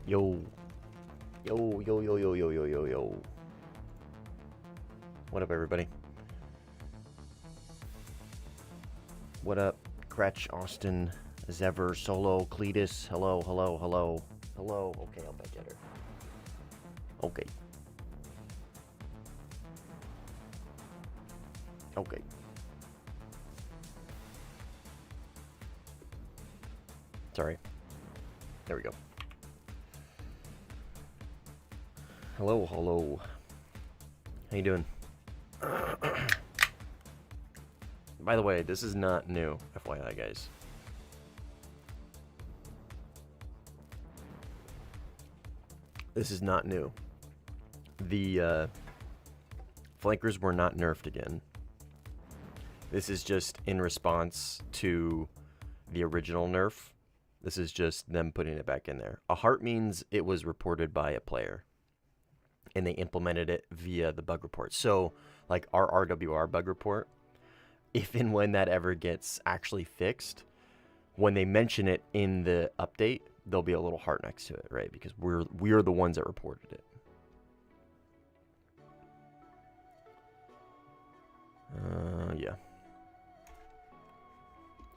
Yo. Yo, yo, yo, yo, yo, yo, yo, yo. What up, everybody? What up, Cratch, Austin, Zever, Solo, Cletus? Hello, hello, hello. Hello. Okay, I'll bet get her. Okay. Okay. Sorry. There we go. Hello, hello. How you doing? By the way, this is not new, FYI, guys. This is not new. The flankers were not nerfed again. This is just in response to the original nerf. This is just them putting it back in there. A heart means it was reported by a player, and they implemented it via the bug report. So, like our RWR bug report, if and when that ever gets actually fixed, when they mention it in the update, there'll be a little heart next to it, right? Because we're the ones that reported it. Yeah.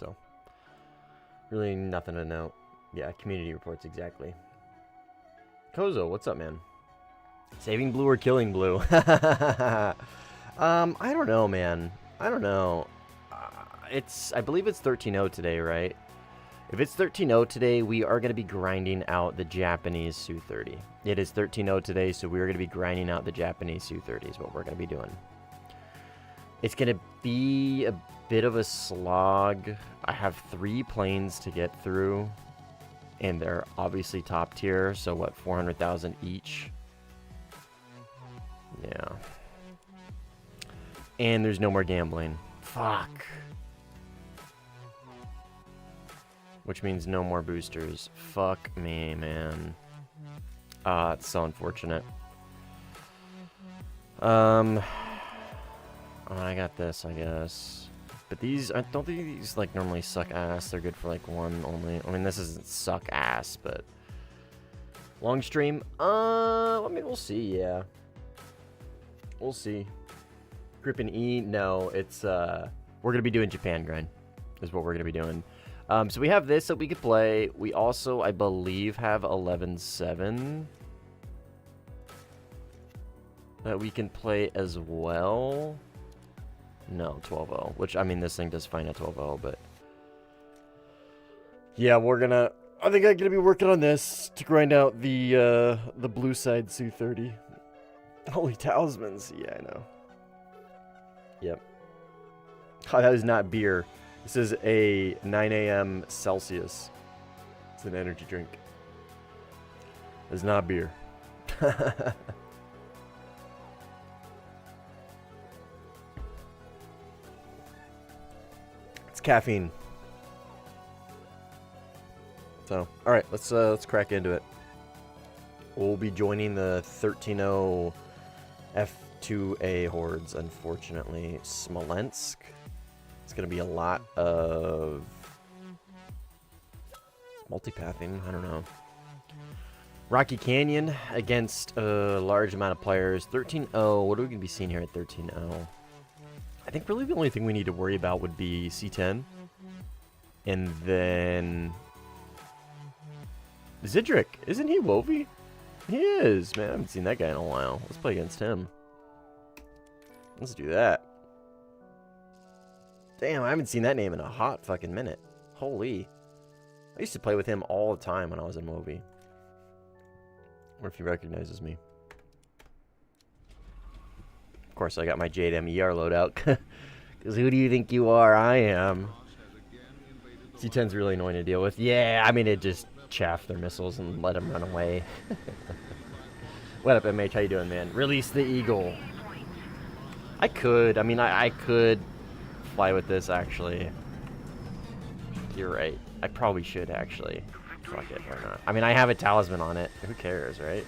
So, really nothing to note. Yeah, community reports, exactly. Kozo, what's up, man? Saving blue or killing blue? I don't know, man. I don't know. I believe it's 13-0 today, right? If it's 13-0 today, we are going to be grinding out the Japanese Su-30. It is 13-0 today, so we are going to be grinding out the Japanese Su-30 is what we're going to be doing. It's going to be a bit of a slog. I have 3 planes to get through, and they're obviously top tier, so what, 400,000 each? Yeah. And there's no more gambling. Fuck. Which means no more boosters. Fuck me, man. It's so unfortunate. I got this, I guess. But these, I don't think these, like, normally suck ass. They're good for, like, one only. I mean, this isn't suck ass, but... Long stream? I mean, we'll see, yeah. We'll see. Grip and E? No, it's, we're gonna be doing Japan grind. Is what we're gonna be doing. So we have this that we could play. We also, I believe, have 11-7 that we can play as well. No, 12-0, which, I mean, this thing does fine at 12-0, but... Yeah, I think I'm gonna be working on this to grind out the blue side Su-30. Holy talismans. Yeah, I know. Yep. Oh, that is not beer. This is a 9 a.m. Celsius. It's an energy drink. It's not beer. It's caffeine. So, all right, let's crack into it. We'll be joining the 13-0 F2A hordes, unfortunately. Smolensk. It's going to be a lot of multipathing. I don't know. Rocky Canyon against a large amount of players. 13-0. What are we going to be seeing here at 13-0? I think really the only thing we need to worry about would be C10. And then... Zidric. Isn't he Wovey? He is. Man, I haven't seen that guy in a while. Let's play against him. Let's do that. Damn, I haven't seen that name in a hot fucking minute. Holy. I used to play with him all the time when I was in Wovey. Or if he recognizes me. Of course, I got my Jade MER loadout. Because who do you think you are? I am. C10's really annoying to deal with. Yeah, I mean, it just chaff their missiles and let them run away. What up, MH? How you doing, man? Release the Eagle. I could. I mean, I could fly with this, actually. You're right. I probably should, actually. Fuck it, why not? I mean, I have a talisman on it. Who cares, right?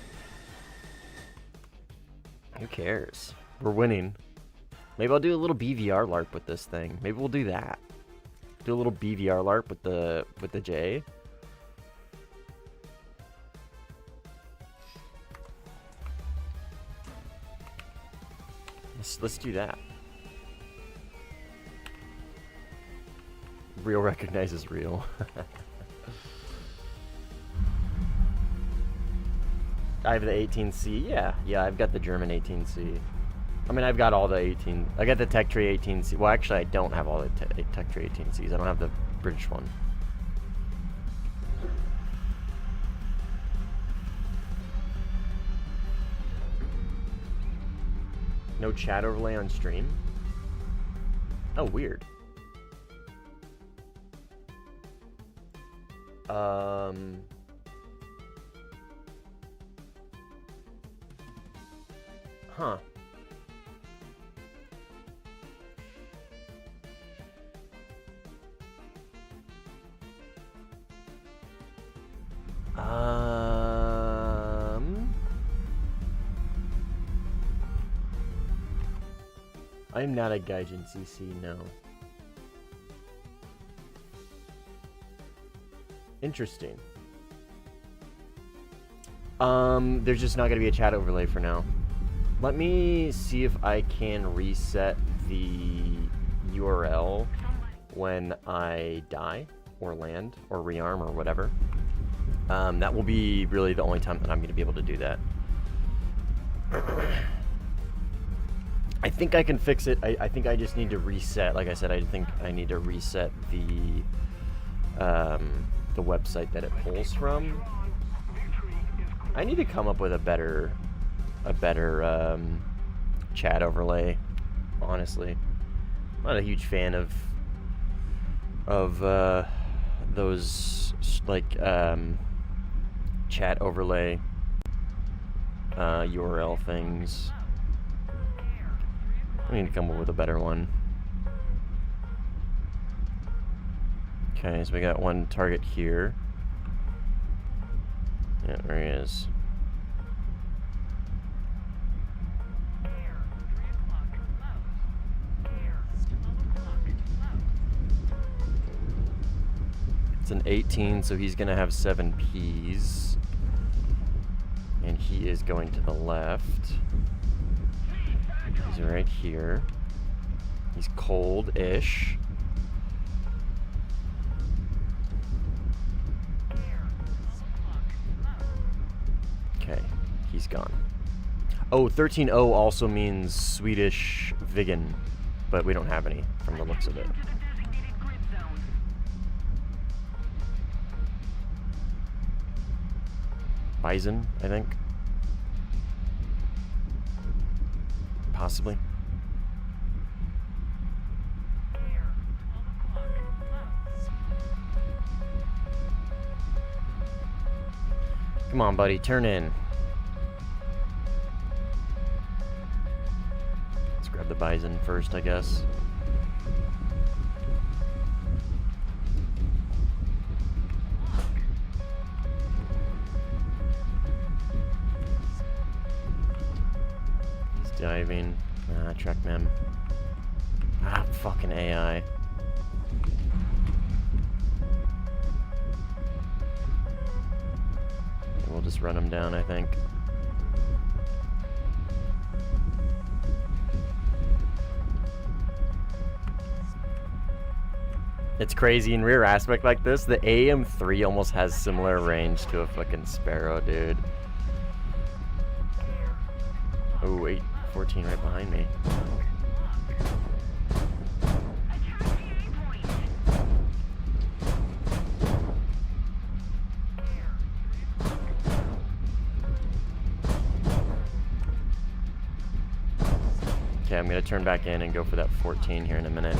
Who cares? We're winning. Maybe I'll do a little BVR LARP with this thing. Maybe we'll do that. Do a little BVR LARP with the J. let's do that. Real recognizes real. I have the 18C. Yeah, I've got the German 18C. I mean, I've got all the 18. I got the Tech Tree 18C. Well, actually, I don't have all the Tech Tree 18Cs. I don't have the British one. No chat overlay on stream? Oh, weird. Huh. I'm not a Gaijin CC, no. Interesting. There's just not gonna be a chat overlay for now. Let me see if I can reset the URL when I die, or land, or rearm, or whatever. That will be really the only time that I'm gonna be able to do that. I think I can fix it. I think I just need to reset. Like I said, I think I need to reset the website that it pulls from. I need to come up with a better chat overlay. Honestly, I'm not a huge fan of those like chat overlay URL things. I need to come up with a better one. Okay, so we got one target here. Yeah, there he is. It's an 18, so he's gonna have 7 Ps. And he is going to the left. He's right here. He's cold-ish. Okay, he's gone. Oh, 13-0 also means Swedish vegan, but we don't have any from the looks of it. Bison, I think. Possibly. Come on, buddy, turn in. Let's grab the bison first, I guess. He's diving. Track mem. Fucking AI. We'll just run him down, I think. It's crazy in rear aspect like this. The AM3 almost has similar range to a fucking Sparrow, dude. Oh, wait. 14 right behind me. Okay, I'm gonna turn back in and go for that 14 here in a minute.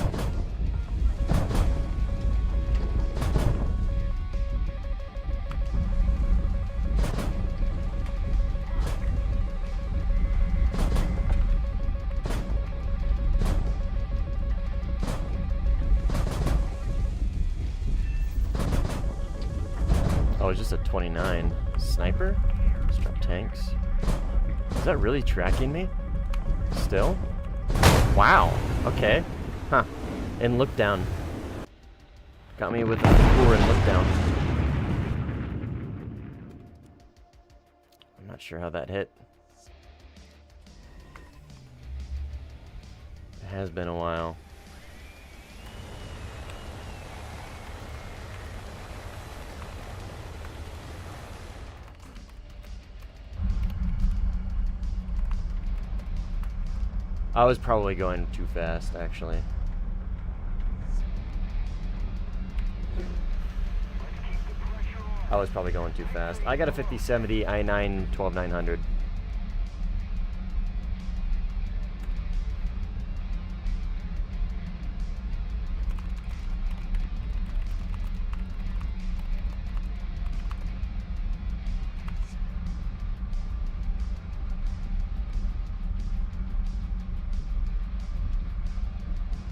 Oh, it's just a 29. Sniper? Strap tanks. Is that really tracking me? Still? Wow. Okay. Huh. And look down. Got me with a poor and look down. I'm not sure how that hit. Has been a while. I was probably going too fast, actually. I was probably going too fast. I got a 5070 i9 12900.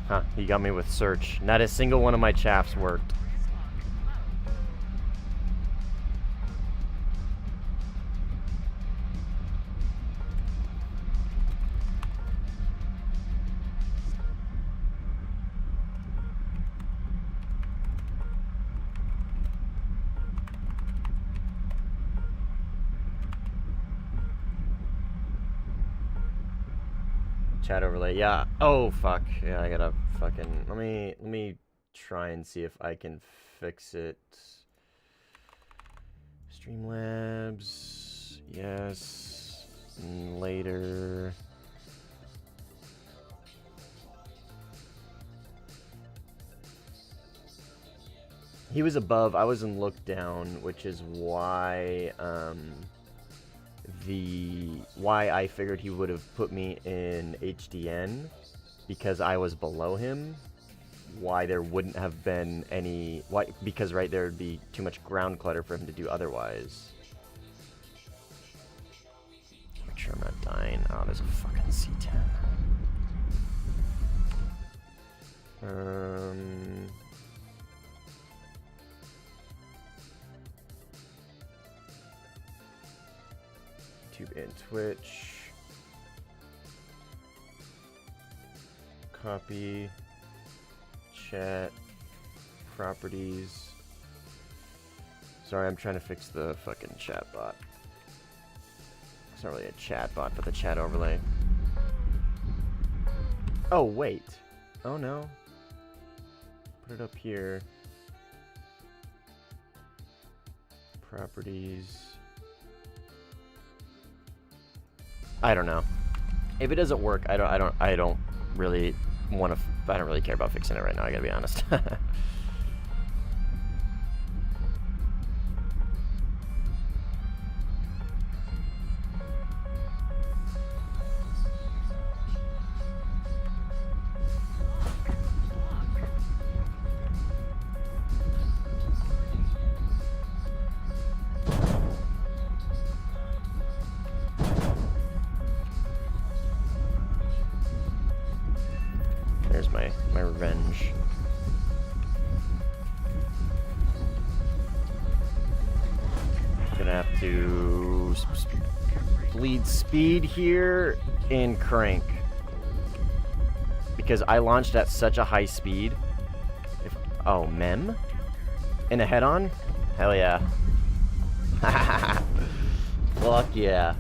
Huh, he got me with search. Not a single one of my chaffs worked. Chat overlay, yeah. Oh fuck, yeah. I gotta fucking let me try and see if I can fix it. Streamlabs, yes. And later. He was above. I was in look down, which is why why I figured he would have put me in HDN, because I was below him. Why there wouldn't have been any, why, because right there would be too much ground clutter for him to do otherwise. Make sure I'm not dying. Oh, there's a fucking C10. YouTube and Twitch. Copy. Chat. Properties. Sorry, I'm trying to fix the fucking chat bot. It's not really a chat bot, but the chat overlay. Oh, wait. Oh, no. Put it up here. Properties. I don't know. If it doesn't work, I don't really want to. I don't really care about fixing it right now. I gotta be honest. my revenge. Gonna have to bleed speed here and crank, because I launched at such a high speed. Oh, mem? In a head-on? Hell yeah. Fuck yeah.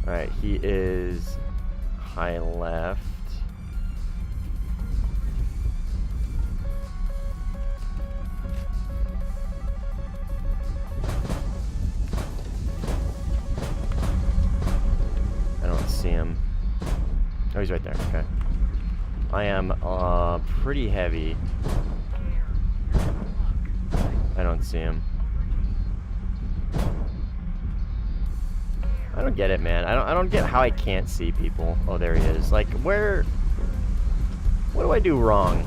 Alright, he is high left. I don't see him. Oh, he's right there. Okay. I am pretty heavy. I don't see him. I don't get it, man. I don't get how I can't see people. Oh, there he is. Like, where... What do I do wrong?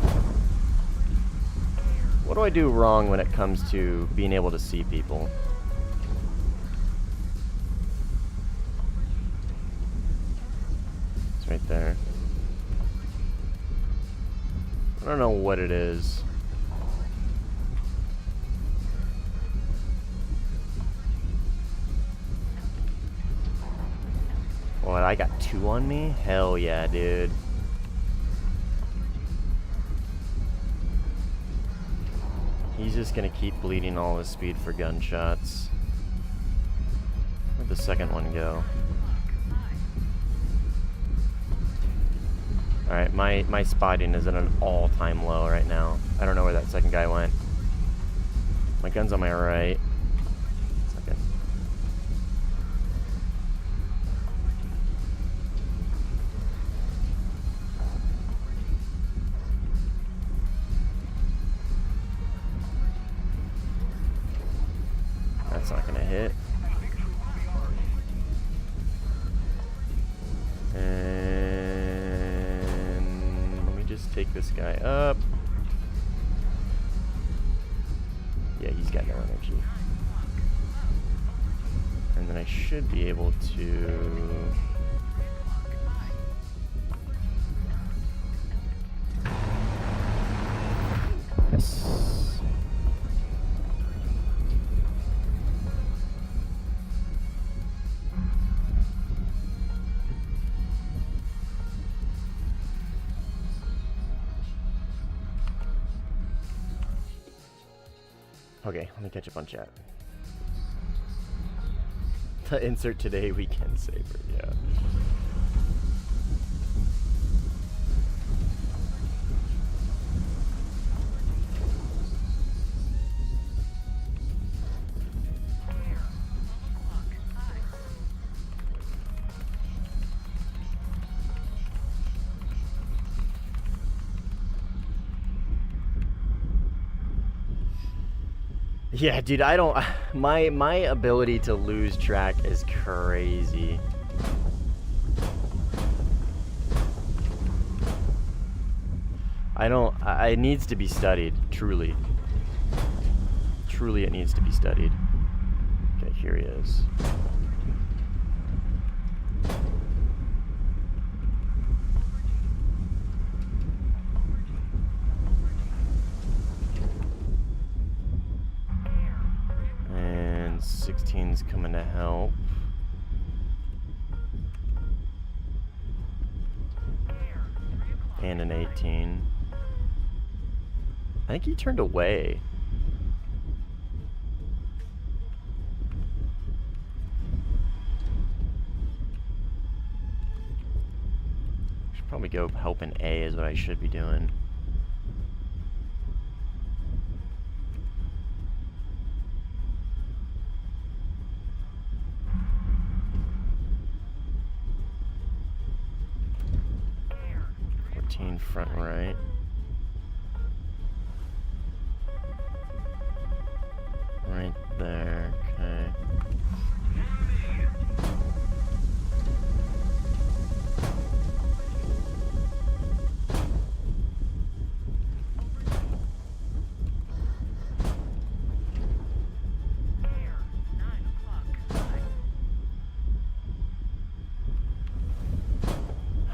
What do I do wrong when it comes to being able to see people? It's right there. I don't know what it is. What, I got 2 on me? Hell yeah, dude. He's just gonna keep bleeding all his speed for gunshots. Where'd the second one go? Alright, my spotting is at an all-time low right now. I don't know where that second guy went. My gun's on my right. Second. That's not gonna hit. And let me just take this guy up. Yeah, he's got no energy. And then I should be able to... Yes. Okay, let me catch up on chat. The insert today weekend saver, yeah. Yeah, dude, I don't... My ability to lose track is crazy. It needs to be studied, truly. Truly, it needs to be studied. Okay, here he is. And 16's coming to help. And an 18. I think he turned away. Should probably go help an A is what I should be doing. Front right. Right there, okay.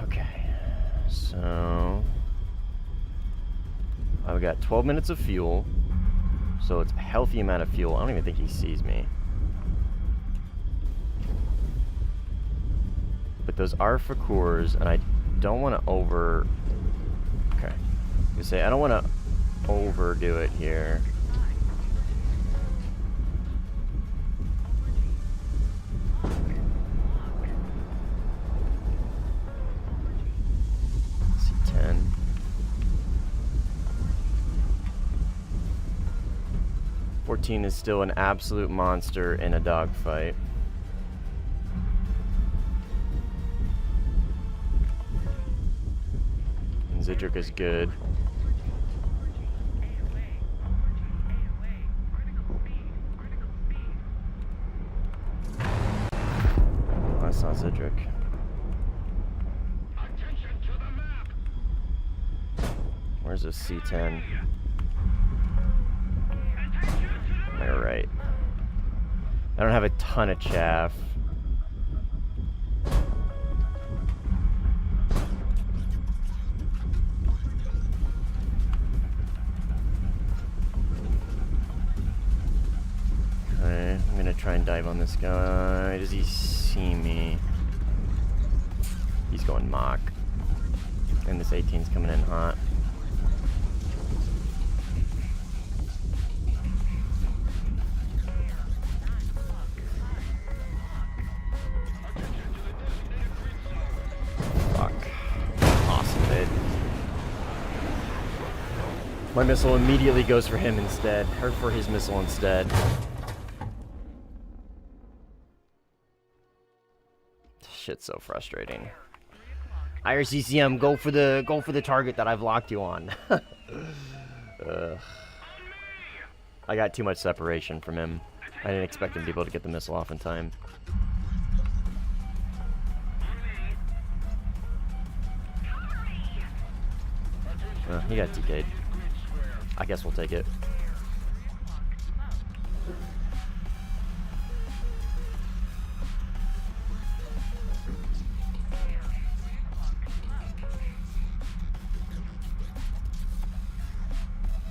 Okay, so I've got 12 minutes of fuel, so it's a healthy amount of fuel. I don't even think he sees me. But those are Fakurs, and I don't want to over... Okay. I say I don't want to overdo it here. C10. C14 is still an absolute monster in a dogfight. And Zidric is good. Oh, that's not Zidric. Where's this C10? Right. I don't have a ton of chaff. Okay, I'm gonna try and dive on this guy. Does he see me? He's going mock. And this 18's coming in hot. My missile immediately goes for him instead, or for his missile instead. Shit's so frustrating. IRCCM, go for the target that I've locked you on. I got too much separation from him. I didn't expect him to be able to get the missile off in time. He got TK'd. I guess we'll take it.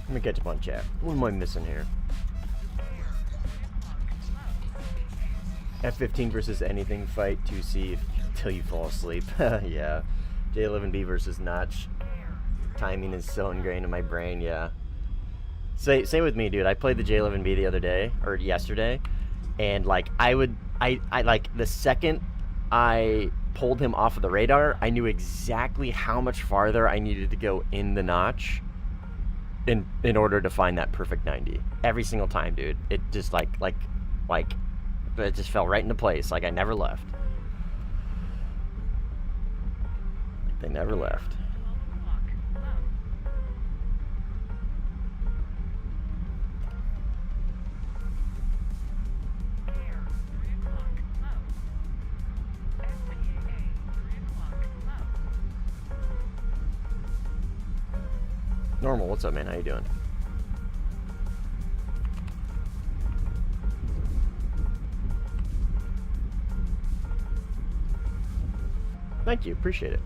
Let me catch up on chat. What am I missing here? F15 versus anything fight 2C until you fall asleep. Yeah. J11B versus Notch. Timing is so ingrained in my brain, yeah. Same with me, dude. I played the J11B the other day, or yesterday, and like I like the second I pulled him off of the radar, I knew exactly how much farther I needed to go in the notch in order to find that perfect 90. Every single time, dude. It just like it just fell right into place. Like I never left. They never left. Normal, what's up, man? How you doing? Thank you, appreciate it.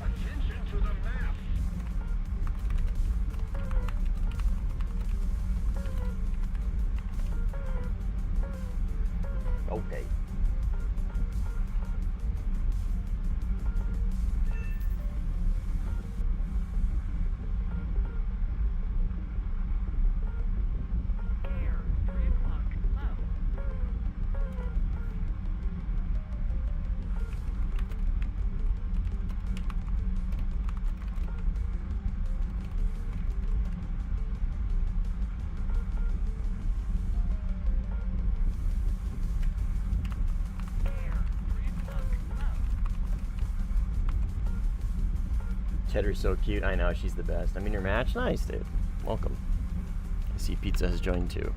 Attention to the map. Okay. Cheddar's so cute. I know, she's the best. I'm in your match? Nice, dude. Welcome. I see Pizza has joined too.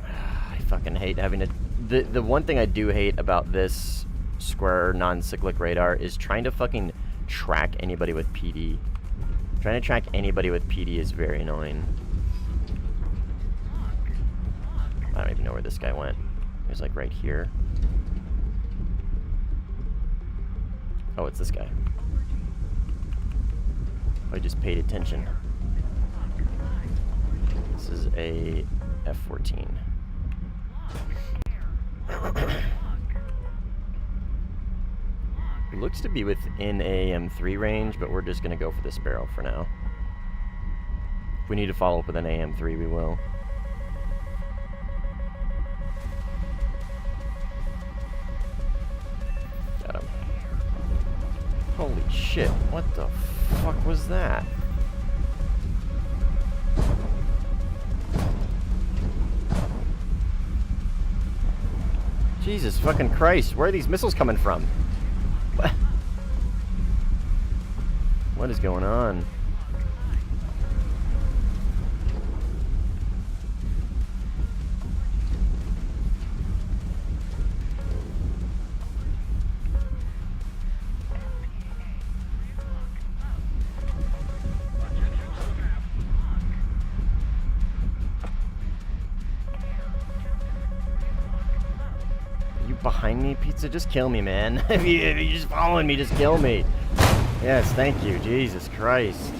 I fucking hate having to... The one thing I do hate about this square non-cyclic radar is trying to fucking track anybody with PD. Trying to track anybody with PD is very annoying. I don't even know where this guy went. He was like right here. Oh, it's this guy. I just paid attention. This is a F-14. It looks to be within AM3 range, but we're just going to go for the Sparrow for now. If we need to follow up with an AM3, we will. Got him. Holy shit, what the fuck was that? Jesus fucking Christ, where are these missiles coming from? What is going on? Are you behind me, Pizza? Just kill me, man. If you're just following me, just kill me. Yes, thank you. Jesus Christ.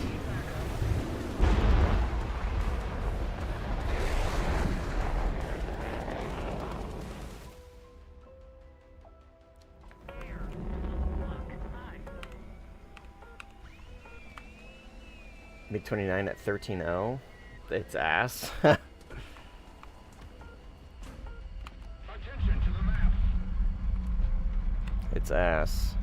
MiG-29 at 13.0. It's ass. Attention to the map. It's ass.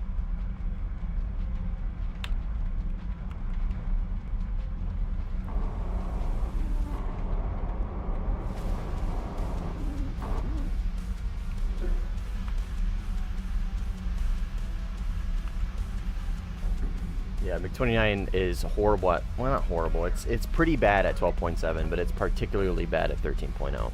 Yeah, MiG-29 is horrible at, well, not horrible, it's pretty bad at 12.7, but it's particularly bad at 13.0.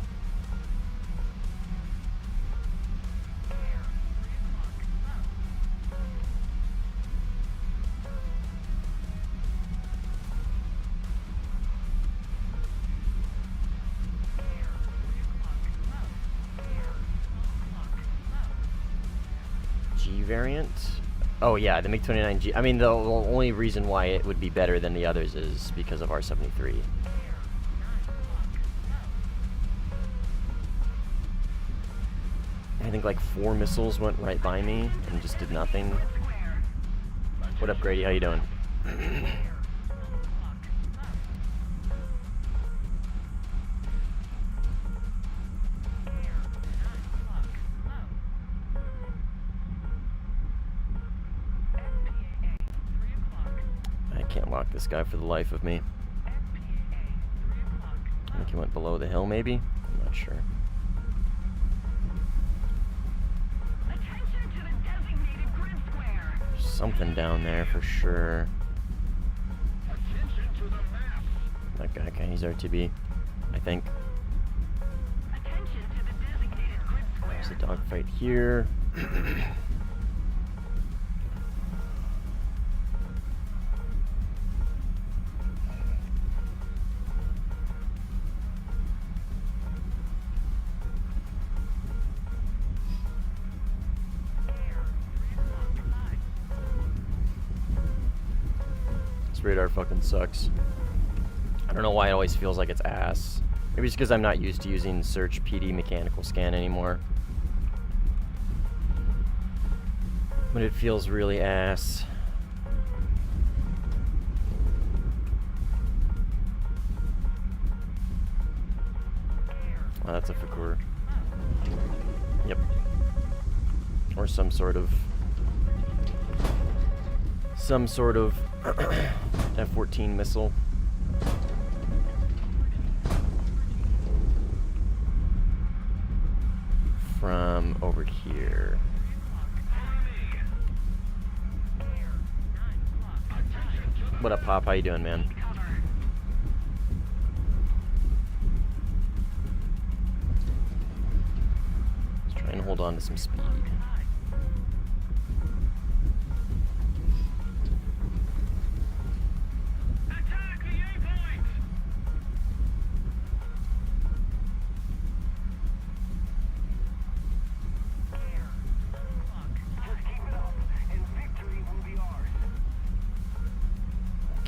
G variant? Oh yeah, the MiG-29G. I mean, the only reason why it would be better than the others is because of R-73. I think like 4 missiles went right by me and just did nothing. What up, Grady? How you doing? Can't lock this guy for the life of me. I think he went below the hill, maybe? I'm not sure. There's something down there for sure. Attention to the map. That guy, okay, he's RTB, I think. There's a dogfight here. Radar fucking sucks. I don't know why it always feels like it's ass. Maybe it's because I'm not used to using search PD mechanical scan anymore. But it feels really ass. Oh, that's a Fakur. Yep. Or some sort of F-14 missile. From over here. What up, Pop? How you doing, man? Let's try and hold on to some speed.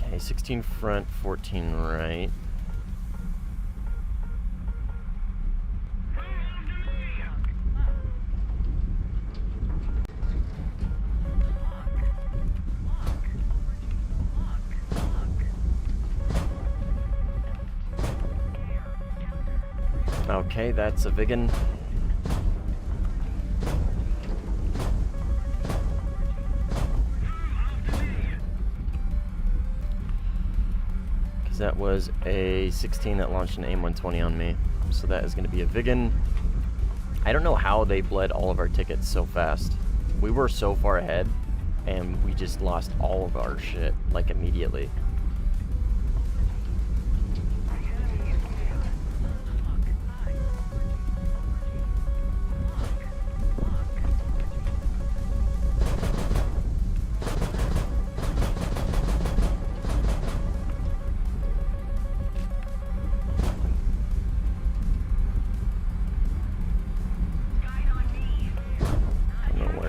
Okay, 16 front, 14 right. Okay, that's a Vigan. Because that was a 16 that launched an AIM-120 on me. So that is going to be a Vigan. I don't know how they bled all of our tickets so fast. We were so far ahead, and we just lost all of our shit, like, immediately.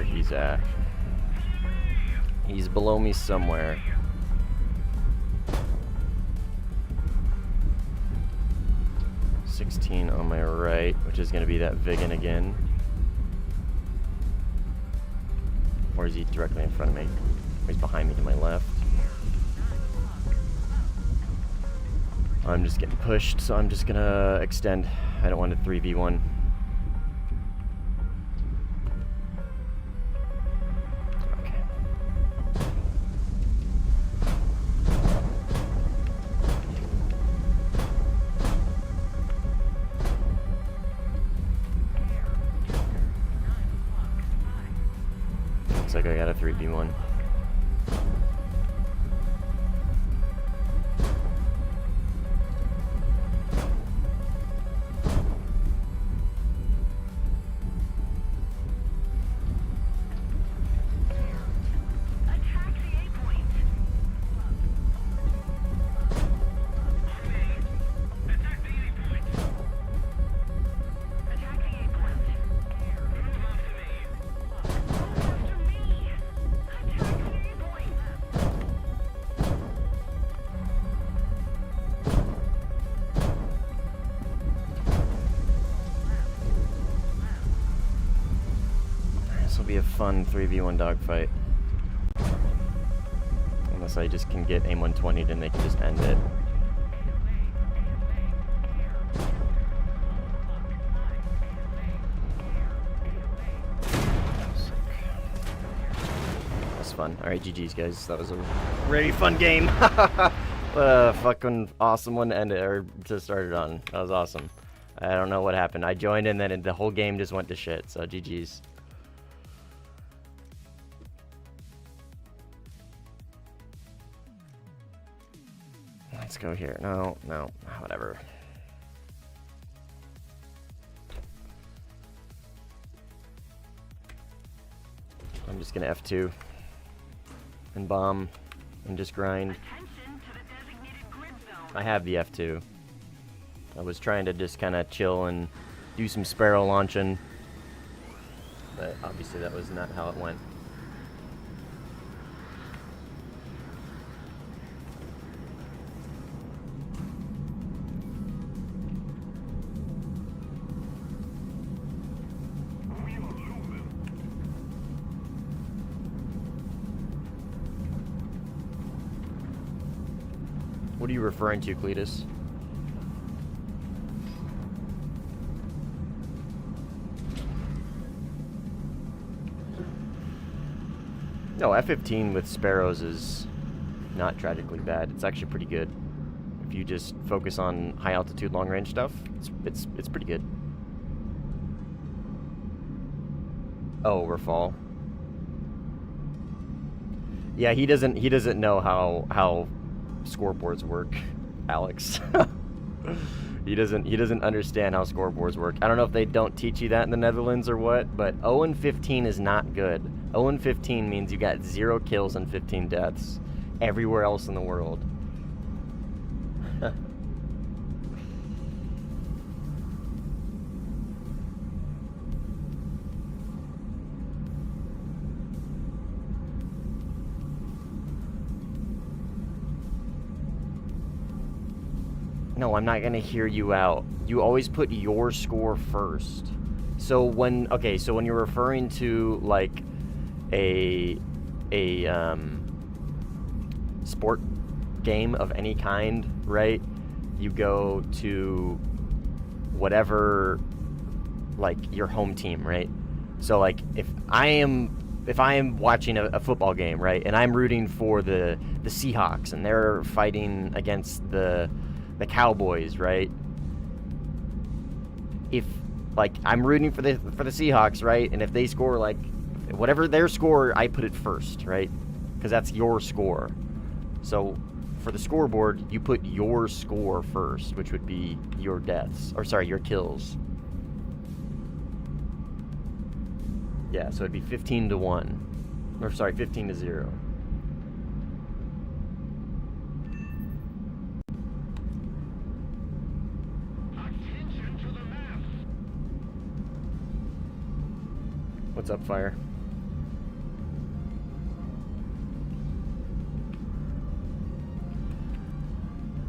He's at. He's below me somewhere. $16 on my right, which is going to be that Vigan again. Or is he directly in front of me? Or he's behind me to my left. I'm just getting pushed, so I'm just gonna extend. I don't want a 3v1. Okay. Looks like I got a 3v1. This will be a fun 3v1 dogfight. Unless I just can get aim 120, then they can just end it. That's fun. Alright, GG's guys. That was a very fun game. What a fucking awesome one to end it, or to start it on. That was awesome. I don't know what happened. I joined and then the whole game just went to shit, so GG's. Let's go here. No, whatever. I'm just gonna F2 and bomb and just grind. I have the F2. I was trying to just kind of chill and do some sparrow launching, but obviously that was not how it went. What are you referring to, Cletus? No, F-15 with sparrows is not tragically bad. It's actually pretty good. If you just focus on high altitude, long range stuff, it's pretty good. Oh, Rafal. Yeah, he doesn't know how scoreboards work, Alex. he doesn't understand how scoreboards work. I don't know if they don't teach you that in the Netherlands or what, but 0-15 is not good. 0-15 means you got 0 kills and 15 deaths everywhere else in the world. No, I'm not gonna hear you out. You always put your score first. So when you're referring to like a sport game of any kind, right? You go to whatever, like your home team, right? So like if I am watching a football game, right, and I'm rooting for the Seahawks and they're fighting against the Cowboys, right? If like I'm rooting for the Seahawks, right? And if they score like whatever their score, I put it first, right? Because that's your score. So for the scoreboard, you put your score first, which would be your deaths, or sorry, your kills. Yeah, so it'd be 15-1, or sorry, 15-0. What's up, Fire?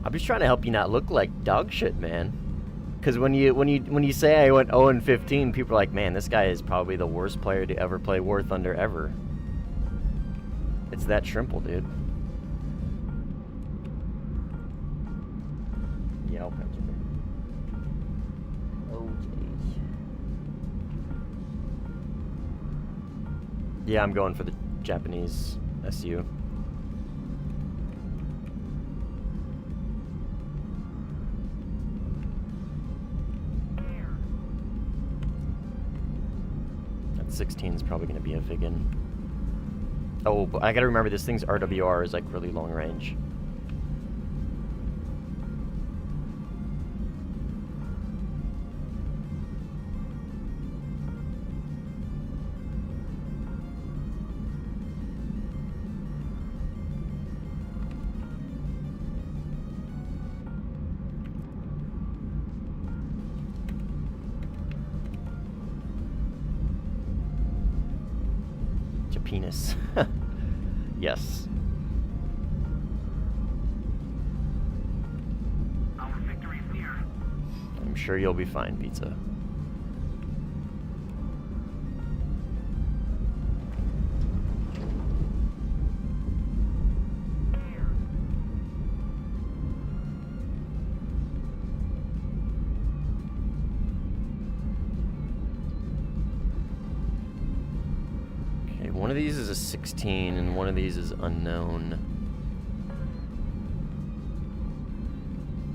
I'm just trying to help you not look like dog shit, man. Because when you say I went 0-15, people are like, man, this guy is probably the worst player to ever play Warthunder ever. It's that shrimple, dude. Yeah, I'll pencil them. Okay. Yeah, I'm going for the Japanese SU. That 16 is probably going to be a Vigan. Oh, but I gotta remember this thing's RWR is like really long range. Penis. Yes. Our victory is near. I'm sure you'll be fine, Pizza. One of these is a 16, and one of these is unknown.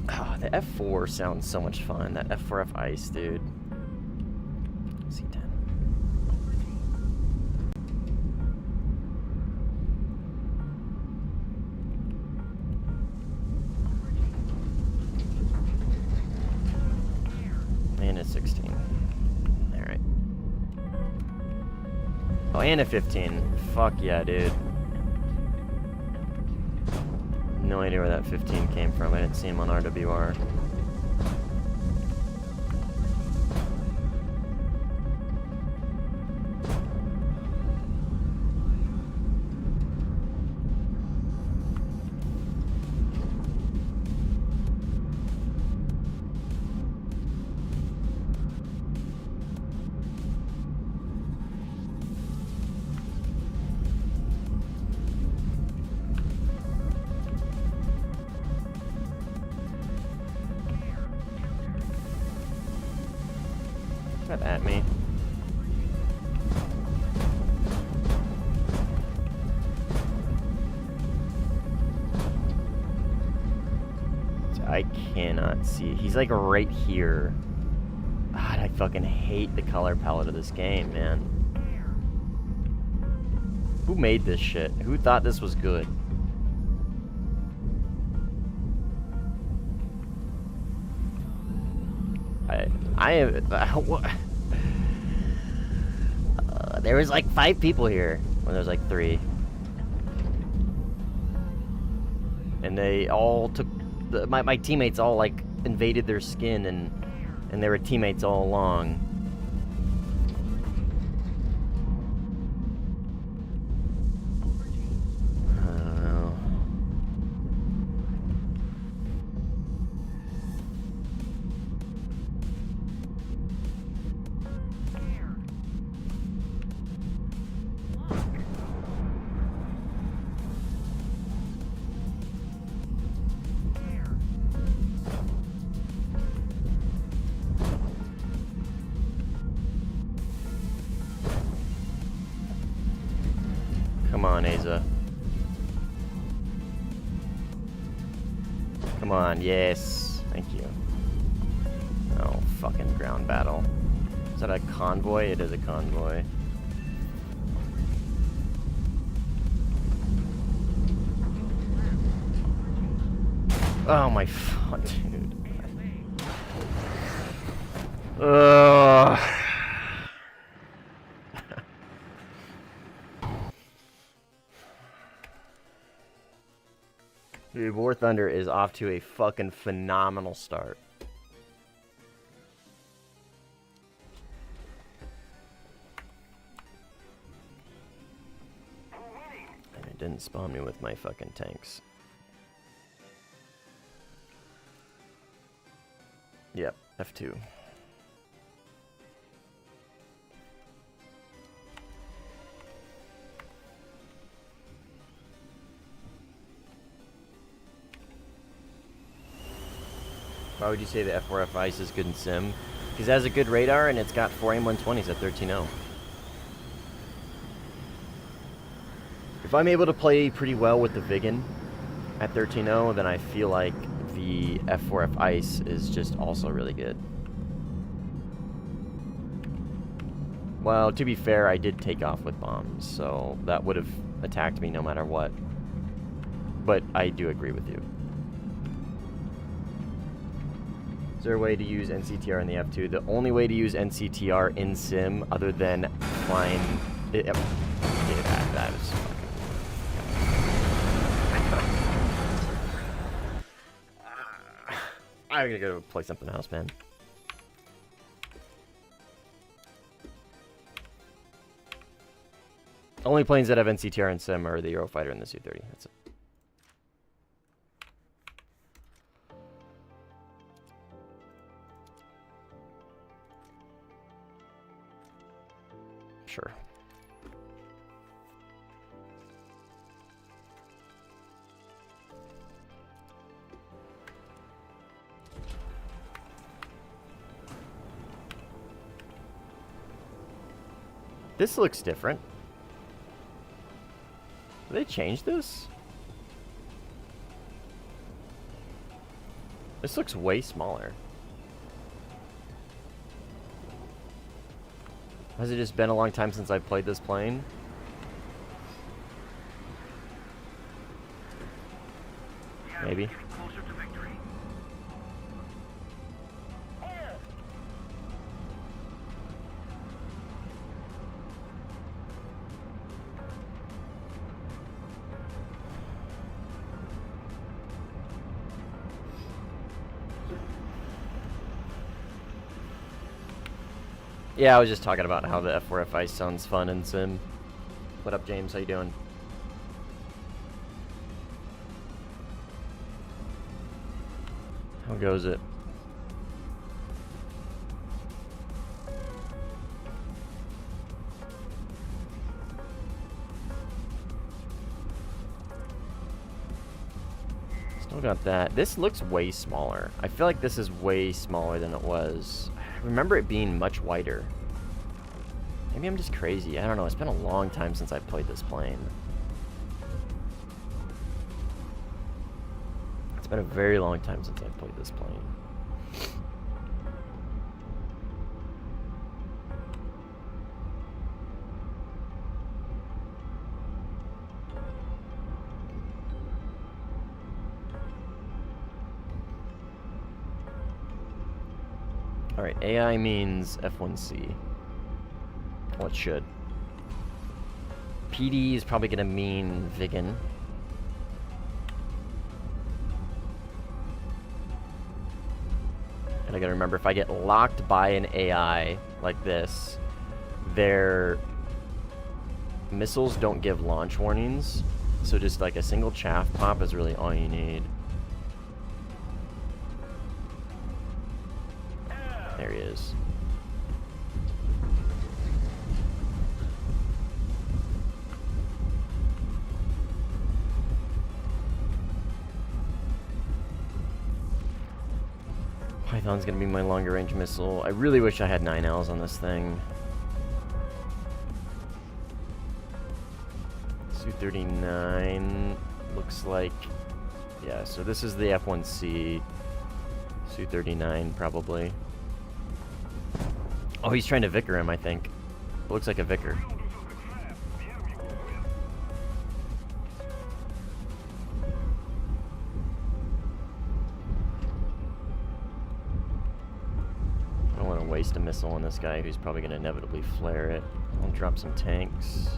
Ah, the F4 sounds so much fun. That F4F Ice, dude. C10. And a 16. Alright. Oh, and a 15. Fuck yeah, dude. No idea where that 15 came from. I didn't see him on RWR. At me. I cannot see. He's like right here. God, I fucking hate the color palette of this game, man. Who made this shit? Who thought this was good? There was like 5 people here when there was like 3, and they all took my teammates all like invaded their skin, and they were teammates all along. Come on, Asa. Come on, yes. Thank you. Oh, fucking ground battle. Is that a convoy? It is a convoy. Oh my fuck, dude. Ugh. Dude, Warthunder is off to a fucking phenomenal start. And it didn't spawn me with my fucking tanks. Yep, F2. Why would you say the F4F Ice is good in Sim? Because it has a good radar and it's got 4 AIM-120s at 13.0. If I'm able to play pretty well with the Viggen at 13.0, then I feel like the F4F Ice is just also really good. Well, to be fair, I did take off with bombs, so that would have attacked me no matter what. But I do agree with you. Is there a way to use NCTR in the F2? The only way to use NCTR in Sim, other than flying... that is fucking... I'm gonna go play something else, man. Only planes that have NCTR in Sim are the Eurofighter and the Su-30. That's it. Sure. This looks different. Did they change this? This looks way smaller. Has it just been a long time since I've played this plane? Maybe. Closer to victory. Yeah, I was just talking about how the F4F Ice sounds fun in Sim. What up, James? How you doing? How goes it? Still got that. This looks way smaller. I feel like this is way smaller than it was. I remember it being much wider. Maybe I'm just crazy. I don't know. It's been a long time since I played this plane. It's been a very long time since I played this plane. Alright, AI means F1C. Well, it should. PD is probably going to mean Viggen. And I gotta remember, if I get locked by an AI like this, their missiles don't give launch warnings. So just like a single chaff pop is really all you need. There he is. Python's gonna be my longer range missile. I really wish I had 9Ls on this thing. Su-39 looks like, yeah, so this is the F1C. Su-39 probably. Oh, he's trying to Vicar him, I think. Looks like a Vicar. I don't want to waste a missile on this guy who's probably going to inevitably flare it. I'll drop some tanks.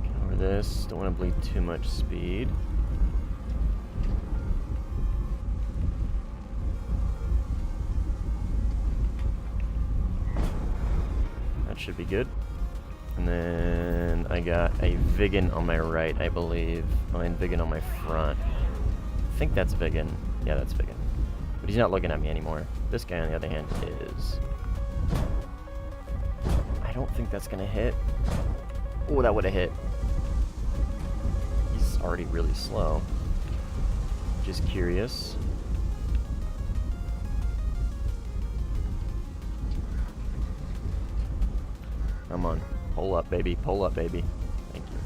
Get over this. Don't want to bleed too much speed. Should be good. And then I got a Viggen on my right, I believe. Oh, and Viggen on my front. I think that's Viggen. Yeah, that's Viggen. But he's not looking at me anymore. This guy, on the other hand, is. I don't think that's gonna hit. Oh, that would have hit. already really slow. Just curious. Come on. Pull up, baby. Pull up, baby. Thank you.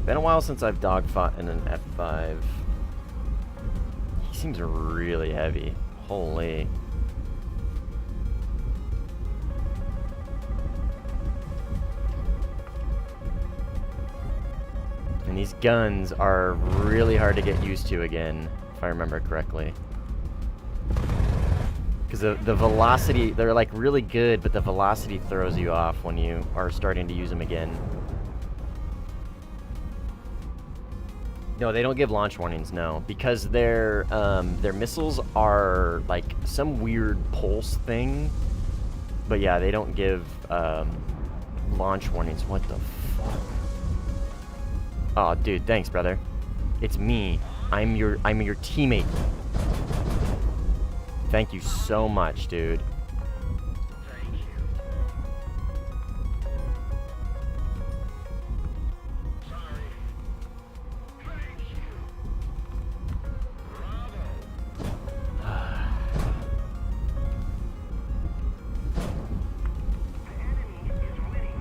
Been a while since I've dogfought in an F5. He seems really heavy. Holy. And these guns are really hard to get used to again, if I remember correctly. Because the velocity, they're like really good, but the velocity throws you off when you are starting to use them again. No, they don't give launch warnings, no. Because their missiles are like some weird pulse thing. But yeah, they don't give launch warnings. What the fuck? Oh, dude, thanks, brother. It's me. I'm your teammate. Thank you so much, dude. Thank you. Sorry. Thank you. Bravo. The enemy is winning.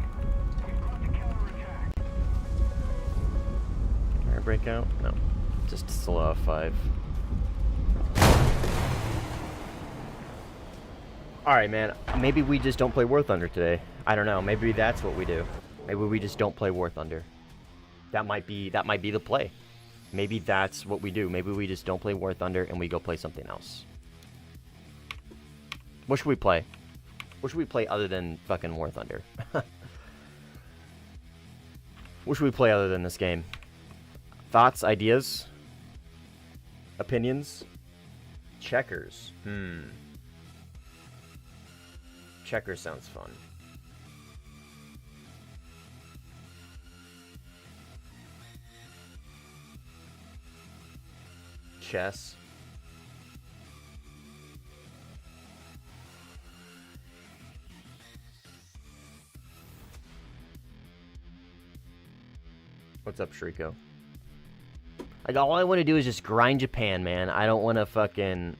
We've got to counterattack. Air breakout? No. Just slow 5. Alright, man. Maybe we just don't play Warthunder today. I don't know. Maybe that's what we do. Maybe we just don't play Warthunder. That might be the play. Maybe that's what we do. Maybe we just don't play Warthunder and we go play something else. What should we play? What should we play other than fucking Warthunder? What should we play other than this game? Thoughts, ideas, opinions? Checkers. Checkers sounds fun. Chess. What's up, Shriko? Like, all I want to do is just grind Japan, man. I don't want to fucking...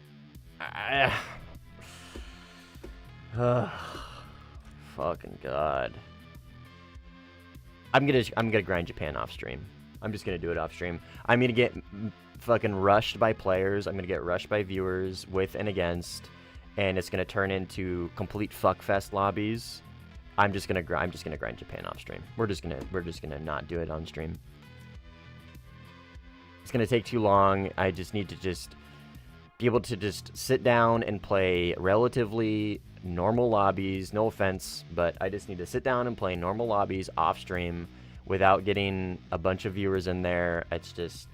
fucking God. I'm gonna grind Japan off stream. I'm just gonna do it off stream. I'm gonna get fucking rushed by players. I'm gonna get rushed by viewers with and against, and it's gonna turn into complete fuckfest lobbies. I'm just gonna grind Japan off stream. We're just gonna not do it on stream. It's gonna take too long. I just need to just be able to just sit down and play relatively normal lobbies. No offense, but I just need to sit down and play normal lobbies off stream without getting a bunch of viewers in there. It's just,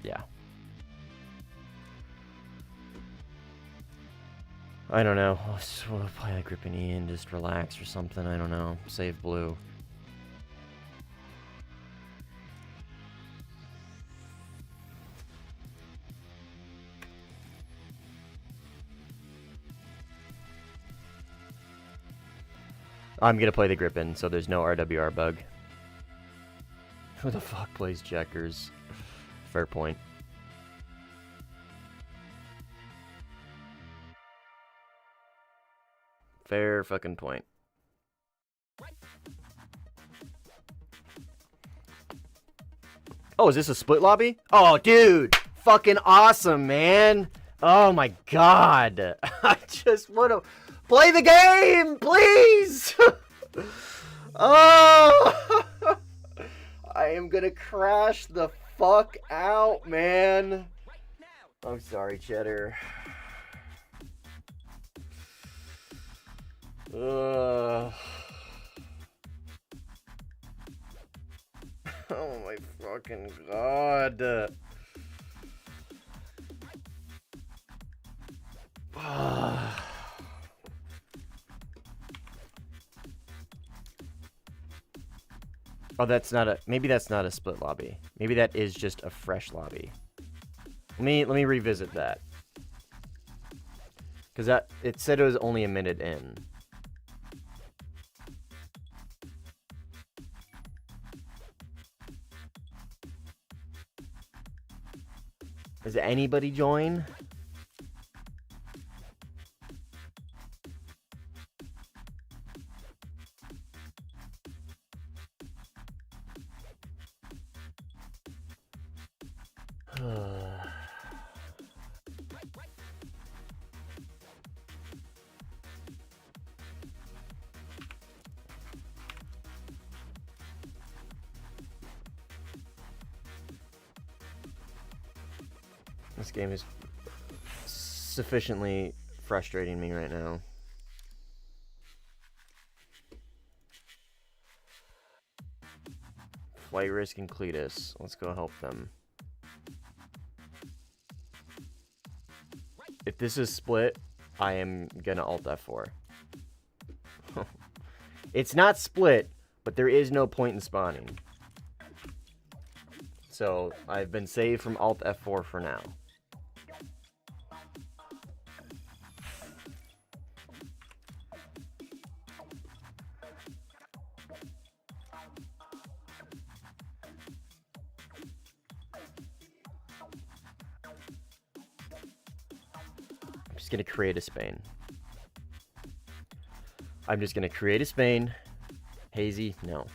yeah. I don't know. We'll play a Grip and E and just relax or something. I don't know. Save blue. I'm gonna play the Grippin, so there's no RWR bug. Who the fuck plays checkers? Fair point. Fair fucking point. Oh, is this a split lobby? Oh, dude! Fucking awesome, man! Oh my god! I just wanna... Play the game, please! Oh! I am gonna crash the fuck out, man. I'm sorry, Cheddar. Oh my fucking god. Oh, that's not a... Maybe that's not a split lobby. Maybe that is just a fresh lobby. Let me revisit that. Because that... It said it was only a minute in. Does anybody join? This game is sufficiently frustrating me right now. Flight Risk and Cletus. Let's go help them. If this is split, I am gonna alt F4. It's not split, but there is no point in spawning. So I've been saved from alt F4 for now. I'm just gonna create a Spain. I'm just gonna create a Spain. Hazy, no.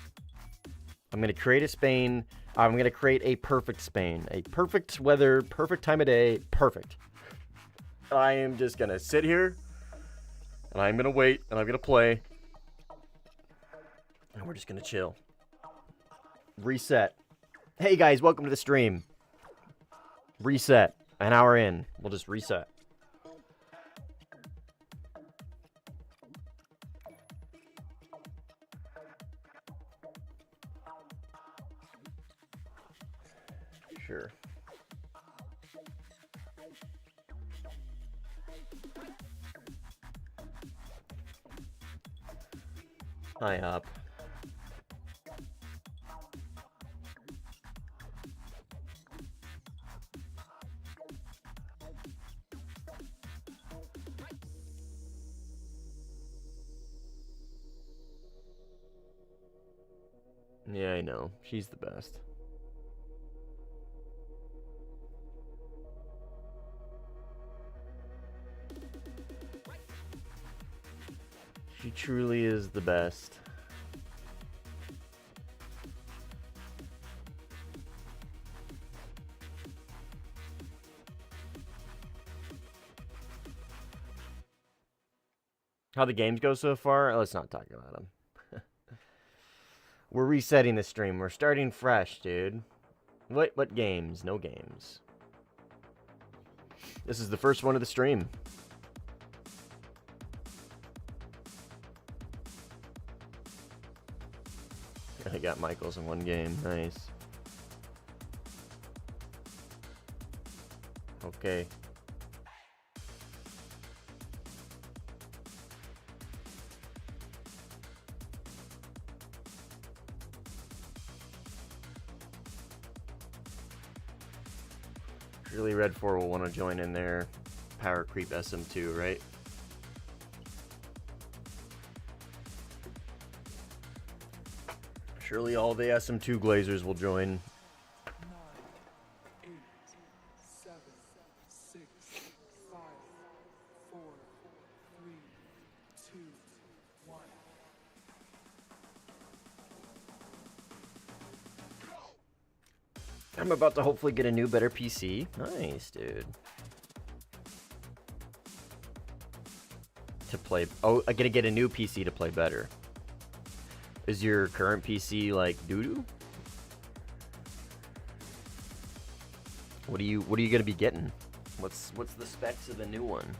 I'm gonna create a Spain. I'm gonna create a perfect Spain. A perfect weather, perfect time of day, perfect. I am just gonna sit here, and I'm gonna wait, and I'm gonna play. And we're just gonna chill. Reset. Hey guys, welcome to the stream. Reset. An hour in. We'll just reset. Sure. Hi, up. Yeah, I know. She's the best. She truly is the best. How the games go so far? Let's not talk about them. We're resetting the stream. We're starting fresh, dude. What games? No games. This is the first one of the stream. I got Michaels in one game. Nice. Okay. Surely Red 4 will want to join in there. Power creep SM2, right? Surely all the SM2 Glazers will join. 9, 8, 7, 6, 5, 4, 3, 2, 1. I'm about to hopefully get a new, better PC. Nice, dude. To play... Oh, I'm gonna get a new PC to play better. Is your current PC like doo-doo? What are you gonna be getting? What's the specs of the new one?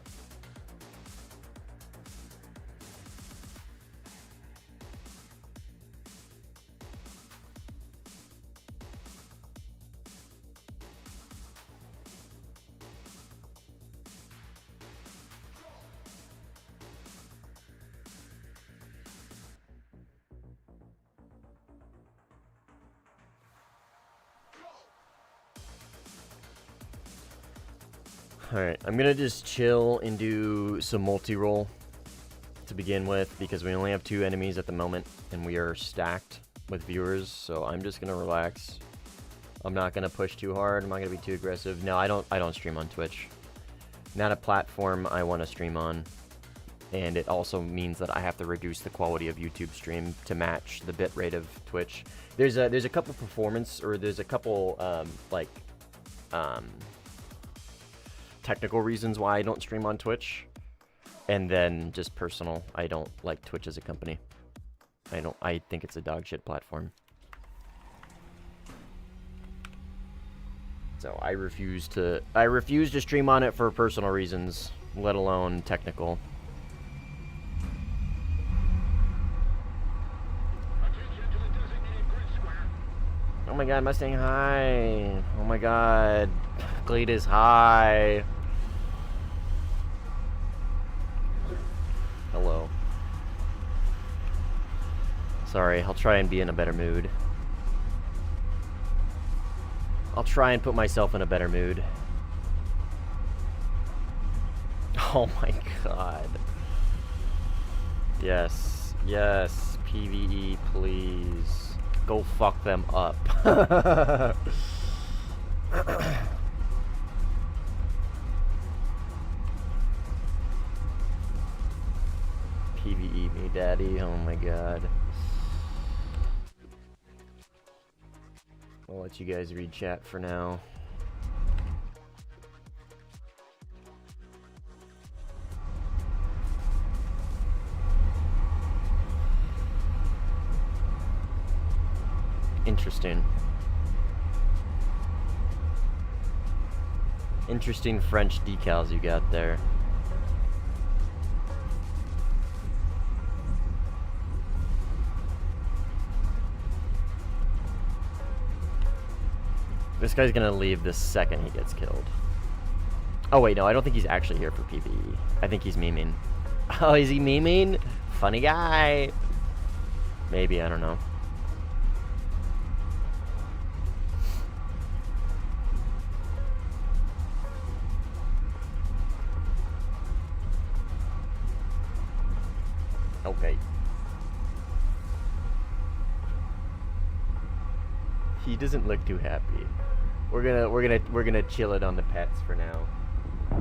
Alright, I'm gonna just chill and do some multi-roll to begin with because we only have 2 enemies at the moment and we are stacked with viewers, so I'm just gonna relax I'm not gonna push too hard. I'm not gonna be too aggressive. No, I don't stream on Twitch. Not a platform I want to stream on. And it also means that I have to reduce the quality of YouTube stream to match the bitrate of Twitch. There's a couple performance, or there's a couple technical reasons why I don't stream on Twitch, and then just personal. I don't like Twitch as a company. I think it's a dog shit platform. So I refuse to stream on it for personal reasons, let alone technical. Oh my god, Mustang high. Oh my god. Glade is high. Hello. Sorry, I'll try and be in a better mood. I'll try and put myself in a better mood. Oh my god. Yes. Yes. PvE, please. Go fuck them up. PvE me, daddy. Oh my god. I'll let you guys read chat for now. Interesting. Interesting French decals you got there. This guy's gonna leave the second he gets killed. Oh wait, no, I don't think he's actually here for PvE. I think he's memeing. Oh, is he memeing? Funny guy. Maybe, I don't know. Okay. He doesn't look too happy. We're gonna chill it on the pets for now.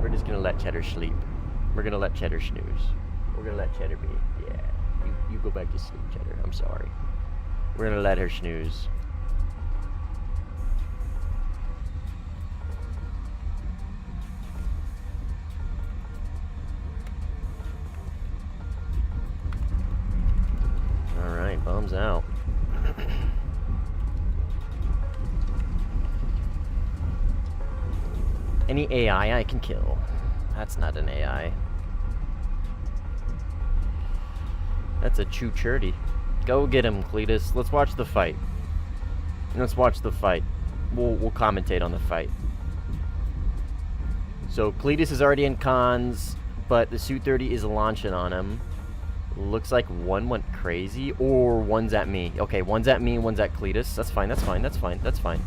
We're just gonna let Cheddar sleep. We're gonna let Cheddar snooze. We're gonna let Cheddar be. Yeah. You go back to sleep, Cheddar. I'm sorry. We're gonna let her snooze. Alright, bombs out. Any AI I can kill. That's not an AI. That's a true churdy. Go get him, Cletus. Let's watch the fight. Let's watch the fight. We'll commentate on the fight. So Cletus is already in cons, but the Su-30 is launching on him. Looks like one went crazy, or one's at me. Okay, one's at me, one's at Cletus. That's fine, that's fine, that's fine, that's fine.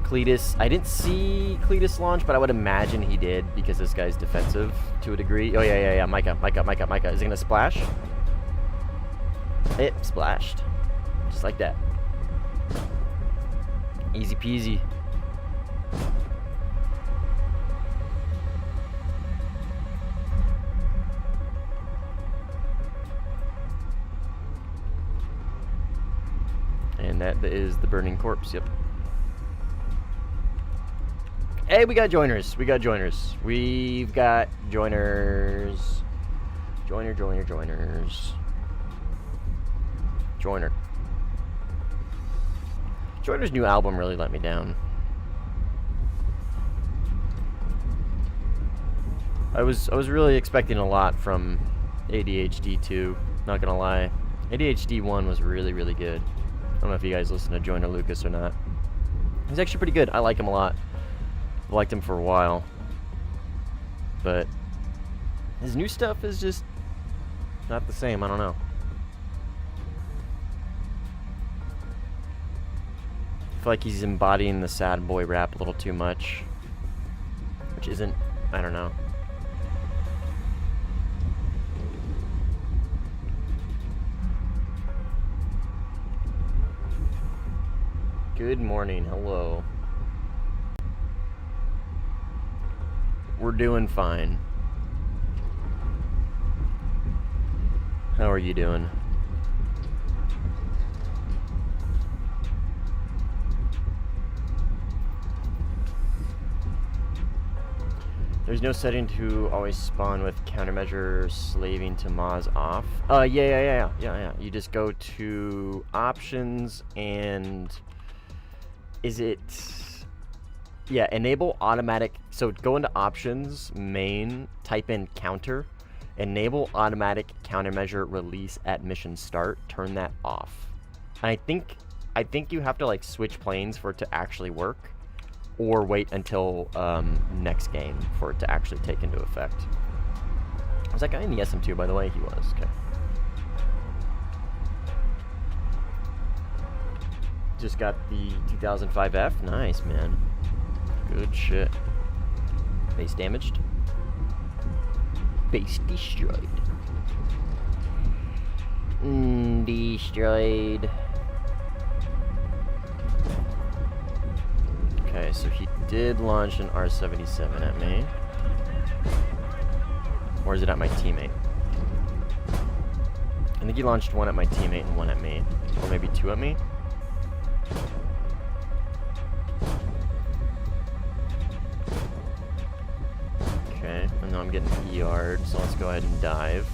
Cletus, I didn't see Cletus launch, but I would imagine he did because this guy's defensive to a degree. Oh yeah, Micah. Is it gonna splash? It splashed. Just like that. Easy peasy. And that is the burning corpse, yep. Hey, we got joiners. We've got joiners. Joiners. Joiner's new album really let me down. I was really expecting a lot from ADHD 2, not gonna lie. ADHD 1 was really, really good. I don't know if you guys listen to Joiner Lucas or not. He's actually pretty good. I like him a lot. I've liked him for a while. But his new stuff is just not the same. I don't know. I feel like he's embodying the sad boy rap a little too much. Which isn't, I don't know. Good morning. Hello. We're doing fine. How are you doing? There's no setting to always spawn with countermeasure slaving to Moz off. Yeah. You just go to options and is it... Yeah, enable automatic. So go into options, main, type in counter, enable automatic countermeasure release at mission start. Turn that off. And I think you have to like switch planes for it to actually work, or wait until next game for it to actually take into effect. Was that guy in the SM2, by the way? He was. Okay. Just got the 2005F. Nice, man. Good shit. Base damaged. Base destroyed. Destroyed. Okay, so he did launch an R-77 at me. Or is it at my teammate? I think he launched one at my teammate and one at me. Or maybe two at me. Okay, and now I'm getting ER'd, so let's go ahead and dive.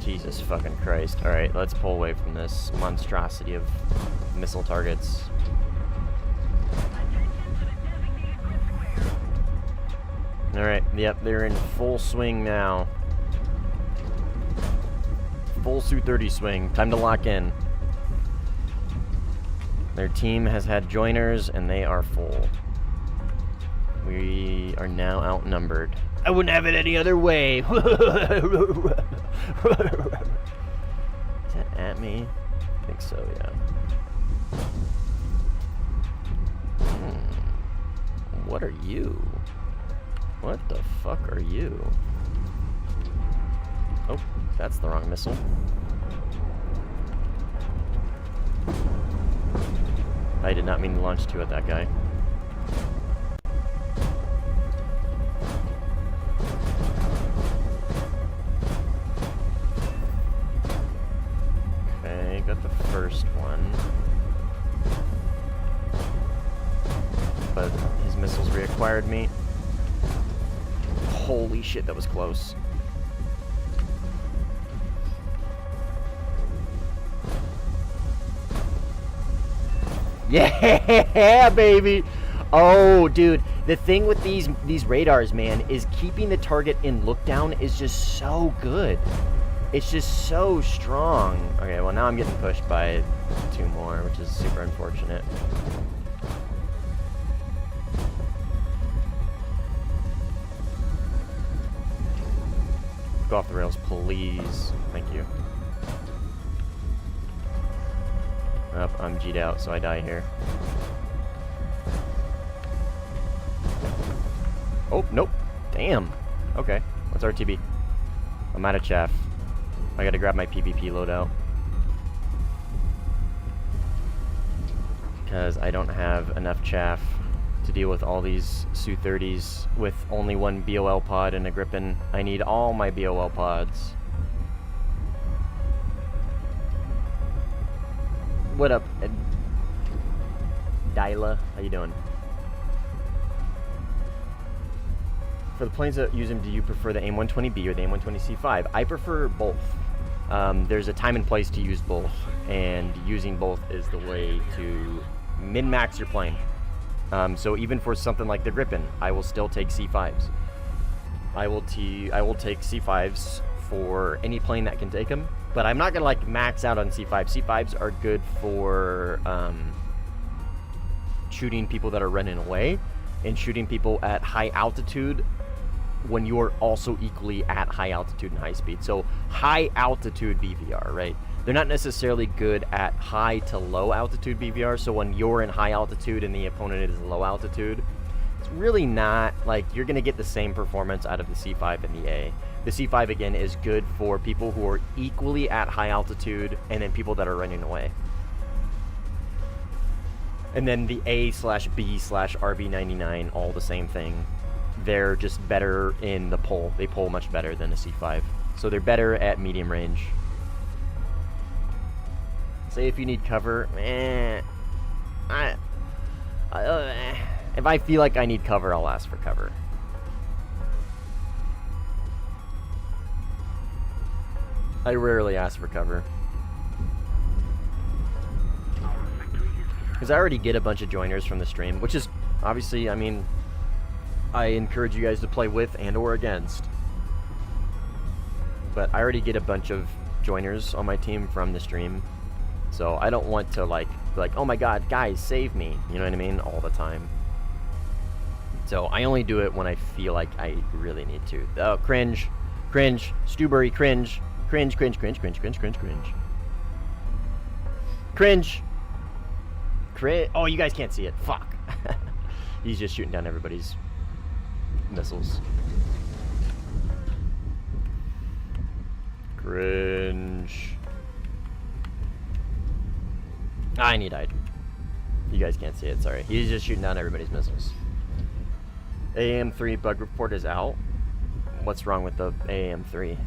Jesus fucking Christ. Alright, let's pull away from this monstrosity of missile targets. Alright, yep, they're in full swing now. Full Su-30 swing. Time to lock in. Their team has had joiners, and they are full. We are now outnumbered. I wouldn't have it any other way. Is that at me? I think so, yeah. What are you? What the fuck are you? Oh, that's the wrong missile. I did not mean to launch two at that guy. Okay, got the first one. But his missiles reacquired me. Holy shit, that was close. Yeah, baby. Oh, dude, the thing with these radars, man, is keeping the target in look down is just so good. It's just so strong. Okay, well now I'm getting pushed by two more, which is super unfortunate. Go off the rails, please. Thank you. Oh, I'm G'd out, so I die here. Oh, nope. Damn. Okay, let's RTB. I'm out of chaff. I gotta grab my PvP loadout. Because I don't have enough chaff to deal with all these Su-30s with only one BOL pod and a Gripen. I need all my BOL pods. What up, Dyla? How you doing? For the planes that use them, do you prefer the AIM-120B or the AIM-120C5? I prefer both. There's a time and place to use both, and using both is the way to min-max your plane. So even for something like the Gripen, I will still take C5s. I will take C5s for any plane that can take them, but I'm not gonna like max out on C5s. C5s are good for shooting people that are running away and shooting people at high altitude when you're also equally at high altitude and high speed. So high altitude BVR, right? They're not necessarily good at high to low altitude BVR. So when you're in high altitude and the opponent is low altitude, It's really not, like, you're going to get the same performance out of the C5 and the A. The C5, again, is good for people who are equally at high altitude and then people that are running away. And then the A/B/RB99, all the same thing. They're just better in the pull. They pull much better than a C5. So they're better at medium range. Say if you need cover, if I feel like I need cover, I'll ask for cover. I rarely ask for cover. Because I already get a bunch of joiners from the stream, which is, obviously, I mean, I encourage you guys to play with and or against. But I already get a bunch of joiners on my team from the stream. So I don't want to, like, be like, oh my god, guys, save me. You know what I mean? All the time. So I only do it when I feel like I really need to. Oh, cringe. Cringe. Stewberry, cringe. Cringe, cringe, cringe, cringe, cringe, cringe, cringe. Cringe. Oh, you guys can't see it. Fuck. He's just shooting down everybody's missiles. Cringe. And he died. You guys can't see it, sorry. He's just shooting down everybody's missiles. AM3 bug report is out. What's wrong with the AM3?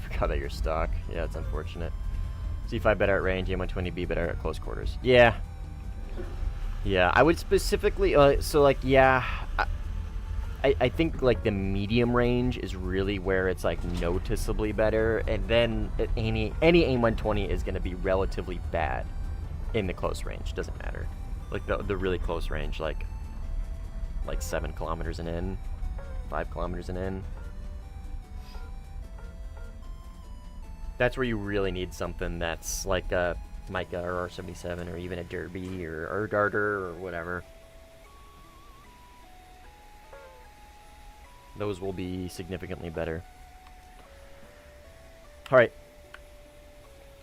Forgot that you're stock. Yeah, it's unfortunate. C5 better at range, M120B better at close quarters. Yeah. Yeah, I would specifically, so like, yeah, I think like the medium range is really where it's like noticeably better, and then any AIM-120 is going to be relatively bad in the close range. Doesn't matter. Like the really close range, like 7 kilometers and in, 5 kilometers and in. That's where you really need something that's like a Micah or R77 or even a Derby or Darter or whatever. Those will be significantly better. Alright.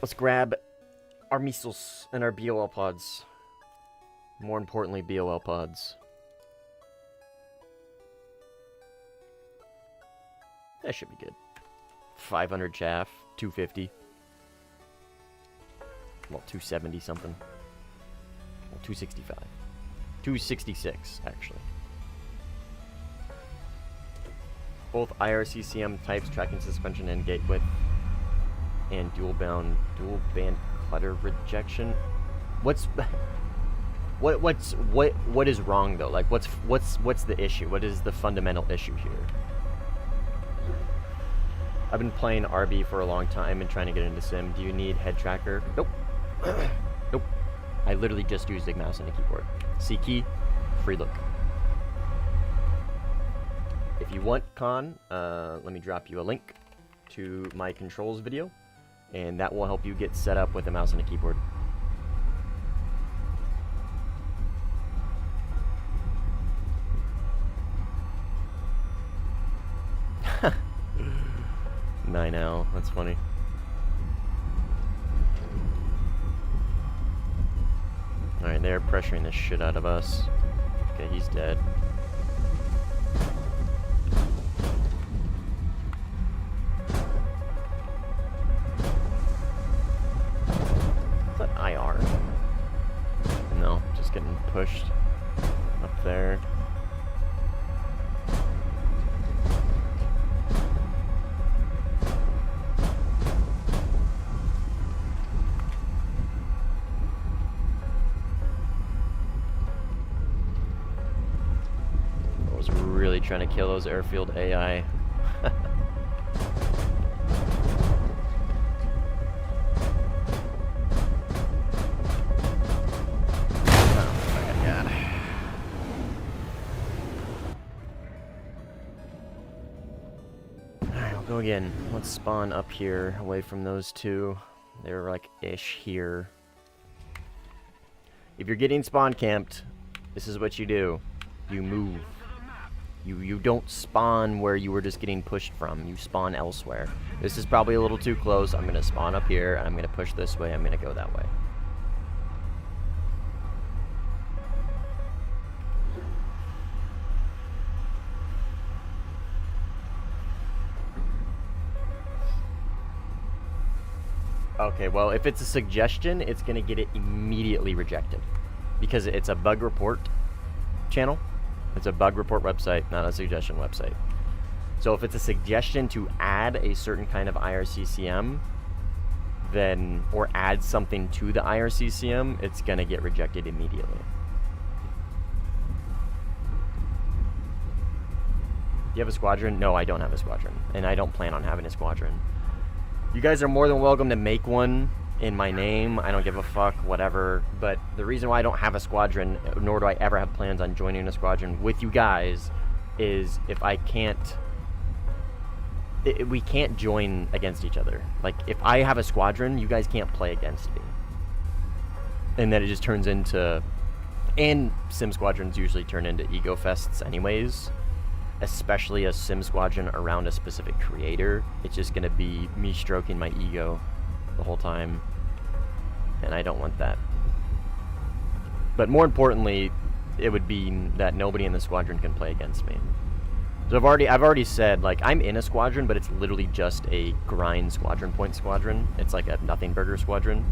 Let's grab our missiles and our BOL pods. More importantly, BOL pods. That should be good. 500 chaff, 250. Well, 270 something. Well, 265. 266, actually. Both IRCCM types, tracking suspension and gate width, and dual band clutter rejection. What is wrong though? Like what's the issue? What is the fundamental issue here? I've been playing RB for a long time and trying to get into Sim. Do you need head tracker? Nope. Nope. I literally just used a mouse and a keyboard. C key, free look. If you want, Con, let me drop you a link to my controls video, and that will help you get set up with a mouse and a keyboard. I know, that's funny. Alright, they're pressuring the shit out of us. Okay, he's dead. Is that IR? No, just getting pushed up there. Really trying to kill those airfield AI. Oh my god. Alright, I'll go again. Let's spawn up here, away from those two. They're like ish here. If you're getting spawn camped, this is what you do. You move. You don't spawn where you were just getting pushed from. You spawn elsewhere. This is probably a little too close. I'm going to spawn up here, and I'm going to push this way. I'm going to go that way. Okay, well, if it's a suggestion, it's going to get it immediately rejected. Because it's a bug report channel. It's a bug report website, not a suggestion website. So if it's a suggestion to add a certain kind of IRCCM, then, or add something to the IRCCM, it's going to get rejected immediately. Do you have a squadron? No, I don't have a squadron. And I don't plan on having a squadron. You guys are more than welcome to make one in my name. I don't give a fuck, whatever. But the reason why I don't have a squadron, nor do I ever have plans on joining a squadron with you guys, is if I can't... we can't join against each other. Like, if I have a squadron, you guys can't play against me. And then it just turns into... And sim squadrons usually turn into ego fests anyways. Especially a sim squadron around a specific creator. It's just gonna be me stroking my ego the whole time. And I don't want that. But more importantly, it would be that nobody in the squadron can play against me. So I've already said, like, I'm in a squadron, but it's literally just a grind squadron point squadron. It's like a nothing burger squadron.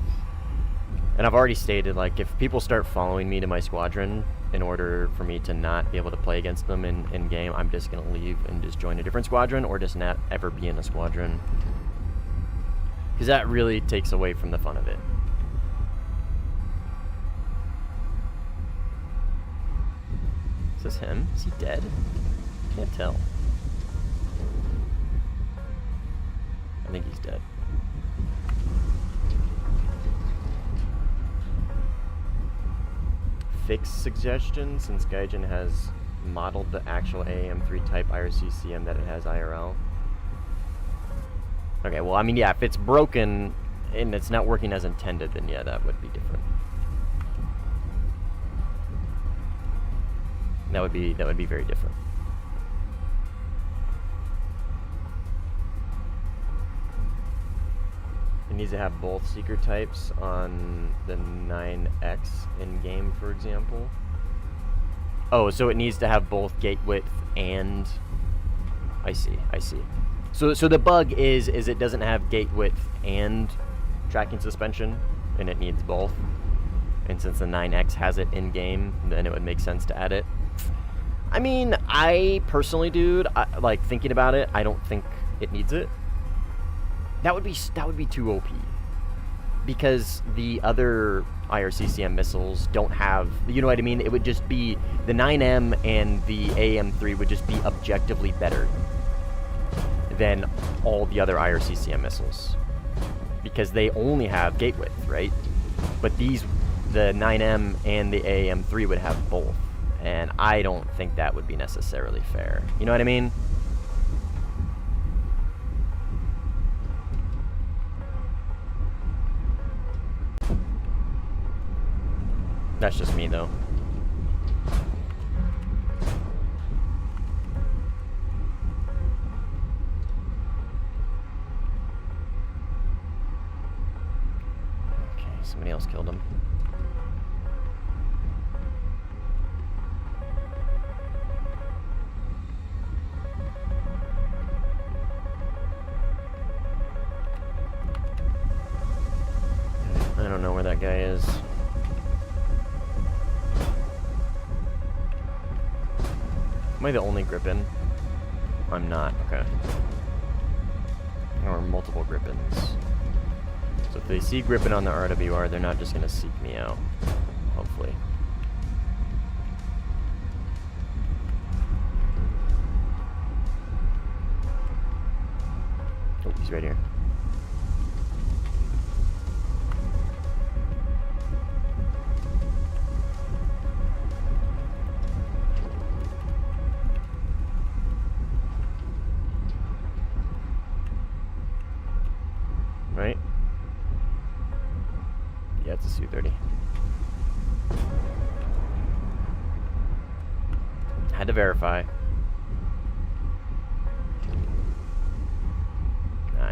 And I've already stated, like, if people start following me to my squadron in order for me to not be able to play against them in game, I'm just going to leave and just join a different squadron or just not ever be in a squadron. Because that really takes away from the fun of it. Is this him? Is he dead? Can't tell. I think he's dead. Fix suggestion, since Gaijin has modeled the actual AM3 type IRCCM that it has IRL. Okay, well, I mean, yeah, if it's broken and it's not working as intended, then yeah, that would be different. That would be very different. It needs to have both seeker types on the 9X in-game, for example. Oh, so it needs to have both gate width and... I see. So the bug is it doesn't have gate width and tracking suspension, and it needs both. And since the 9X has it in-game, then it would make sense to add it. I mean, I personally, dude, like, thinking about it, I don't think it needs it. That would be too OP, because the other IRCCM missiles don't have, you know what I mean? It would just be, the 9M and the AM3 would just be objectively better than all the other IRCCM missiles, because they only have gate width, right? But the 9M and the AM3 would have both, and I don't think that would be necessarily fair. You know what I mean? That's just me, though. Okay, somebody else killed him. I don't know where that guy is. Am I the only Grippin? I'm not, okay. Or multiple Grippins. So if they see Grippin on the RWR, they're not just gonna seek me out. Hopefully. Oh, he's right here. Right? Yeah, it's a Su-30. Had to verify.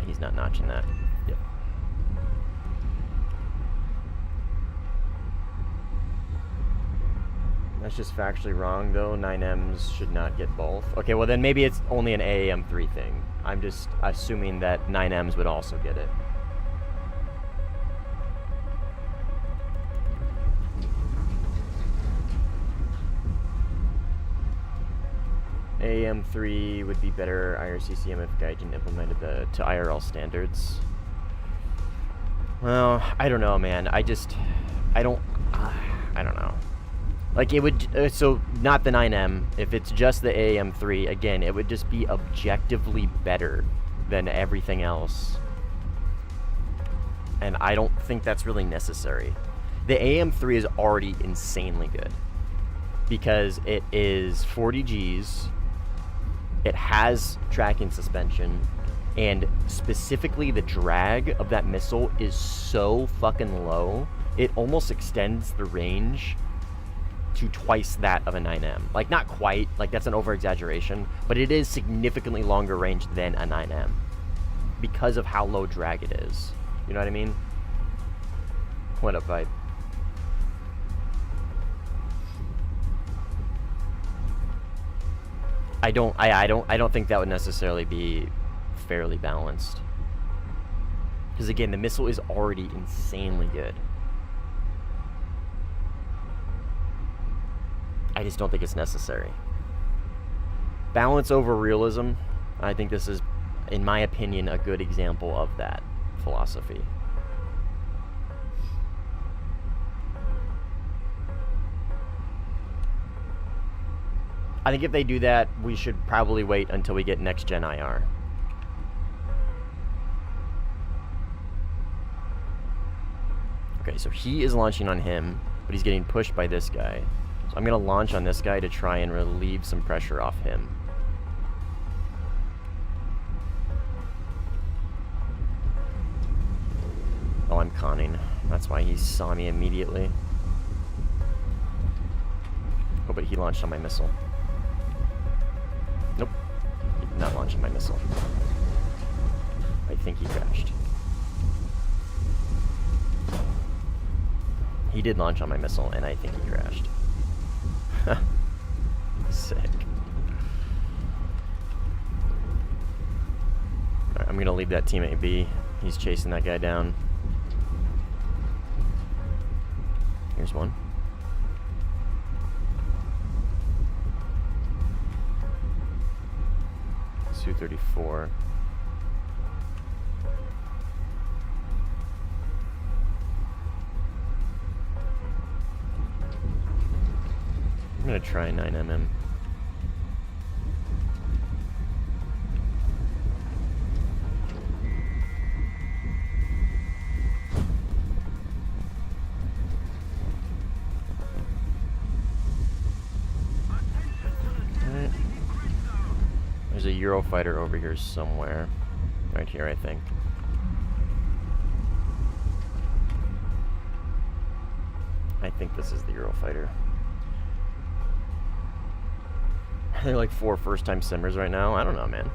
he's not notching that. Yep. That's just factually wrong, though. 9Ms should not get both. Okay, well then maybe it's only an AAM3 thing. I'm just assuming that 9Ms would also get it. AAM3 would be better IRCCM if Gaijin implemented to IRL standards. Well, I don't know, man. I don't know. Like, it would, so not the 9M. If it's just the AAM3, again, it would just be objectively better than everything else. And I don't think that's really necessary. The AM3 is already insanely good because it is 40 Gs, it has tracking suspension, and specifically the drag of that missile is so fucking low, it almost extends the range to twice that of a 9M. Like, not quite, like that's an over-exaggeration, but it is significantly longer range than a 9M because of how low drag it is. You know what I mean? What up, Vibe? I don't think that would necessarily be fairly balanced. Because again, the missile is already insanely good. I just don't think it's necessary. Balance over realism. I think this is, in my opinion, a good example of that philosophy. I think if they do that, we should probably wait until we get next gen IR. Okay, so he is launching on him, but he's getting pushed by this guy. So I'm going to launch on this guy to try and relieve some pressure off him. Oh, I'm conning. That's why he saw me immediately. Oh, but he launched on my missile. Nope. He did not launch on my missile. I think he crashed. He did launch on my missile, and I think he crashed. Sick. Alright, I'm gonna leave that teammate be. He's chasing that guy down. Here's one. Su-34. I'm gonna try 9mm. Alright. There's a Eurofighter over here somewhere. Right here, I think. I think this is the Eurofighter. They're like 4 first-time simmers right now. I don't know, man.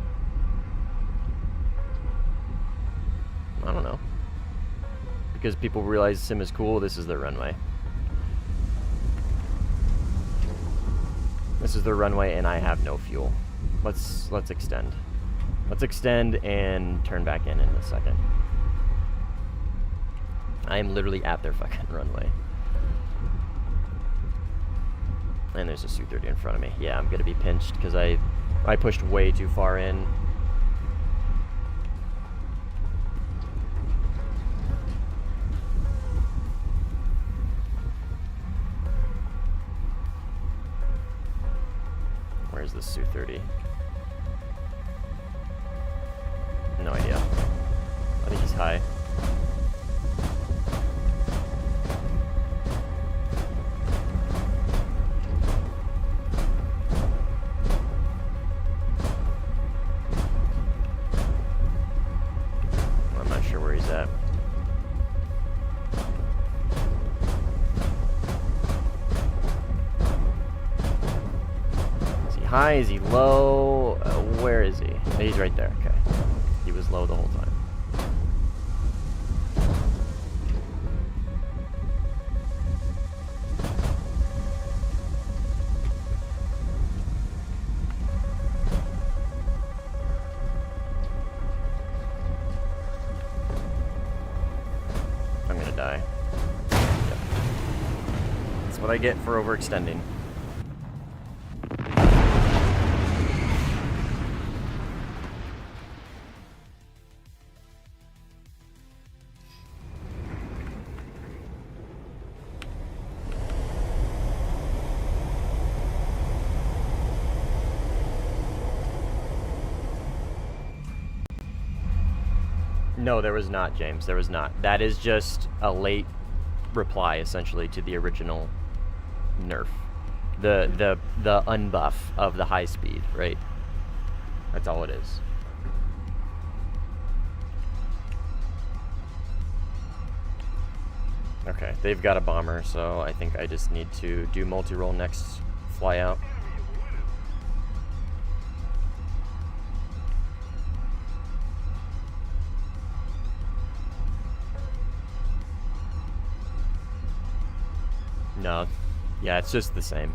I don't know. Because people realize sim is cool, this is their runway. This is their runway, and I have no fuel. Let's extend. Let's extend and turn back in a second. I am literally at their fucking runway. And there's a Su-30 in front of me. Yeah, I'm gonna be pinched because I pushed way too far in. Where's the Su-30? No idea. I think he's high. I'm not sure where he's at. Is he high? Is he low? Where is he? He's right there. Okay. He was low the whole time. what I get for overextending. No, there was not, James. There was not. That is just a late reply, essentially, to the original nerf. The unbuff of the high speed, right? That's all it is. Okay, they've got a bomber, so I think I just need to do multi-roll next fly out. No, yeah, it's just the same.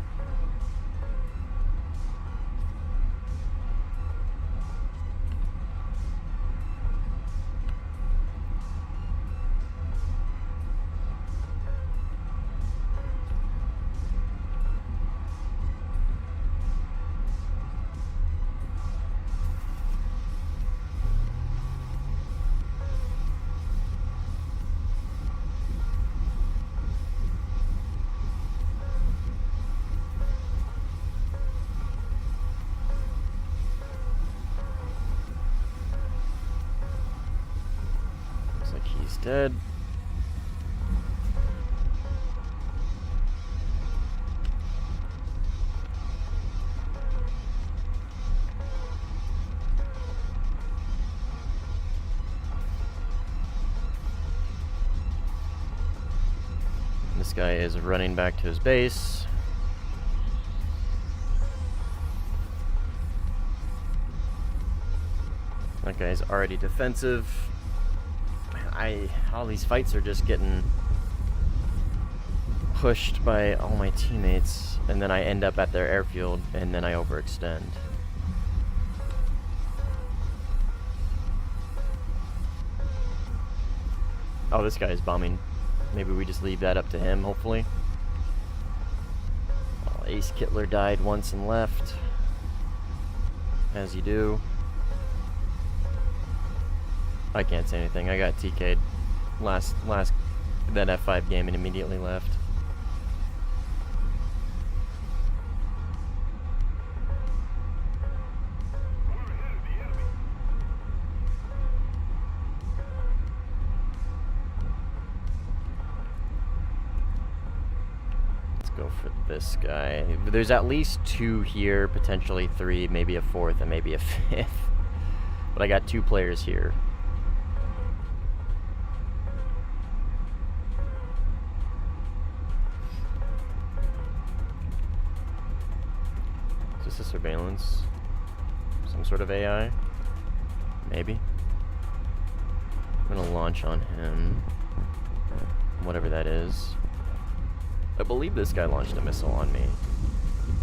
He's dead. This guy is running back to his base. That guy's already defensive. All these fights are just getting pushed by all my teammates, and then I end up at their airfield, and then I overextend. Oh, this guy is bombing. Maybe we just leave that up to him, hopefully. Oh, Ace Kittler died once and left. As you do. I can't say anything. I got TK'd last that F5 game and immediately left. Let's go for this guy. There's at least 2 here, potentially 3, maybe a 4th, and maybe a 5th. But I got 2 players here. Surveillance, some sort of AI, maybe. I'm gonna launch on him, whatever that is. I believe this guy launched a missile on me.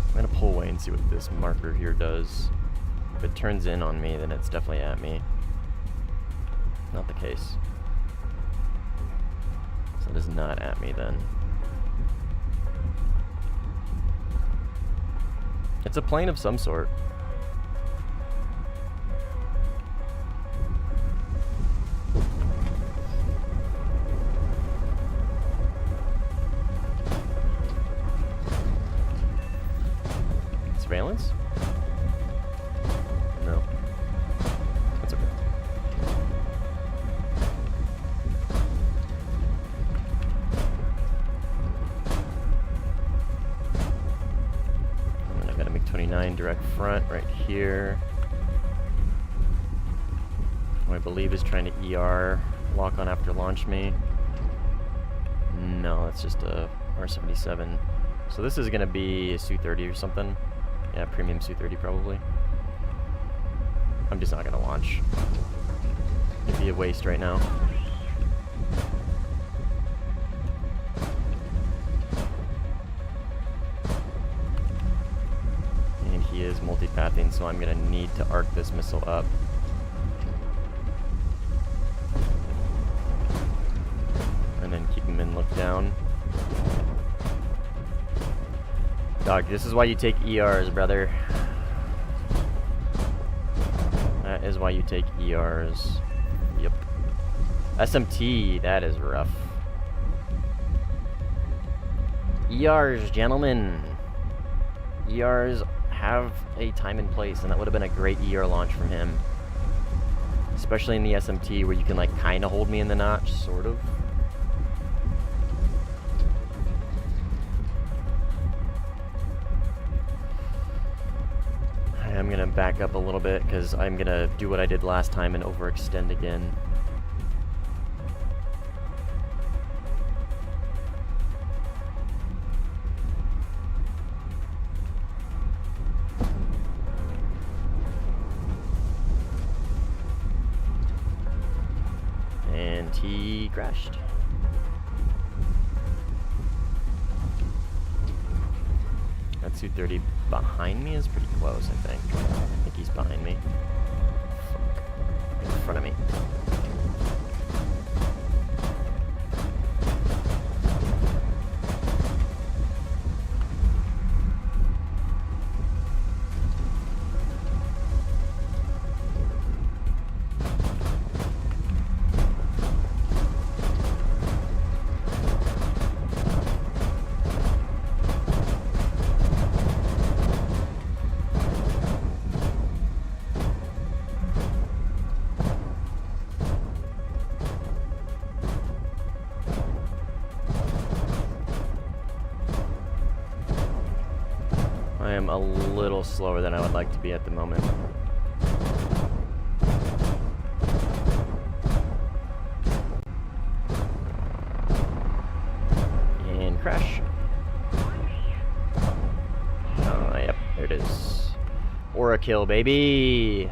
I'm gonna pull away and see what this marker here does. If it turns in on me, then it's definitely at me. Not the case. So it is not at me then. It's a plane of some sort. Surveillance? No. That's okay. And I've got a MiG-29 direct front right here. Who I believe is trying to ER lock on after launch me. No, that's just a R-77. So this is going to be a Su-30 or something. Yeah, premium Su-30 probably. I'm just not going to launch. It'd be a waste right now. And he is multipathing, so I'm going to need to arc this missile up. And then keep him in look down. Dog, this is why you take ERs, brother. That is why you take ERs. Yep. SMT, that is rough. ERs, gentlemen. ERs have a time and place, and that would have been a great ER launch from him. Especially in the SMT, where you can, like, kind of hold me in the notch, sort of. I'm gonna back up a little bit, because I'm gonna do what I did last time and overextend again. And he crashed. That 230 behind me is pretty close, I think. I think he's behind me. Fuck. In front of me. I am a little slower than I would like to be at the moment. And crash. Oh, yep, there it is. Or a kill, baby.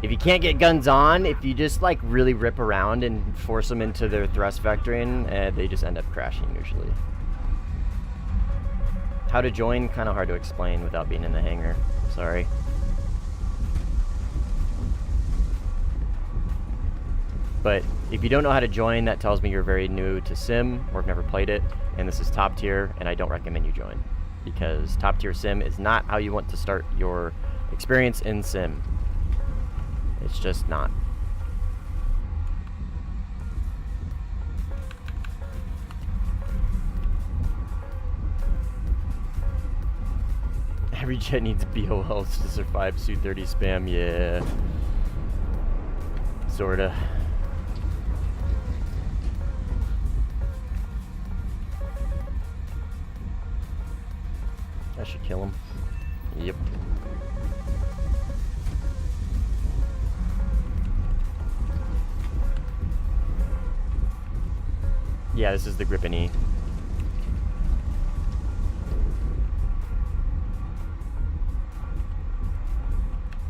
If you can't get guns on, if you just like really rip around and force them into their thrust vectoring, they just end up crashing usually. How to join, kind of hard to explain without being in the hangar. Sorry. But if you don't know how to join, that tells me you're very new to Sim or have never played it, and this is top tier, and I don't recommend you join. Because top tier Sim is not how you want to start your experience in Sim. It's just not. Every jet needs BOLs to survive Su-30 spam, yeah. Sorta. I should kill him. Yep. Yeah, this is the Gripen E.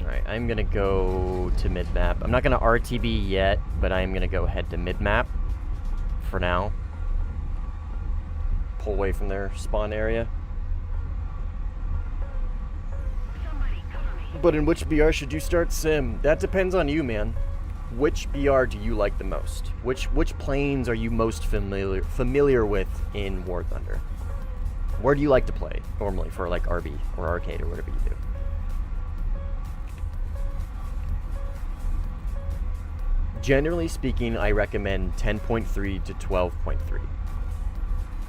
Alright, I'm gonna go to mid-map. I'm not gonna RTB yet, but I'm gonna go head to mid-map for now. Pull away from their spawn area. But in which BR should you start Sim? That depends on you, man. Which BR do you like the most? Which planes are you most familiar with in Warthunder? Where do you like to play normally for like RB or arcade or whatever you do? Generally speaking, I recommend 10.3 to 12.3.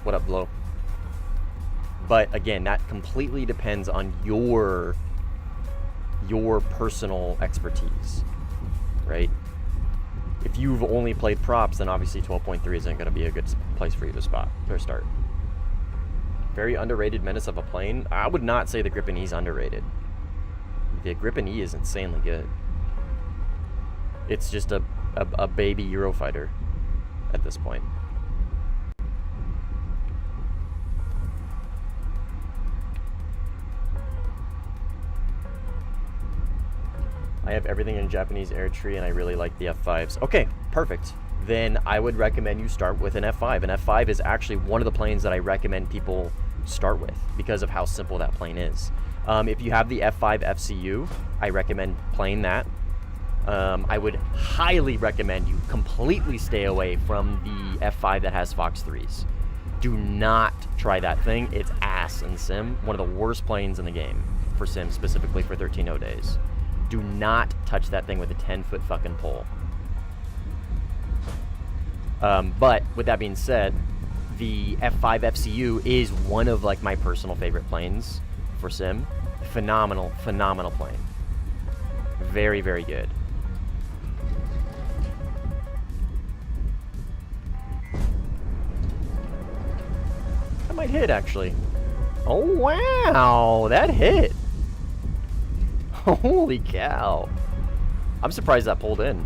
What up, Blow? But again, that completely depends on your personal expertise, right? If you've only played props, then obviously 12.3 isn't going to be a good place for you to start. Very underrated menace of a plane. I would not say the Gripen E is underrated. The Gripen E is insanely good. It's just a baby Eurofighter at this point. I have everything in Japanese air tree and I really like the F5s. Okay, perfect. Then I would recommend you start with an F5. An F5 is actually one of the planes that I recommend people start with because of how simple that plane is. If you have the F5 FCU, I recommend playing that. I would highly recommend you completely stay away from the F5 that has Fox 3s. Do not try that thing. It's ass in Sim. One of the worst planes in the game for Sim, specifically for 13.0 days. Do not touch that thing with a 10-foot fucking pole. But with that being said, the F5 FCU is one of like my personal favorite planes for Sim. Phenomenal plane. Very, very good. That might hit, actually. Oh, wow. That hit. Holy cow. I'm surprised that pulled in.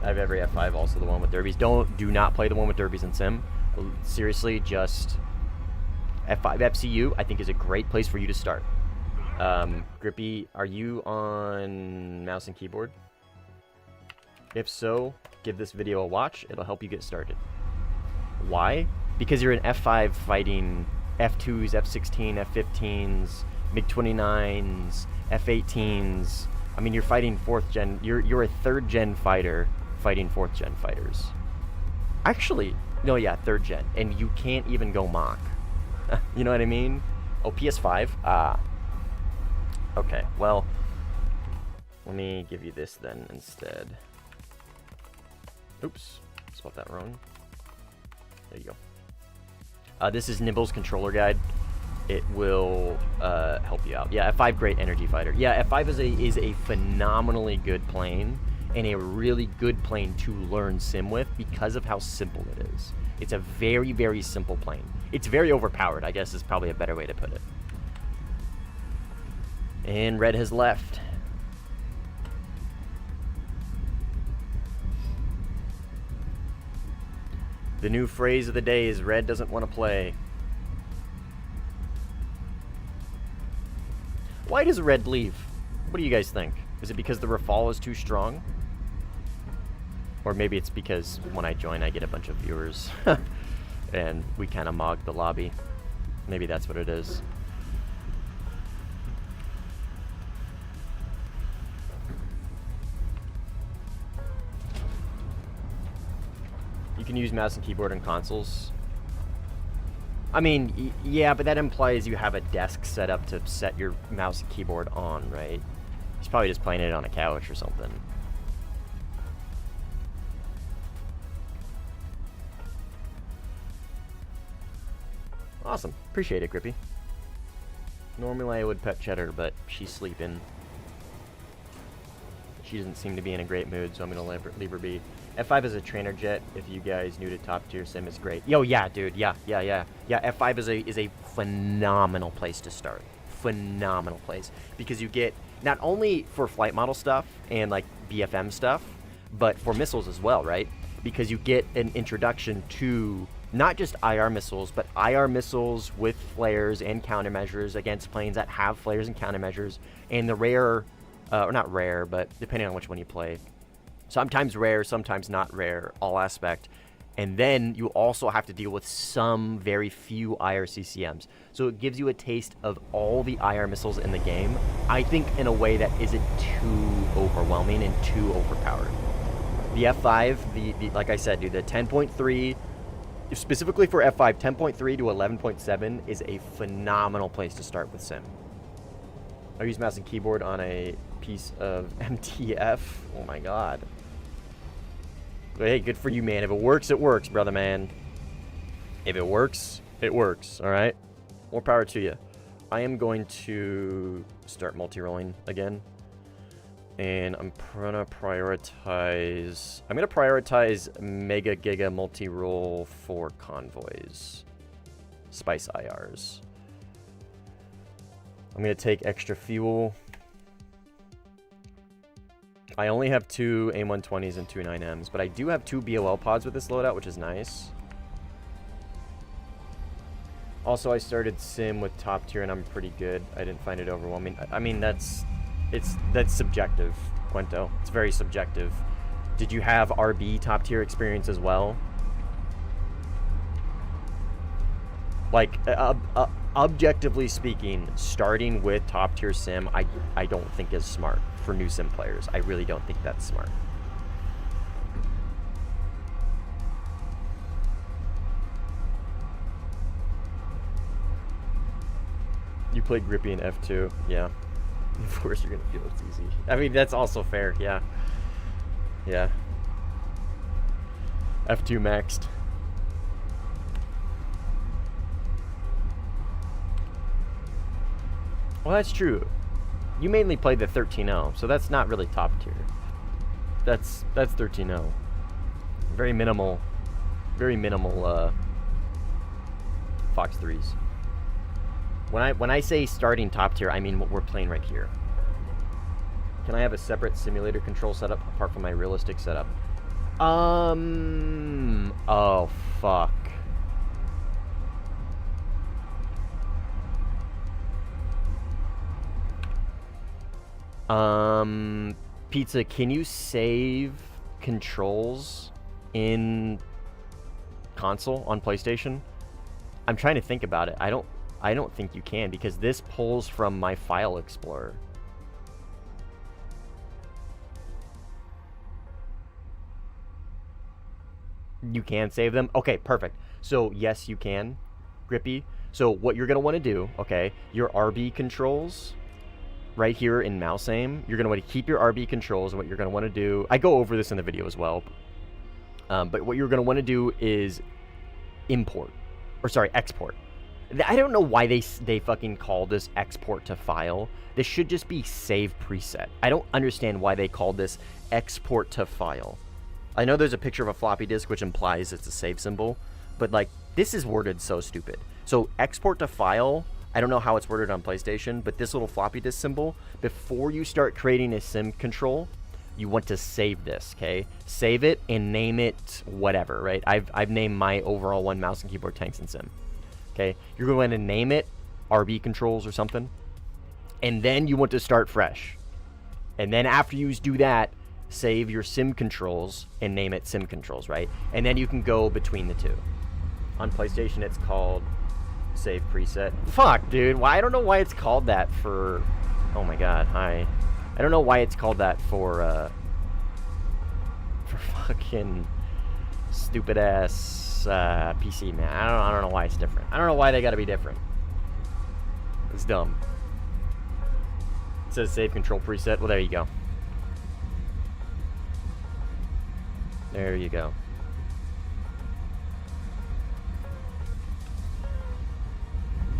I have every F5, also the one with derbies. Do not play the one with derbies in Sim. Seriously, just F5 FCU, I think, is a great place for you to start. Grippy, are you on mouse and keyboard? If so, give this video a watch. It'll help you get started. Why? Because you're in F5 fighting F2s, F16, F15s, MiG-29s, F-18s. I mean, you're fighting 4th gen. You're a 3rd gen fighter fighting 4th gen fighters. Actually, no, yeah, 3rd gen. And you can't even go Mach. You know what I mean? Oh, PS5? Ah. Okay, well, let me give you this then instead. Oops, spelled that wrong. There you go. This is Nimble's controller guide. It will help you out. Yeah, F5, great energy fighter. Yeah, F5 is a phenomenally good plane and a really good plane to learn Sim with because of how simple it is. It's a very, very simple plane. It's very overpowered, I guess is probably a better way to put it. And red has left. The new phrase of the day is red doesn't want to play. Why does red leave? What do you guys think? Is it because the rafal is too strong? Or maybe it's because when I join I get a bunch of viewers and we kind of mog the lobby. Maybe that's what it is. You can use mouse and keyboard on consoles. I mean, yeah, but that implies you have a desk set up to set your mouse and keyboard on, right? He's probably just playing it on a couch or something. Awesome. Appreciate it, Grippy. Normally I would pet Cheddar, but she's sleeping. She doesn't seem to be in a great mood, so I'm going to leave her be. F5 is a trainer jet. If you guys new to top tier sim, is great. Yo, yeah, dude. Yeah. F5 is a phenomenal place to start. Phenomenal place. Because you get, not only for flight model stuff and like BFM stuff, but for missiles as well, right? Because you get an introduction to not just IR missiles, but IR missiles with flares and countermeasures against planes that have flares and countermeasures. And the rare, or not rare, but depending on which one you play, sometimes rare, sometimes not rare, all aspect. And then you also have to deal with some very few IR CCMs. So it gives you a taste of all the IR missiles in the game, I think in a way that isn't too overwhelming and too overpowered. The F5, the like I said, dude, the 10.3, specifically for F5, 10.3 to 11.7 is a phenomenal place to start with Sim. I use mouse and keyboard on a piece of MTF. Oh my god. But hey, good for you, man. If it works, brother, man. If it works, it works, alright? More power to you. I am going to start multi-rolling again. And I'm gonna prioritize Mega Giga multi-roll for convoys. Spice IRs. I'm gonna take extra fuel. I only have 2 AIM-120s and 2 9Ms, but I do have 2 BOL pods with this loadout, which is nice. Also, I started Sim with top tier, and I'm pretty good. I didn't find it overwhelming. I mean, that's subjective, Quento. It's very subjective. Did you have RB top tier experience as well? Like, objectively speaking, starting with top tier Sim, I don't think is smart for new Sim players. I really don't think that's smart. You played Grippy in F2. Yeah. Of course you're gonna feel it's easy. I mean, that's also fair. Yeah. Yeah. F2 maxed. Well, that's true. You mainly played the 13-0, so that's not really top tier. That's 13-0. Very minimal Fox 3s. When I say starting top tier, I mean what we're playing right here. Can I have a separate simulator control setup apart from my realistic setup? Oh fuck. Pizza, can you save controls in console on PlayStation? I'm trying to think about it. I don't think you can, because this pulls from my file explorer. You can save them? Okay, perfect. So yes, you can, Grippy. So what you're gonna want to do, okay, your RB controls right here in mouse aim, you're gonna want to keep your RB controls, and what you're gonna want to do, I go over this in the video as well, but what you're gonna want to do is export. I don't know why they fucking call this export to file. This should just be save preset. I don't understand why they called this export to file. I know there's a picture of a floppy disk, which implies it's a save symbol, but like, this is worded so stupid. So export to file, I don't know how it's worded on PlayStation, but this little floppy disk symbol, before you start creating a sim control, you want to save this, okay? Save it and name it whatever, right? I've named my overall one mouse and keyboard tanks and sim. Okay, you're going to name it RB controls or something, and then you want to start fresh. And then after you do that, save your sim controls and name it sim controls, right? And then you can go between the two. On PlayStation, it's called save preset. Fuck, dude. Why? I don't know why it's called that for... Oh my god, hi. I don't know why it's called that for fucking stupid ass PC, man. I don't know why it's different. I don't know why they gotta be different. It's dumb. It says save control preset. Well, there you go. There you go.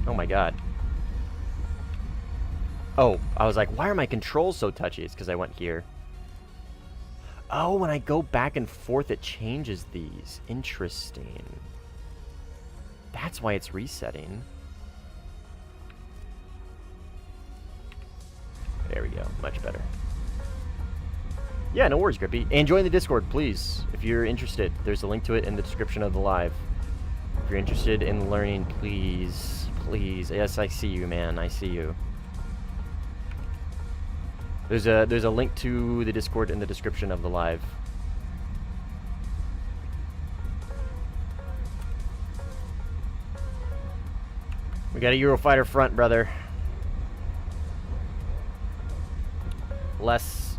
Oh my god. Oh, I was like, why are my controls so touchy? It's because I went here. Oh, when I go back and forth, it changes these. Interesting. That's why it's resetting. There we go. Much better. Yeah, no worries, Grippy. And join the Discord, please, if you're interested. There's a link to it in the description of the live. If you're interested in learning, please, please. Yes, I see you, man. I see you. There's a link to the Discord in the description of the live. We got a Eurofighter front, brother. Less.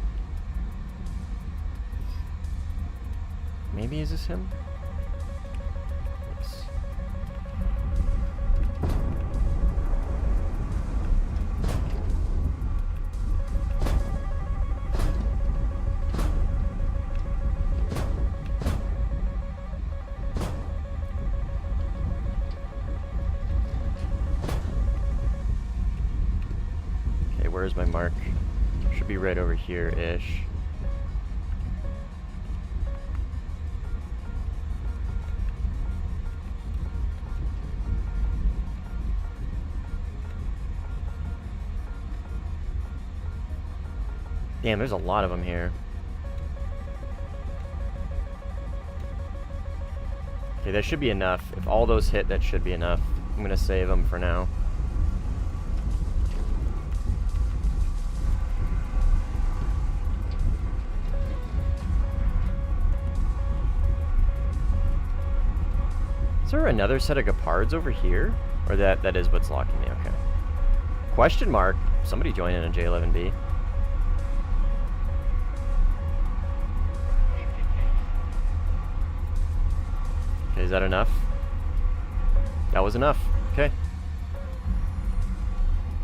Maybe is this him? Yes. Okay, where's my mark? Should be right over here-ish. Damn, there's a lot of them here. Okay, that should be enough. If all those hit, that should be enough. I'm gonna save them for now. Is there another set of Gepards over here? Or that is what's locking me, okay. Question mark. Somebody join in a J11B. Okay, is that enough? That was enough. Okay.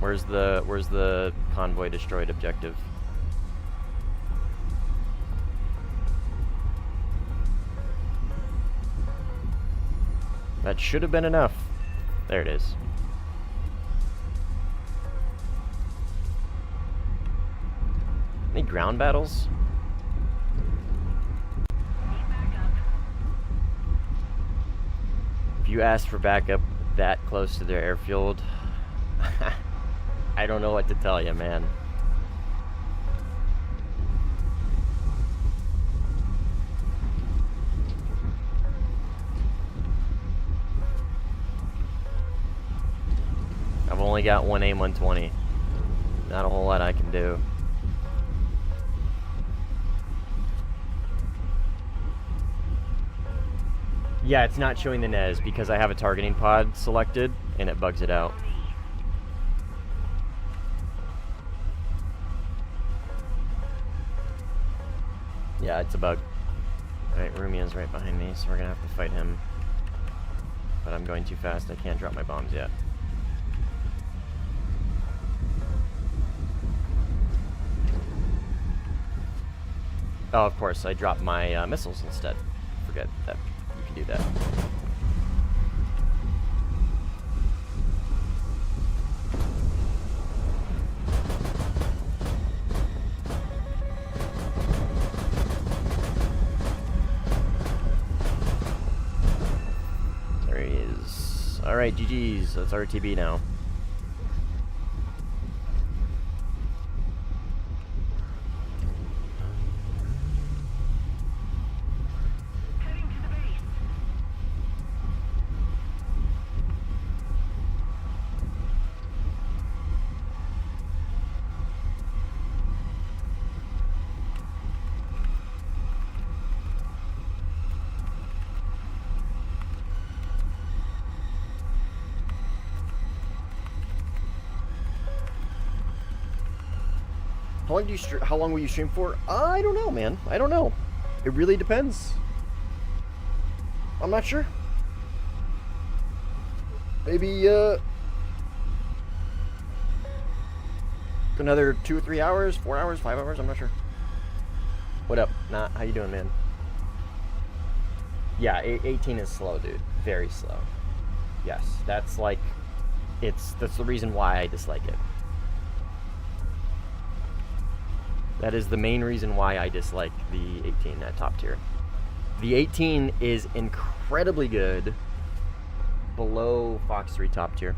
Where's the convoy destroyed objective? That should have been enough. There it is. Any ground battles? If you ask for backup that close to their airfield, I don't know what to tell you, man. I've only got one AIM-120. Not a whole lot I can do. Yeah, it's not showing the NES because I have a targeting pod selected and it bugs it out. Yeah, it's a bug. Alright, Rumia's right behind me, so we're gonna have to fight him. But I'm going too fast, I can't drop my bombs yet. Oh, of course, I dropped my missiles instead. Forget that you can do that. There he is. Alright, GG's. That's RTB now. How long will you stream for? I don't know, man. I don't know. It really depends. I'm not sure. Maybe another 2 or 3 hours, 4 hours, 5 hours. I'm not sure. What up? Nah, how you doing, man? Yeah, 18 is slow, dude. Very slow. Yes, that's like, that's the reason why I dislike it. That is the main reason why I dislike the 18 at top tier. The 18 is incredibly good below Fox 3 top tier.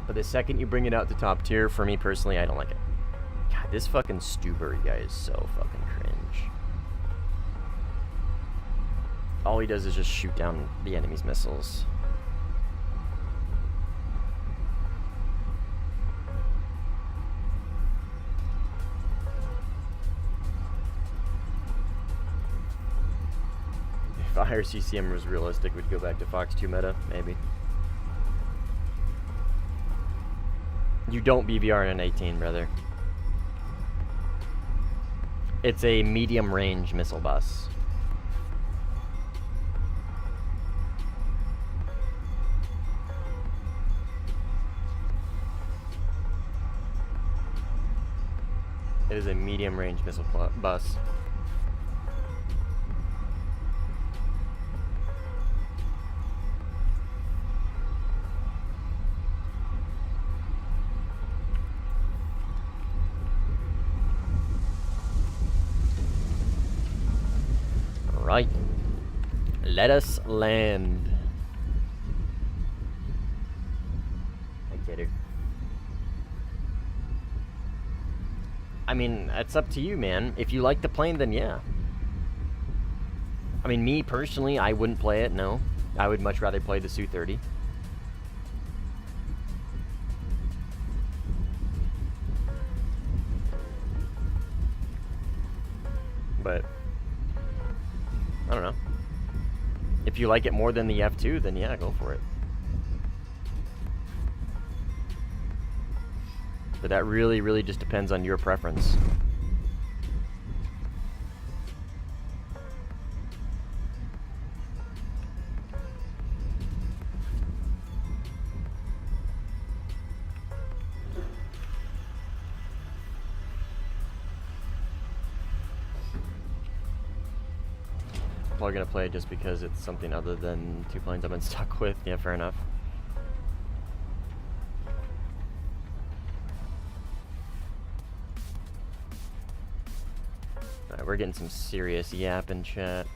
But the second you bring it out to top tier, for me personally, I don't like it. God, this fucking Stuber guy is so fucking cringe. All he does is just shoot down the enemy's missiles. If a higher CCM was realistic, we'd go back to Fox 2 meta, maybe. You don't BVR in an 18, brother. It's a medium range missile bus. It is a medium range missile bus. Right. Let us land. I get it. I mean, it's up to you, man. If you like the plane, then yeah. I mean, me personally, I wouldn't play it, no. I would much rather play the Su-30. But I don't know. If you like it more than the F2, then yeah, go for it. But that really, really just depends on your preference. probably gonna play it just because it's something other than 2 planes I've been stuck with. Yeah, fair enough. Alright, we're getting some serious yap in chat.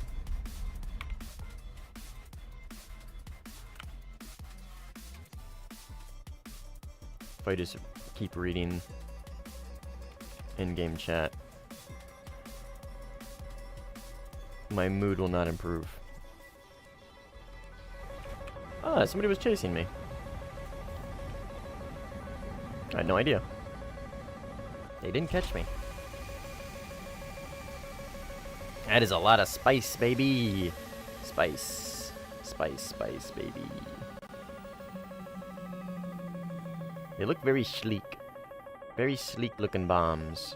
If I just keep reading in-game chat, my mood will not improve. Ah, somebody was chasing me. I had no idea. They didn't catch me. That is a lot of spice, baby. Spice. Spice, spice, baby. They look very sleek. Very sleek looking bombs.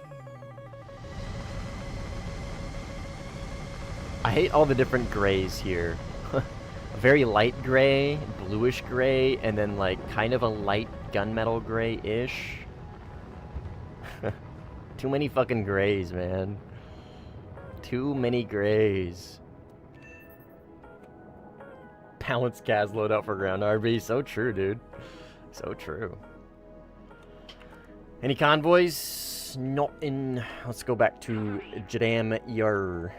I hate all the different grays here. A very light gray, bluish gray, and then like kind of a light gunmetal gray-ish. Too many fucking grays, man. Too many grays. Balanced Kaz loadout for ground RB. So true, dude. So true. Any convoys? Not in. Let's go back to Jadam Yar.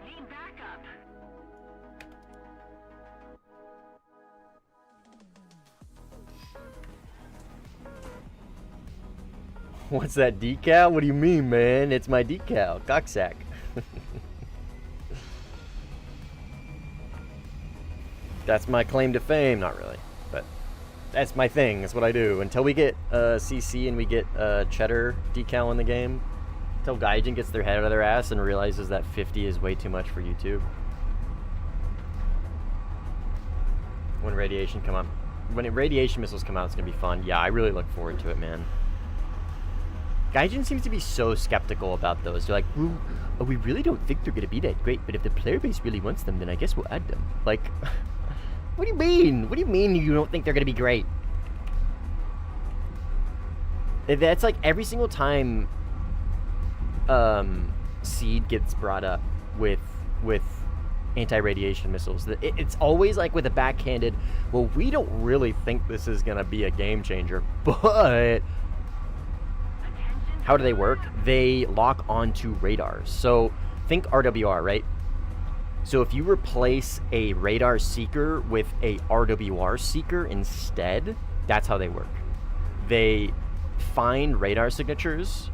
Need backup. What's that decal? What do you mean, man? It's my decal. Cocksack. That's my claim to fame. Not really, but that's my thing. That's what I do. Until we get CC and we get cheddar decal in the game, until Gaijin gets their head out of their ass and realizes that 50 is way too much for YouTube. When radiation radiation missiles come out, it's gonna be fun. Yeah, I really look forward to it, man. Gaijin seems to be so skeptical about those. They're like, well, we really don't think they're gonna be that great, but if the player base really wants them, then I guess we'll add them. Like, what do you mean? What do you mean you don't think they're gonna be great? That's like every single time Seed gets brought up with anti-radiation missiles. It's always like with a backhanded, well, we don't really think this is gonna be a game changer, but how do they work? They lock onto radars. So think RWR, right? So if you replace a radar seeker with a RWR seeker instead, that's how they work. They find radar signatures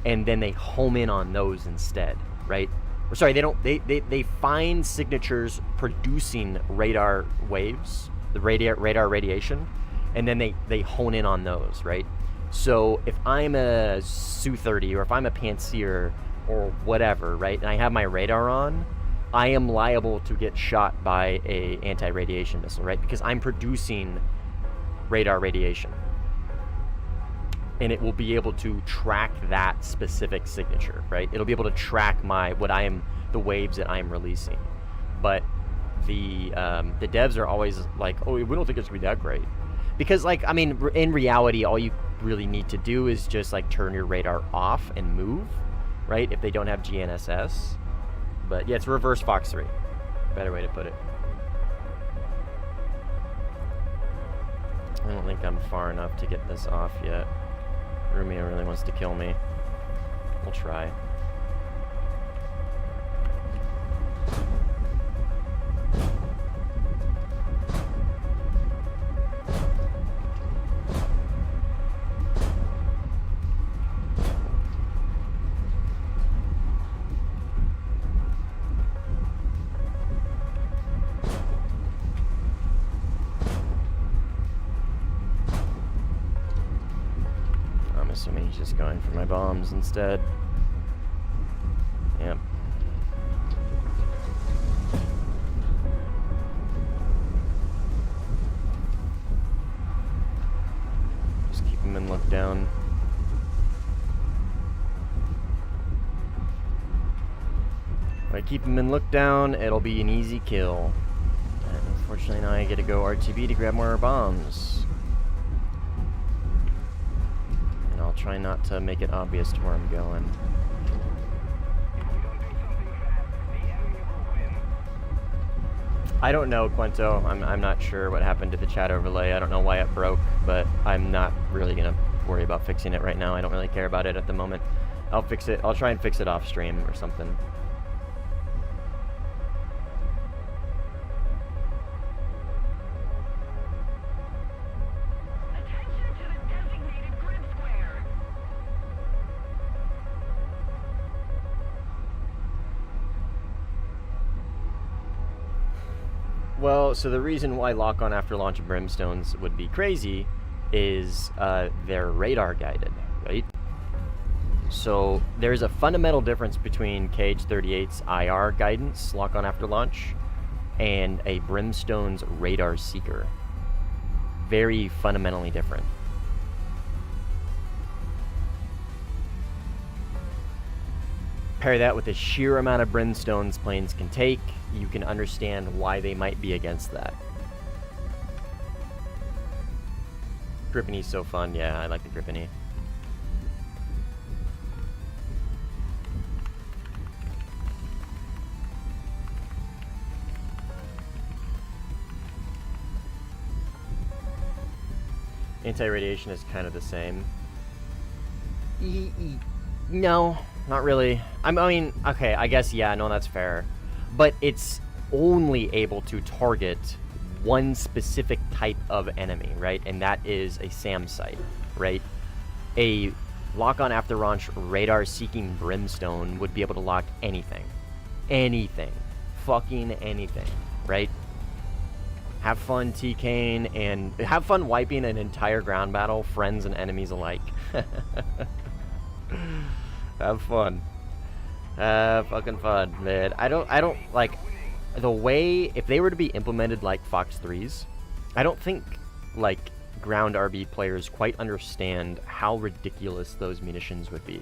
and then they home in on those instead, right? Or sorry, they find signatures producing radar waves, the radar radiation, and then they hone in on those, right? So if I'm a Su-30 or if I'm a Pantsir or whatever, right, and I have my radar on, I am liable to get shot by a anti-radiation missile, right? Because I'm producing radar radiation. And it will be able to track that specific signature, right? It'll be able to track the waves that I'm releasing. But the devs are always like, oh, we don't think it's gonna be that great. Because, like, I mean, in reality, all you really need to do is just, like, turn your radar off and move, right? If they don't have GNSS. But, yeah, it's reverse Fox 3. Better way to put it. I don't think I'm far enough to get this off yet. Rumia really wants to kill me. We'll try. Assuming he's just going for my bombs instead. Yep. Just keep him in look down. If I keep him in look down, it'll be an easy kill. And unfortunately now I get to go RTB to grab more bombs. I'll try not to make it obvious to where I'm going. I don't know, Quento. I'm not sure what happened to the chat overlay. I don't know why it broke, but I'm not really gonna worry about fixing it right now. I don't really care about it at the moment. I'll fix it. I'll try and fix it off stream or something. Well, so the reason why lock-on after launch of Brimstones would be crazy is they're radar guided, right? So there's a fundamental difference between KH-38's IR guidance, lock-on after launch, and a Brimstone's radar seeker. Very fundamentally different. Pair that with the sheer amount of Brimstones planes can take, you can understand why they might be against that. Grippeny's so fun. Yeah, I like the Grippeny. Anti-radiation is kind of the same. No, not really. I mean, okay, I guess, yeah, no, that's fair. But it's only able to target one specific type of enemy, right? And that is a SAM site, right? A lock-on after launch radar-seeking Brimstone would be able to lock anything. Anything. Fucking anything, right? Have fun TKing and have fun wiping an entire ground battle, friends and enemies alike. Have fun. Fucking fun, man. I don't like the way, if they were to be implemented like Fox 3s, I don't think like ground RB players quite understand how ridiculous those munitions would be.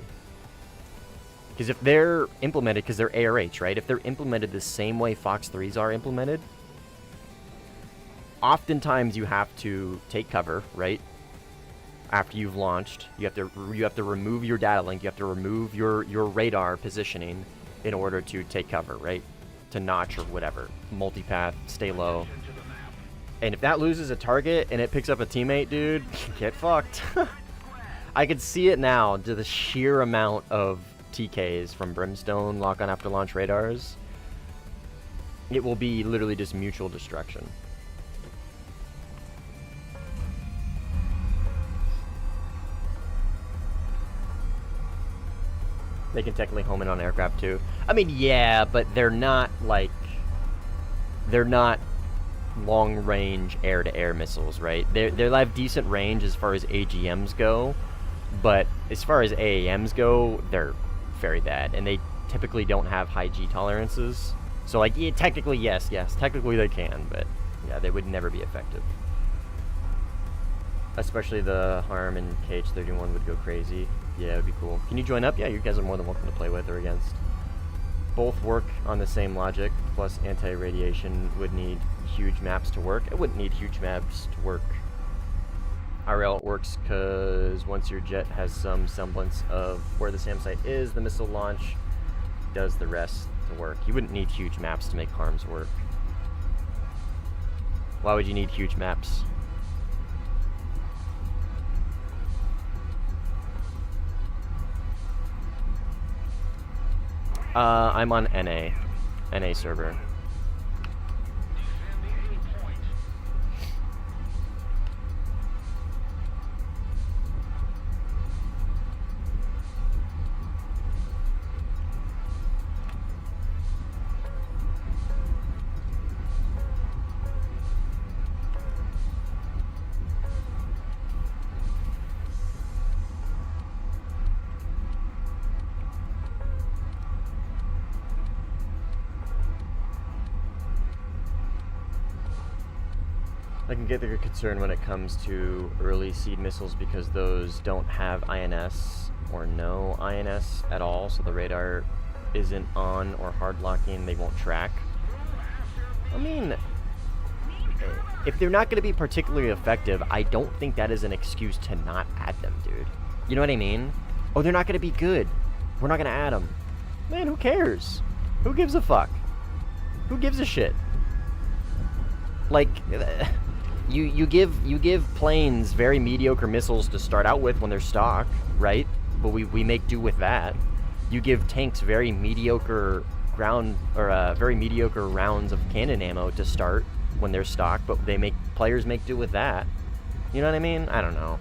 Because if they're implemented, because they're ARH, right? If they're implemented the same way Fox 3s are implemented, oftentimes you have to take cover, right? After you've launched, you have to remove your data link, you have to remove your radar positioning in order to take cover, right? To notch or whatever. Multipath, stay low. And if that loses a target and it picks up a teammate, dude, get fucked. I could see it now, to the sheer amount of TKs from Brimstone lock-on after launch radars. It will be literally just mutual destruction. They can technically home in on aircraft too. I mean, yeah, but they're not like, they're not long-range air-to-air missiles, right? They'll have decent range as far as AGMs go, but as far as AAMs go, they're very bad, and they typically don't have high G tolerances. So, like, yeah, technically, yes, technically they can, but yeah, they would never be effective. Especially the Harm and KH-31 would go crazy. Yeah, it would be cool. Can you join up? Yeah, you guys are more than welcome to play with or against. Both work on the same logic, plus anti-radiation would need huge maps to work. It wouldn't need huge maps to work. IRL it works because once your jet has some semblance of where the SAM site is, the missile launch does the rest to work. You wouldn't need huge maps to make Harms work. Why would you need huge maps? I'm on NA server. I can get the concern when it comes to early seed missiles because those don't have INS or no INS at all, so the radar isn't on or hard locking, they won't track. I mean, if they're not going to be particularly effective, I don't think that is an excuse to not add them, dude. You know what I mean? Oh, they're not going to be good. We're not going to add them. Man, who cares? Who gives a fuck? Who gives a shit? Like, you give planes very mediocre missiles to start out with when they're stock, right? But we make do with that. You give tanks very mediocre very mediocre rounds of cannon ammo to start when they're stock, but players make do with that. You know what I mean? I don't know.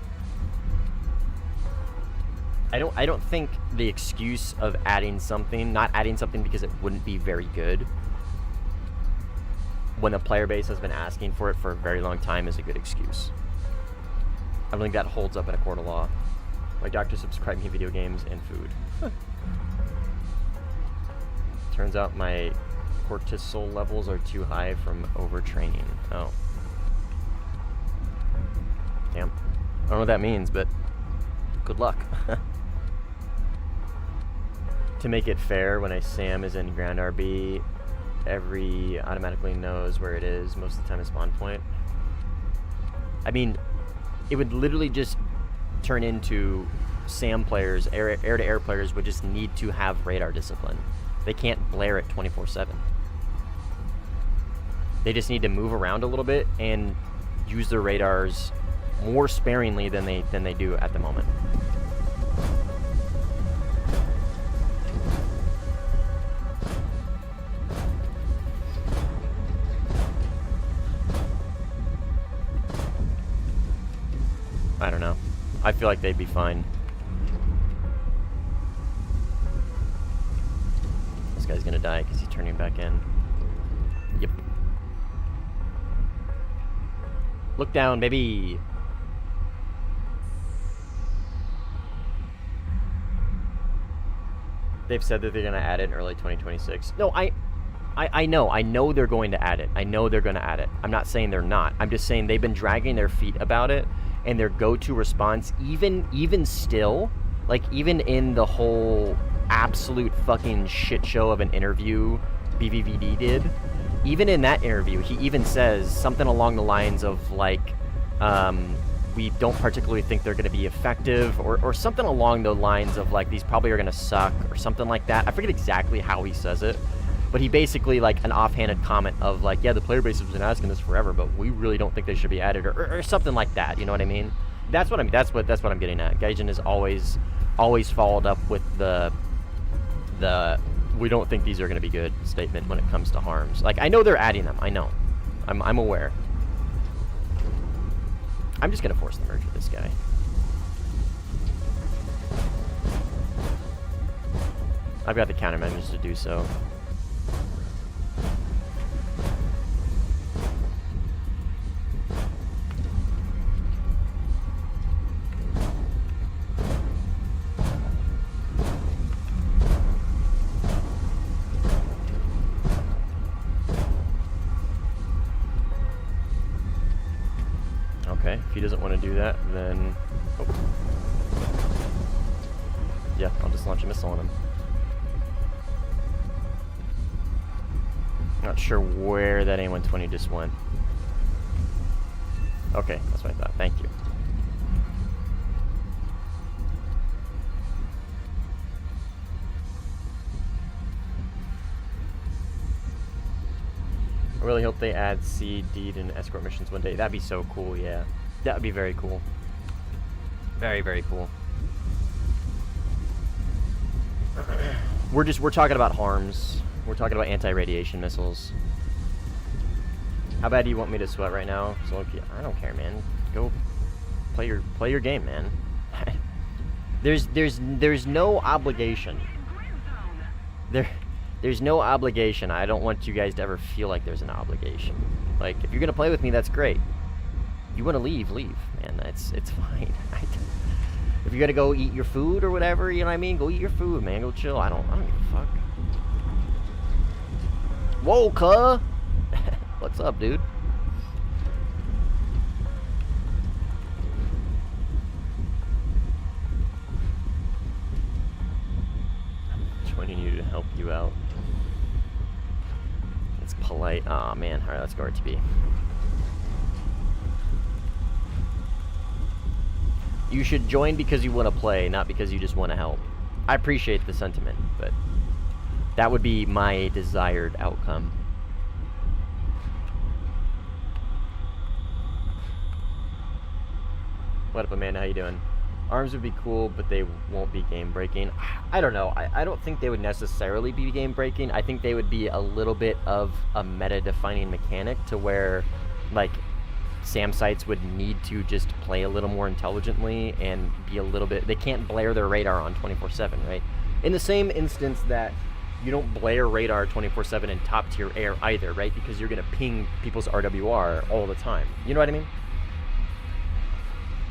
I don't think the excuse of not adding something because it wouldn't be very good when the player base has been asking for it for a very long time is a good excuse. I don't think that holds up in a court of law. My doctor subscribed me video games and food. Turns out my cortisol levels are too high from overtraining. Oh. Damn. I don't know what that means, but good luck. To make it fair, when a SAM is in ground RB, every automatically knows where it is most of the time at spawn point. I mean, it would literally just turn into SAM players, air-to-air players would just need to have radar discipline. They can't blare it 24/7. They just need to move around a little bit and use their radars more sparingly than they do at the moment. I don't know. I feel like they'd be fine. This guy's gonna die because he's turning back in. Yep. Look down, baby. They've said that they're gonna add it in early 2026. No, I know they're going to add it. I know they're gonna add it. I'm not saying they're not. I'm just saying they've been dragging their feet about it. And their go-to response, even still, like even in the whole absolute fucking shit show of an interview BVVD did, even in that interview, he even says something along the lines of like, we don't particularly think they're going to be effective, or something along the lines of like, these probably are going to suck, or something like that. I forget exactly how he says it, but he basically like an offhanded comment of like, yeah, the player base has been asking this forever, but we really don't think they should be added, or something like that. You know what I mean? That's what I'm getting at. Gaijin is always followed up with the we don't think these are going to be good statement when it comes to harms. Like, I know they're adding them. I know. I'm aware. I'm just going to force the merge with this guy. I've got the countermeasures to do so. Okay, if he doesn't want to do that, then... Oh. Yeah, I'll just launch a missile on him. Not sure where that A-120 just went. Okay, that's what I thought. Thank you. I really hope they add C, D, and escort missions one day. That'd be so cool, yeah. That would be very cool. Very, very cool. We're talking about harms. We're talking about anti-radiation missiles. How bad do you want me to sweat right now? So I don't care, man. Go play your game, man. There's no obligation. There's no obligation. I don't want you guys to ever feel like there's an obligation. Like, if you're gonna play with me, that's great. You want to leave, man. It's fine. If you're gonna go eat your food or whatever, you know what I mean? Go eat your food, man. Go chill. I don't give a fuck. Whoa, cuh! What's up, dude? I'm joining you to help you out. It's polite. Aw, man. Alright, let's go RTB. You should join because you want to play, not because you just want to help. I appreciate the sentiment, but that would be my desired outcome. What up, Amanda? How you doing? Arms would be cool, but they won't be game-breaking. I don't know. I don't think they would necessarily be game-breaking. I think they would be a little bit of a meta-defining mechanic to where, like, SAM sites would need to just play a little more intelligently and be a little bit... They can't blare their radar on 24/7, right? In the same instance that you don't blare radar 24/7 in top-tier air either, right? Because you're going to ping people's RWR all the time. You know what I mean?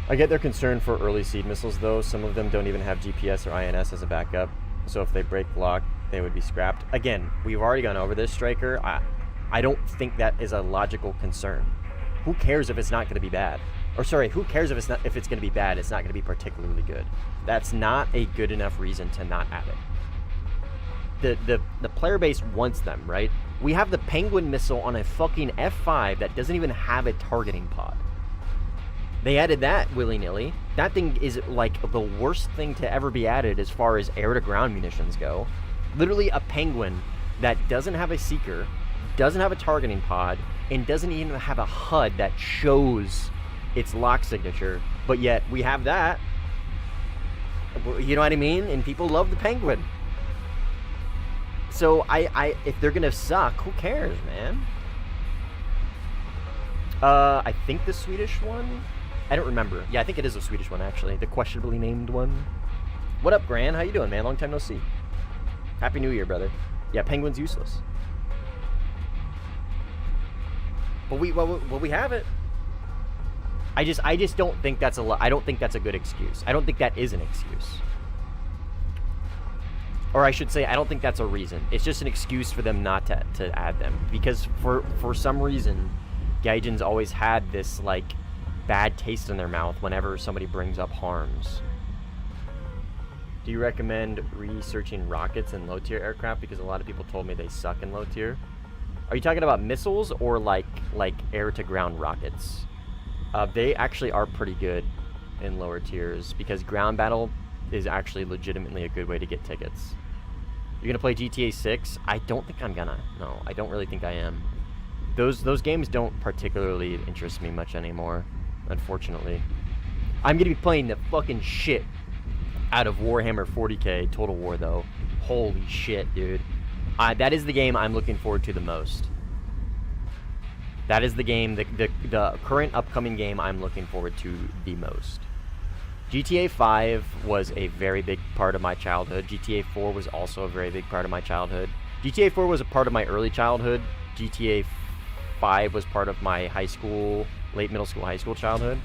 I get their concern for early seed missiles, though. Some of them don't even have GPS or INS as a backup, so if they break lock, they would be scrapped. Again, we've already gone over this, Striker. I don't think that is a logical concern. Who cares if it's not going to be bad? Or sorry, who cares if it's going to be bad? It's not going to be particularly good. That's not a good enough reason to not add it. The player base wants them, right? We have the Penguin missile on a fucking F5 that doesn't even have a targeting pod. They added that willy-nilly. That thing is like the worst thing to ever be added as far as air-to-ground munitions go. Literally a Penguin that doesn't have a seeker, doesn't have a targeting pod, and doesn't even have a HUD that shows its lock signature. But yet we have that. You know what I mean? And people love the Penguin. So if they're gonna suck, who cares, man? I think the Swedish one. I don't remember. Yeah, I think it is a Swedish one, actually. The questionably named one. What up, Gran? How you doing, man? Long time no see. Happy New Year, brother. Yeah, Penguin's useless. But we have it. I just don't think that's I don't think that's a good excuse. I don't think that is an excuse. Or I should say, I don't think that's a reason. It's just an excuse for them not to add them. Because for some reason, Gaijins always had this, like, bad taste in their mouth whenever somebody brings up harms. Do you recommend researching rockets and low-tier aircraft? Because a lot of people told me they suck in low-tier. Are you talking about missiles or like air-to-ground rockets? They actually are pretty good in lower tiers because ground battle is actually legitimately a good way to get tickets. You're gonna play GTA 6? I don't think I'm gonna. No, I don't really think I am. Those games don't particularly interest me much anymore, unfortunately. I'm gonna be playing the fucking shit out of Warhammer 40k Total War, though. Holy shit, dude. That is the game I'm looking forward to the most. That is the game, the current upcoming game I'm looking forward to the most. GTA 5 was a very big part of my childhood. GTA 4 was also a very big part of my childhood. GTA 4 was a part of my early childhood. GTA 5 was part of my high school, late middle school, high school childhood.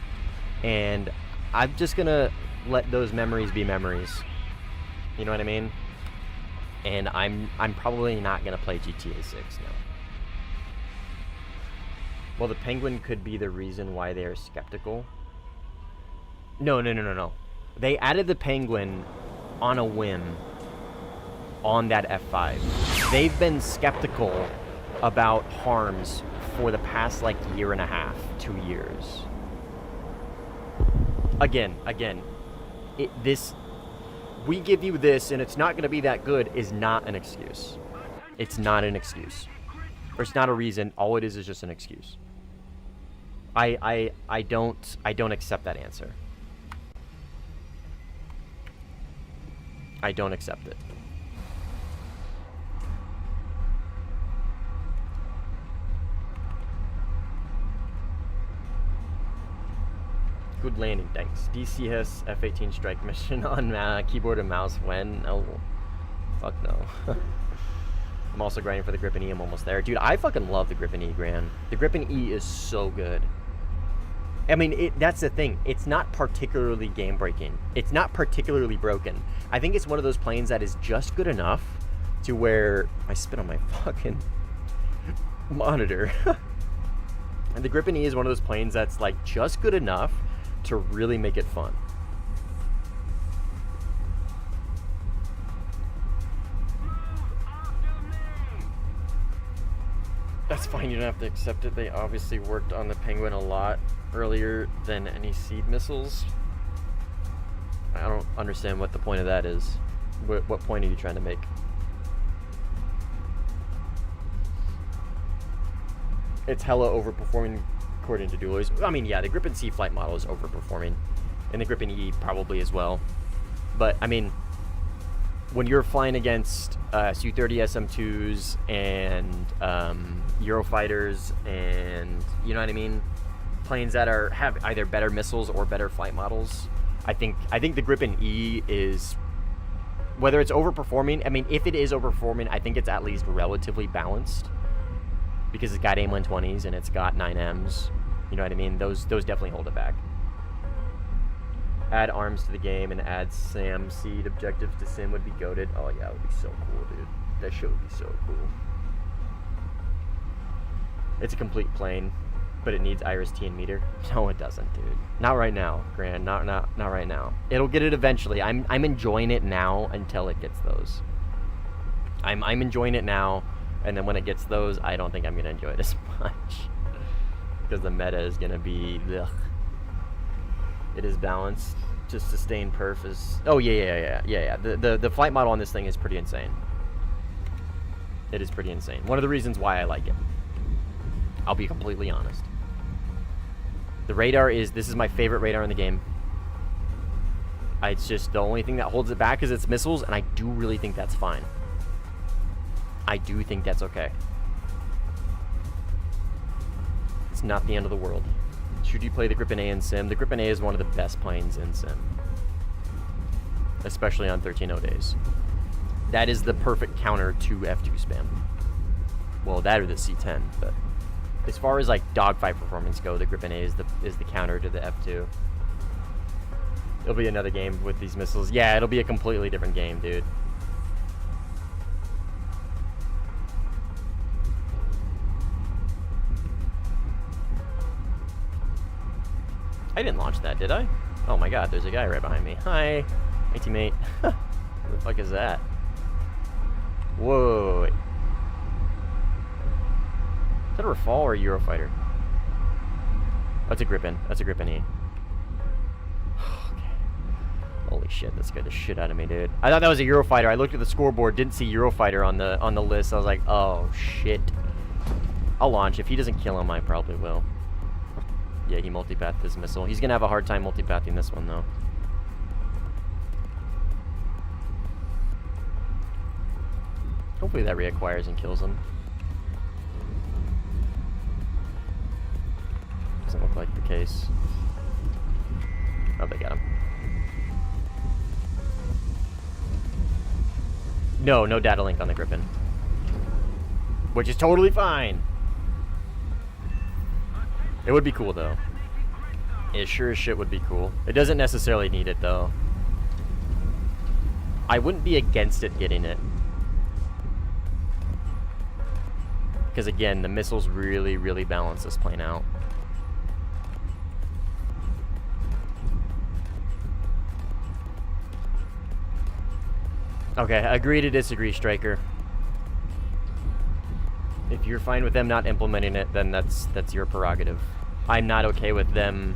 And I'm just gonna let those memories be memories. You know what I mean? And I'm probably not gonna play GTA 6 now. Well, the Penguin could be the reason why they are skeptical. No. They added the Penguin on a whim on that F5. They've been skeptical about harms for the past, like, year and a half, 2 years. Again, we give you this and it's not going to be that good is not an excuse. It's not an excuse. Or it's not a reason. All it is just an excuse. I don't accept that answer. I don't accept it. Good landing, thanks. DC has F-18 strike mission on keyboard and mouse when? Oh, fuck no. I'm also grinding for the Gripen E. I'm almost there. Dude, I fucking love the Gripen E, Gran. The Gripen E is so good. I mean, that's the thing. It's not particularly game-breaking. It's not particularly broken. I think it's one of those planes that is just good enough to where... I spit on my fucking monitor. And the Gripen E is one of those planes that's, like, just good enough to really make it fun. That's fine, you don't have to accept it. They obviously worked on the Penguin a lot earlier than any seed missiles. I don't understand what the point of that is. What point are you trying to make? It's hella overperforming according to Duelers. I mean, yeah, the Gripen C flight model is overperforming. And the Gripen E probably as well. But, I mean, when you're flying against Su-30 SM2s and Eurofighters and, you know what I mean? Planes that have either better missiles or better flight models, I think the Gripen E is, whether it's overperforming, I mean, if it is overperforming, I think it's at least relatively balanced. Because it's got AIM-120s and it's got 9Ms. You know what I mean? Those definitely hold it back. Add arms to the game and add SAM seed objectives to sim would be goated. Oh yeah, it would be so cool, dude. That shit would be so cool. It's a complete plane, but it needs Iris-T and meter. No, it doesn't, dude. Not right now, Grand. Not right now. It'll get it eventually. I'm enjoying it now until it gets those. I'm enjoying it now, and then when it gets those, I don't think I'm gonna enjoy it as much because the meta is gonna be ugh. It is balanced to sustain perf is... Oh, yeah. The flight model on this thing is pretty insane. It is pretty insane. One of the reasons why I like it. I'll be completely honest. The radar is... This is my favorite radar in the game. It's just the only thing that holds it back is its missiles, and I do really think that's fine. I do think that's okay. It's not the end of the world. Should you play the Gripen A in Sim? The Gripen A is one of the best planes in Sim. Especially on 13.0 days. That is the perfect counter to F2 spam. Well, that or the C10, but as far as like dogfight performance go, the Gripen A is the counter to the F2. It'll be another game with these missiles. Yeah, it'll be a completely different game, dude. I didn't launch that, did I? Oh my god, there's a guy right behind me. Hi, my teammate. What the fuck is that? Whoa, wait. Is that a Rafale or a Eurofighter? That's a Gripen. That's a Gripen E. Okay. Holy shit, that scared the shit out of me, dude. I thought that was a Eurofighter. I looked at the scoreboard, didn't see Eurofighter on the list. I was like, oh shit. I'll launch. If he doesn't kill him, I probably will. Yeah, he multipathed his missile. He's gonna have a hard time multipathing this one, though. Hopefully that reacquires and kills him. Doesn't look like the case. Oh, they got him. No data link on the Gripen. Which is totally fine. It would be cool, though. It sure as shit would be cool. It doesn't necessarily need it, though. I wouldn't be against it getting it. Because, again, the missiles really, really balance this plane out. Okay, agree to disagree, Striker. If you're fine with them not implementing it, then that's your prerogative. I'm not okay with them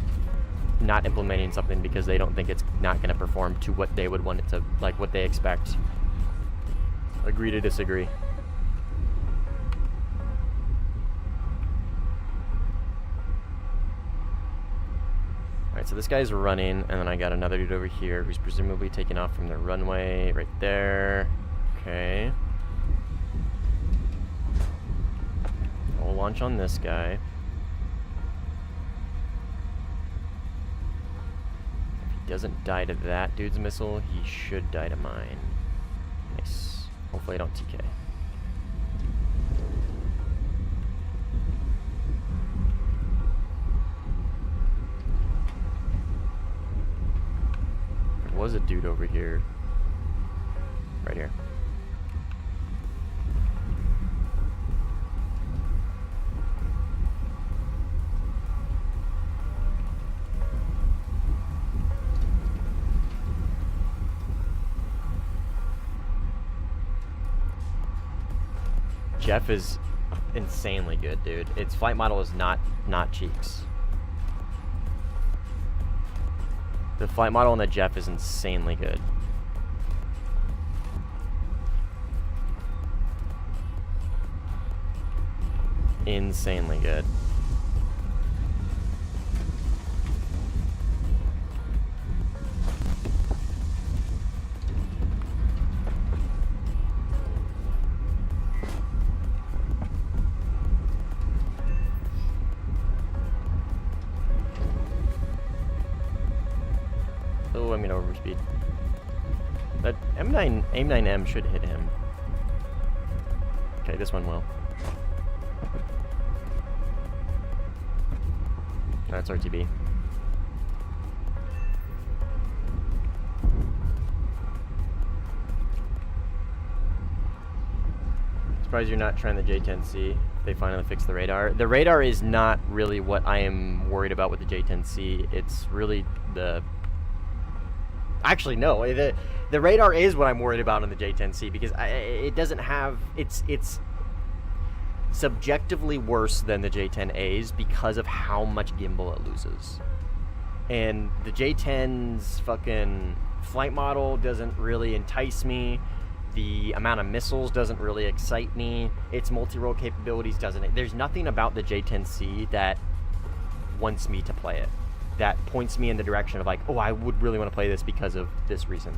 not implementing something because they don't think it's not going to perform to what they would want it to, like what they expect. Agree to disagree. Alright, so this guy's running, and then I got another dude over here who's presumably taking off from the runway right there. Okay. We'll launch on this guy. If he doesn't die to that dude's missile, he should die to mine. Nice. Hopefully I don't TK. There was a dude over here. Right here. Jeff is insanely good, dude. Its flight model is not cheeks. The flight model on the Jeff is insanely good. Insanely good. Oh, I'm gonna overspeed. That AIM-9M should hit him. Okay, this one will. That's RTB. Surprised you're not trying the J10C. They finally fixed the radar. The radar is not really what I am worried about with the J10C. It's really the... Actually, no. The radar is what I'm worried about on the J10C because it doesn't have... It's subjectively worse than the J10As because of how much gimbal it loses. And the J10's fucking flight model doesn't really entice me. The amount of missiles doesn't really excite me. Its multi-role capabilities doesn't. There's nothing about the J10C that wants me to play it. That points me in the direction of like, oh, I would really want to play this because of this reason.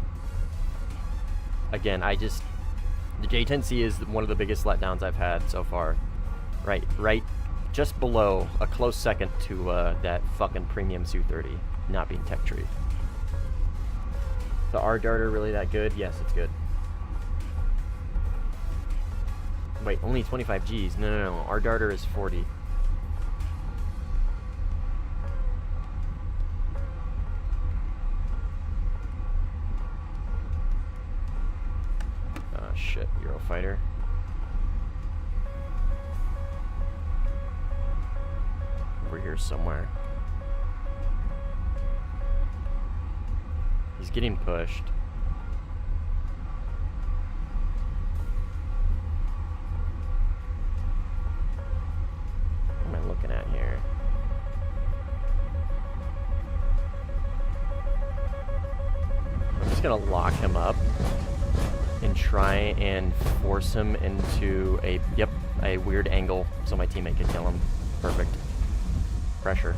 Again, the J10C is one of the biggest letdowns I've had so far. Right, just below, a close second to that fucking premium Su-30 not being tech tree. The R-Darter really that good? Yes, it's good. Wait, only 25 Gs. No. R-Darter is 40. Oh shit, Eurofighter. Over here somewhere. He's getting pushed. What am I looking at here? I'm just gonna lock him up and try and force him into a weird angle so my teammate can kill him. Perfect. Pressure.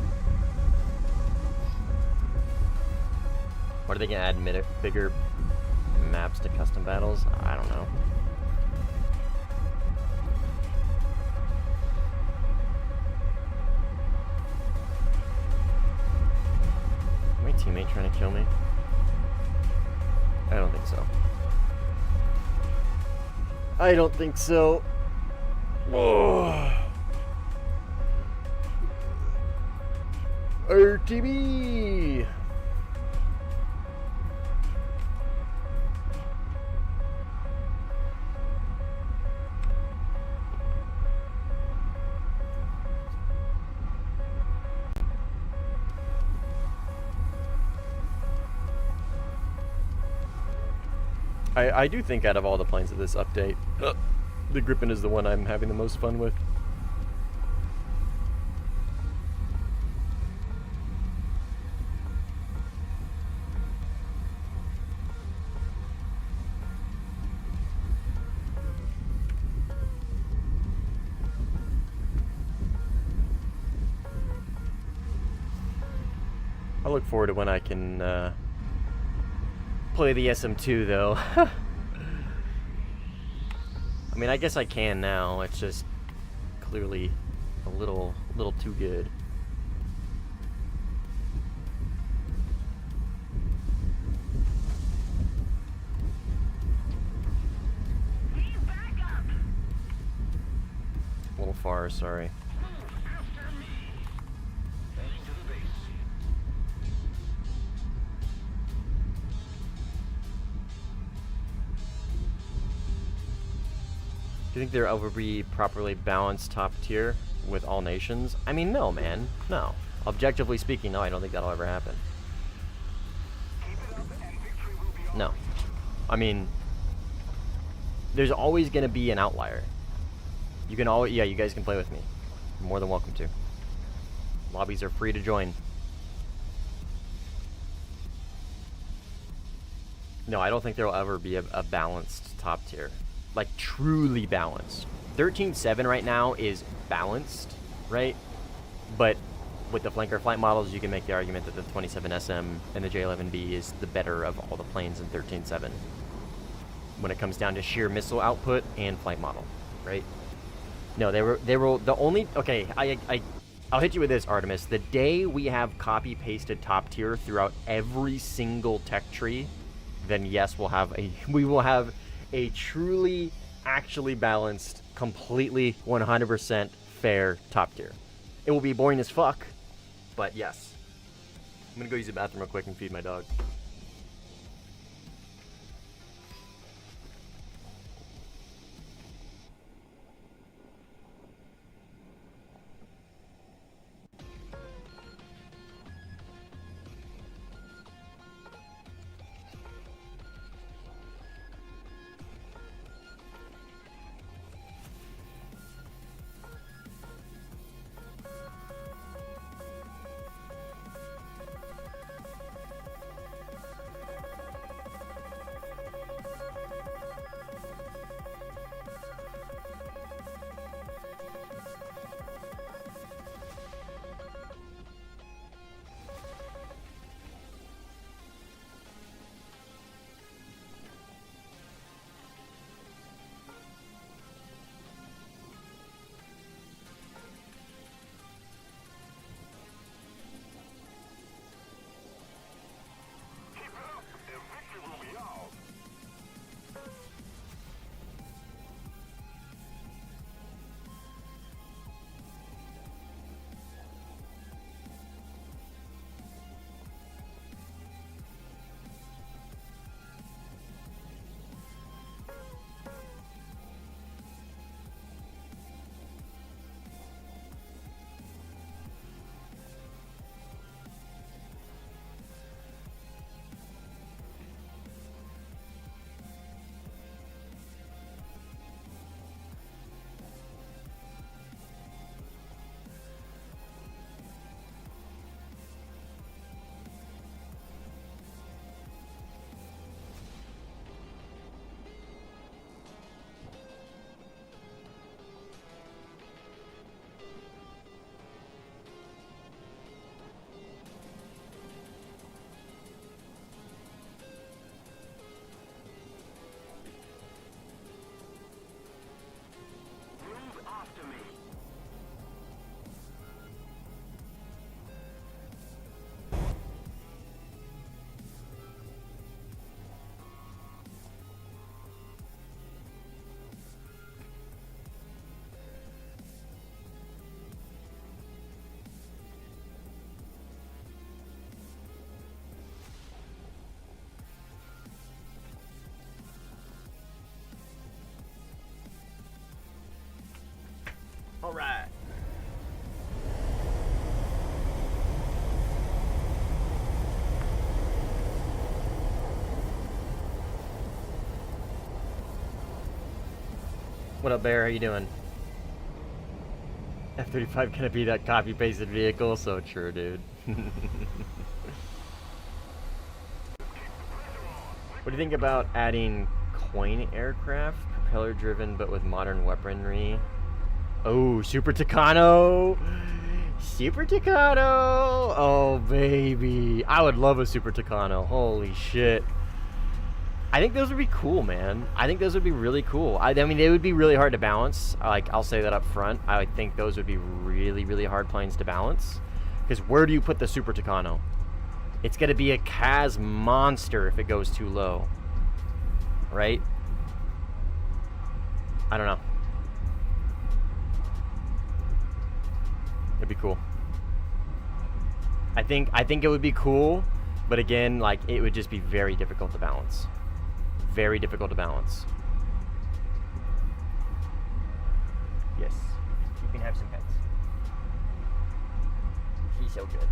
What are they gonna add bigger maps to custom battles? I don't know. My teammate trying to kill me? I don't think so. I don't think so. Oh. RTB. I do think out of all the planes of this update, the Gripen is the one I'm having the most fun with. I look forward to when I can play the SM2 though. I mean, I guess I can now. It's just clearly a little too good. A little far, sorry. Do you think there will be properly balanced top tier with all nations? I mean, no, man. No. Objectively speaking, no, I don't think that'll ever happen. No. I mean, there's always going to be an outlier. You can always, yeah, you guys can play with me. You're more than welcome to. Lobbies are free to join. No, I don't think there will ever be a balanced top tier. Like, truly balanced. 13.7 right now is balanced, right? But with the flanker flight models, you can make the argument that the 27SM and the J11B is the better of all the planes in 13.7 when it comes down to sheer missile output and flight model, right? No, they were the only. Okay, I'll hit you with this, Artemis. The day we have copy pasted top tier throughout every single tech tree, then yes, we will have a truly, actually balanced, completely 100% fair top tier. It will be boring as fuck, but yes. I'm gonna go use the bathroom real quick and feed my dog. All right. What up, Bear? How you doing? F-35 gonna be that copy-pasted vehicle? So true, dude. What do you think about adding coin aircraft, propeller-driven but with modern weaponry? Oh, Super Tucano! Super Tucano! Oh, baby. I would love a Super Tucano. Holy shit. I think those would be cool, man. I think those would be really cool. I mean, they would be really hard to balance. Like, I'll say that up front. I think those would be really, really hard planes to balance. Because where do you put the Super Tucano? It's going to be a Kaz monster if it goes too low. Right? I don't know. It'd be cool. I think it would be cool, but again, like, it would just be very difficult to balance. Very difficult to balance. Yes. You can have some pets. He's so good.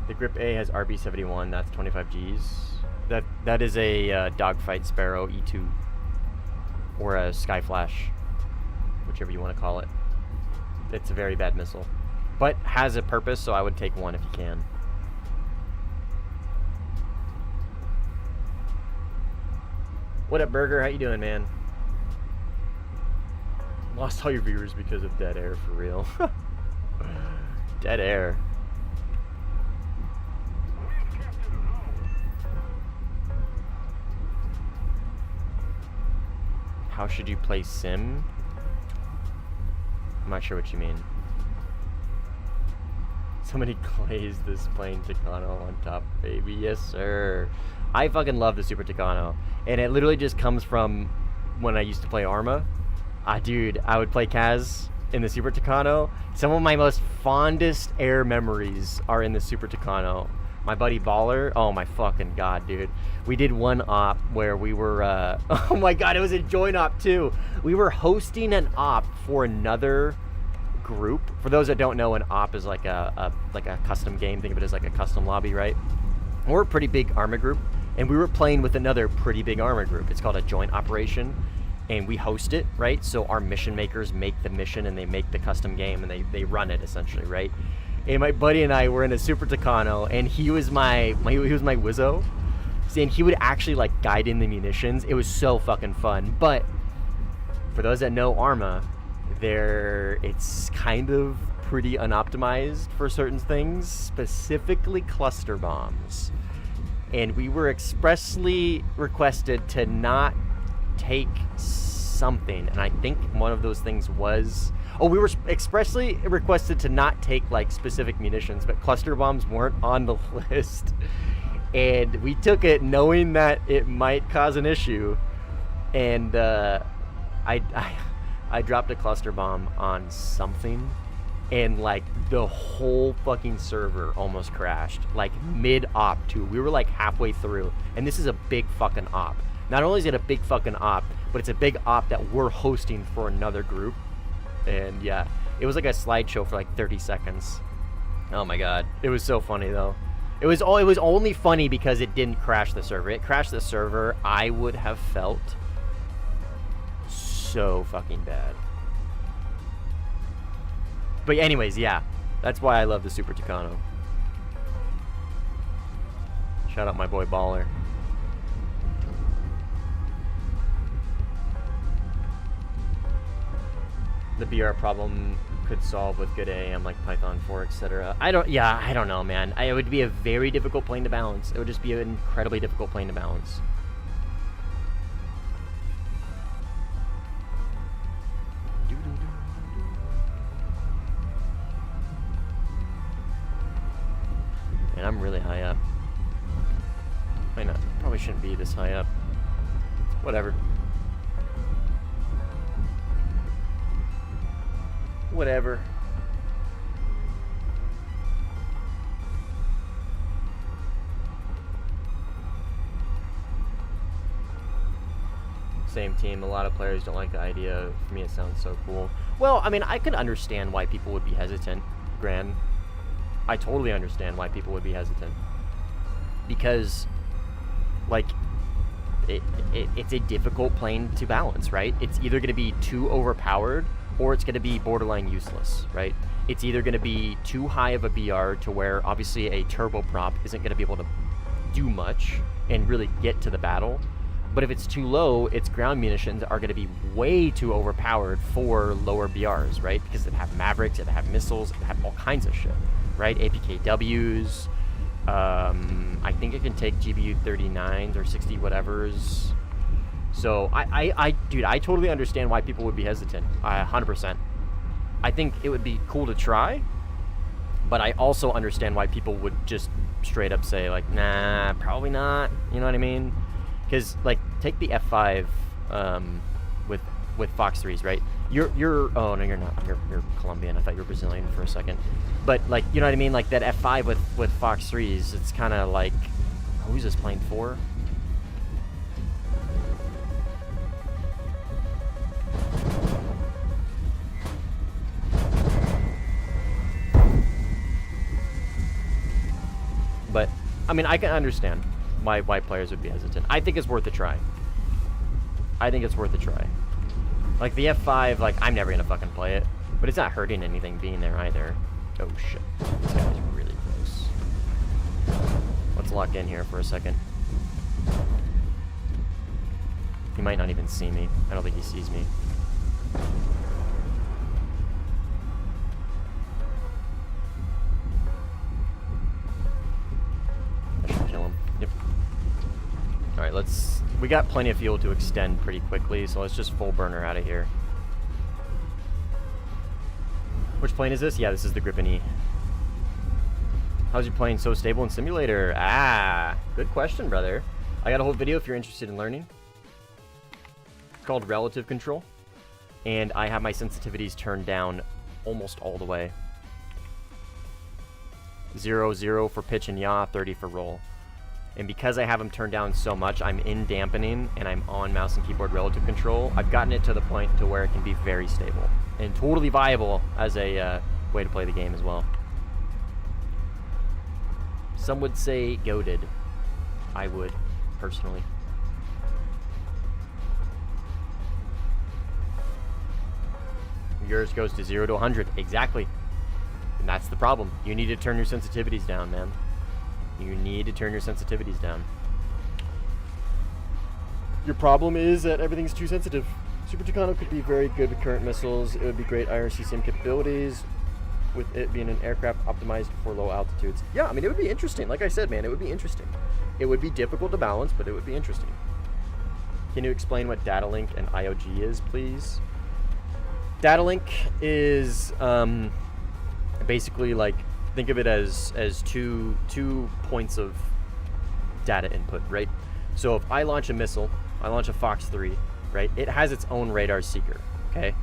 The Grip A has RB71. That's 25 Gs. That is a Dogfight Sparrow E2 or a Skyflash, whichever you want to call it. It's a very bad missile, but has a purpose. So I would take one if you can. What up, Burger? How you doing, man? Lost all your viewers because of dead air, for real. Dead air. How should you play Sim? I'm not sure what you mean. Somebody glazed this plain Takano on top, baby. Yes, sir. I fucking love the Super Takano. And it literally just comes from when I used to play Arma. Dude, I would play Kaz in the Super Takano. Some of my most fondest air memories are in the Super Takano. My buddy Baller, oh my fucking god, dude. We did one op where we were, oh my god, it was a joint op too. We were hosting an op for another group. For those that don't know, an op is like a custom game. Think of it as like a custom lobby, right? We're a pretty big Arma group, and we were playing with another pretty big Arma group. It's called a joint operation, and we host it, right? So our mission makers make the mission, and they make the custom game, and they run it essentially, right? And my buddy and I were in a Super Takano, and he was my wizzo, and he would actually like guide in the munitions. It was so fucking fun. But for those that know Arma, it's kind of pretty unoptimized for certain things, specifically cluster bombs. And we were expressly requested to not take something, and I think one of those things was, we were expressly requested to not take like specific munitions, but cluster bombs weren't on the list. And we took it knowing that it might cause an issue, and I dropped a cluster bomb on something, and like the whole fucking server almost crashed, like mid-op too. We were like halfway through, and this is a big fucking op. Not only is it a big fucking op, but it's a big op that we're hosting for another group. And yeah, it was like a slideshow for like 30 seconds. Oh my god, it was so funny though. It was only funny because it didn't crash the server. It crashed the server, I would have felt so fucking bad. But anyways, yeah, that's why I love the Super Takano. Shout out my boy Baller. The BR problem could solve with good AM like Python 4, etc. I don't know, man. It would be a very difficult plane to balance. It would just be an incredibly difficult plane to balance. And I'm really high up. Why not? Probably shouldn't be this high up. Whatever. Whatever. Same team. A lot of players don't like the idea. For me, it sounds so cool. Well, I mean, I could understand why people would be hesitant, Gran. I totally understand why people would be hesitant. Because, like, it's a difficult plane to balance, right? It's either going to be too overpowered, or it's going to be borderline useless, right? It's either going to be too high of a BR to where obviously a turboprop isn't going to be able to do much and really get to the battle. But if it's too low, its ground munitions are going to be way too overpowered for lower BRs, right? Because it have Mavericks, it have missiles, it have all kinds of shit, right? APKWs. I think it can take GBU 39s or 60 whatevers. So, dude, I totally understand why people would be hesitant. 100%. I think it would be cool to try, but I also understand why people would just straight up say, like, nah, probably not. You know what I mean? Because, like, take the F5 with Fox 3s, right? You're oh, no, you're not. You're Colombian. I thought you were Brazilian for a second. But, like, you know what I mean? Like, that F5 with Fox 3s, it's kind of like, who's this plane for? But, I mean, I can understand why players would be hesitant. I think it's worth a try. I think it's worth a try. Like, the F5, like, I'm never going to fucking play it. But it's not hurting anything being there either. Oh, shit. This guy's really close. Let's lock in here for a second. He might not even see me. I don't think he sees me. I should kill him. Yep. Alright, let's... We got plenty of fuel to extend pretty quickly, so let's just full burner out of here. Which plane is this? Yeah, this is the Griffin E. How's your plane so stable in simulator? Ah, good question, brother. I got a whole video if you're interested in learning. It's called Relative Control. And I have my sensitivities turned down almost all the way. 0, 0 for pitch and yaw, 30 for roll. And because I have them turned down so much, I'm in dampening and I'm on mouse and keyboard relative control. I've gotten it to the point to where it can be very stable and totally viable as a way to play the game as well. Some would say goated. I would, personally. Yours goes to 0 to 100. Exactly. And that's the problem. You need to turn your sensitivities down, man. You need to turn your sensitivities down. Your problem is that everything's too sensitive. Super Tucano could be very good with current missiles. It would be great IRC sim capabilities with it being an aircraft optimized for low altitudes. Yeah, I mean, it would be interesting. Like I said, man, it would be interesting. It would be difficult to balance, but it would be interesting. Can you explain what data link and IOG is, please? Data link is basically like, think of it as two points of data input, right? So if I launch a missile, I launch a Fox 3, right? It has its own radar seeker, okay?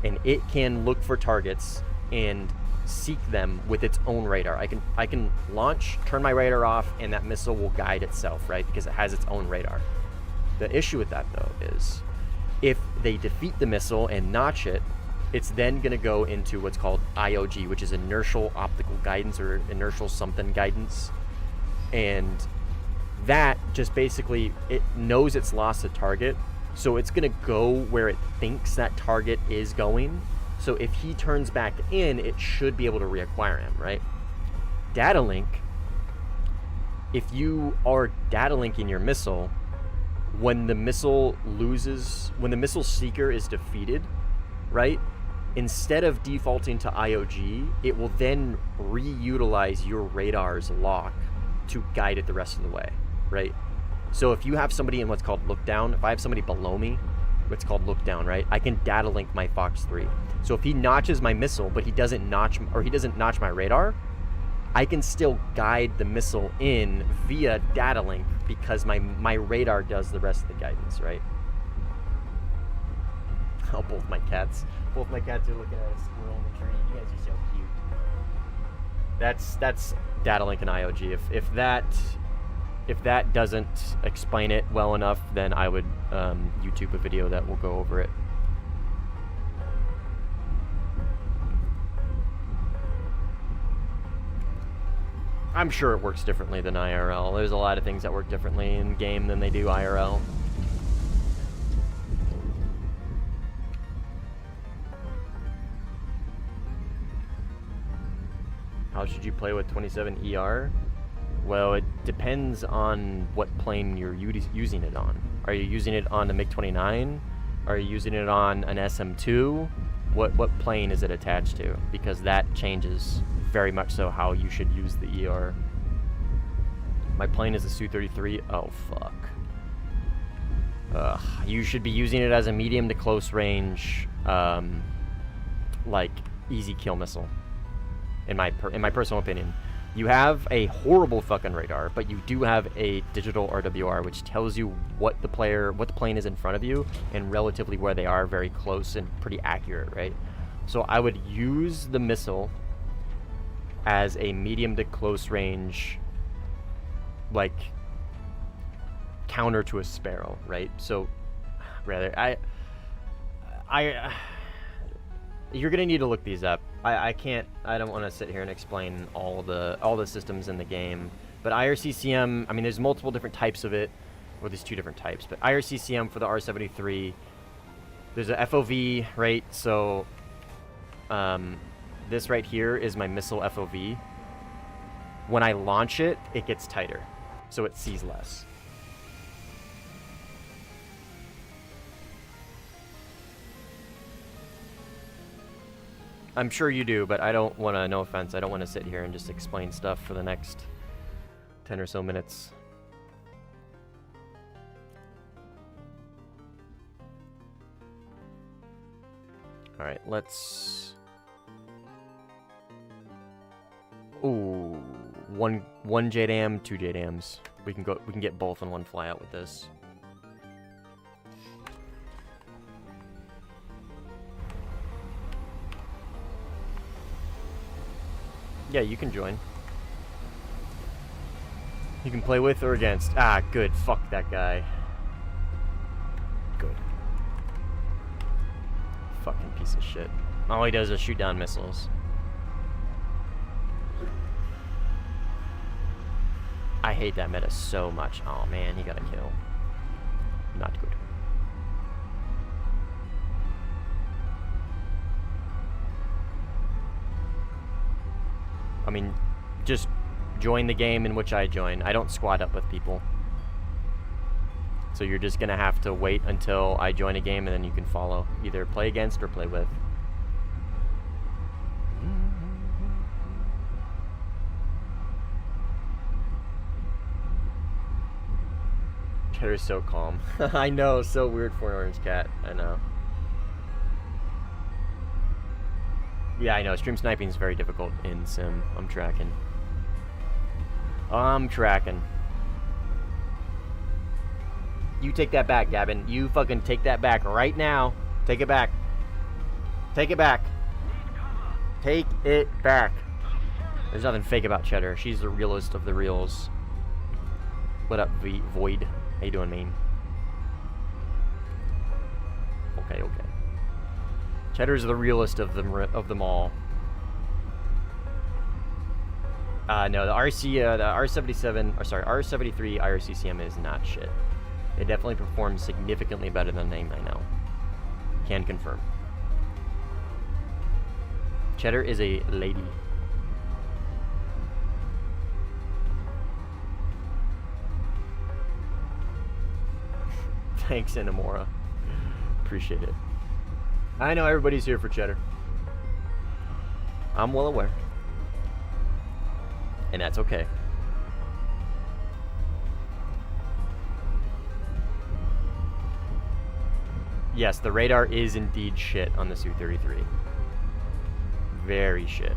And it can look for targets and seek them with its own radar. I can launch, turn my radar off, and that missile will guide itself, right? Because it has its own radar. The issue with that, though, is if they defeat the missile and notch it, it's then going to go into what's called IOG, which is inertial optical guidance or inertial something guidance. And that just basically, it knows it's lost a target. So it's going to go where it thinks that target is going. So if he turns back in, it should be able to reacquire him, right? Data link, if you are data linking your missile, when the missile loses, when the missile seeker is defeated, right? Instead of defaulting to IOG, it will then reutilize your radar's lock to guide it the rest of the way, right? So if you have somebody in what's called look down, if I have somebody below me, what's called look down, right? I can data link my Fox 3. So if he notches my missile, but he doesn't notch my radar, I can still guide the missile in via data link because my radar does the rest of the guidance, right? Oh, both my cats are looking at a squirrel in the tree. You guys are so cute. That's data link and IOG. If that doesn't explain it well enough, then I would YouTube a video that will go over it. I'm sure it works differently than IRL. There's a lot of things that work differently in game than they do IRL. How should you play with 27 ER? Well, it depends on what plane you're using it on. Are you using it on the MiG-29? Are you using it on an SM-2? What plane is it attached to? Because that changes very much so how you should use the ER. My plane is a Su-33. Oh, fuck. You should be using it as a medium to close range, like, easy kill missile. In my personal opinion. You have a horrible fucking radar, but you do have a digital RWR, which tells you what the plane is in front of you, and relatively where they are, very close and pretty accurate, right? So I would use the missile as a medium to close range, like, counter to a Sparrow, right? So, rather, you're gonna need to look these up. I don't want to sit here and explain all the systems in the game. But IRCCM, I mean, there's multiple different types of it. Well, there's two different types. But IRCCM for the R73, there's a FOV, right? So, this right here is my missile FOV. When I launch it, it gets tighter. So it sees less. I'm sure you do, but I don't want to, no offense, I don't want to sit here and just explain stuff for the next 10 or so minutes. Alright, let's... Ooh, one JDAM, 2 JDAMs. We can get both on one flyout with this. Yeah, you can join. You can play with or against. Ah, good. Fuck that guy. Good. Fucking piece of shit. All he does is shoot down missiles. I hate that meta so much. Oh man, he got a kill. Not good. I mean, just join the game in which I join. I don't squad up with people. So you're just gonna have to wait until I join a game and then you can follow. Either play against or play with. Cheddar's so calm. I know, so weird for an orange cat. I know. Yeah, I know. Stream sniping is very difficult in Sim. I'm tracking. I'm tracking. You take that back, Gavin. You fucking take that back right now. Take it back. Take it back. Take it back. There's nothing fake about Cheddar. She's the realest of the reals. What up, Void? How you doing, man? Okay, okay. Cheddar's the realest of them all. No, the R77, or sorry, R73 IRCCM is not shit. It definitely performs significantly better than the A90. Can confirm. Cheddar is a lady. Thanks, Inamora. Appreciate it. I know everybody's here for Cheddar. I'm well aware. And that's okay. Yes, the radar is indeed shit on the Su-33. Very shit.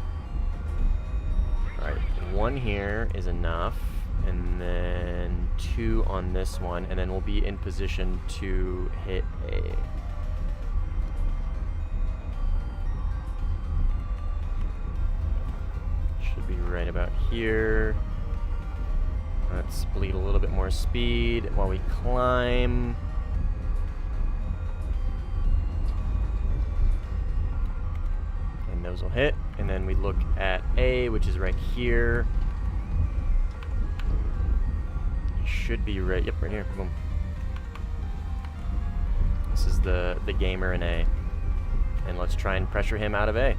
Alright, 1 here is enough. And then 2 on this one. And then we'll be in position to hit A. Should be right about here. Let's bleed a little bit more speed while we climb. And those will hit. And then we look at A, which is right here. Should be right, yep, right here. Boom. This is the gamer in A. And let's try and pressure him out of A.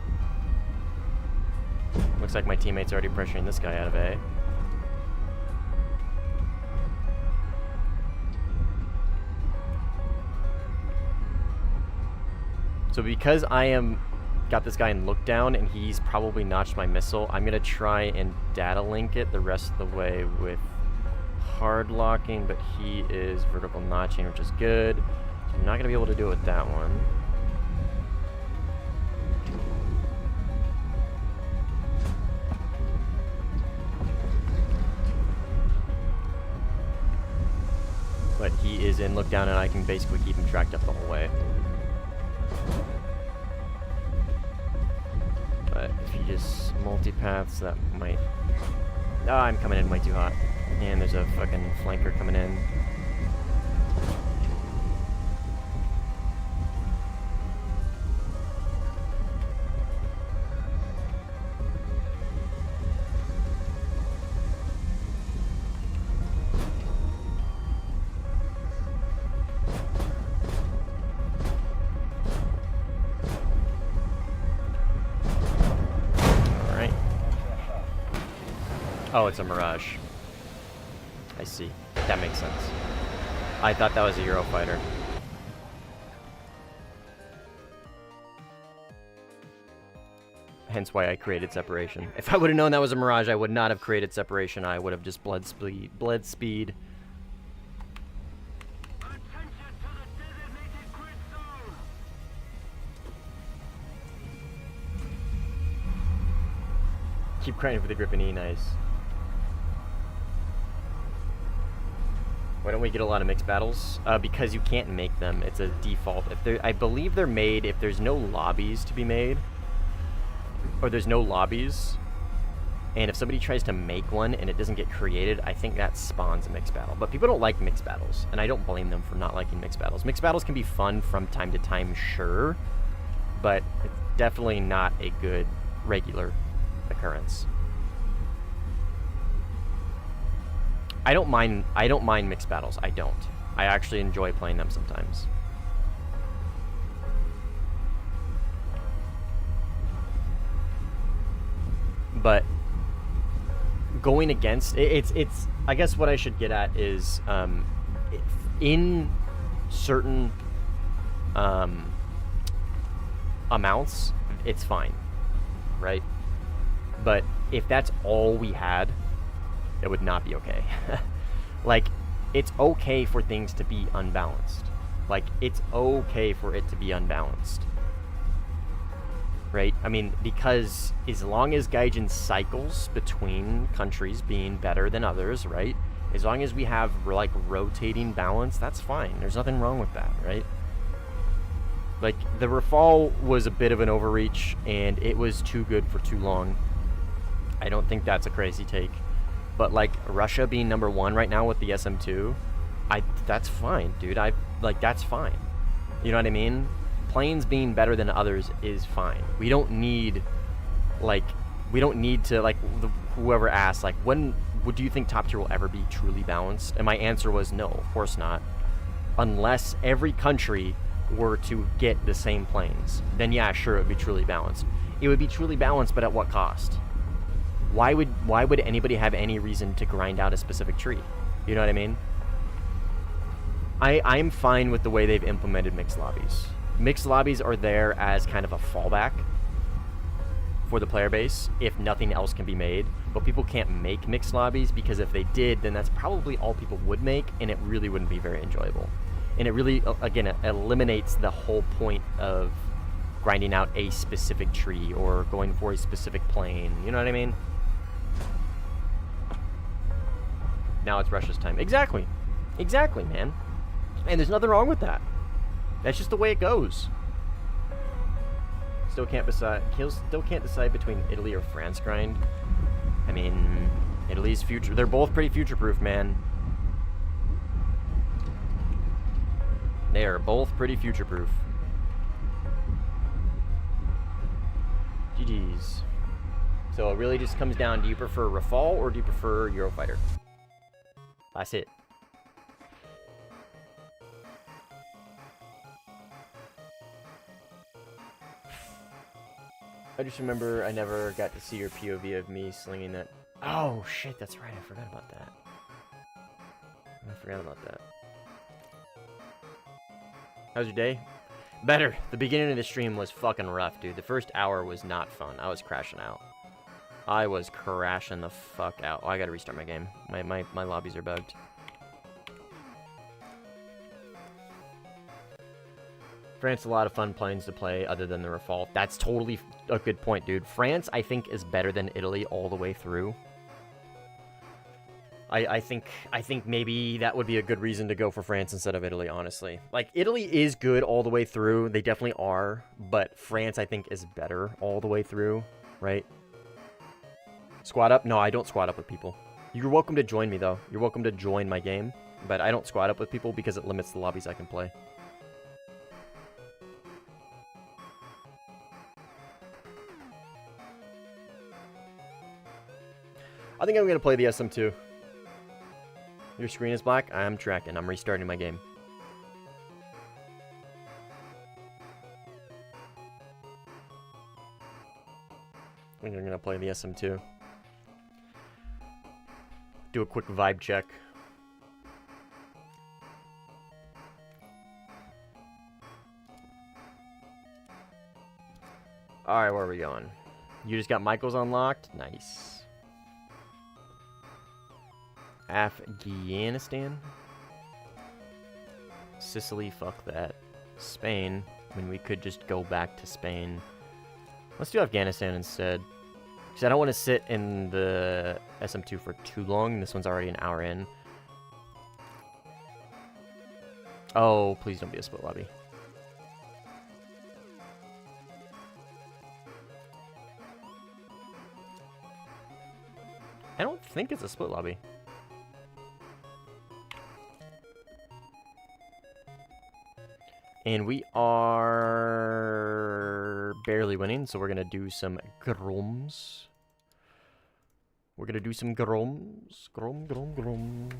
Looks like my teammate's already pressuring this guy out of A. So because I got this guy in look down and he's probably notched my missile, I'm gonna try and data link it the rest of the way with hard locking, but he is vertical notching, which is good. So I'm not gonna be able to do it with that one. But he is in look down and I can basically keep him tracked up the whole way. But if he just multipaths, that might... Oh, I'm coming in way too hot. And there's a fucking flanker coming in. Alright. Oh, it's a Mirage. I see. That makes sense. I thought that was a Eurofighter. hence why I created separation. If I would have known that was a mirage, I would not have created separation. I would have just bled speed. Attention to the designated grid zone. Keep grinding for the Griffin E, nice. Why don't we get a lot of mixed battles? Because you can't make them. It's a default. I believe they're made if there's no lobbies to be made, or there's no lobbies, and if somebody tries to make one and it doesn't get created, I think that spawns a mixed battle. But people don't like mixed battles, and I don't blame them for not liking mixed battles. Mixed battles can be fun from time to time, sure, but it's definitely not a good regular occurrence. I don't mind mixed battles. I don't. I actually enjoy playing them sometimes. But going against it's I guess what I should get at is in certain amounts it's fine, right? But if that's all we had, it would not be okay. Like, it's okay for things to be unbalanced. Like, it's okay for it to be unbalanced. Right? I mean, because as long as Gaijin cycles between countries being better than others, right? As long as we have, like, rotating balance, that's fine. There's nothing wrong with that, right? Like, the Rafale was a bit of an overreach, and it was too good for too long. I don't think that's a crazy take. But, like, Russia being #1 right now with the SM2, that's fine, dude. That's fine. You know what I mean? Planes being better than others is fine. We don't need to, like, whoever asked, like, when do you think top tier will ever be truly balanced? And my answer was no, of course not. Unless every country were to get the same planes, then yeah, sure, it would be truly balanced. It would be truly balanced, but at what cost? Why would anybody have any reason to grind out a specific tree? You know what I mean? I'm fine with the way they've implemented mixed lobbies. Mixed lobbies are there as kind of a fallback for the player base if nothing else can be made. But people can't make mixed lobbies because if they did, then that's probably all people would make, and it really wouldn't be very enjoyable. And it really, again, it eliminates the whole point of grinding out a specific tree or going for a specific plane. You know what I mean? Now it's Russia's time. Exactly. Exactly, man. And there's nothing wrong with that. That's just the way it goes. Still can't decide between Italy or France grind. I mean, Italy's future. They're both pretty future-proof, man. They are both pretty future-proof. GG's. So it really just comes down, do you prefer Rafale or do you prefer Eurofighter? That's it. I just remember I never got to see your POV of me slinging that. Oh, shit, that's right. I forgot about that. How's your day? Better. The beginning of the stream was fucking rough, dude. The first hour was not fun. I was crashing out. I was crashing the fuck out. Oh, I gotta restart my game. My lobbies are bugged. France, a lot of fun planes to play other than the Rafale. That's totally a good point, dude. France, I think, is better than Italy all the way through. I think maybe that would be a good reason to go for France instead of Italy, honestly. Like, Italy is good all the way through. They definitely are. But France, I think, is better all the way through, right? Squad up? No, I don't squad up with people. You're welcome to join me, though. You're welcome to join my game. But I don't squad up with people because it limits the lobbies I can play. I think I'm going to play the SM2. Your screen is black? I'm tracking. I'm restarting my game. I think I'm going to play the SM2. Do a quick vibe check. Alright, where are we going? You just got Michael's unlocked? Nice. Afghanistan? Sicily, fuck that. Spain, I mean, we could just go back to Spain. Let's do Afghanistan instead. Because I don't want to sit in the SM2 for too long. This one's already an hour in. Oh, please don't be a split lobby. I don't think it's a split lobby. And we are barely winning, so we're going to do some groms. We're going to do some groms. Grom, grom, grom.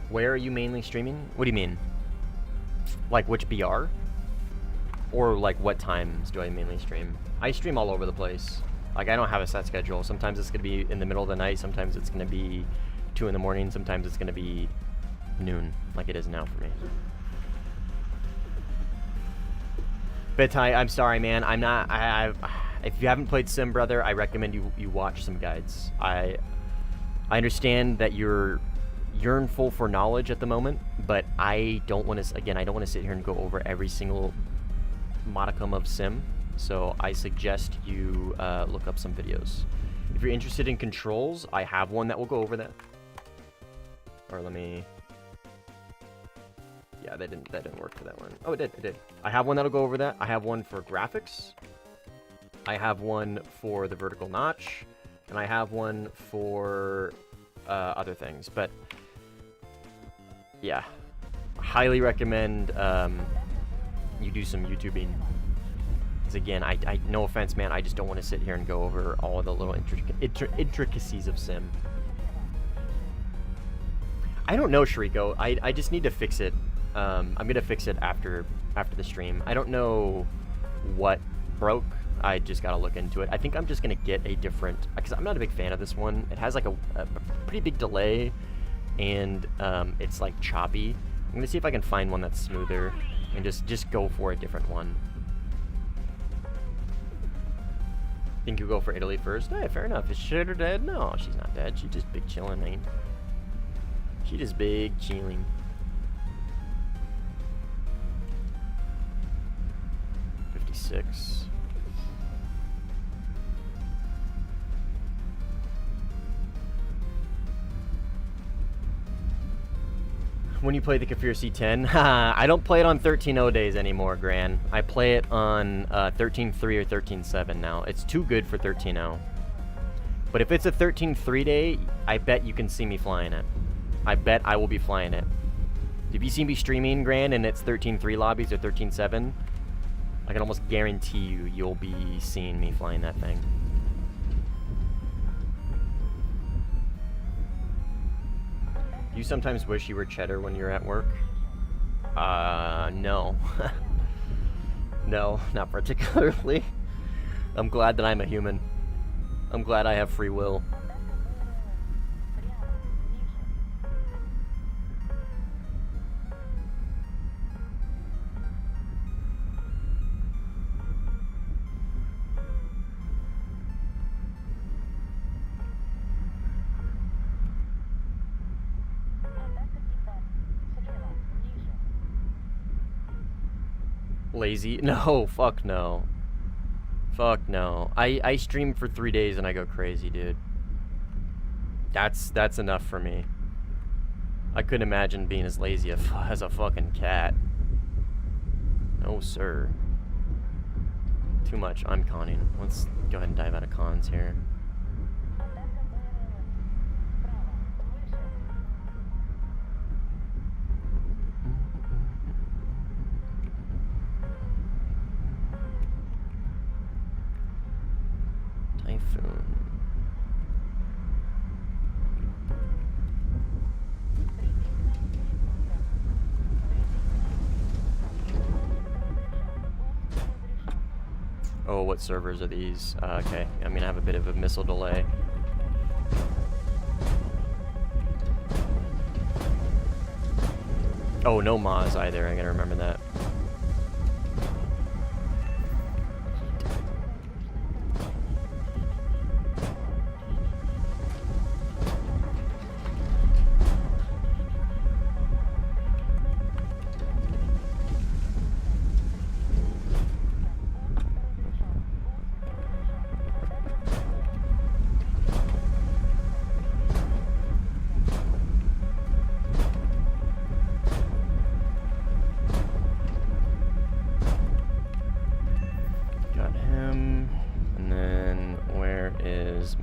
Where are you mainly streaming? What do you mean? Like which BR? Or like what times do I mainly stream? I stream all over the place. Like, I don't have a set schedule. Sometimes it's going to be in the middle of the night. Sometimes it's going to be 2 in the morning. Sometimes it's going to be noon, like it is now for me. Betai, I'm sorry, man. I'm not... if you haven't played Sim, brother, I recommend you watch some guides. I understand that you're yearnful for knowledge at the moment, but I don't want to... Again, I don't want to sit here and go over every single modicum of Sim. So I suggest you look up some videos. If you're interested in controls, I have one that will go over that. Or let me... Yeah, that didn't work for that one. Oh, it did. I have one that'll go over that. I have one for graphics. I have one for the vertical notch. And I have one for other things. But yeah, highly recommend you do some YouTubing. Again, I no offense, man, I just don't want to sit here and go over all the little intricacies of Sim. I don't know, Shriko. I just need to fix it. I'm gonna fix it after the stream. I don't know what broke. I just gotta look into it. I think I'm just gonna get a different, because I'm not a big fan of this one. It has like a pretty big delay, and it's like choppy. I'm gonna see if I can find one that's smoother, and just go for a different one. Think you go for Italy first? Hey, fair enough. Is Shitter dead? No, she's not dead. She's just big chilling, man. She just big chilling. $56. When you play the Kafir C10, I don't play it on 13.0 days anymore, Gran. I play it on 13.3 or 13.7 now. It's too good for 13.0. But if it's a 13.3 day, I bet you can see me flying it. I bet I will be flying it. If you see me streaming, Gran, and it's 13.3 lobbies or 13.7, I can almost guarantee you'll be seeing me flying that thing. You sometimes wish you were cheddar when you're at work? No. No, not particularly. I'm glad that I'm a human. I'm glad I have free will. Lazy? No, fuck no. Fuck no. I stream for 3 days and I go crazy, dude. That's enough for me. I couldn't imagine being as lazy as a fucking cat. No, sir. Too much. I'm conning. Let's go ahead and dive out of cons here. Typhoon. Oh, what servers are these? Okay, I'm gonna have a bit of a missile delay. Oh, no Maz either. I gotta remember that.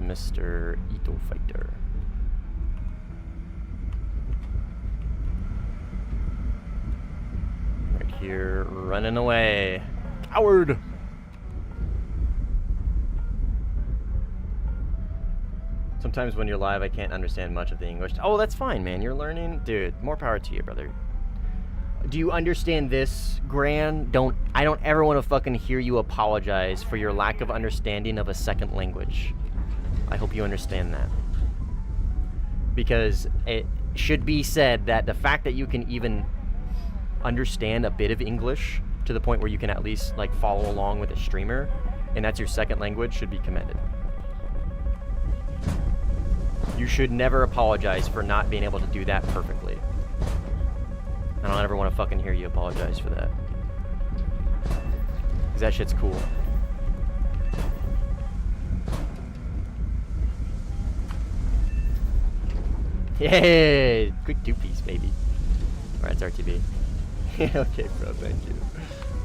Mr. Ito Fighter. Right here, running away. Coward! Sometimes when you're live, I can't understand much of the English. Oh, that's fine, man. You're learning. Dude, more power to you, brother. Do you understand this, Gran? I don't ever want to fucking hear you apologize for your lack of understanding of a second language. I hope you understand that. Because it should be said that the fact that you can even understand a bit of English to the point where you can at least like follow along with a streamer, and that's your second language, should be commended. You should never apologize for not being able to do that perfectly. I don't ever want to fucking hear you apologize for that. Because that shit's cool. Yay! Quick two-piece, baby. Alright, it's RTB. Okay, bro, thank you.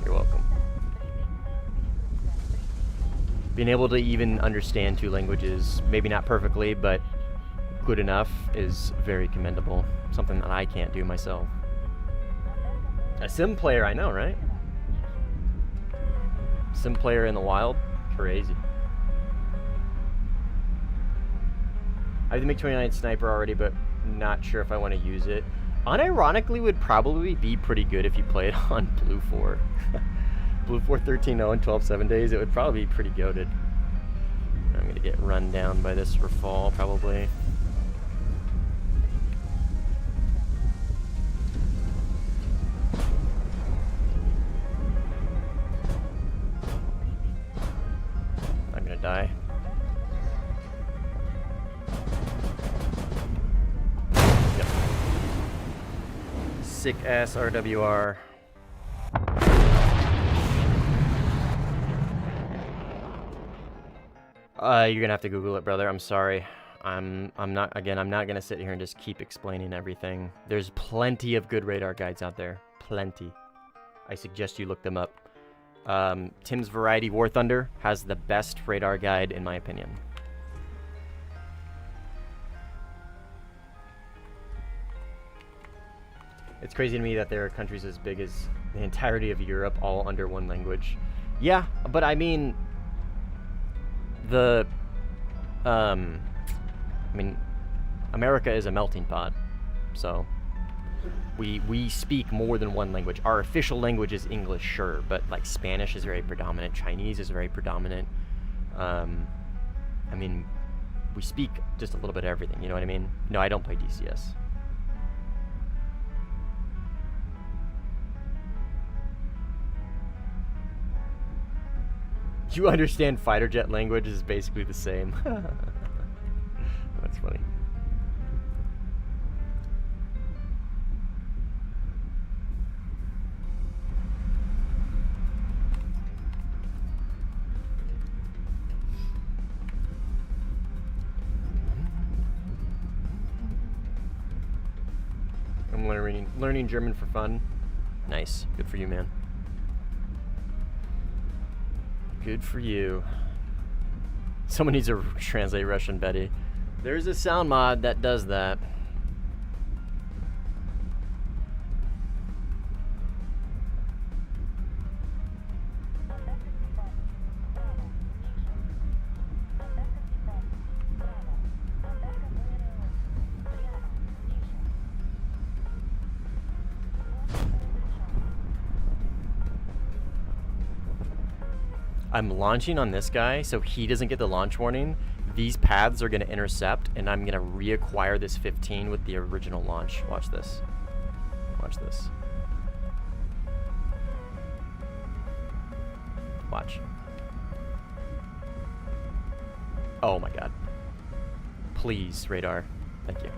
You're welcome. Being able to even understand two languages, maybe not perfectly, but good enough, is very commendable. Something that I can't do myself. A sim player, I know, right? Sim player in the wild? Crazy. I have the MiG-29 sniper already, but not sure if I want to use it. Unironically, would probably be pretty good if you played on Blue 4. Blue 4 13-0 and 12-7 days, it would probably be pretty goated. I'm going to get run down by this for fall, probably. I'm going to die. Sick ass RWR. You're gonna have to Google it, brother. I'm sorry. I'm not gonna sit here and just keep explaining everything. There's plenty of good radar guides out there. Plenty. I suggest you look them up. Tim's Variety Warthunder has the best radar guide in my opinion. It's crazy to me that there are countries as big as the entirety of Europe all under one language. Yeah, but I mean, America is a melting pot, so we speak more than one language. Our official language is English, sure, but like Spanish is very predominant, Chinese is very predominant. I mean, we speak just a little bit of everything, you know what I mean? No, I don't play DCS. You understand fighter jet language is basically the same. That's funny. I'm learning German for fun. Nice. Good for you, man. Good for you. Someone needs to translate Russian, Betty. There's a sound mod that does that. I'm launching on this guy, so he doesn't get the launch warning. These paths are going to intercept, and I'm going to reacquire this 15 with the original launch. Watch this. Watch this. Watch. Oh my god. Please, radar. Thank you.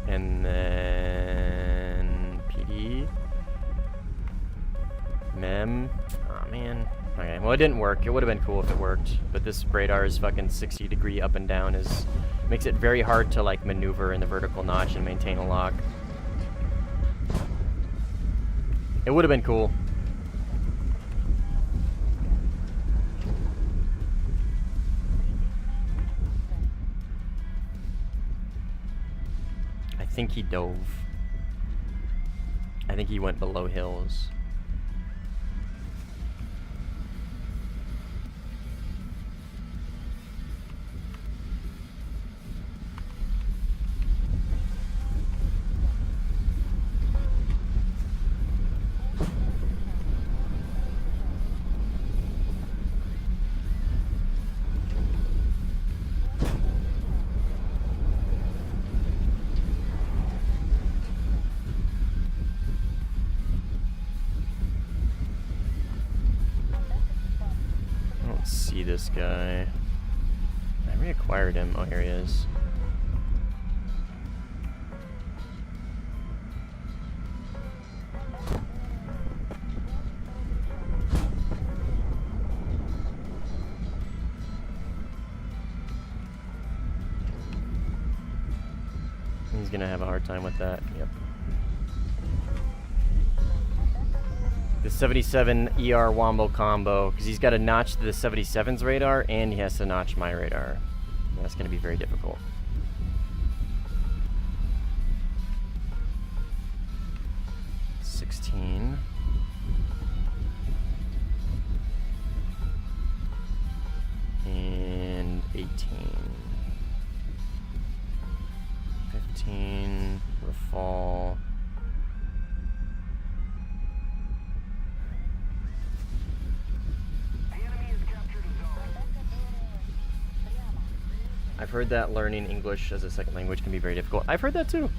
And then PD. Mem. Oh man. Okay, well it didn't work. It would have been cool if it worked, but this radar's fucking 60-degree up and down makes it very hard to like maneuver in the vertical notch and maintain a lock. It would have been cool. I think he dove. I think he went below hills. See this guy. I reacquired him. Oh, here he is. He's gonna have a hard time with that. Yep. The 77 ER Wombo combo, because he's got to notch the 77's radar and he has to notch my radar. That's going to be very difficult. $16. And 18. 15. Rafal. I've heard that learning English as a second language can be very difficult. I've heard that too.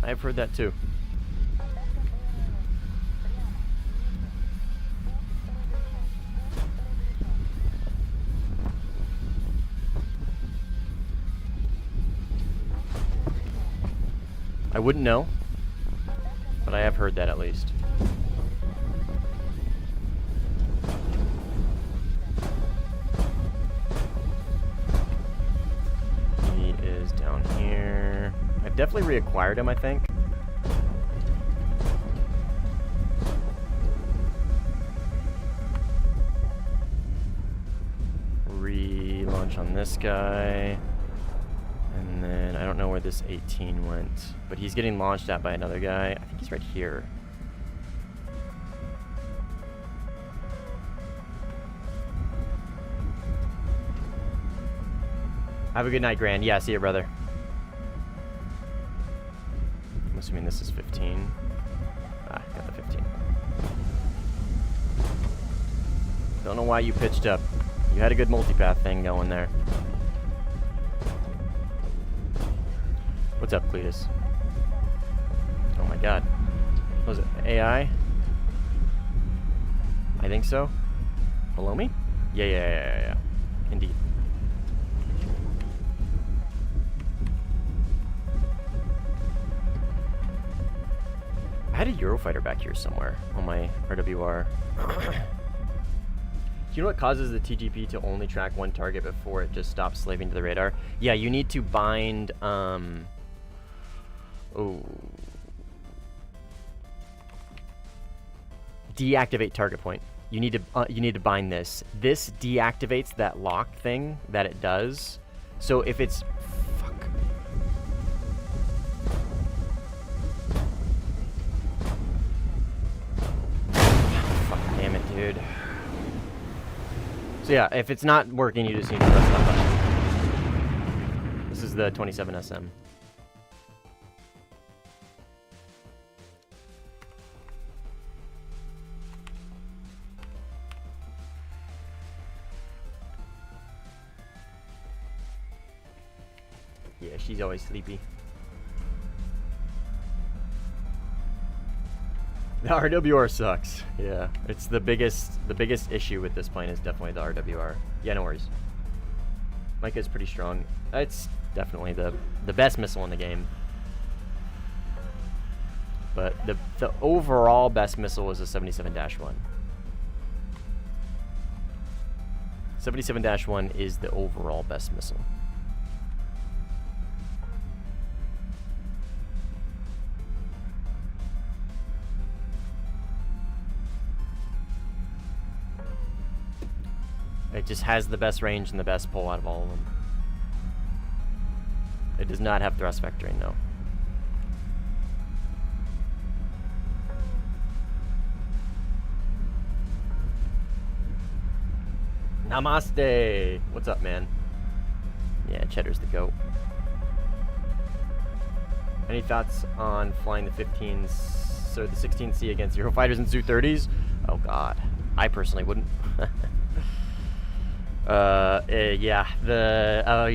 I've heard that too. I wouldn't know, but I have heard that at least. Down here. I've definitely reacquired him, I think. Relaunch on this guy. And then I don't know where this 18 went, but he's getting launched at by another guy. I think he's right here. Have a good night, Grand. Yeah, see you, brother. I'm assuming this is 15. Ah, got the 15. Don't know why you pitched up. You had a good multipath thing going there. What's up, Cletus? Oh my god. Was it AI? I think so. Below me? Yeah. Indeed. I had a Eurofighter back here somewhere on my RWR. Do you know what causes the TGP to only track one target before it just stops slaving to the radar? Yeah, you need to bind, deactivate target point. You need to bind this. This deactivates that lock thing that it does. So if it's damn it, dude. So yeah, if it's not working, you just need to press that button. This is the 27 SM. Yeah, she's always sleepy. The RWR sucks. Yeah, it's the biggest issue with this plane is definitely the RWR. Yeah, no worries. Micah's pretty strong. It's definitely the best missile in the game. But the overall best missile was a 77-1. 77-1 is the overall best missile. It just has the best range and the best pull out of all of them. It does not have thrust vectoring, no. Namaste! What's up, man? Yeah, Cheddar's the GOAT. Any thoughts on flying the 15s, so the 16C against Eurofighters and Su-30s? Oh god, I personally wouldn't. Yeah, the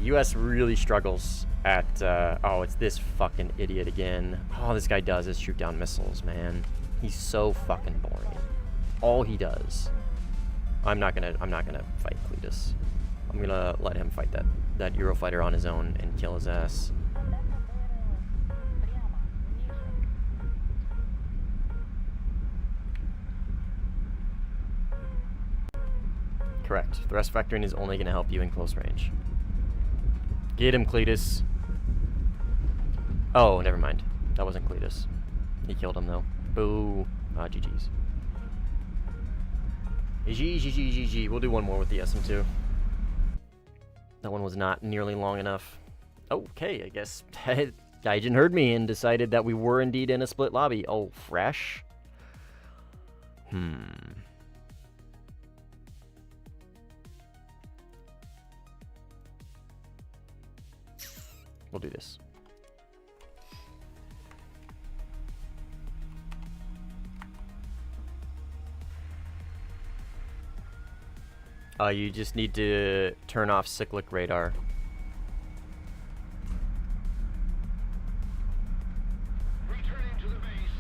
US really struggles at, oh, it's this fucking idiot again. All this guy does is shoot down missiles, man. He's so fucking boring. All he does. I'm not gonna fight Cletus. I'm gonna let him fight that Eurofighter on his own and kill his ass. Correct. Thrust vectoring is only going to help you in close range. Get him, Cletus. Oh, never mind. That wasn't Cletus. He killed him, though. Boo. GG's. GG. We'll do one more with the SM2. That one was not nearly long enough. Okay, I guess Gaijin heard me and decided that we were indeed in a split lobby. Oh, fresh? We'll do this. You just need to turn off cyclic radar. Returning to the base.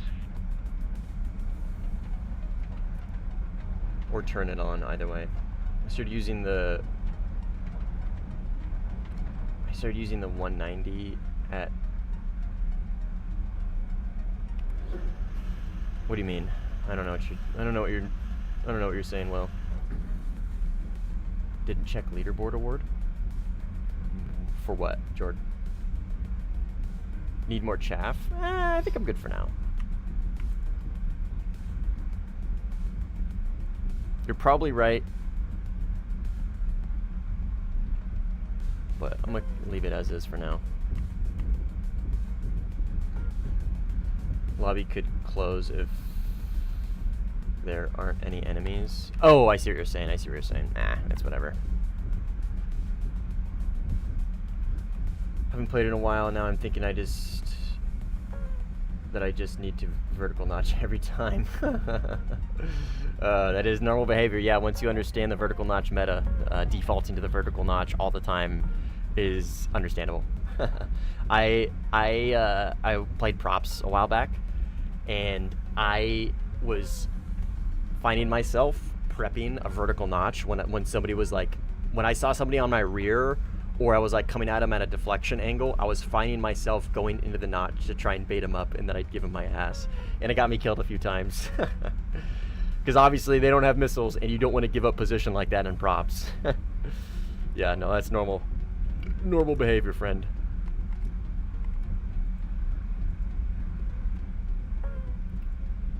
Or turn it on, either way. I started using the 190 at... What do you mean? I don't know what you're saying, Will. Didn't check leaderboard award? For what, Jordan? Need more chaff? I think I'm good for now. You're probably right. But I'm gonna leave it as is for now. Lobby could close if there aren't any enemies. Oh, I see what you're saying. Nah, that's whatever. Haven't played in a while, and now I'm thinking I just need to vertical notch every time. That is normal behavior. Yeah, once you understand the vertical notch meta, defaulting to the vertical notch all the time is understandable. I played props a while back, and I was finding myself prepping a vertical notch when somebody was like, when I saw somebody on my rear, or I was like coming at him at a deflection angle, I was finding myself going into the notch to try and bait him up, and then I'd give him my ass, and it got me killed a few times. Because obviously they don't have missiles, and you don't want to give up position like that in props. Yeah, no, that's normal behavior, friend.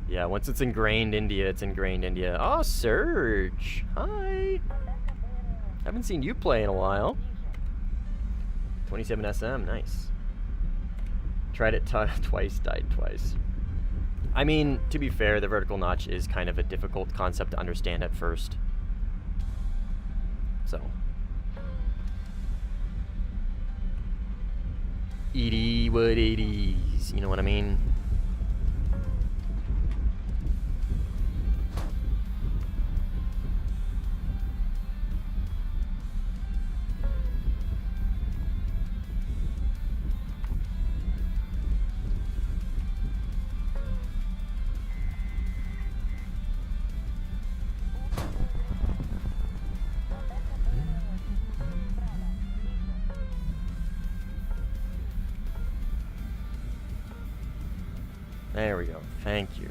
Yeah, once it's ingrained India, it's ingrained India. Oh, Surge! Hi! Haven't seen you play in a while. 27 SM, nice. Tried it twice, died twice. I mean, to be fair, the vertical notch is kind of a difficult concept to understand at first. So. Edie what 80s, you know what I mean? There we go. Thank you.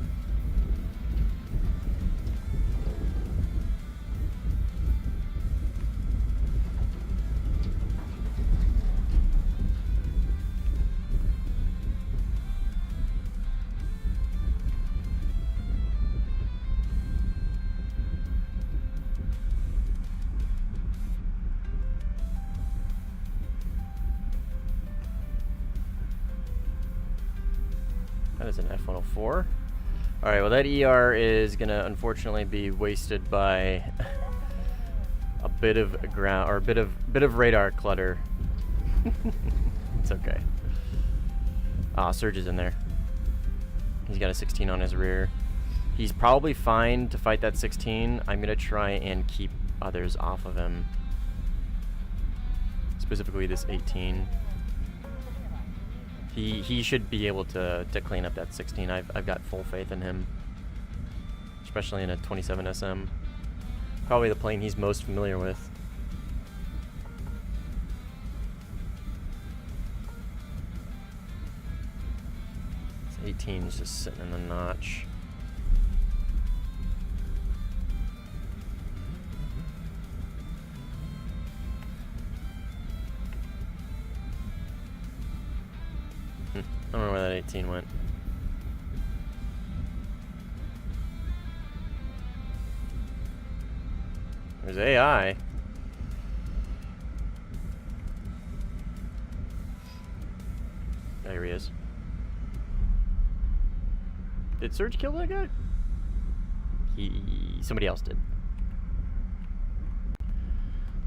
That is an F-104. Alright, well that ER is gonna unfortunately be wasted by a bit of ground or a bit of radar clutter. It's okay. Ah, Surge is in there. He's got a 16 on his rear. He's probably fine to fight that 16. I'm gonna try and keep others off of him. Specifically this 18. He should be able to clean up that 16. I've got full faith in him. Especially in a 27 SM. Probably the plane he's most familiar with. This 18 is just sitting in the notch. I don't know where that 18 went. There's AI. There he is. Did Surge kill that guy? Somebody else did.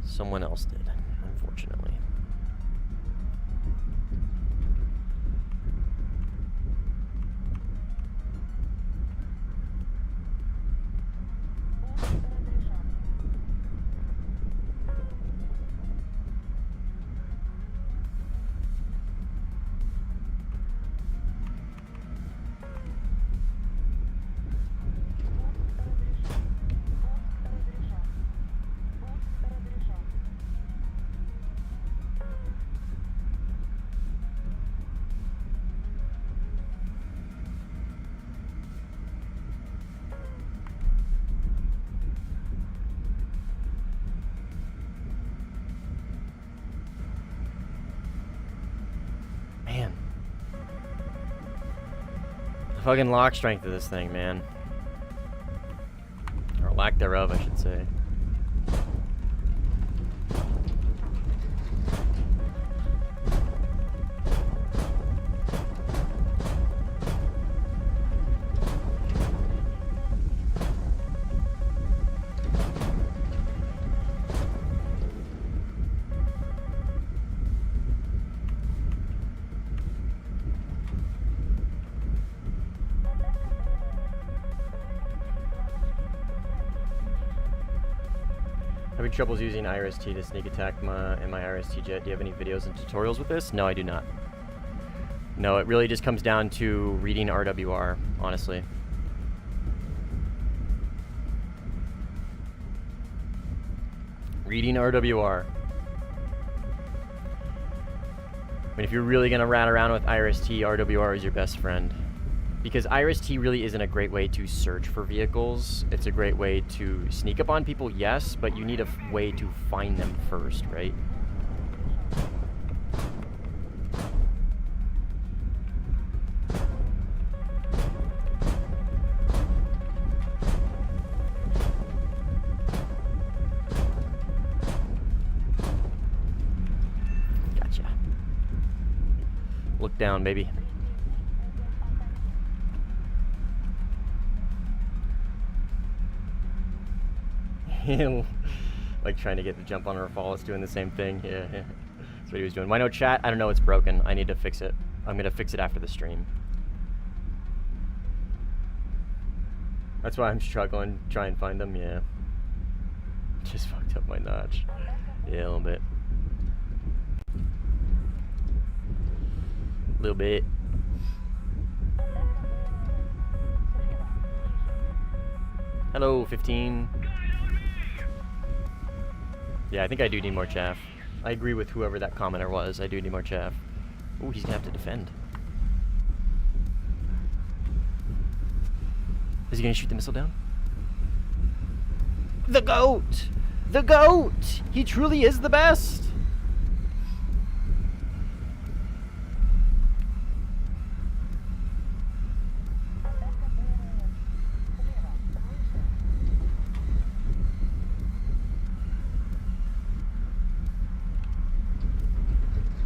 Someone else did, unfortunately. Man. The fucking lock strength of this thing, man. Or lack thereof, I should say. Having troubles using IRST to sneak attack in my IRST jet. Do you have any videos and tutorials with this? No, I do not. No, it really just comes down to reading RWR, honestly. Reading RWR. I mean, if you're really going to rat around with IRST, RWR is your best friend. Because IRST really isn't a great way to search for vehicles. It's a great way to sneak up on people, yes, but you need a way to find them first, right? Gotcha. Look down, baby. Like trying to get the jump on Rafales, doing the same thing. Yeah, that's what he was doing. Why no chat? I don't know, it's broken. I need to fix it. I'm gonna fix it after the stream. That's why I'm struggling to try and find them, yeah. Just fucked up my notch. Yeah, a little bit. A little bit. Hello, 15. Yeah, I think I do need more chaff. I agree with whoever that commenter was. I do need more chaff. Ooh, he's gonna have to defend. Is he gonna shoot the missile down? The GOAT! The GOAT! He truly is the best!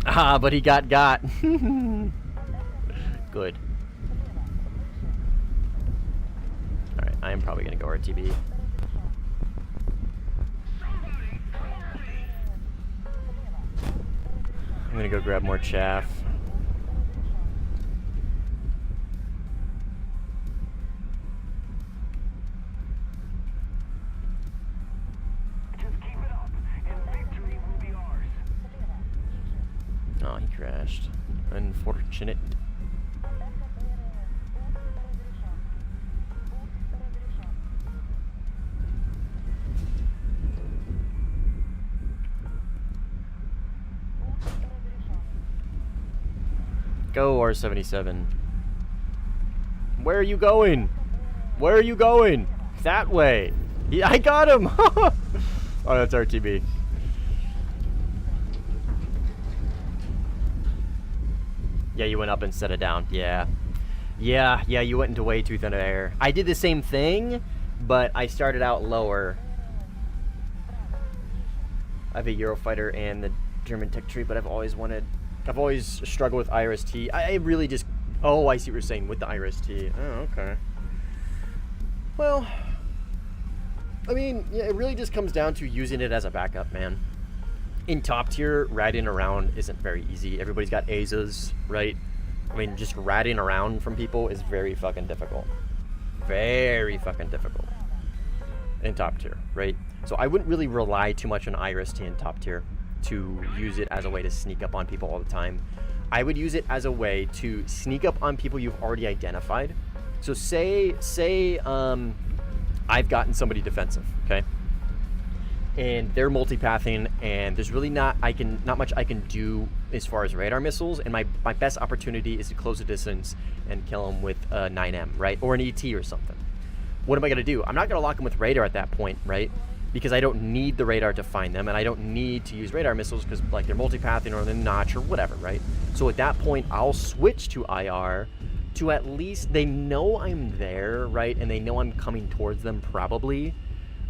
Ah, but he got. Good. Alright, I am probably gonna go RTB. I'm gonna go grab more chaff. Just keep it up, and victory will be ours. Oh, he crashed. Unfortunate. Go, R77. Where are you going? Where are you going? That way. Yeah, I got him. Oh, that's RTB. Yeah, you went up instead of down. Yeah. Yeah, you went into way too thin of air. I did the same thing, but I started out lower. I have a Eurofighter and the German tech tree, but I've always struggled with IRST. I really just... Oh, I see what you're saying with the IRST. Oh, okay. Well, I mean, yeah, it really just comes down to using it as a backup, man. In top tier, ratting around isn't very easy. Everybody's got AZAs, right? I mean, just ratting around from people is very fucking difficult. Very fucking difficult. In top tier, right? So I wouldn't really rely too much on IRST in top tier to use it as a way to sneak up on people all the time. I would use it as a way to sneak up on people you've already identified. So say I've gotten somebody defensive, okay? And they're multipathing, and there's really not much I can do as far as radar missiles, and my best opportunity is to close the distance and kill them with a 9M, right? Or an ET or something. What am I gonna do? I'm not gonna lock them with radar at that point, right? Because I don't need the radar to find them, and I don't need to use radar missiles because like they're multipathing or they're notch or whatever, right? So at that point, I'll switch to IR to at least they know I'm there, right? And they know I'm coming towards them probably,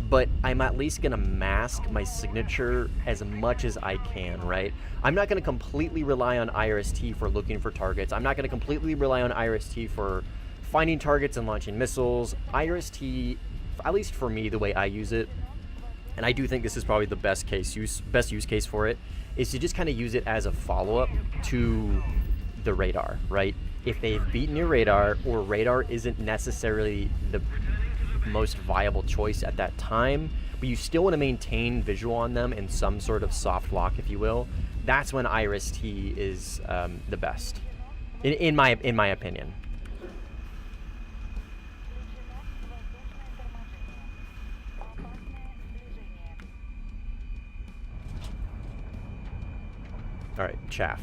but I'm at least gonna mask my signature as much as I can, right? I'm not gonna completely rely on IRST for looking for targets. I'm not gonna completely rely on IRST for finding targets and launching missiles. IRST, at least for me, the way I use it, and I do think this is probably the best use case for it, is to just kind of use it as a follow-up to the radar, right? If they've beaten your radar, or radar isn't necessarily the most viable choice at that time, but you still want to maintain visual on them in some sort of soft lock, if you will, that's when IRST is the best, in my opinion. All right, chaff.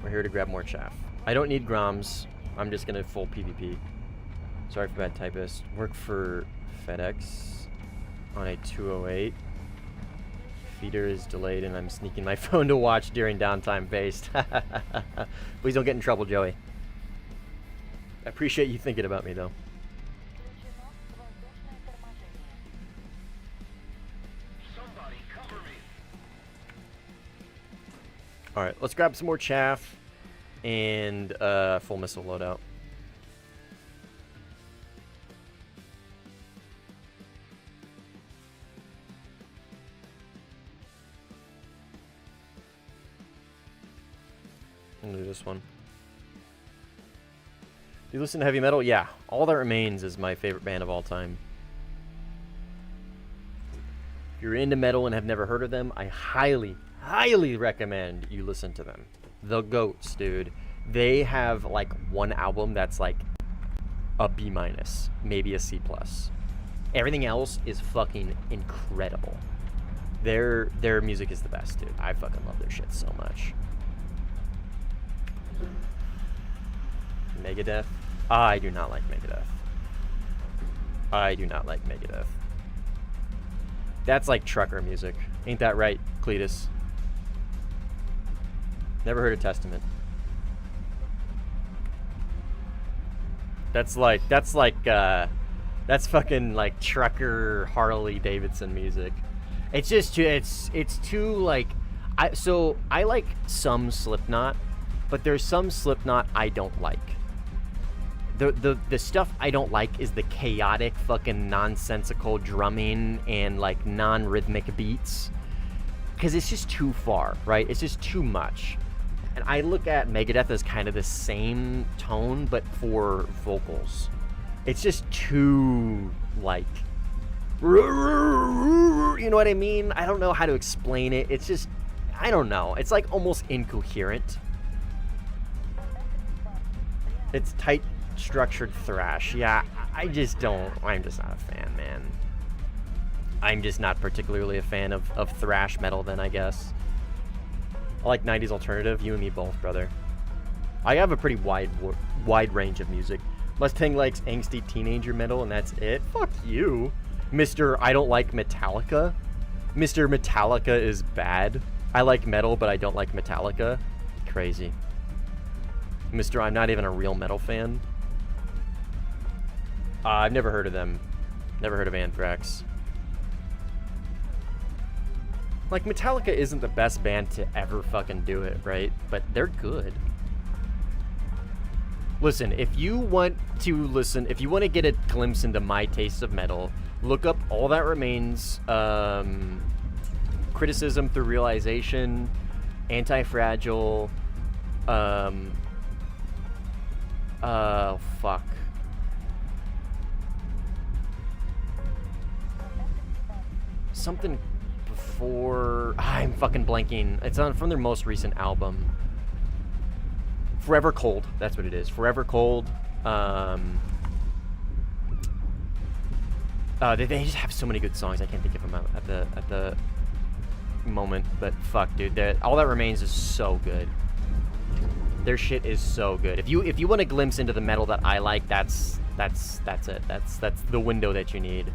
We're here to grab more chaff. I don't need Groms. I'm just gonna full PvP. Sorry for bad typist. Work for FedEx on a 208. Feeder is delayed and I'm sneaking my phone to watch during downtime based. Please don't get in trouble, Joey. I appreciate you thinking about me though. Somebody cover me. Alright, let's grab some more chaff and full missile loadout. I'm gonna do this one. Do you listen to heavy metal? Yeah. All That Remains is my favorite band of all time. If you're into metal and have never heard of them, I highly recommend you listen to them. The GOATs, dude. They have like one album that's like a B-, maybe a C+. Everything else is fucking incredible. Their music is the best, dude. I fucking love their shit so much. Megadeth? I do not like Megadeth. I do not like Megadeth. That's like trucker music. Ain't that right, Cletus? Never heard of Testament. That's fucking like trucker Harley Davidson music. It's just too, it's too like, I like some Slipknot, but there's some Slipknot I don't like. The stuff I don't like is the chaotic fucking nonsensical drumming and like non-rhythmic beats, because it's just too far, right? It's just too much. And I look at Megadeth as kind of the same tone, but for vocals. It's just too, like, you know what I mean? I don't know how to explain it. It's just, I don't know. It's like almost incoherent. It's tight, structured thrash. Yeah, I'm just not a fan, man. I'm just not particularly a fan of thrash metal then, I guess. I like 90s alternative. You and me both, brother. I have a pretty wide range of music. Mustang likes angsty teenager metal, and that's it. Fuck you, Mr. I don't like Metallica. Mr. Metallica is bad. I like metal, but I don't like Metallica. Crazy. Mr. I'm not even a real metal fan. I've never heard of them. Never heard of Anthrax. Like, Metallica isn't the best band to ever fucking do it, right? But they're good. Listen, if you want to get a glimpse into my taste of metal, look up All That Remains, Criticism Through Realization, Anti-Fragile, fuck. Something before... I'm fucking blanking. It's from their most recent album. Forever Cold. That's what it is. Forever Cold. They just have so many good songs. I can't think of them at the moment. But fuck, dude. All That Remains is so good. Their shit is so good. If you want a glimpse into the metal that I like, that's it. That's the window that you need.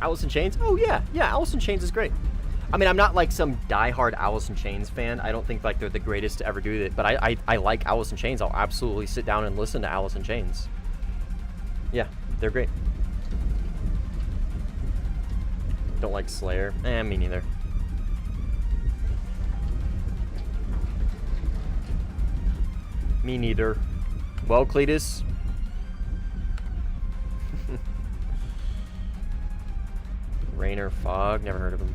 Alice in Chains? Oh yeah, Alice in Chains is great. I mean, I'm not like some diehard Alice in Chains fan. I don't think like they're the greatest to ever do it, but I like Alice in Chains. I'll absolutely sit down and listen to Alice in Chains. Yeah, they're great. Don't like Slayer? Me neither. Me neither. Well, Cletus. Rainer Fog, never heard of him.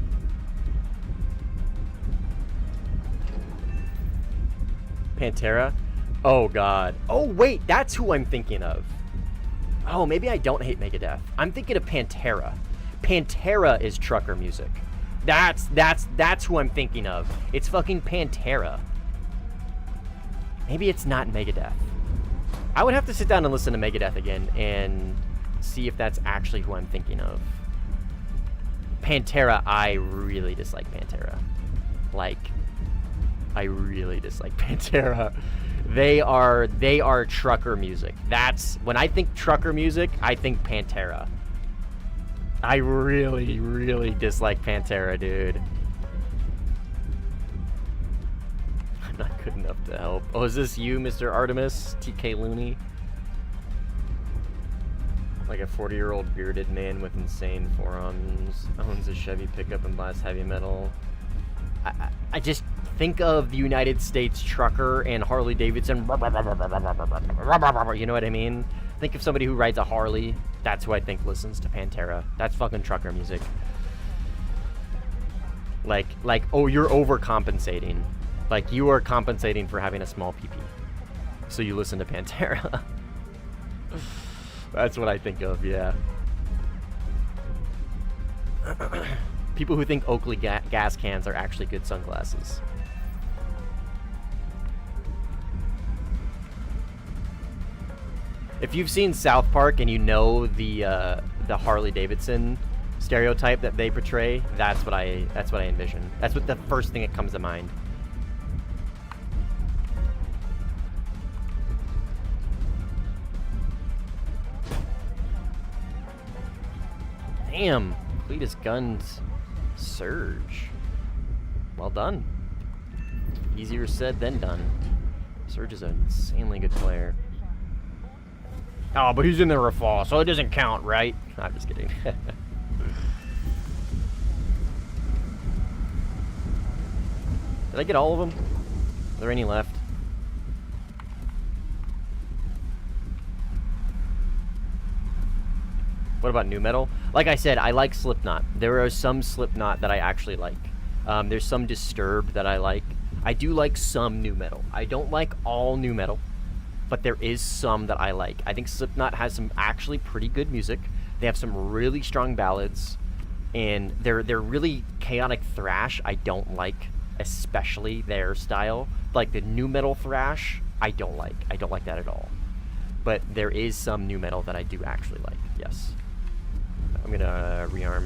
Pantera? Oh god. Oh wait, that's who I'm thinking of. Oh, maybe I don't hate Megadeth. I'm thinking of Pantera. Pantera is trucker music. That's who I'm thinking of. It's fucking Pantera. Maybe it's not Megadeth. I would have to sit down and listen to Megadeth again and see if that's actually who I'm thinking of. Pantera, I really dislike Pantera. Like, I really dislike Pantera. They are trucker music. That's, when I think trucker music, I think Pantera. I really, really dislike Pantera, dude. I'm not good enough to help. Oh, is this you, Mr. Artemis? TK Looney? Like a 40-year-old bearded man with insane forearms, owns a Chevy pickup and buys heavy metal. I just think of the United States trucker and Harley Davidson. You know what I mean? Think of somebody who rides a Harley. That's who I think listens to Pantera. That's fucking trucker music. Like, oh, you're overcompensating. Like, you are compensating for having a small PP. So you listen to Pantera. That's what I think of, yeah. People who think Oakley gas cans are actually good sunglasses. If you've seen South Park and you know the Harley Davidson stereotype that they portray, that's what I envision. That's what the first thing that comes to mind. Damn, Cletus guns Surge. Well done. Easier said than done. Surge is an insanely good player. Oh, but he's in the fall, so it doesn't count, right? I'm just kidding. Did I get all of them? Are there any left? What about nu metal? Like I said, I like Slipknot. There are some Slipknot that I actually like. There's some Disturbed that I like. I do like some nu metal. I don't like all nu metal, but there is some that I like. I think Slipknot has some actually pretty good music. They have some really strong ballads, and they're really chaotic thrash. I don't like, especially their style. Like the nu metal thrash, I don't like. I don't like that at all. But there is some nu metal that I do actually like. Yes. I'm gonna rearm.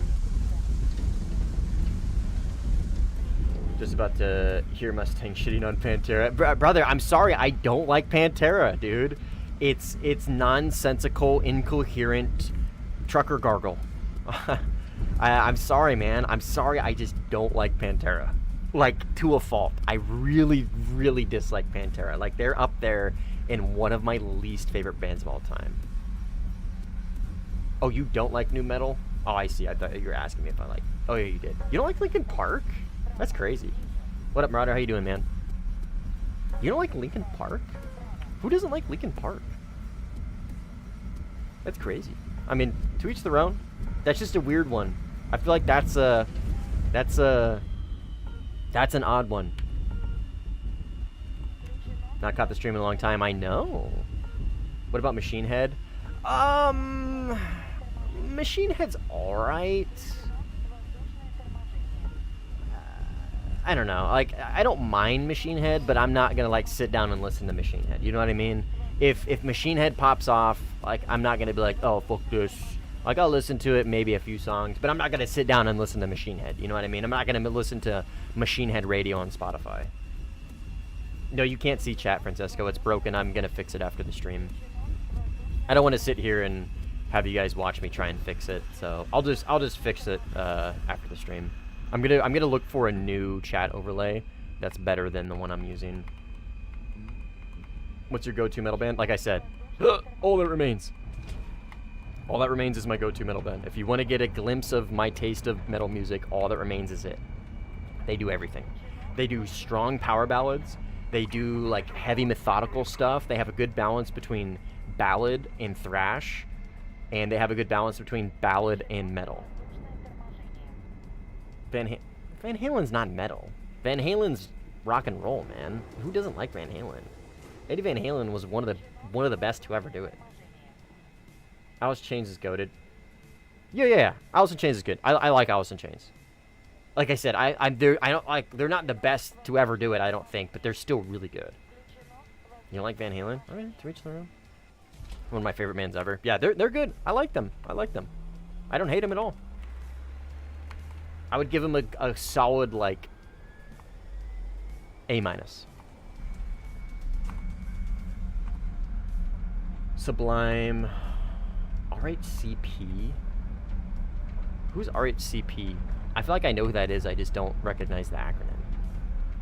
Just about to hear Mustang shitting on Pantera. Brother, I'm sorry, I don't like Pantera, dude. It's nonsensical, incoherent trucker gargle. I'm sorry, man. I'm sorry, I just don't like Pantera. Like, to a fault. I really, really dislike Pantera. Like, they're up there in one of my least favorite bands of all time. Oh, you don't like nu metal? Oh, I see. I thought you were asking me if I like. Oh, yeah, you did. You don't like Linkin Park? That's crazy. What up, Marauder? How you doing, man? You don't like Linkin Park? Who doesn't like Linkin Park? That's crazy. I mean, to each their own. That's just a weird one. I feel like that's an odd one. Not caught the stream in a long time. I know. What about Machine Head? Machine Head's alright. I don't know. Like, I don't mind Machine Head, but I'm not gonna like sit down and listen to Machine Head. You know what I mean? If Machine Head pops off, like, I'm not gonna be like, oh, fuck this. Like, I'll listen to it, maybe a few songs, but I'm not gonna sit down and listen to Machine Head. You know what I mean? I'm not gonna listen to Machine Head radio on Spotify. No, you can't see chat, Francesco. It's broken. I'm gonna fix it after the stream. I don't want to sit here and have you guys watch me try and fix it, so I'll just fix it after the stream. I'm gonna look for a new chat overlay that's better than the one I'm using. What's your go-to metal band? Like I said, All That Remains. All That Remains is my go-to metal band. If you want to get a glimpse of my taste of metal music, All That Remains is it. They do everything. They do strong power ballads. They do like heavy methodical stuff. They have a good balance between ballad and thrash, and they have a good balance between ballad and metal. Van Halen's not metal. Van Halen's rock and roll, man. Who doesn't like Van Halen? Eddie Van Halen was one of the best to ever do it. Alice in Chains is goated. Yeah. Alice in Chains is good. I like Alice in Chains. Like I said, they're not the best to ever do it, I don't think, but they're still really good. You don't like Van Halen? All right, to each their own. One of my favorite bands ever. Yeah, they're good. I like them. I don't hate them at all. I would give them a solid, like, A-. Sublime. RHCP? Who's RHCP? I feel like I know who that is. I just don't recognize the acronym.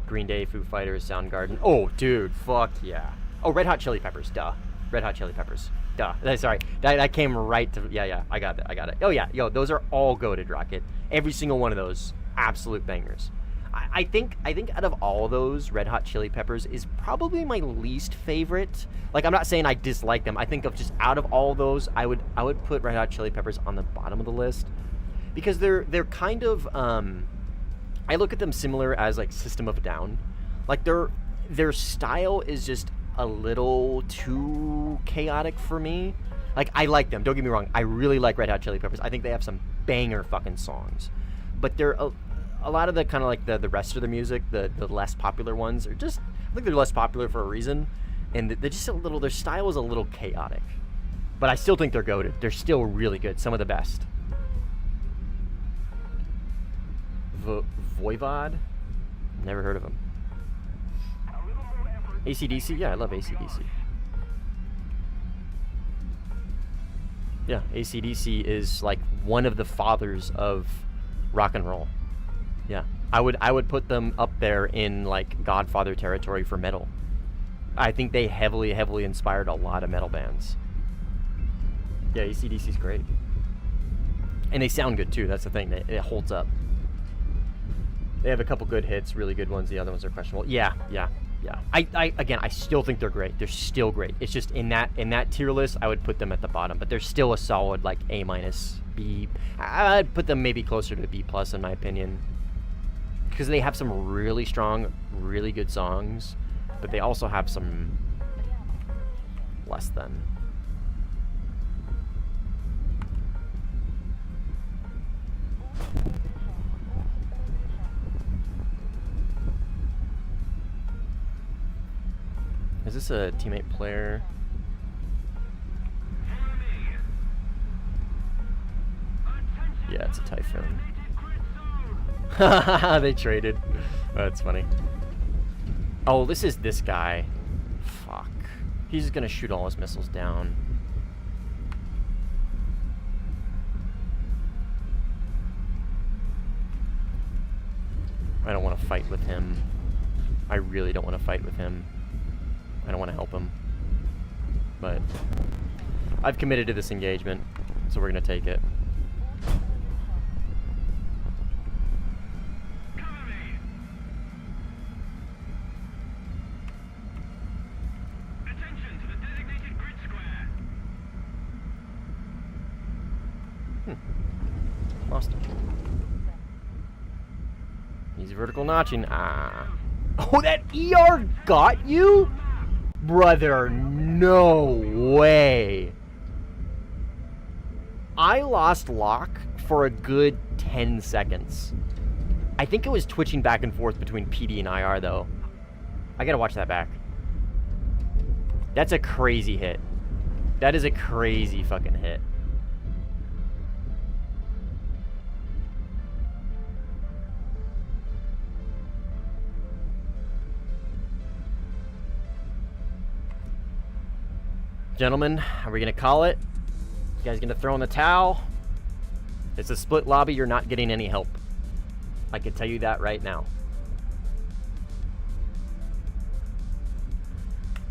Green Day, Foo Fighters, Soundgarden. Oh, dude. Fuck yeah. Oh, Red Hot Chili Peppers. Duh. Red Hot Chili Peppers. Duh. Sorry. That came right to... Yeah. I got it. Oh, yeah. Yo, those are all goated, Rocket. Every single one of those. Absolute bangers. I think out of all those, Red Hot Chili Peppers is probably my least favorite. Like, I'm not saying I dislike them. I think of just out of all those, I would put Red Hot Chili Peppers on the bottom of the list. Because they're kind of... I look at them similar as, like, System of a Down. Like, their style is just a little too chaotic for me. Like, I like them. Don't get me wrong. I really like Red Hot Chili Peppers. I think they have some banger fucking songs. but they're a lot of the kind of like the rest of the music, the less popular ones, are just, I think they're less popular for a reason, and they're just a little, their style is a little chaotic. But I still think they're goated. They're still really good, some of the best. Voivod? Never heard of them. AC/DC? Yeah, I love AC/DC. Yeah, AC/DC is like one of the fathers of rock and roll. Yeah, I would put them up there in like Godfather territory for metal. I think they heavily inspired a lot of metal bands. Yeah, AC/DC's great. And they sound good too, that's the thing, it holds up. They have a couple good hits, really good ones, the other ones are questionable. Yeah. Again, I still think they're great. They're still great. It's just in that tier list, I would put them at the bottom, but they're still a solid like A-, B. I'd put them maybe closer to B+ in my opinion. Because they have some really strong, really good songs, but they also have some less than. Is this a teammate player? Yeah, it's a Typhoon. They traded. Oh, that's funny. Oh, this is this guy. Fuck. He's just gonna shoot all his missiles down. I don't want to fight with him. I really don't want to fight with him. I don't want to help him. But I've committed to this engagement, so we're gonna take it. Lost him. He's vertical notching. Ah. Oh, that ER got you? Brother, no way. I lost lock for a good 10 seconds. I think it was twitching back and forth between PD and IR, though. I gotta watch that back. That's a crazy hit. That is a crazy fucking hit. Gentlemen, are we gonna call it? You guys gonna throw in the towel? It's a split lobby, you're not getting any help. I can tell you that right now.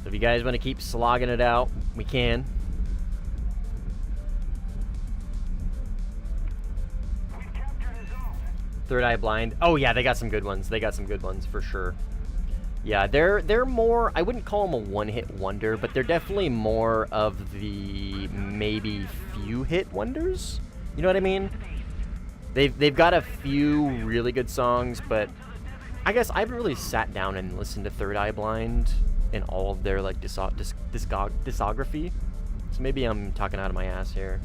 So if you guys wanna keep slogging it out, we can. Third Eye Blind. Oh yeah, they got some good ones. They got some good ones for sure. Yeah, they're more, I wouldn't call them a one-hit wonder, but they're definitely more of the maybe few-hit wonders. You know what I mean? They've got a few really good songs, but I guess I haven't really sat down and listened to Third Eye Blind in all of their like discography. So maybe I'm talking out of my ass here.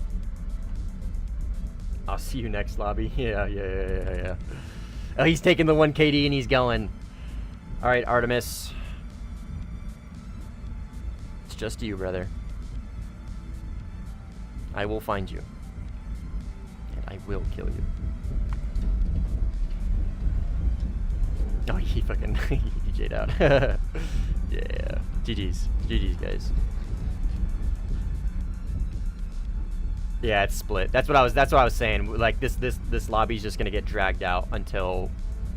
I'll see you next lobby. Yeah. Oh, he's taking the 1 KD and he's going. All right, Artemis. It's just you, brother. I will find you. And I will kill you. Oh, he fucking he DJ'd out. Yeah. GG's, guys. Yeah, it's split. That's what I was saying. Like this lobby's just gonna get dragged out until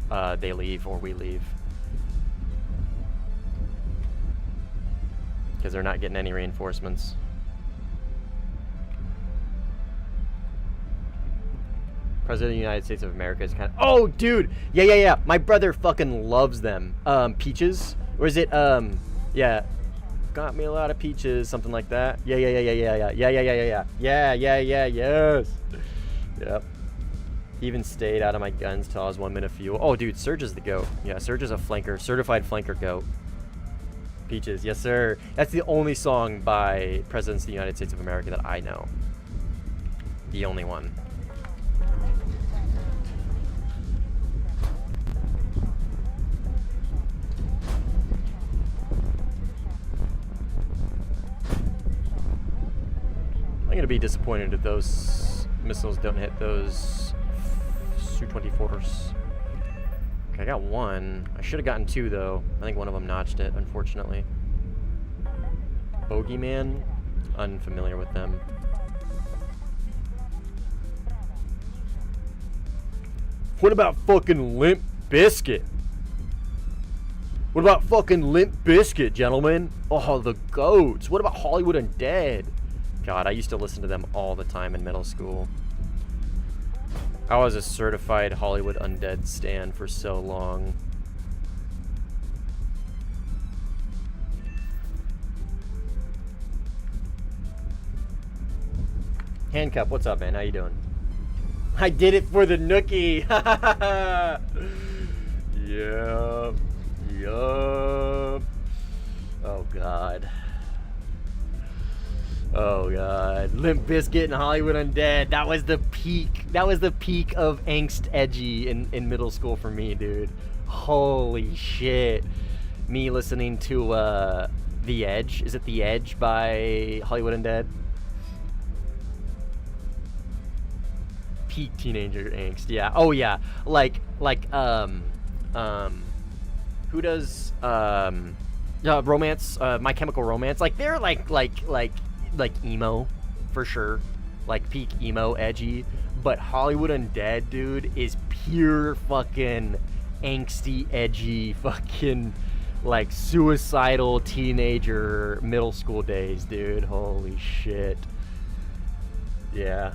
they leave or we leave. Because they're not getting any reinforcements. President of the United States of America is kind of... Oh, dude! Yeah. My brother fucking loves them. Peaches? Or is it, yeah. Got me a lot of peaches, something like that. Yeah. Yes. Yep. Even stayed out of my guns till I was 1 minute fuel. Oh, dude, Surge is the GOAT. Yeah, Surge is a flanker. Certified flanker GOAT. Peaches, yes sir. That's the only song by Presidents of the United States of America that I know. The only one. gonna be disappointed if those missiles don't hit those Su-24s. Okay, I got one. I should have gotten two though. I think one of them notched it, unfortunately. Bogeyman? Unfamiliar with them. What about fucking Limp Bizkit? What about fucking Limp Bizkit, gentlemen? Oh, the goats. What about Hollywood Undead? God, I used to listen to them all the time in middle school. I was a certified Hollywood Undead stan for so long. Handcuff, what's up, man? How you doing? I did it for the nookie. Yup. Yup. Oh god. Oh god. Limp Bizkit and Hollywood Undead. That was the peak. That was the peak of angst edgy in middle school for me, dude. Holy shit. Me listening to The Edge. Is it The Edge by Hollywood Undead? Peak teenager angst. Yeah. Oh yeah. Like who does romance, My Chemical Romance? Like they're like emo for sure. Like peak emo edgy, but Hollywood Undead, dude, is pure fucking angsty edgy fucking like suicidal teenager middle school days, dude. Holy shit. Yeah.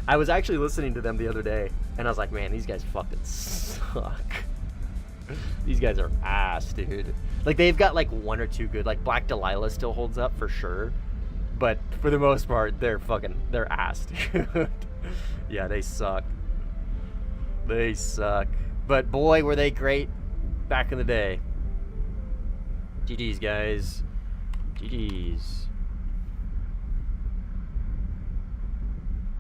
I was actually listening to them the other day, and I was like, man, these guys fucking suck. These guys are ass, dude. Like, they've got, like, one or two good. Like, Black Delilah still holds up for sure. But for the most part, they're ass, dude. Yeah, they suck. They suck. But, boy, were they great back in the day. GG's, guys. GG's.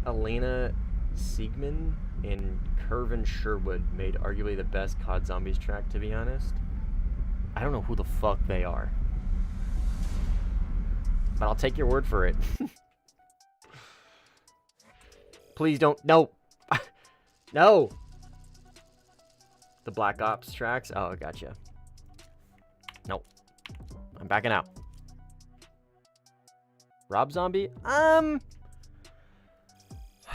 Elena Siegman and Kervin Sherwood made arguably the best COD Zombies track, to be honest. I don't know who the fuck they are. But I'll take your word for it. Please don't. No. No. The Black Ops tracks? Oh, gotcha. Nope. I'm backing out. Rob Zombie?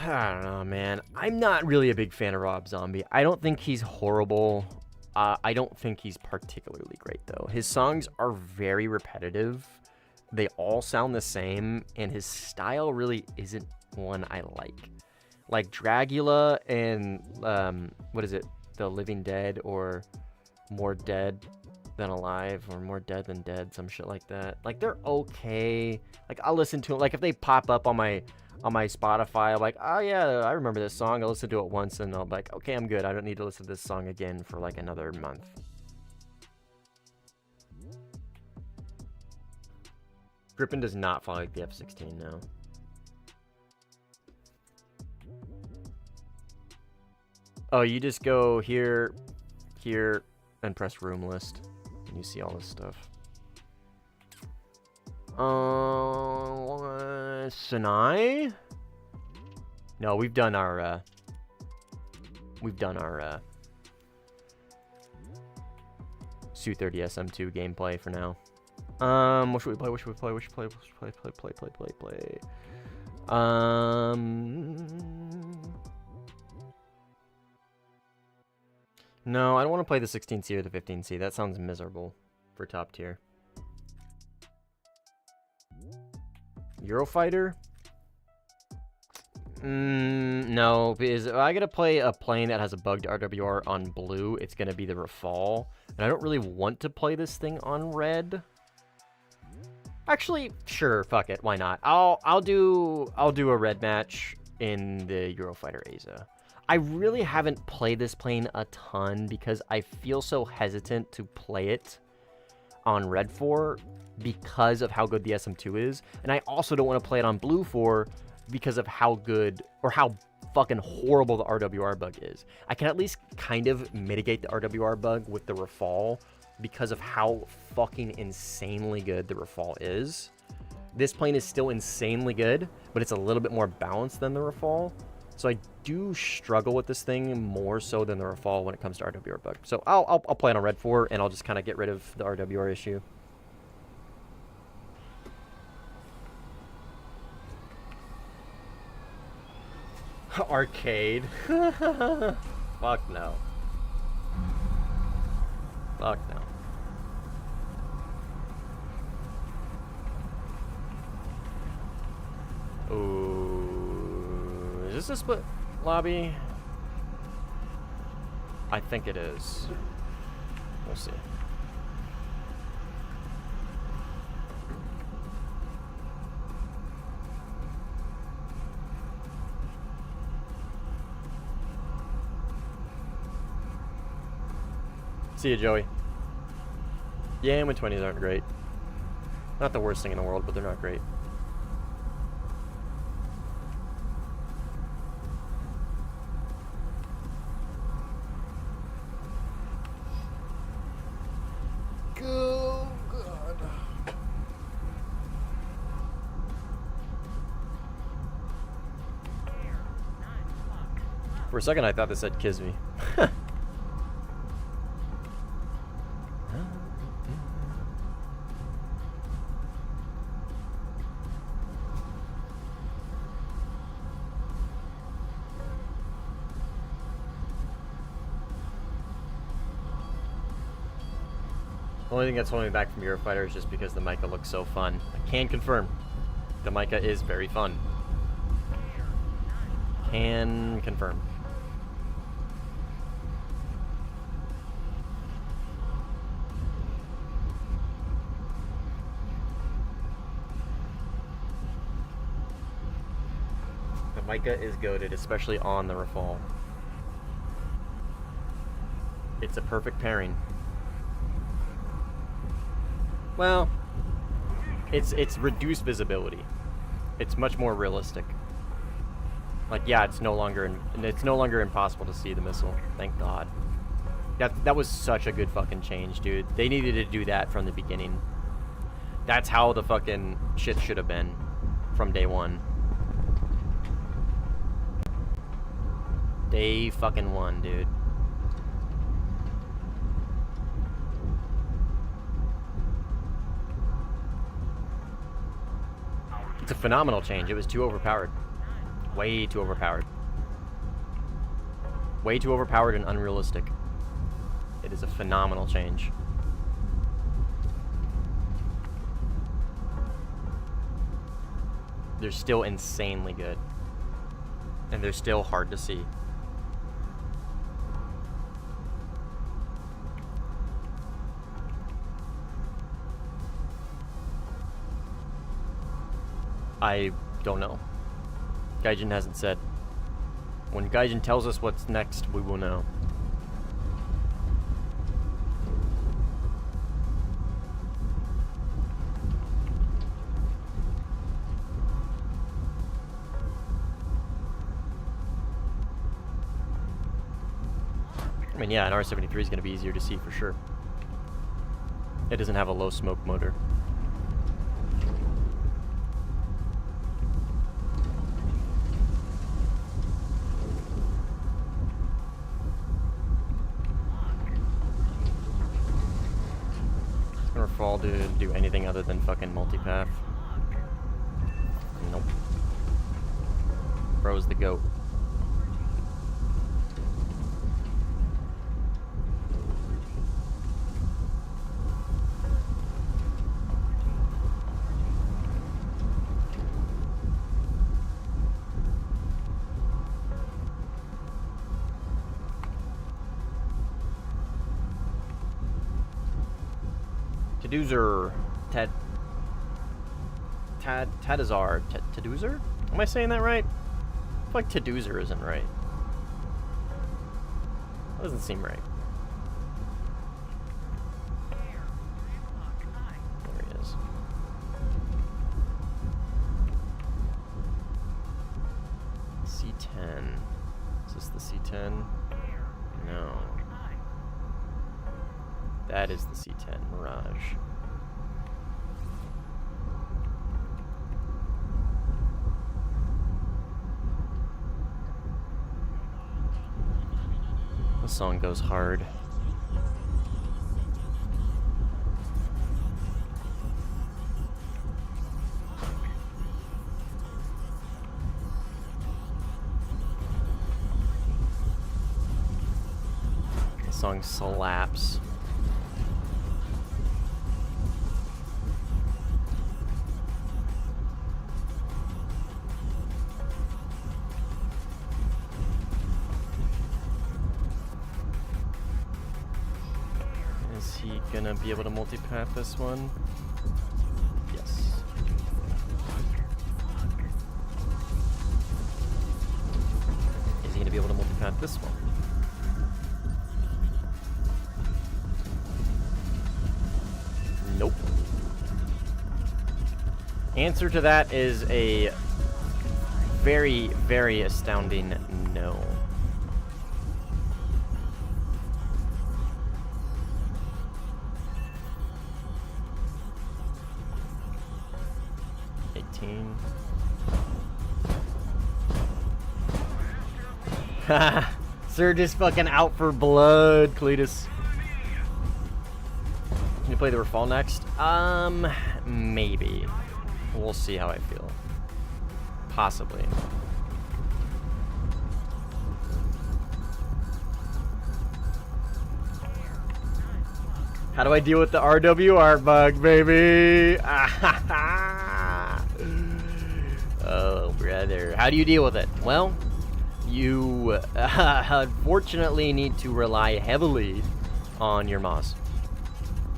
I don't know, man. I'm not really a big fan of Rob Zombie. I don't think he's horrible. I don't think he's particularly great, though. His songs are very repetitive. They all sound the same, and his style really isn't one I like. Like Dragula and, what is it? The Living Dead, or More Dead Than Alive, or More Dead Than Dead, some shit like that. Like, they're okay. Like, I'll listen to them. Like, if they pop up on my Spotify, I'm like, oh yeah, I remember this song. I'll listen to it once and I'll be like, okay, I'm good. I don't need to listen to this song again for like another month. Grippin does not follow like the F-16 now. Oh, you just go here, and press room list, and you see all this stuff. Sinai? No, we've done our Su-30 SM2 gameplay for now. What should we play? Play. No, I don't want to play the 16C or the 15C. That sounds miserable for top tier. Eurofighter? No, because if I gotta play a plane that has a bugged RWR on blue, it's gonna be the Rafale, and I don't really want to play this thing on red. Actually, sure, fuck it, why not? I'll do a red match in the Eurofighter Aza. I really haven't played this plane a ton because I feel so hesitant to play it on red 4 because of how good the SM2 is, and I also don't want to play it on blue 4 because of how good or how fucking horrible the RWR bug is. I can at least kind of mitigate the RWR bug with the Rafale because of how fucking insanely good the Rafale is. This plane is still insanely good, but it's a little bit more balanced than the Rafale. So I do struggle with this thing more so than the Rafale when it comes to RWR bug. So I'll play it on Red 4, and I'll just kind of get rid of the RWR issue. Arcade. Fuck no. Fuck no. Ooh, is this a split lobby? I think it is. We'll see. See you, Joey. Yeah, M20s aren't great. Not the worst thing in the world, but they're not great. Oh, God. For a second, I thought this said Kisme. The only thing that's holding me back from Eurofighter is just because the Mica looks so fun. I can confirm, the Mica is very fun. Can confirm. The Mica is goated, especially on the Rafale. It's a perfect pairing. Well, it's reduced visibility. It's much more realistic. Like, yeah, it's no longer impossible to see the missile. Thank God. That was such a good fucking change, dude. They needed to do that from the beginning. That's how the fucking shit should have been from day one. Day fucking one, dude. It's a phenomenal change. It was too overpowered. Way too overpowered. Way too overpowered and unrealistic. It is a phenomenal change. They're still insanely good. And they're still hard to see. I don't know. Gaijin hasn't said. When Gaijin tells us what's next, we will know. I mean, yeah, an R73 is going to be easier to see for sure. It doesn't have a low smoke motor. Fall to do anything other than fucking multipath. Nope. Bro's the goat. Taduzar, Tadazar, Taduzar? Am I saying that right? I feel like Taduzar isn't right. That doesn't seem right. There he is. C10. Is this the C10? No. That is the C10 Mirage. The song goes hard. The song slaps. Is he gonna be able to multipath this one? Yes. Is he gonna be able to multipath this one? Nope. Answer to that is a very, very astounding no. Surge is fucking out for blood, Cletus. Can you play the Rafal next? Maybe. We'll see how I feel. Possibly. How do I deal with the RWR bug, baby? Oh, brother. How do you deal with it? Well, you unfortunately need to rely heavily on your Moz.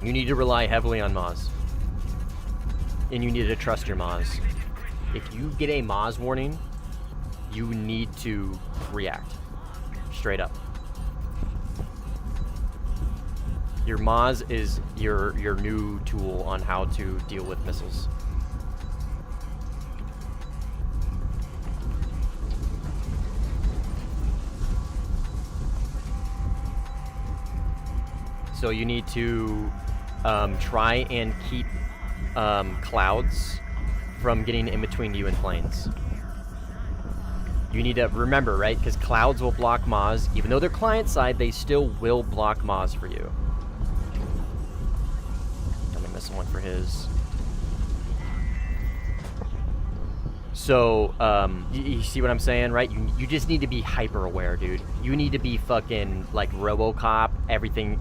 You need to rely heavily on Moz. And you need to trust your Moz. If you get a Moz warning, you need to react. Straight up. Your Moz is your new tool on how to deal with missiles. So you need to try and keep clouds from getting in between you and planes. You need to remember, right? Because clouds will block Moz. Even though they're client side, they still will block Moz for you. I'm gonna miss one for his. So, you see what I'm saying, right? You just need to be hyper aware, dude. You need to be fucking like RoboCop, everything.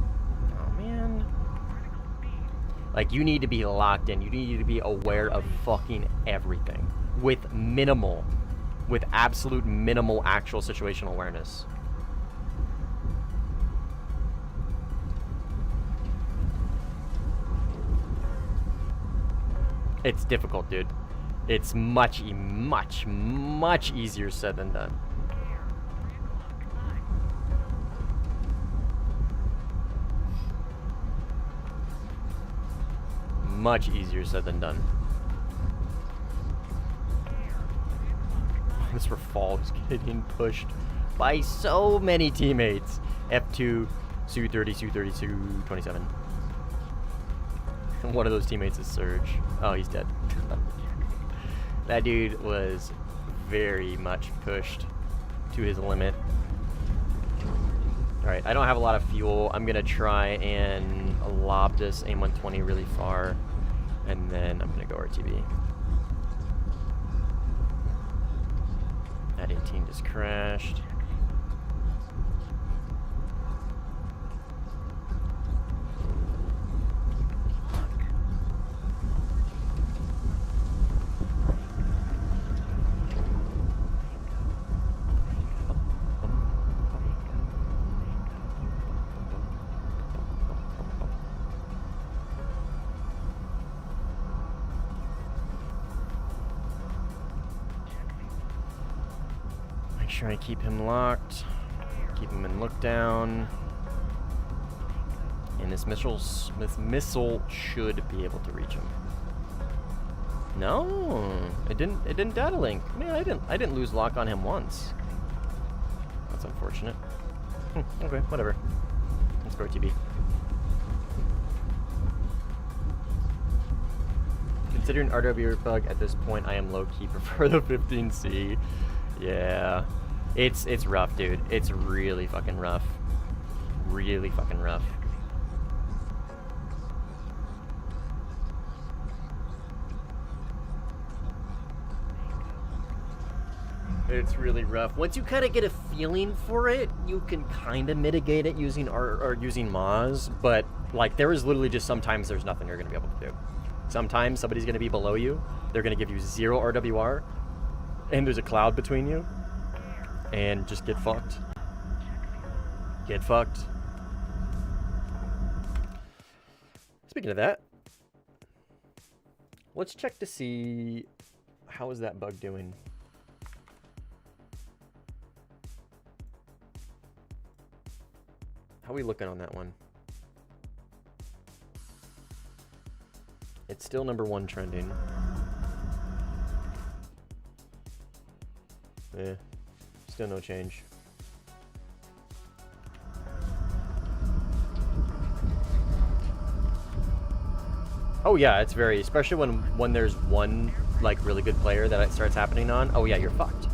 Like, you need to be locked in. You need to be aware of fucking everything. With absolute minimal actual situational awareness. It's difficult, dude. It's much easier said than done. Much easier said than done. This Rafal is getting pushed by so many teammates. F2, Su-30, Su-30, Su-27. One of those teammates is Surge. Oh, he's dead. That dude was very much pushed to his limit. Alright, I don't have a lot of fuel. I'm gonna try and lob this AIM-120 really far. And then I'm gonna go RTB. That 18 just crashed. Try and keep him locked, keep him in look down, and this missile should be able to reach him. No, it didn't data link. Man, I didn't lose lock on him once. That's unfortunate. Okay, whatever. Let's go TB. Considering RW bug at this point, I am low key prefer the 15C. Yeah. It's rough, dude. It's really fucking rough. really fucking rough. It's really rough. Once you kind of get a feeling for it, you can kind of mitigate it using or using Moz, but like there is literally just sometimes there's nothing you're going to be able to do. Sometimes somebody's going to be below you. They're going to give you 0 RWR, and there's a cloud between you, and just get fucked. Get fucked. Speaking of that, let's check to see how is that bug doing. How are we looking on that one? It's still #1 trending. Yeah, still no change. Oh yeah, it's very, especially when there's one like really good player that it starts happening on. Oh yeah, you're fucked.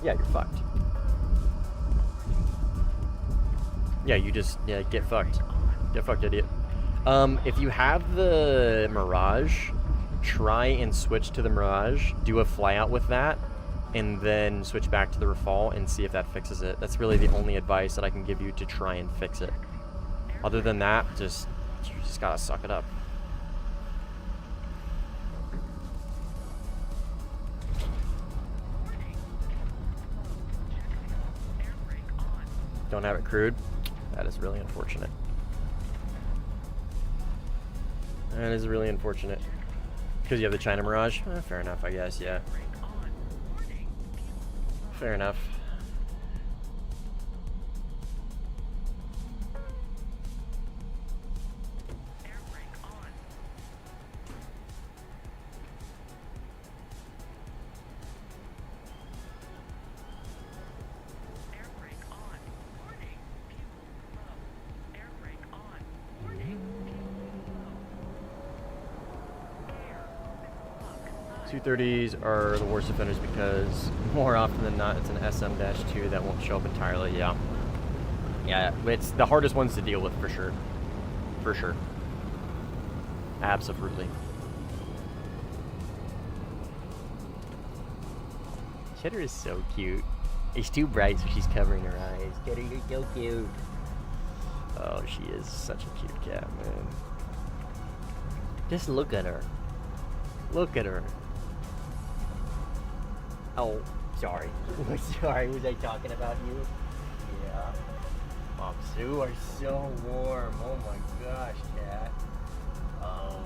Yeah, you're fucked. Yeah, you just, yeah, get fucked. Get fucked, idiot. If you have the Mirage, try and switch to the Mirage, do a flyout with that, and then switch back to the Rafale and see if that fixes it. That's really the only advice that I can give you to try and fix it. Other than that, you just gotta suck it up. Don't have it crewed? That is really unfortunate. That is really unfortunate. Because you have the China Mirage? Fair enough, I guess, yeah. Fair enough. .230s are the worst offenders because more often than not it's an SM-2 that won't show up entirely. Yeah, it's the hardest ones to deal with for sure. For sure. Absolutely. Cheddar is so cute. It's too bright, so she's covering her eyes. Cheddar, you're so cute. Oh, she is such a cute cat, man. Just look at her. Look at her. Oh, sorry. Sorry, was I talking about you? Yeah. Mom, you are so warm. Oh my gosh, cat. Oh,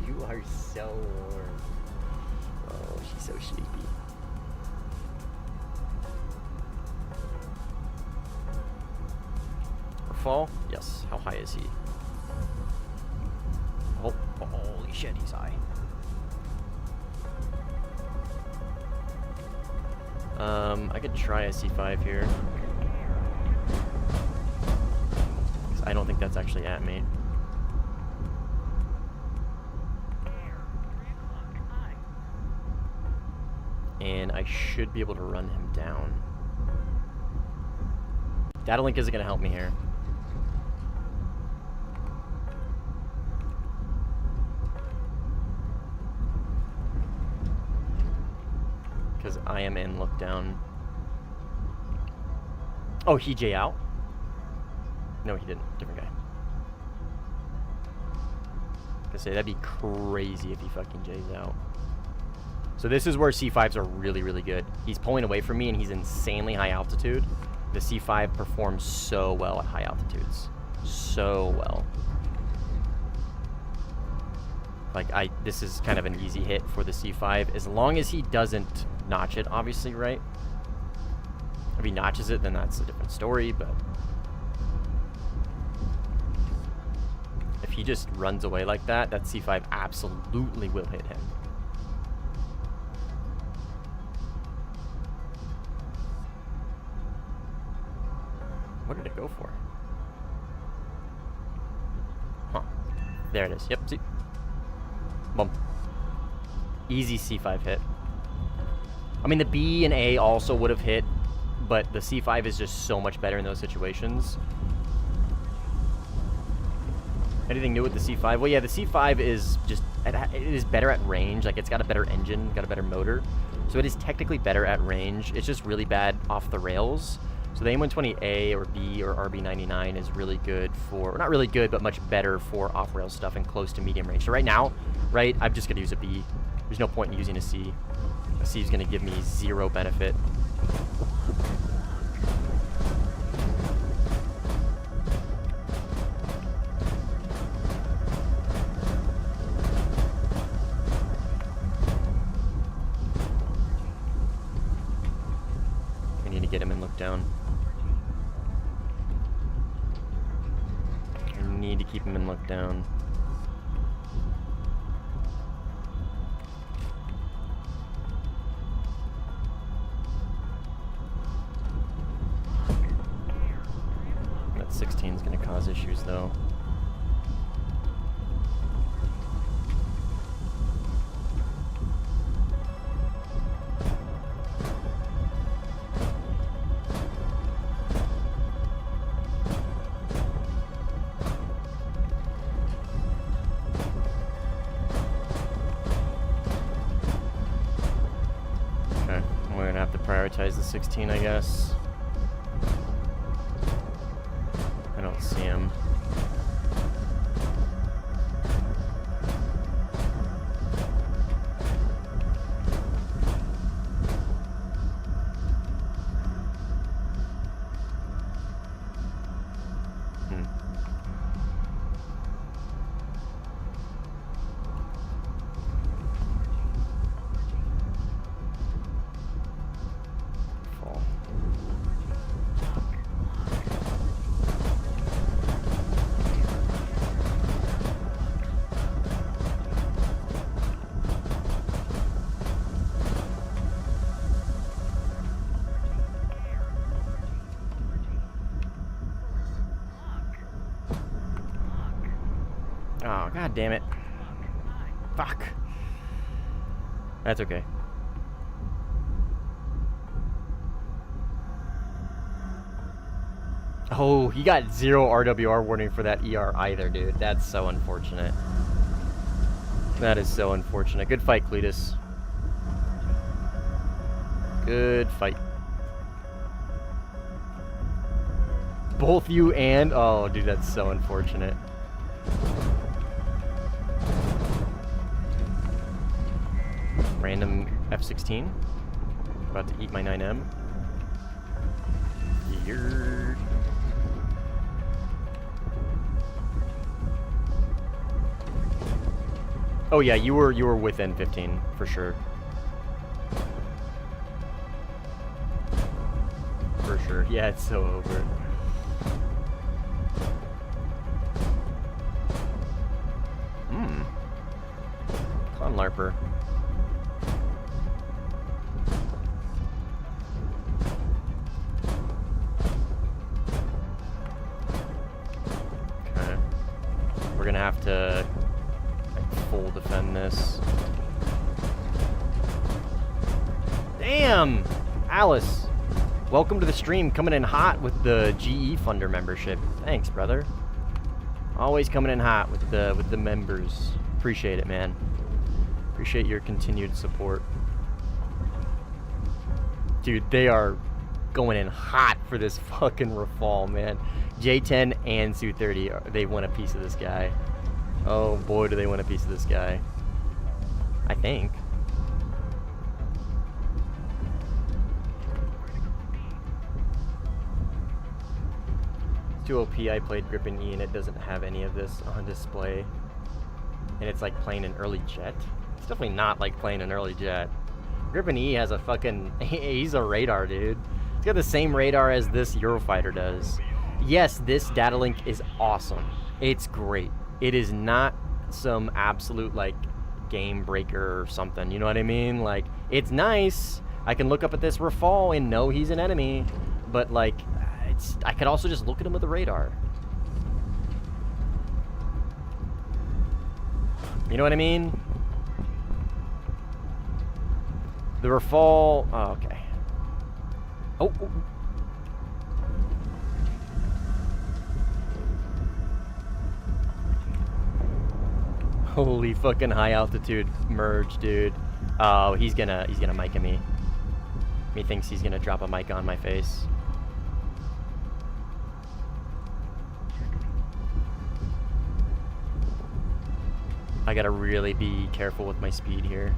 you are so warm. Oh, she's so sleepy. Fall? Yes. How high is he? Oh, holy shit, he's high. I could try a C5 here. 'Cause I don't think that's actually at me. And I should be able to run him down. Data link isn't going to help me here. Because I am in look down. Oh, he J out? No, he didn't. Different guy. I say that'd be crazy if he fucking J's out. So this is where C5s are really, really good. He's pulling away from me and he's insanely high altitude. The C5 performs so well at high altitudes. So well. Like, this is kind of an easy hit for the C5, as long as he doesn't notch it, obviously, right? If he notches it, then that's a different story, but if he just runs away like that, that C5 absolutely will hit him. What did it go for? Huh. There it is. Yep, see? Boom. Easy C5 hit. I mean, the B and A also would have hit, but the C5 is just so much better in those situations. Anything new with the C5? Well, yeah, the C5 is just, it is better at range. Like, it's got a better engine, got a better motor. So it is technically better at range. It's just really bad off the rails. So the M120A or B or RB99 is really good for, not really good, but much better for off-rail stuff and close to medium range. So right now, right, I'm just going to use a B. There's no point in using a C. A C is going to give me 0 benefit. I need to get him and look down. I need to keep him in look down. That 16 is going to cause issues, though. Prioritize the 16, I guess. I don't see him. Oh, god damn it. Fuck. That's okay. Oh, he got 0 RWR warning for that ER either, dude. That's so unfortunate. That is so unfortunate. Good fight, Cletus. Good fight. Both you and... Oh, dude, that's so unfortunate. Random F-16. About to eat my 9M. Here. Oh yeah, you were within 15 for sure. For sure. Yeah, it's so over. Clown Larper. Okay. We're gonna have to full defend this. Damn! Alice, welcome to the stream, coming in hot with the GE Funder membership. Thanks, brother. Always coming in hot with the members. Appreciate it, man. Appreciate your continued support. Dude, they are going in hot for this fucking Rafale, man. J10 and Su-30, they want a piece of this guy. Oh boy, do they want a piece of this guy. I think. It's too OP. I played Gripen E and it doesn't have any of this on display. And it's like playing an early jet. It's definitely not like playing an early jet. Gripen E has a fucking... he's a radar, dude. It's got the same radar as this Eurofighter does. Yes, this data link is awesome. It's great. It is not some absolute, like, game breaker or something, you know what I mean? Like, it's nice. I can look up at this Rafale and know he's an enemy. But, like, I could also just look at him with a radar. You know what I mean? The Rafale... Oh, okay. Oh, Holy fucking high altitude merge, dude. Oh, he's gonna mic me. He thinks he's gonna drop a mic on my face. I gotta really be careful with my speed here.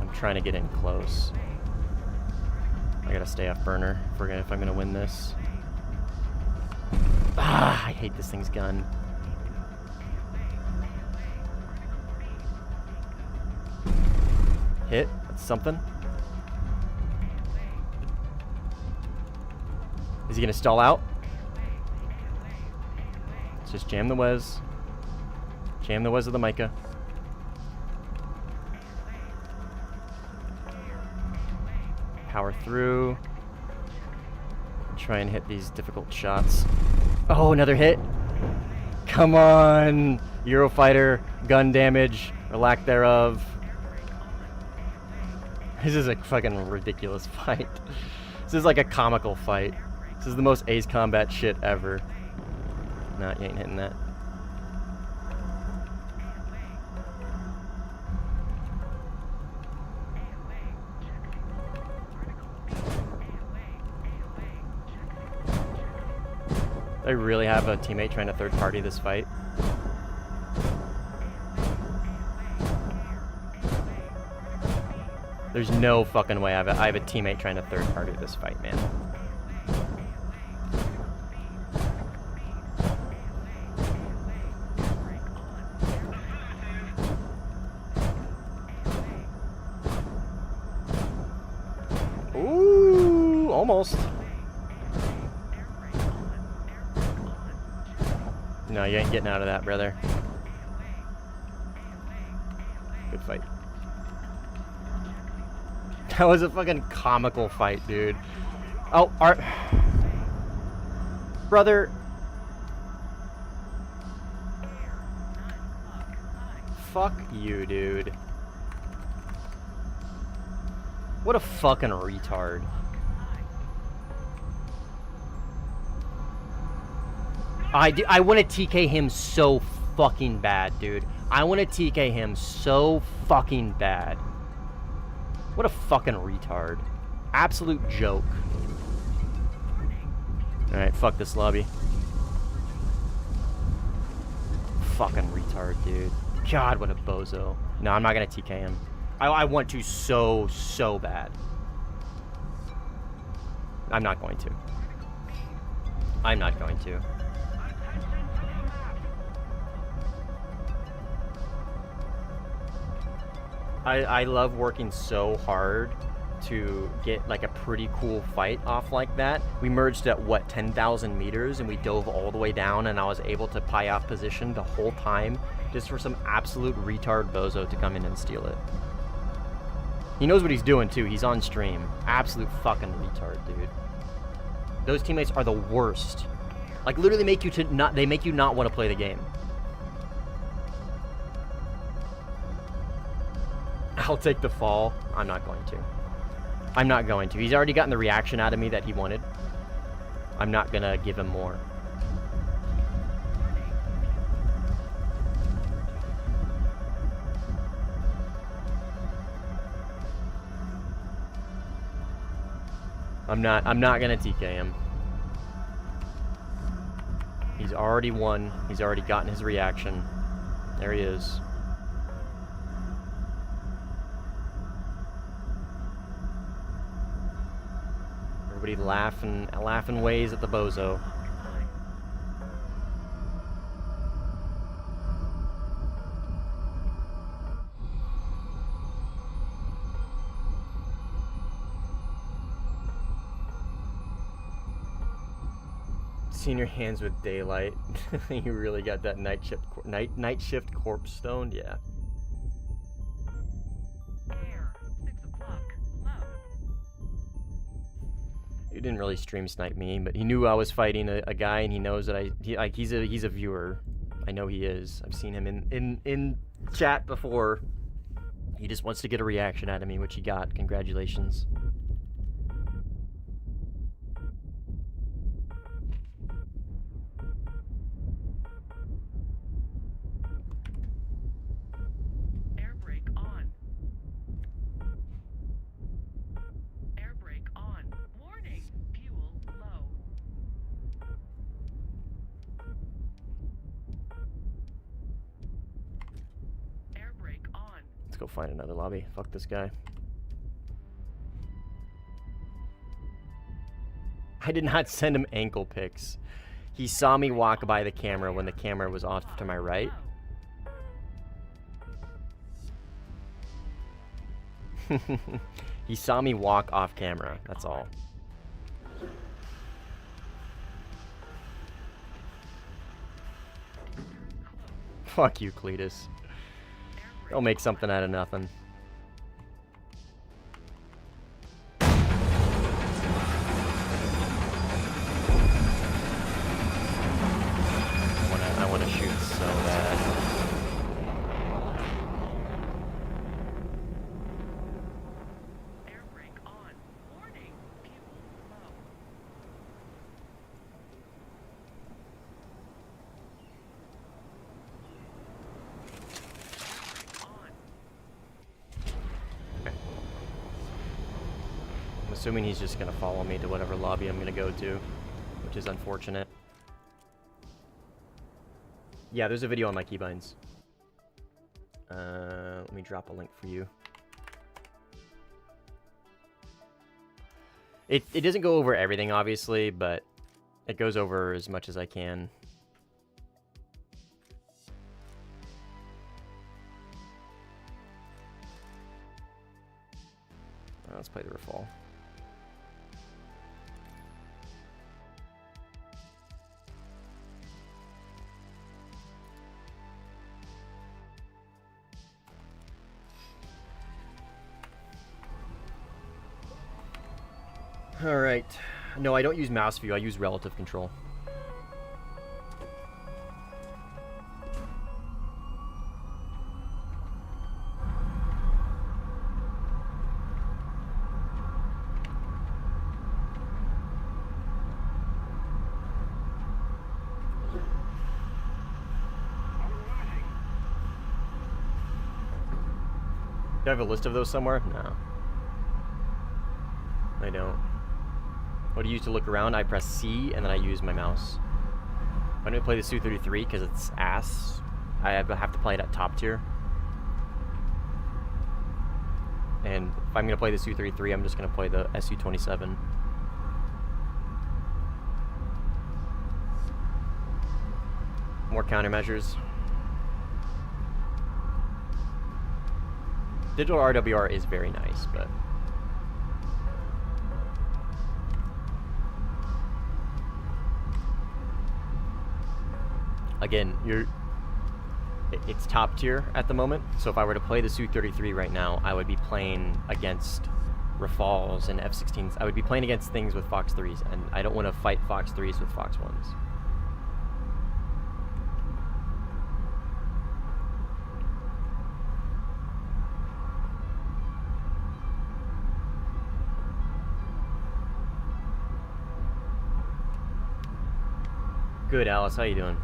I'm trying to get in close. I gotta stay off burner if I'm gonna win this. Ah, I hate this thing's gun. Hit. That's something. Is he gonna stall out? Let's just jam the Wes. Jam the Wes of the Micah. Power through. Try and hit these difficult shots. Oh, another hit. Come on. Eurofighter gun damage or lack thereof. This is a fucking ridiculous fight. This is like a comical fight. This is the most Ace Combat shit ever. Nah, you ain't hitting that. I really have a teammate trying to third party this fight. There's no fucking way I have a teammate trying to third party this fight, man. Ooh, almost. No, you ain't getting out of that, brother. Good fight. That was a fucking comical fight, dude. Oh, brother. Fuck you, dude. What a fucking retard. I want to TK him so fucking bad, dude. I want to TK him so fucking bad. What a fucking retard. Absolute joke. Alright, fuck this lobby. Fucking retard, dude. God, what a bozo. No, I'm not gonna TK him. I want to so bad. I'm not going to. I'm not going to. I love working so hard to get like a pretty cool fight off like that. We merged at what, 10,000 meters, and we dove all the way down, and I was able to pie off position the whole time just for some absolute retard bozo to come in and steal it. He knows what he's doing too. He's on stream. Absolute fucking retard, dude. Those teammates are the worst. Like literally make you not want to play the game. I'll take the fall. I'm not going to. I'm not going to. He's already gotten the reaction out of me that he wanted. I'm not gonna give him more. I'm not gonna TK him. He's already won. He's already gotten his reaction. There he is. Everybody laughing ways at the bozo. Seeing your hands with daylight. You really got that night shift corpse stoned, yeah. He didn't really stream snipe me, but he knew I was fighting a guy, and he knows that he's a viewer. I know he is. I've seen him in chat before. He just wants to get a reaction out of me, which he got. Congratulations. Air brake on. Air brake on. Warning, fuel low. Air brake on. Let's go find another lobby. Fuck this guy. I did not send him ankle pics. He saw me walk by the camera when the camera was off to my right. He saw me walk off camera, that's all. Fuck you, Cletus. Don't make something out of nothing. I wanna shoot so bad. Air brake on. Warning, fuel low. I'm assuming he's just gonna follow me to whatever lobby I'm gonna go to, which is unfortunate. Yeah, there's a video on my keybinds. Let me drop a link for you. It doesn't go over everything, obviously, but it goes over as much as I can. Let's play the Rafale. Alright. No, I don't use mouse view, I use relative control. Do I have a list of those somewhere? No. I don't. What do you use to look around? I press C and then I use my mouse. If I'm gonna play the Su-33 because it's ass, I have to play it at top tier. And if I'm gonna play the Su-33, I'm just gonna play the Su-27. More countermeasures. Digital RWR is very nice, but again, it's top tier at the moment. So if I were to play the Su-33 right now, I would be playing against Rafales and F-16s. I would be playing against things with Fox 3s, and I don't want to fight Fox 3s with Fox 1s. Good, Alice. How you doing?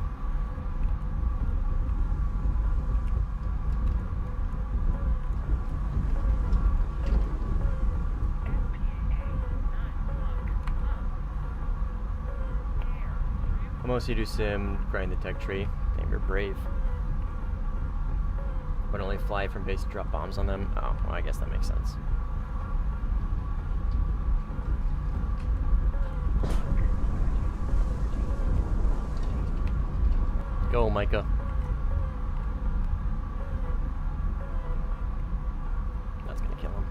I mostly do sim, grind the tech tree. Damn, you're brave. But only fly from base to drop bombs on them? Oh, well, I guess that makes sense. Go, Micah. That's gonna kill him.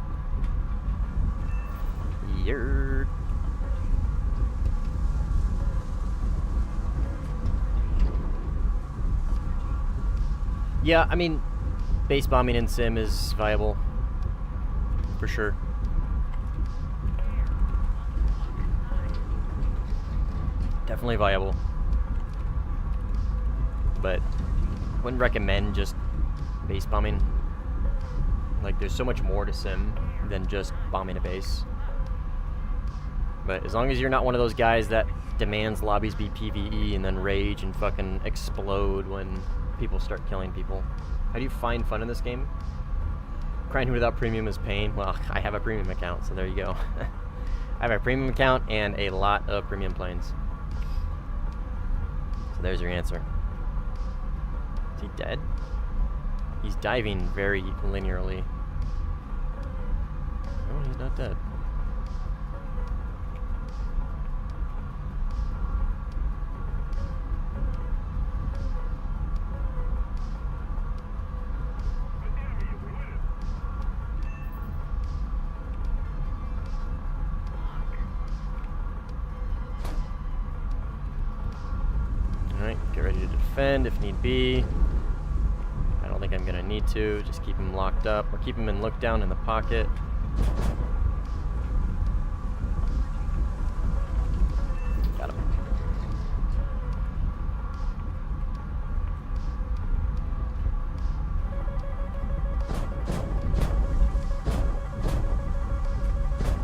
Yerd. Yeah, I mean, base bombing in sim is viable. For sure. Definitely viable. but wouldn't recommend just base bombing. Like, there's so much more to sim than just bombing a base. But as long as you're not one of those guys that demands lobbies be PvE and then rage and fucking explode when people start killing people. How do you find fun in this game? Crying without premium is pain. Well, I have a premium account, so there you go. I have a premium account and a lot of premium planes. So there's your answer. Is he dead? He's diving very linearly. Oh, he's not dead. Alright, get ready to defend if need be. I don't think I'm gonna need to. Just keep him locked up or keep him in look down in the pocket. Got him.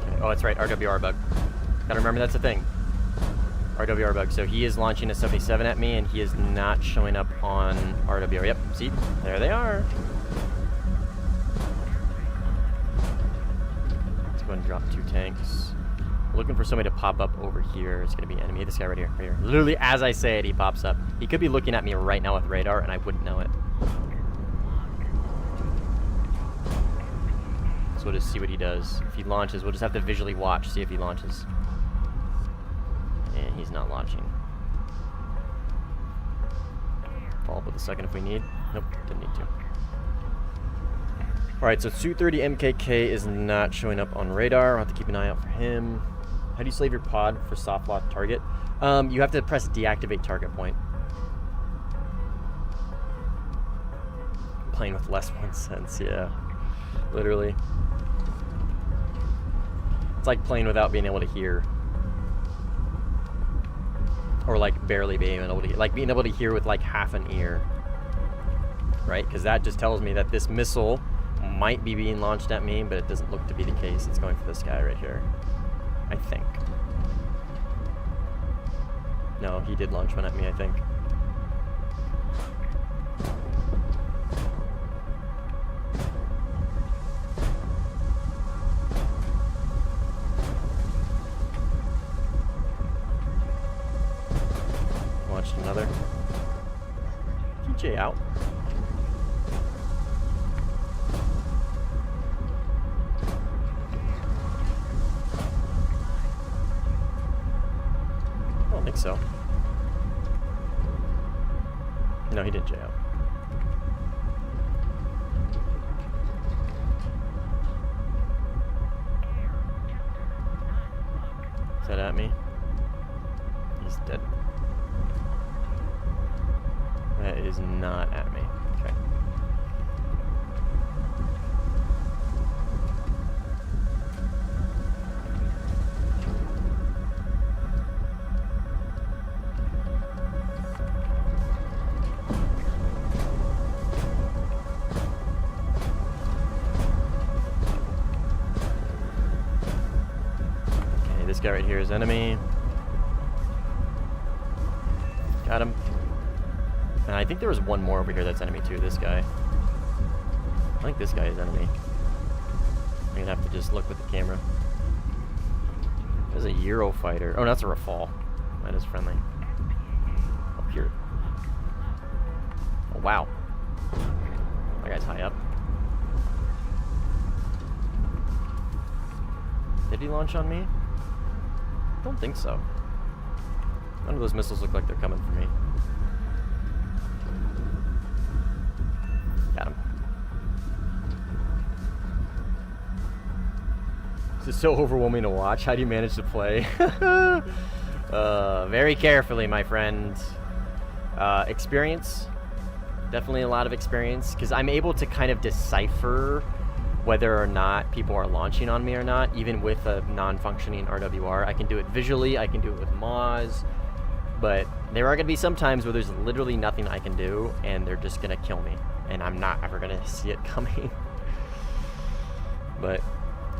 Okay. Oh, that's right, RWR bug. Gotta remember that's a thing. RWR bug. So he is launching a 77 at me, and he is not showing up on RWR. Yep, see? There they are. Let's go and drop 2 tanks. Looking for somebody to pop up over here. It's going to be enemy. This guy right here. Right here. Literally, as I say it, he pops up. He could be looking at me right now with radar, and I wouldn't know it. So we'll just see what he does. If he launches, we'll just have to visually watch, see if he launches. And he's not launching. Follow up with a second if we need. Nope, didn't need to. Alright, so Su-30 MKK is not showing up on radar. I'll have to keep an eye out for him. How do you save your pod for soft lock target? You have to press deactivate target point. Playing with less 1 cents, yeah. Literally. It's like playing without being able to hear. Or like barely being able to hear. Like being able to hear with like half an ear. Right? Because that just tells me that this missile might be being launched at me, but it doesn't look to be the case. It's going for this guy right here. I think. No, he did launch one at me, I think. Launched another. DJ out. I don't think so. No, he didn't J out. Is that at me? He's dead. That is not at me. Okay. Okay, this guy right here is enemy. Got him. And I think there was one more over here that's enemy too, this guy. I think this guy is enemy. I'm gonna have to just look with the camera. There's a Eurofighter. Oh, that's a Rafale. That is friendly. Up here. Oh, wow. That guy's high up. Did he launch on me? I don't think so. None of those missiles look like they're coming for me. Got him. This is so overwhelming to watch. How do you manage to play? Very carefully, my friend. Experience. Definitely a lot of experience. Because I'm able to kind of decipher whether or not people are launching on me or not, even with a non-functioning RWR. I can do it visually. I can do it with Moz. But there are going to be some times where there's literally nothing I can do, and they're just going to kill me. And I'm not ever going to see it coming. But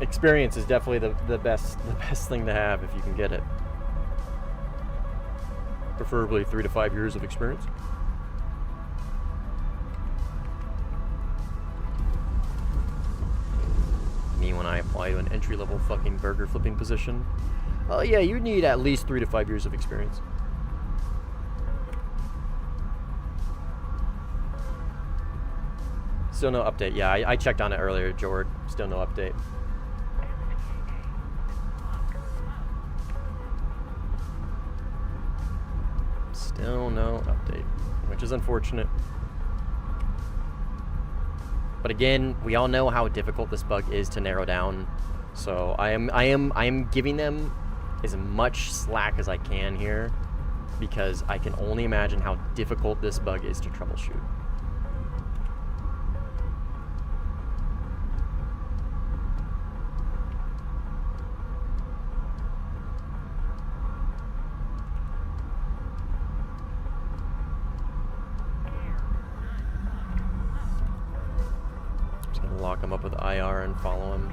experience is definitely the best thing to have if you can get it. Preferably 3 to 5 years of experience. Me when I apply to an entry-level fucking burger flipping position. Oh yeah, you need at least 3 to 5 years of experience. Still no update. Yeah, I checked on it earlier, Jord. Still no update. Still no update, which is unfortunate. But again, we all know how difficult this bug is to narrow down. So I am giving them as much slack as I can here, because I can only imagine how difficult this bug is to troubleshoot. Lock him up with IR and follow him.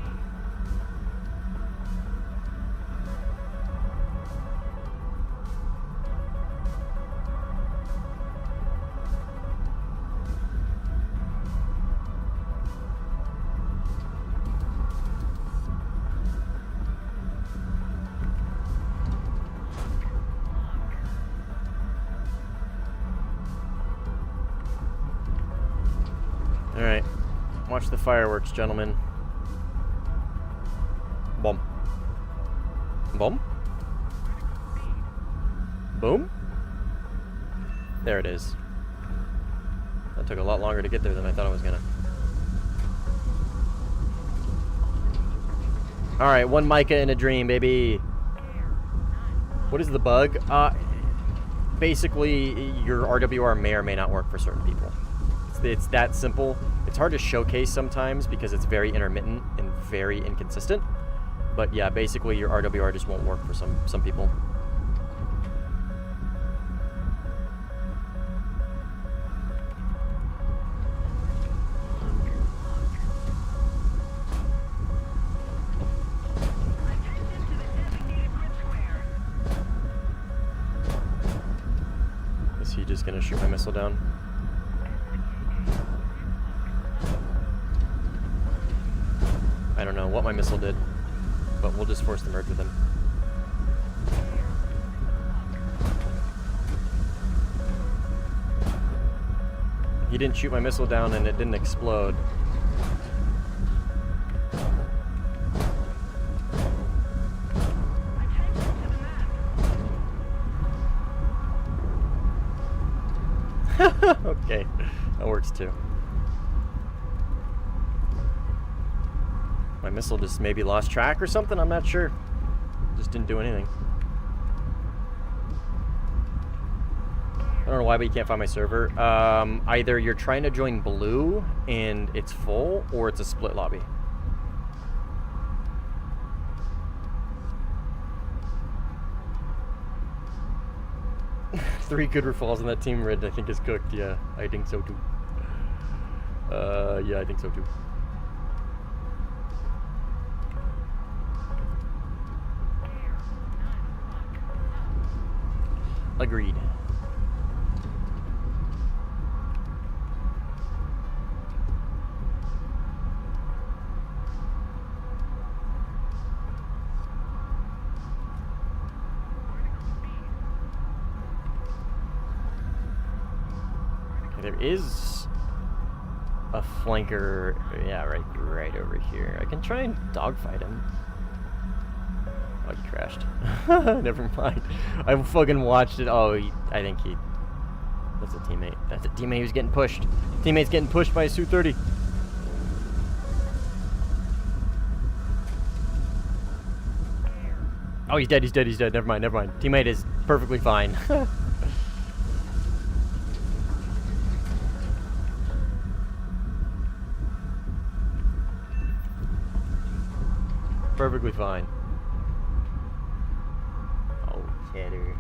All right. Watch the fireworks, gentlemen. Boom. Boom. Boom. There it is. That took a lot longer to get there than I thought it was gonna. Alright, one Micah in a dream, baby. What is the bug? Basically, your RWR may or may not work for certain people. It's that simple. It's hard to showcase sometimes because it's very intermittent and very inconsistent. But yeah, basically your RWR just won't work for some people. Is he just gonna shoot my missile down? I don't know what my missile did, but we'll just force the merge with him. He didn't shoot my missile down and it didn't explode. Okay, that works too. My missile just maybe lost track or something, I'm not sure. Just didn't do anything. I don't know why, but you can't find my server. Either you're trying to join blue and it's full, or it's a split lobby. Three good refalls on that team red, I think, is cooked. Yeah, I think so too. Yeah, I think so too. Agreed. There is a flanker, yeah, right over here. I can try and dogfight him. Oh, he crashed. Never mind. I fucking watched it. Oh, I think he... That's a teammate. That's a teammate who's getting pushed. Teammate's getting pushed by a Su-30. Oh, he's dead, he's dead, he's dead. Never mind, never mind. Teammate is perfectly fine. Perfectly fine. Oh, cheddar.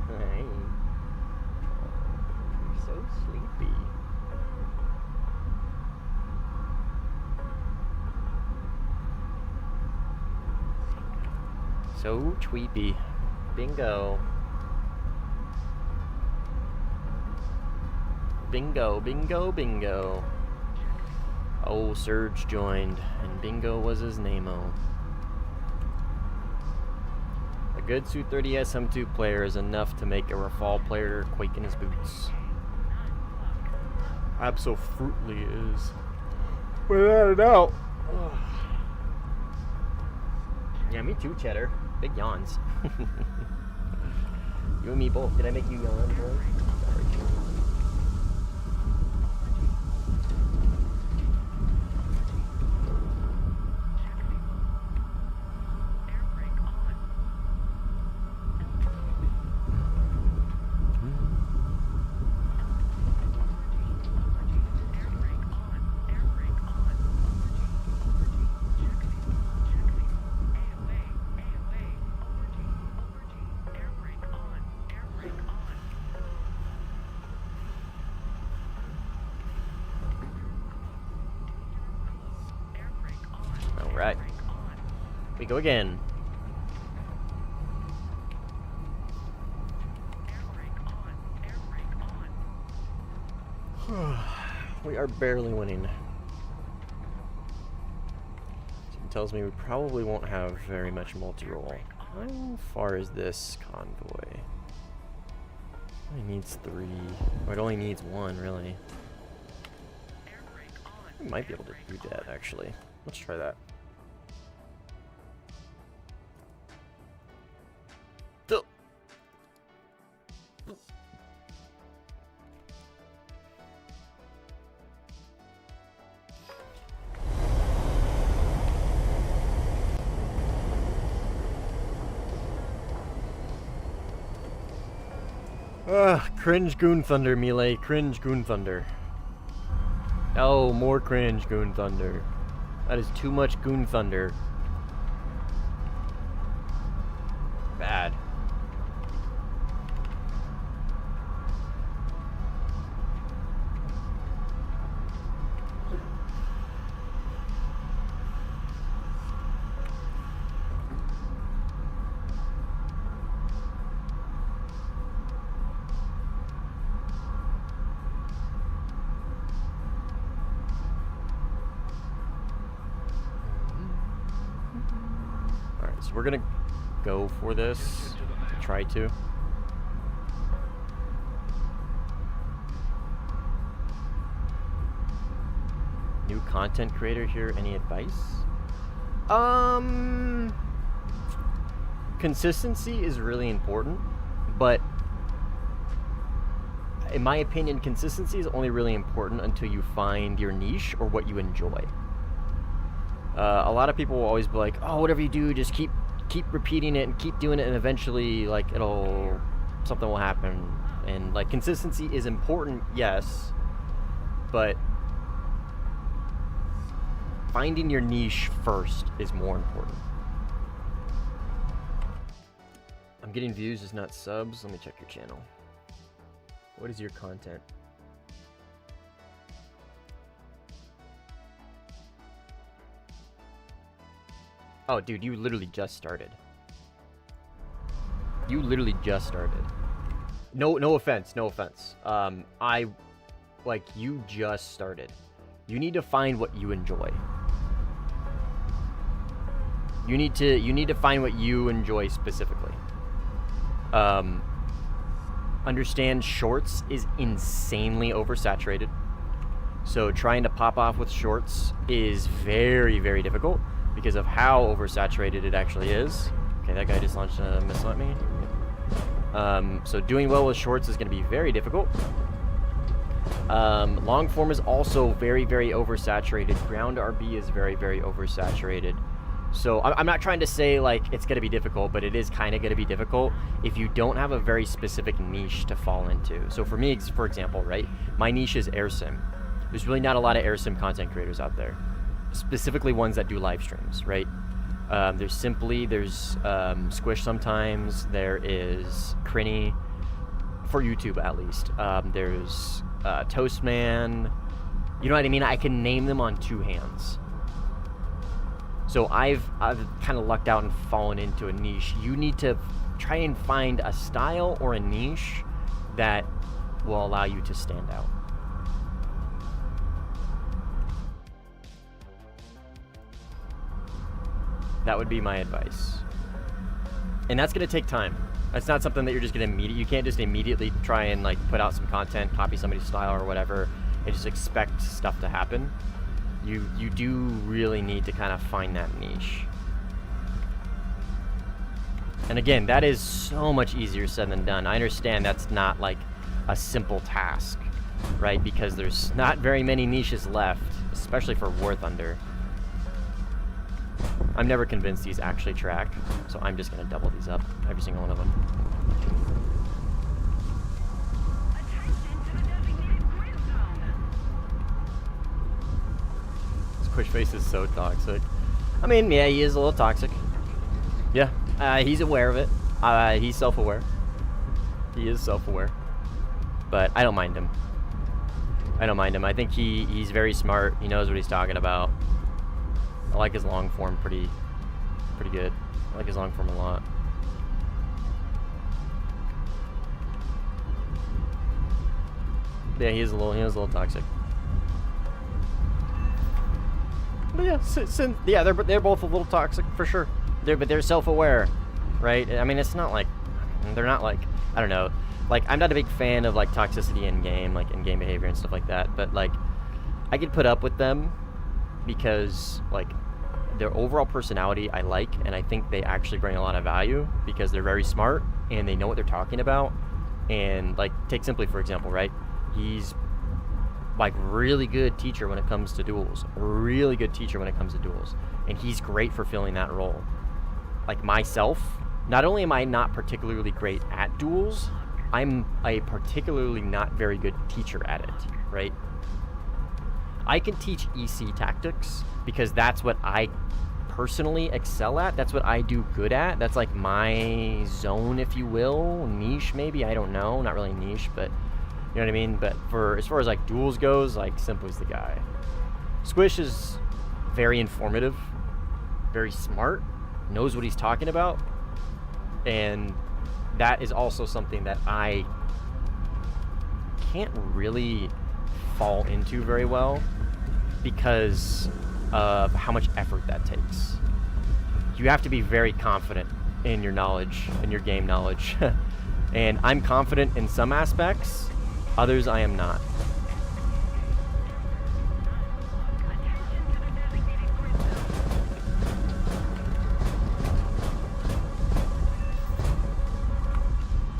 Sleepy. So tweepy. Bingo. Bingo, bingo, bingo. Oh, Surge joined, and Bingo was his name-o. A good Su-30 SM2 player is enough to make a Rafale player quake in his boots. Absolutely is. Without a doubt. Yeah, me too, Cheddar. Big yawns. You and me both. Did I make you yawn, boy? Sorry. Air brake on. Air brake on. Air brake on. AOA. Air brake on. Air brake on. Air brake on. All right. Air brake on. We go again. Air brake on. Air brake on. We are barely winning. It tells me we probably won't have very much multi-roll. How far is this convoy? It only needs 3. Or it only needs 1, really. Air brake on. We might be able to do that, actually. Let's try that. Duh. Cringe Goon Thunder, Melee. Cringe Goon Thunder. Oh, more cringe Goon Thunder. That is too much Goon Thunder. Bad. Alright, so we're gonna go for this. Try to. New content creator here, any advice? Consistency is really important, but in my opinion, consistency is only really important until you find your niche or what you enjoy. A lot of people will always be like, oh, whatever you do, just keep repeating it and keep doing it, and eventually, like, something will happen. And, like, consistency is important, yes, but finding your niche first is more important. I'm getting views, just not subs. Let me check your channel. What is your content? Oh, dude, you literally just started. You literally just started. No offense, no offense. You just started. You need to find what you enjoy. You need to find what you enjoy specifically. Understand shorts is insanely oversaturated. So trying to pop off with shorts is very, very difficult because of how oversaturated it actually is. Okay, that guy just launched a missile at me. So doing well with shorts is going to be very difficult. Long form is also very, very oversaturated. Ground RB is very, very oversaturated. So I'm not trying to say like it's going to be difficult, but it is kind of going to be difficult if you don't have a very specific niche to fall into. So for me, for example, right, my niche is air sim. There's really not a lot of air sim content creators out there, specifically ones that do live streams, right? There's Squish sometimes, there is Crinny, for YouTube at least. There's Toastman. You know what I mean? I can name them on 2 hands. So I've kind of lucked out and fallen into a niche. You need to try and find a style or a niche that will allow you to stand out. That would be my advice. And that's going to take time. That's not something that you're just going to immediately, you can't just immediately try and like put out some content, copy somebody's style or whatever, and just expect stuff to happen. You do really need to kind of find that niche. And again, that is so much easier said than done. I understand that's not like a simple task, right? Because there's not very many niches left, especially for Warthunder. I'm never convinced these actually track, so I'm just going to double these up, every single one of them. Squishface is so toxic. I mean, yeah, he is a little toxic. Yeah, he's aware of it. He's self-aware. He is self-aware. But I don't mind him. I don't mind him. I think he's very smart. He knows what he's talking about. I like his long form pretty good. I like his long form a lot. Yeah, he is a little toxic. But yeah, yeah, they're both a little toxic for sure. But they're self-aware, right? I mean, it's not like they're not like, I don't know. Like, I'm not a big fan of like toxicity in game, like in game behavior and stuff like that. But like, I could put up with them because like their overall personality I like, and I think they actually bring a lot of value because they're very smart and they know what they're talking about. And like, take Simply for example, right? He's like really good teacher when it comes to duels, really good teacher when it comes to duels, and he's great for filling that role. Like myself, not only am I not particularly great at duels, I'm a particularly not very good teacher at it, right? I can teach EC tactics because that's what I personally excel at. That's what I do good at. That's like my zone, if you will. Niche, maybe, I don't know. Not really niche, but you know what I mean? But for as far as like duels goes, like Simply's the guy. Squish is very informative, very smart, knows what he's talking about, and that is also something that I can't really fall into very well because of how much effort that takes. You have to be very confident in your knowledge, in your game knowledge. And I'm confident in some aspects, others I am not.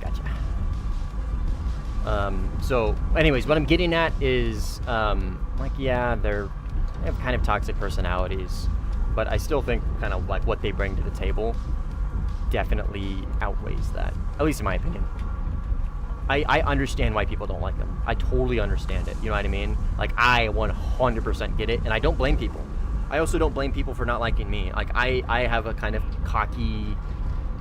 Gotcha. So anyways, what I'm getting at is, like, yeah, they have kind of toxic personalities, but I still think kind of like what they bring to the table definitely outweighs that, at least in my opinion. I understand why people don't like them. I totally understand it. You know what I mean? Like, I 100% get it, and I don't blame people. I also don't blame people for not liking me. Like, I have a kind of cocky,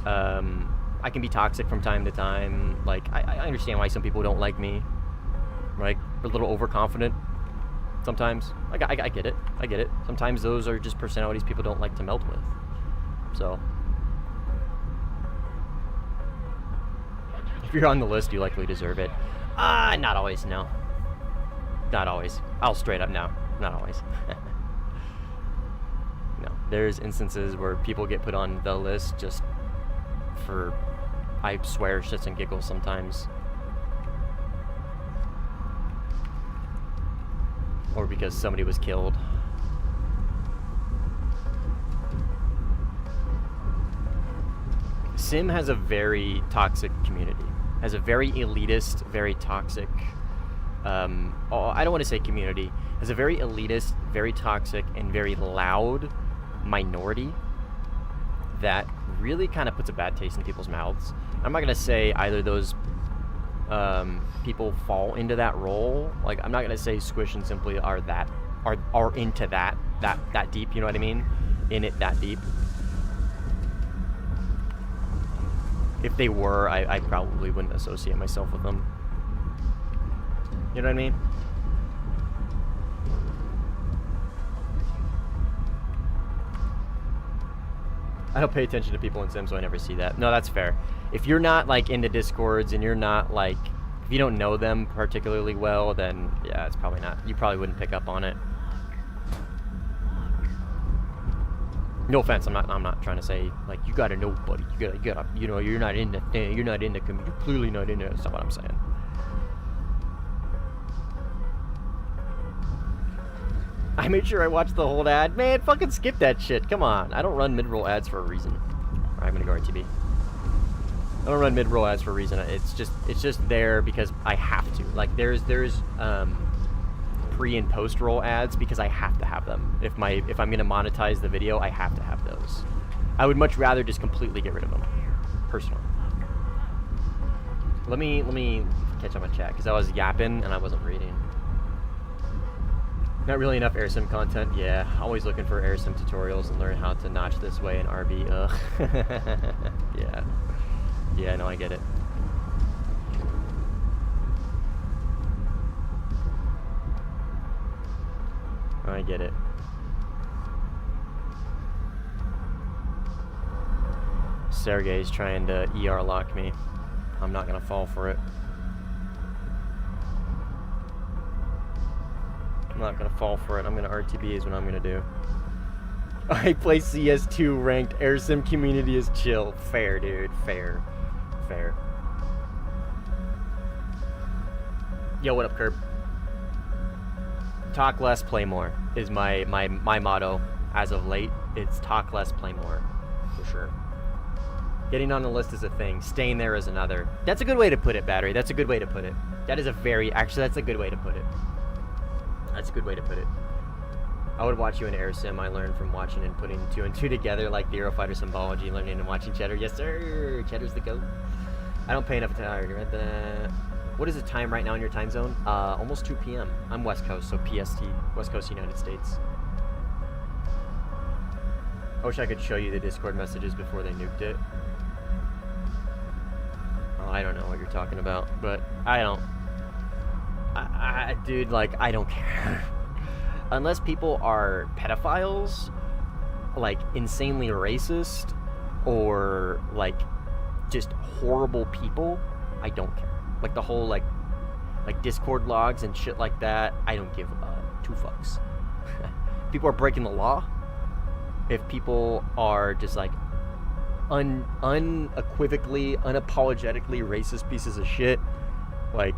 I can be toxic from time to time. Like, I understand why some people don't like me. Right? A little overconfident sometimes. I get it. I get it. Sometimes those are just personalities people don't like to melt with. So if you're on the list, you likely deserve it. Not always, no. Not always. I'll straight up no. Not always. No. There's instances where people get put on the list just for, I swear, shits and giggles sometimes. Or because somebody was killed. Sim has a very toxic community. Has a very elitist, very toxic, I don't want to say community. Has a very elitist, very toxic, and very loud minority that really kind of puts a bad taste in people's mouths. I'm not going to say either of those people fall into that role. Like, I'm not going to say Squish and Simply are into that deep, you know what I mean? In it that deep. If they were, I probably wouldn't associate myself with them. You know what I mean? I don't pay attention to people in Sim, so I never see that. No, that's fair. If you're not, like, into Discords and you're not, like, if you don't know them particularly well, then, yeah, it's probably not. You probably wouldn't pick up on it. No offense, I'm not trying to say, like, you gotta know, buddy. You gotta, you know, you're not in the thing. You're not in the community. You're clearly not in it. That's not what I'm saying. I made sure I watched the whole ad. Man, fucking skip that shit. Come on. I don't run mid-roll ads for a reason. Alright, I'm gonna go RTB. I don't run mid-roll ads for a reason. It's just there because I have to. Like, there's pre and post-roll ads because I have to have them. If I'm gonna monetize the video, I have to have those. I would much rather just completely get rid of them. Personally. Let me catch up on chat because I was yapping and I wasn't reading. Not really enough airsim content. Yeah, always looking for airsim tutorials and learn how to notch this way in RB. Ugh. Yeah. Yeah, no, I get it. I get it. Sergey's trying to ER lock me. I'm not gonna fall for it. I'm not gonna fall for it. I'm gonna RTB is what I'm gonna do. I play CS2 ranked. Airsim community is chill. Fair, dude. Fair. Fair. Yo, what up, Curb? Talk less, play more is my motto as of late. It's talk less, play more. For sure. Getting on the list is a thing. Staying there is another. That's a good way to put it, Battery. That's a good way to put it. That is a very... Actually, that's a good way to put it. That's a good way to put it. I would watch you in airsim. I learned from watching and putting 2 and 2 together, like the Eurofighter symbology, learning and watching Cheddar. Yes, sir. Cheddar's the goat. I don't pay enough attention. What is the time right now in your time zone? Almost 2 p.m. I'm West Coast, so PST, West Coast, United States. I wish I could show you the Discord messages before they nuked it. Oh, I don't know what you're talking about, but I don't. Dude, like, I don't care. Unless people are pedophiles, like, insanely racist, or, like, just horrible people, I don't care. Like, the whole, like Discord logs and shit like that, I don't give 2 fucks. People are breaking the law. If people are just, like, unequivocally, unapologetically racist pieces of shit, like,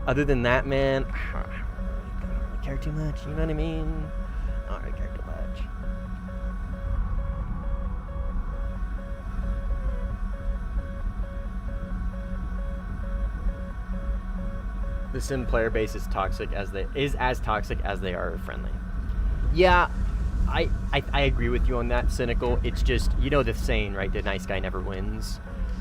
other than that, man, I don't really care too much, you know what I mean? I don't really care too much. The sim player base is toxic as toxic as they are friendly. Yeah, I agree with you on that, Cynical. It's just, you know the saying, right? The nice guy never wins.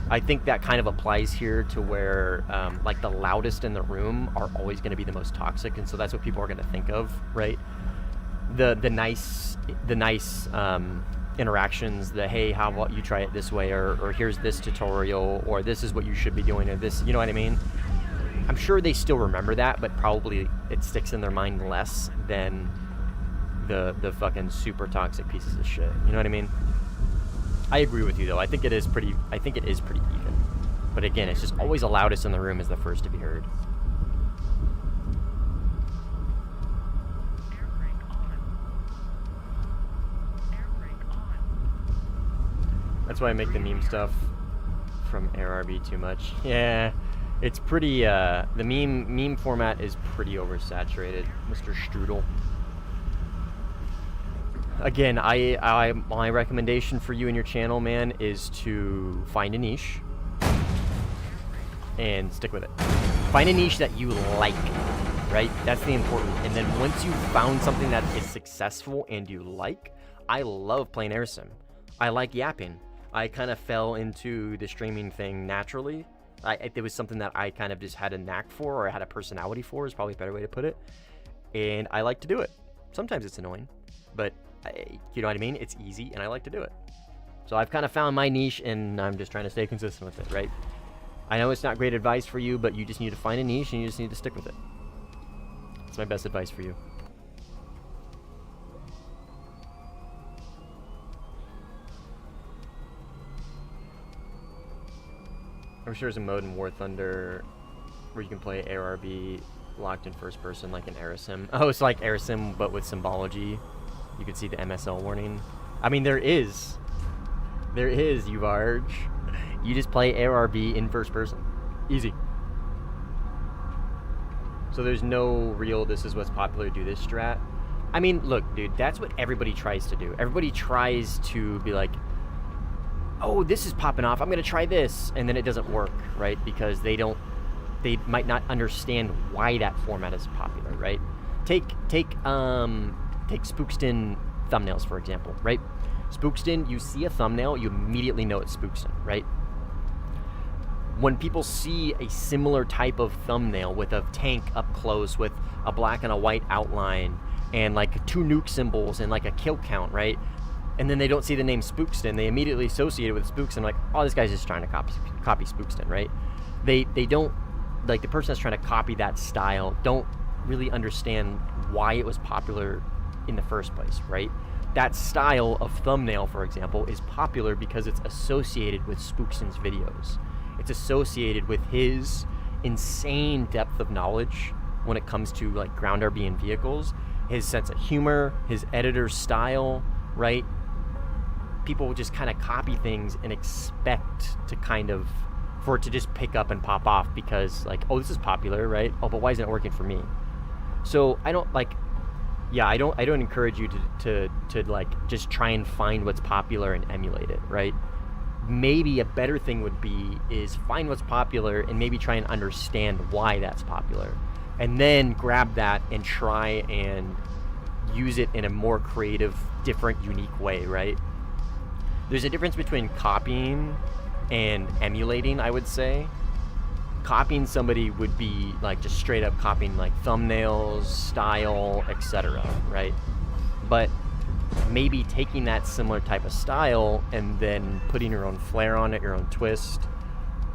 I think that kind of applies here to where, like, the loudest in the room are always going to be the most toxic, and so that's what people are going to think of, right? The nice interactions, the hey, how about you try it this way, or here's this tutorial, or this is what you should be doing, or this, you know what I mean? I'm sure they still remember that, but probably it sticks in their mind less than the fucking super toxic pieces of shit. You know what I mean? I agree with you though. I think it is pretty even. But again, it's just always the loudest in the room is the first to be heard. Air brake on. Air brake on. That's why I make the meme stuff from AirRB too much. Yeah. It's pretty, the meme format is pretty oversaturated, Mr. Strudel. Again, my recommendation for you and your channel, man, is to find a niche and stick with it. Find a niche that you like, right? That's the important. And then once you've found something that is successful and you like, I love playing airsim. I like yapping. I kind of fell into the streaming thing naturally. It was something that I kind of just had a knack for, or I had a personality for, is probably a better way to put it. And I like to do it. Sometimes it's annoying, but you know what I mean? It's easy, and I like to do it. So I've kind of found my niche, and I'm just trying to stay consistent with it, right? I know it's not great advice for you, but you just need to find a niche, and you just need to stick with it. That's my best advice for you. I'm sure there's a mode in Warthunder where you can play ARB locked in first person like an Aerosim. Oh, it's like Aerosim but with symbology. You can see the MSL warning. I mean, there is. There is, you Varge. You just play ARB in first person. Easy. So there's no real, this is what's popular, do this strat. I mean, look, dude, that's what everybody tries to do. Everybody tries to be like, oh, this is popping off, I'm gonna try this. And then it doesn't work, right? Because they might not understand why that format is popular, right? Take Spookston thumbnails, for example, right? Spookston, you see a thumbnail, you immediately know it's Spookston, right? When people see a similar type of thumbnail with a tank up close with a black and a white outline and like 2 nuke symbols and like a kill count, right? And then they don't see the name Spookston, they immediately associate it with Spookston, like, oh, this guy's just trying to copy Spookston, right? They don't, like, the person that's trying to copy that style don't really understand why it was popular in the first place, right? That style of thumbnail, for example, is popular because it's associated with Spookston's videos. It's associated with his insane depth of knowledge when it comes to like ground RB and vehicles, his sense of humor, his editor's style, right? People will just kind of copy things and expect to kind of, for it to just pick up and pop off because like, oh, this is popular, right? Oh, but why isn't it working for me? So I don't like, yeah, I don't encourage you to like just try and find what's popular and emulate it, right? Maybe a better thing would be is find what's popular and maybe try and understand why that's popular, and then grab that and try and use it in a more creative, different, unique way, right? There's a difference between copying and emulating, I would say. Copying somebody would be like just straight up copying like thumbnails, style, etc., right? But maybe taking that similar type of style and then putting your own flair on it, your own twist,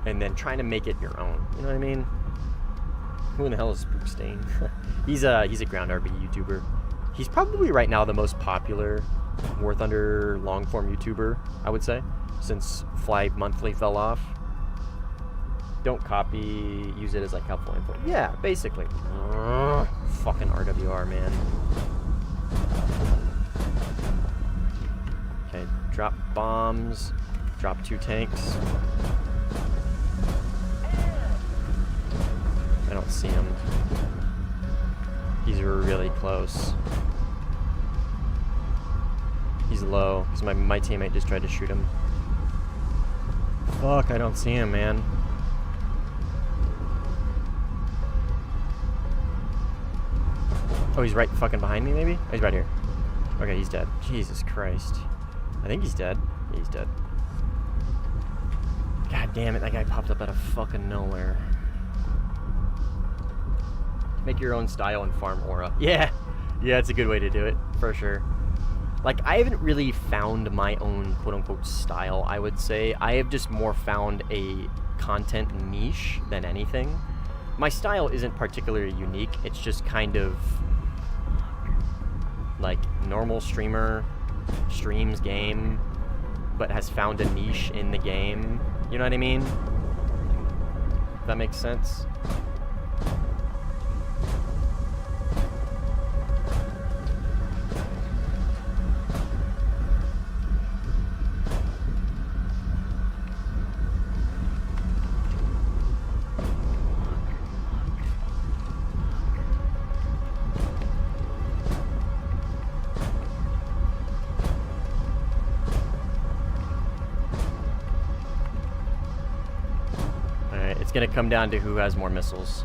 and then trying to make it your own. You know what I mean? Who in the hell is Spookstain? He's a ground RB YouTuber. He's probably right now the most popular Warthunder long form YouTuber, I would say, since Fly Monthly fell off. Don't copy, use it as like helpful input. Yeah, basically. Fucking RWR, man. Okay, drop bombs, drop 2 tanks. I don't see him. He's really close. He's low, because my teammate just tried to shoot him. Fuck, I don't see him, man. Oh, he's right fucking behind me, maybe? Oh, he's right here. Okay, he's dead. Jesus Christ. I think he's dead. Yeah, he's dead. God damn it, that guy popped up out of fucking nowhere. Make your own style and farm aura. Yeah! Yeah, it's a good way to do it, for sure. Like, I haven't really found my own quote-unquote style, I would say. I have just more found a content niche than anything. My style isn't particularly unique. It's just kind of like normal streamer streams game, but has found a niche in the game. You know what I mean? If that makes sense? Gonna come down to who has more missiles.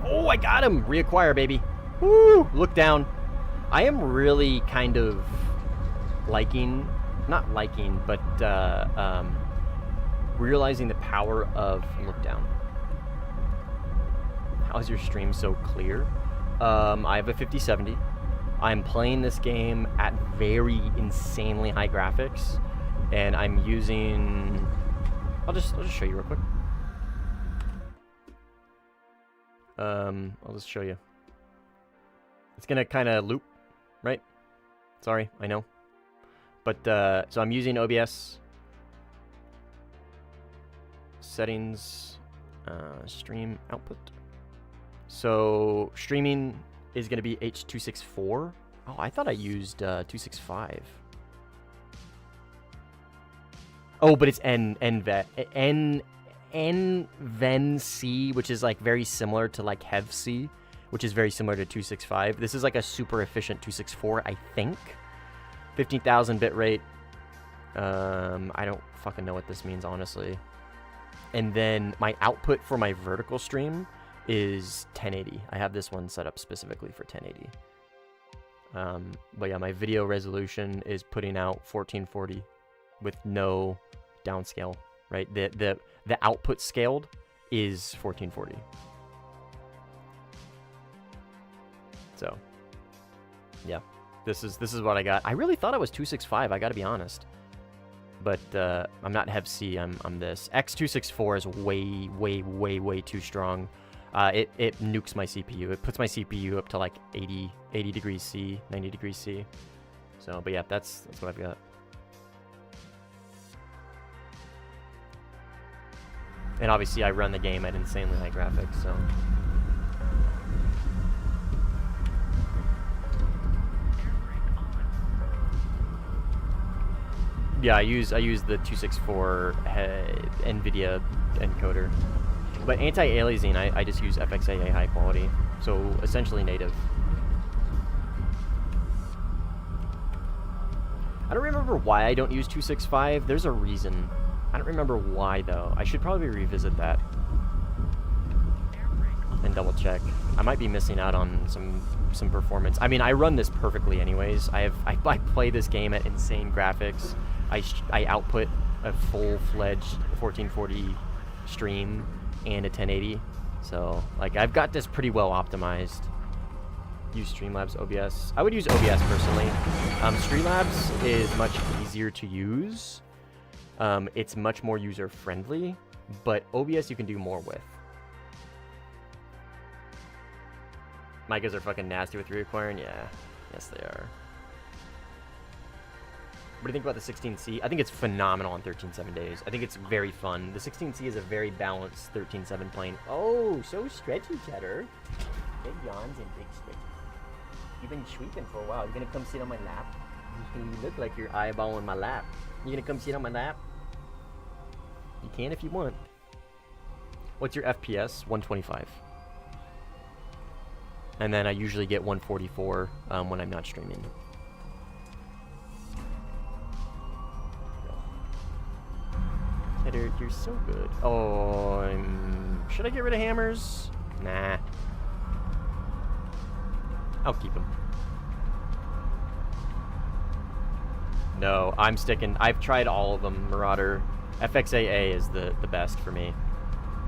Oh, I got him! Reacquire, baby. Woo! Look down. I am really kind of liking, not liking, but realizing the power of look down. How's your stream so clear? I have a 5070. I'm playing this game at very insanely high graphics, and I'm using. I'll just show you real quick. I'll just show you. It's gonna kind of loop, right? Sorry, I know. But, so I'm using OBS. Settings, stream output. So, streaming is gonna be H.264. Oh, I thought I used 265. Oh, but it's NVENC, which is like very similar to like HEVC, which is very similar to 265. This is like a super efficient 264, I think. 15,000 bit rate. I don't fucking know what this means, honestly. And then my output for my vertical stream is 1080. I have this one set up specifically for 1080. But yeah, my video resolution is putting out 1440 with no downscale, right? The output scaled is 1440. So yeah, this is what I got. I really thought it was 265, I gotta be honest. But I'm not HEVC, I'm this. X264 is way too strong. It nukes my CPU. It puts my CPU up to like 80 degrees C, 90 degrees C. So, but yeah, that's what I've got. And obviously I run the game at insanely high graphics, so. Yeah, I use the 264 NVIDIA encoder. But anti-aliasing, I just use FXAA high quality, so essentially native. I don't remember why I don't use 265. There's a reason. I don't remember why though. I should probably revisit that and double check. I might be missing out on some performance. I mean, I run this perfectly anyways. I play this game at insane graphics. I output a full-fledged 1440 stream and a 1080. So, like, I've got this pretty well optimized. Use Streamlabs OBS. I would use OBS personally. Streamlabs is much easier to use. It's much more user-friendly, but OBS you can do more with. Micas are fucking nasty with reacquiring? Yeah. Yes, they are. What do you think about the 16C? I think it's phenomenal on 13.7 days. I think it's very fun. The 16C is a very balanced 13.7 plane. Oh, so stretchy, Cheddar. Big yawns and big stretchy. You've been sweeping for a while. You gonna come sit on my lap? You look like you're eyeballing my lap. You gonna come sit on my lap? You can if you want. What's your FPS? 125. And then I usually get 144 when I'm not streaming. Header, you're so good. Oh, should I get rid of hammers? Nah. I'll keep them. No, I'm sticking. I've tried all of them, Marauder. FXAA is the best for me.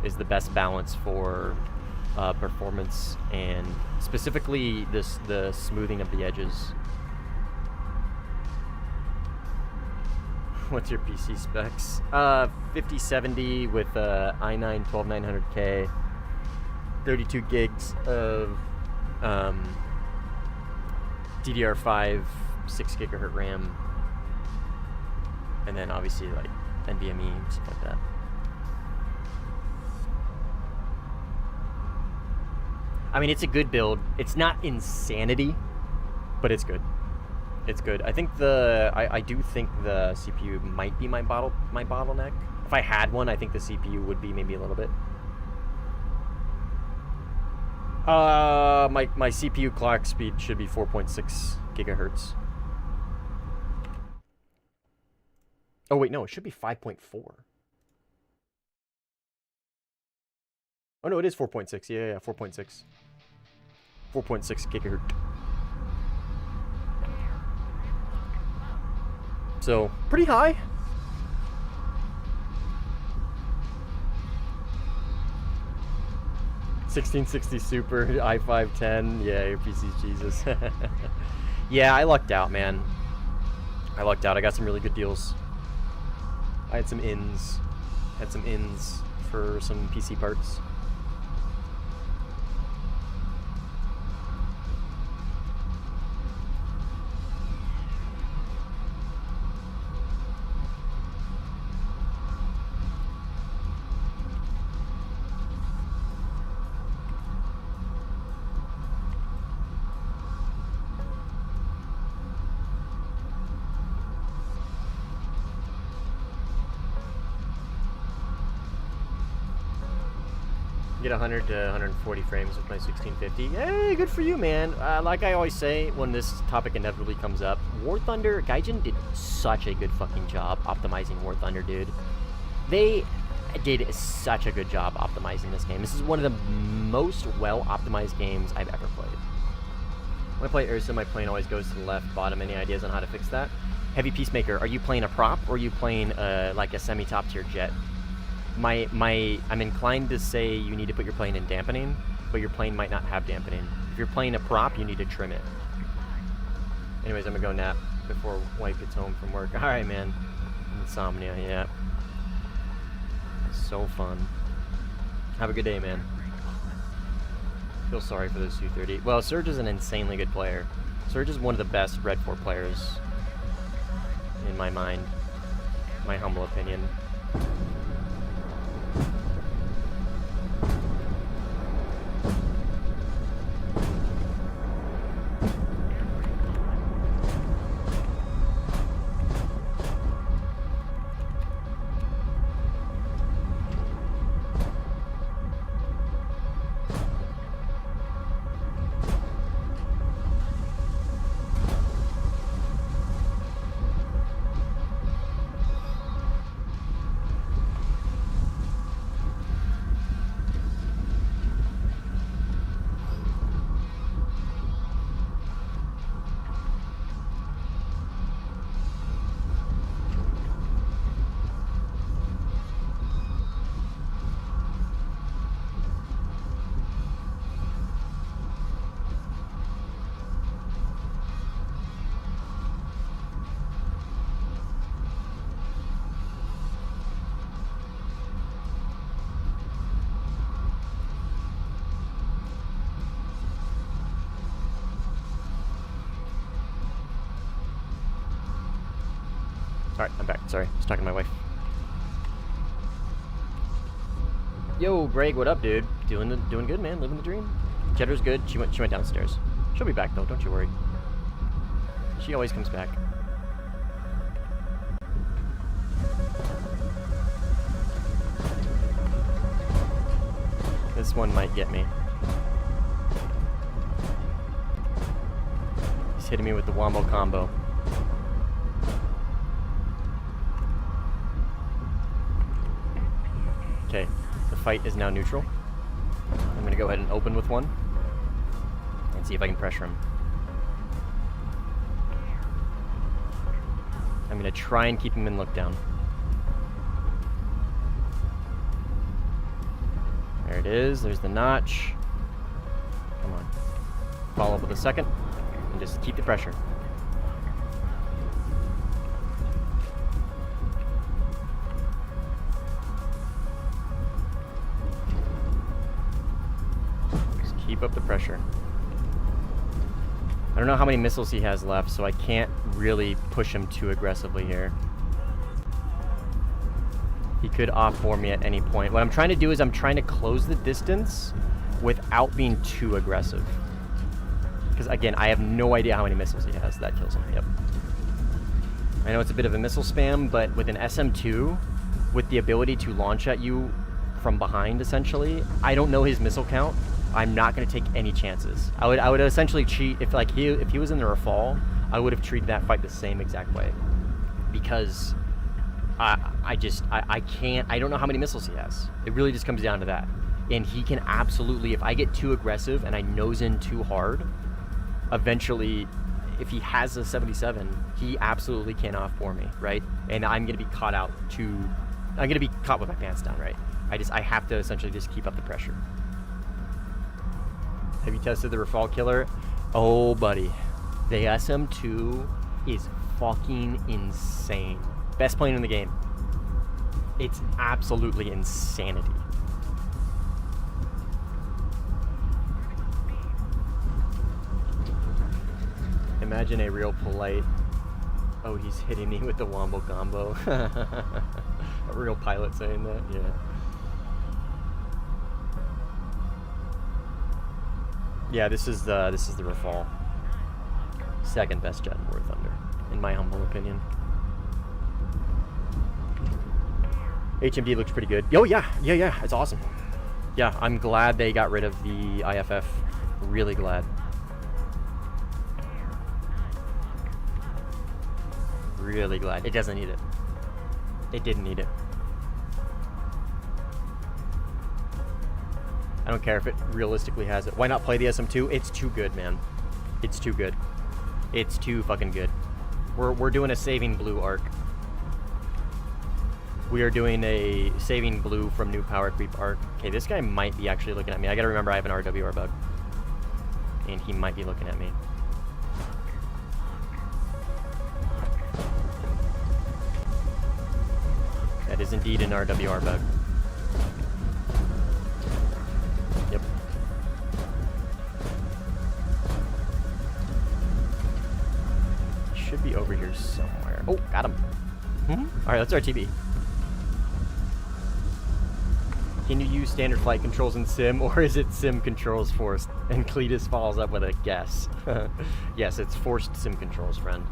Is the best balance for performance and specifically the smoothing of the edges. What's your PC specs? 5070 with i9 12900K, 32 gigs of DDR5, 6 gigahertz RAM, and then obviously like NVMe and stuff like that. I mean, it's a good build. It's not insanity, but it's good. It's good. I think I do think the CPU might be my bottleneck. If I had one, I think the CPU would be maybe a little bit. My CPU clock speed should be 4.6 gigahertz. Oh wait, no, it should be 5.4. Oh no, it is 4.6. Yeah, 4.6. 4.6 gigahertz. So, pretty high. $1660 Super, i5-10. Yeah, your PC's Jesus. Yeah, I lucked out, man. I lucked out. I got some really good deals. I had some ins. Had some ins for some PC parts. Get 100 to 140 frames with my 1650. Hey, good for you, man. Like I always say when this topic inevitably comes up, Warthunder, Gaijin did such a good fucking job optimizing Warthunder, dude. They did such a good job optimizing this game. This is one of the most well-optimized games I've ever played. When I play Ursa, my plane always goes to the left bottom. Any ideas on how to fix that? Heavy Peacemaker, are you playing a prop or are you playing like a semi-top tier jet? I'm inclined to say you need to put your plane in dampening, but your plane might not have dampening. If you're playing a prop, you need to trim it. Anyways, I'm gonna go nap before wife gets home from work. Alright, man. Insomnia, yeah. So fun. Have a good day, man. Feel sorry for those 230. Well, Surge is an insanely good player. Surge is one of the best Red 4 players in my mind. My humble opinion. Alright, I'm back. Sorry, I was talking to my wife. Yo, Greg, what up, dude? Doing good, man. Living the dream. Cheddar's good. She went downstairs. She'll be back though. Don't you worry. She always comes back. This one might get me. He's hitting me with the wombo combo. Okay, the fight is now neutral. I'm gonna go ahead and open with one and see if I can pressure him. I'm gonna try and keep him in look down. There it is, there's the notch. Come on. Follow up with a second and just keep the pressure. Keep up the pressure. I don't know how many missiles he has left, so I can't really push him too aggressively here. He could off-bore me at any point. What I'm trying to do is I'm trying to close the distance without being too aggressive. Because again, I have no idea how many missiles he has. That kills him, yep. I know it's a bit of a missile spam, but with an SM2, with the ability to launch at you from behind, essentially, I don't know his missile count. I'm not going to take any chances. I would essentially cheat if he was in the Rafale, I would have treated that fight the same exact way, because I can't. I don't know how many missiles he has. It really just comes down to that, and he can absolutely, if I get too aggressive and I nose in too hard, eventually, if he has a 77, he absolutely can off-bore me, right? And I'm going to be caught out I'm going to be caught with my pants down, right? I have to essentially just keep up the pressure. Have you tested the Rafale killer? Oh, buddy. The SM2 is fucking insane. Best plane in the game. It's absolutely insanity. Imagine a real polite... Oh, he's hitting me with the wombo combo. A real pilot saying that, yeah. Yeah, this is the Rafale. Second best jet in Warthunder, in my humble opinion. HMD looks pretty good. Oh yeah, it's awesome. Yeah, I'm glad they got rid of the IFF. Really glad. Really glad. It doesn't need it. It didn't need it. I don't care if it realistically has it. Why not play the SM2? It's too good, man. It's too good. It's too fucking good. We're doing a Saving Blue arc. We are doing a Saving Blue from New Power Creep arc. Okay, this guy might be actually looking at me. I gotta remember I have an RWR bug. And he might be looking at me. That is indeed an RWR bug. Yep. He should be over here somewhere. Oh, got him. Alright, that's RTB. Can you use standard flight controls in sim, or is it sim controls forced? And Cletus follows up with a guess. Yes, it's forced sim controls, friend.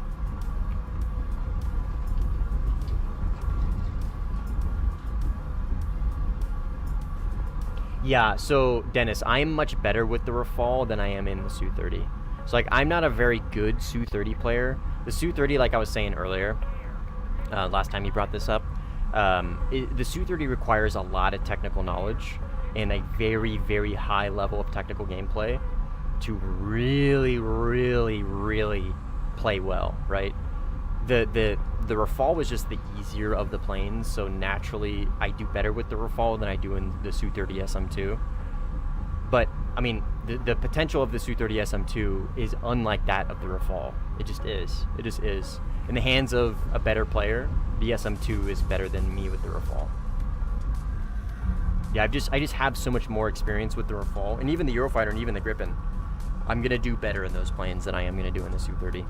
Yeah, so Dennis, I'm much better with the Rafale than I am in the Su-30. So like, I'm not a very good Su-30 player. The Su-30, like I was saying earlier, last time you brought this up, the Su-30 requires a lot of technical knowledge and a very, very high level of technical gameplay to really, really, really play well, right? The Rafale was just the easier of the planes, so naturally I do better with the Rafale than I do in the Su-30 SM2. But, I mean, the potential of the Su-30 SM2 is unlike that of the Rafale. It just is. It just is. In the hands of a better player, the SM2 is better than me with the Rafale. Yeah, I just have so much more experience with the Rafale, and even the Eurofighter and even the Gripen. I'm going to do better in those planes than I am going to do in the Su-30.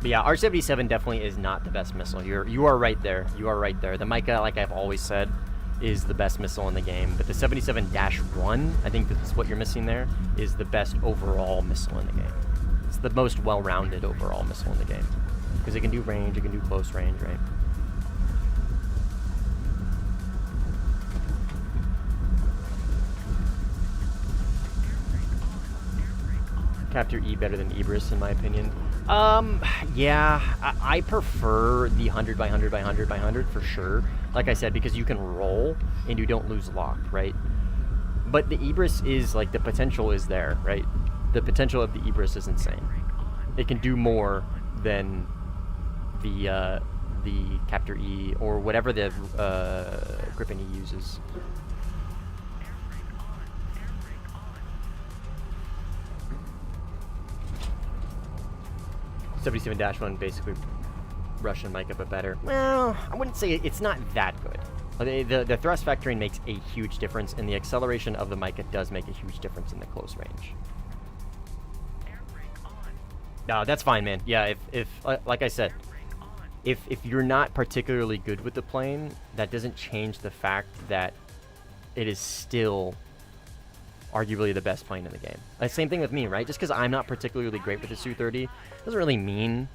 But yeah, R-77 definitely is not the best missile. You are right there. You are right there. The Mica, like I've always said, is the best missile in the game. But the 77-1, I think that's what you're missing there, is the best overall missile in the game. It's the most well-rounded overall missile in the game. Because it can do range, it can do close range, right? Capture E better than Ibris, in my opinion. Yeah, I prefer the 100 by 100 by 100 by 100 for sure. Like I said, because you can roll and you don't lose lock, right? But the Ibris is, like, the potential is there, right? The potential of the Ibris is insane. It can do more than the Capture E or whatever the Gripen E uses. 77-1 basically Russian Mica, but better. Well, I wouldn't say it's not that good. The thrust vectoring makes a huge difference, and the acceleration of the Mica does make a huge difference in the close range. No, that's fine, man. Yeah, if like I said, if you're not particularly good with the plane, that doesn't change the fact that it is still arguably the best plane in the game. Same thing with me, right? Just because I'm not particularly great with the Su-30 doesn't really mean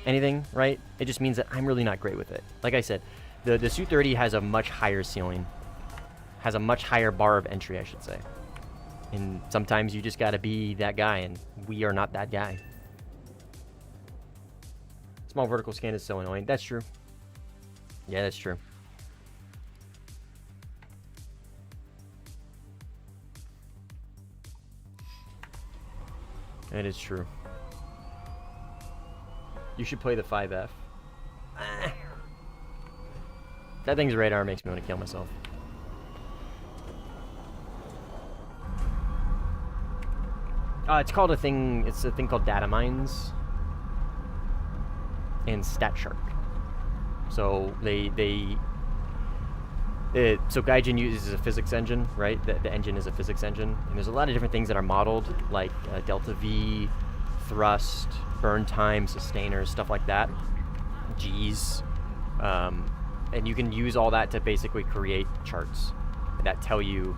anything, right? It just means that I'm really not great with it. Like I said, the Su-30 has a much higher ceiling, has a much higher bar of entry, I should say. And sometimes you just got to be that guy, and we are not that guy. Small vertical scan is so annoying. That's true. Yeah, that's true. That is true. You should play the 5F. That thing's radar makes me want to kill myself. It's called a thing. It's a thing called data mines and Stat Shark. So so Gaijin uses a physics engine, right? The engine is a physics engine, and there's a lot of different things that are modeled, like delta V, thrust, burn time, sustainers, stuff like that. G's, and you can use all that to basically create charts that tell you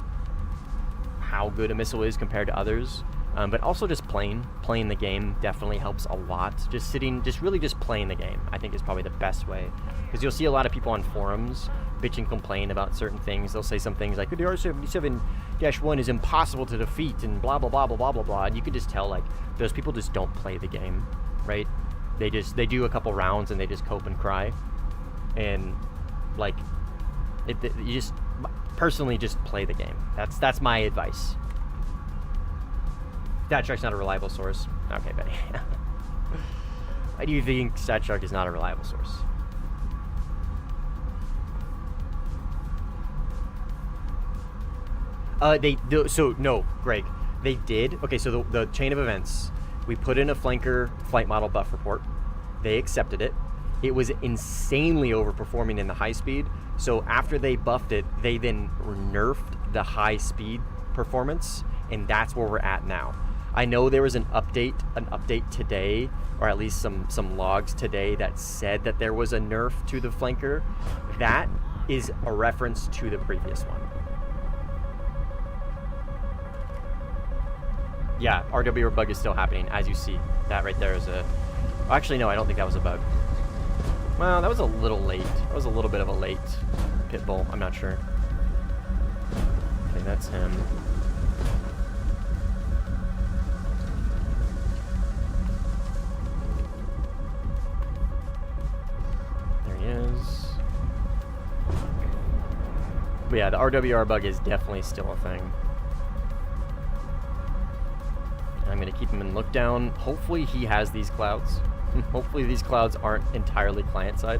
how good a missile is compared to others. But also just playing the game definitely helps a lot. Just really just playing the game, I think is probably the best way. Because you'll see a lot of people on forums bitch and complain about certain things. They'll say some things like, the R77-1 is impossible to defeat and blah, blah, blah, blah, blah, blah, blah. And you can just tell, like, those people just don't play the game, right? They do a couple rounds and they just cope and cry. And, like, you just, personally, just play the game. That's my advice. StatShark's not a reliable source. Okay, Betty. Why do you think StatShark is not a reliable source? No, Greg. They did. Okay, so the chain of events, we put in a flanker flight model buff report. They accepted it. It was insanely overperforming in the high speed. So after they buffed it, they then nerfed the high speed performance, and that's where we're at now. I know there was an update today, or at least some logs today that said that there was a nerf to the flanker. That is a reference to the previous one. Yeah, RWR bug is still happening, as you see. That right there is a... Actually, no, I don't think that was a bug. Well, that was a little late. That was a little bit of a late pit bull. I'm not sure. Okay, that's him. There he is. But yeah, the RWR bug is definitely still a thing. I'm going to keep him in look down. Hopefully he has these clouds. Hopefully these clouds aren't entirely client side.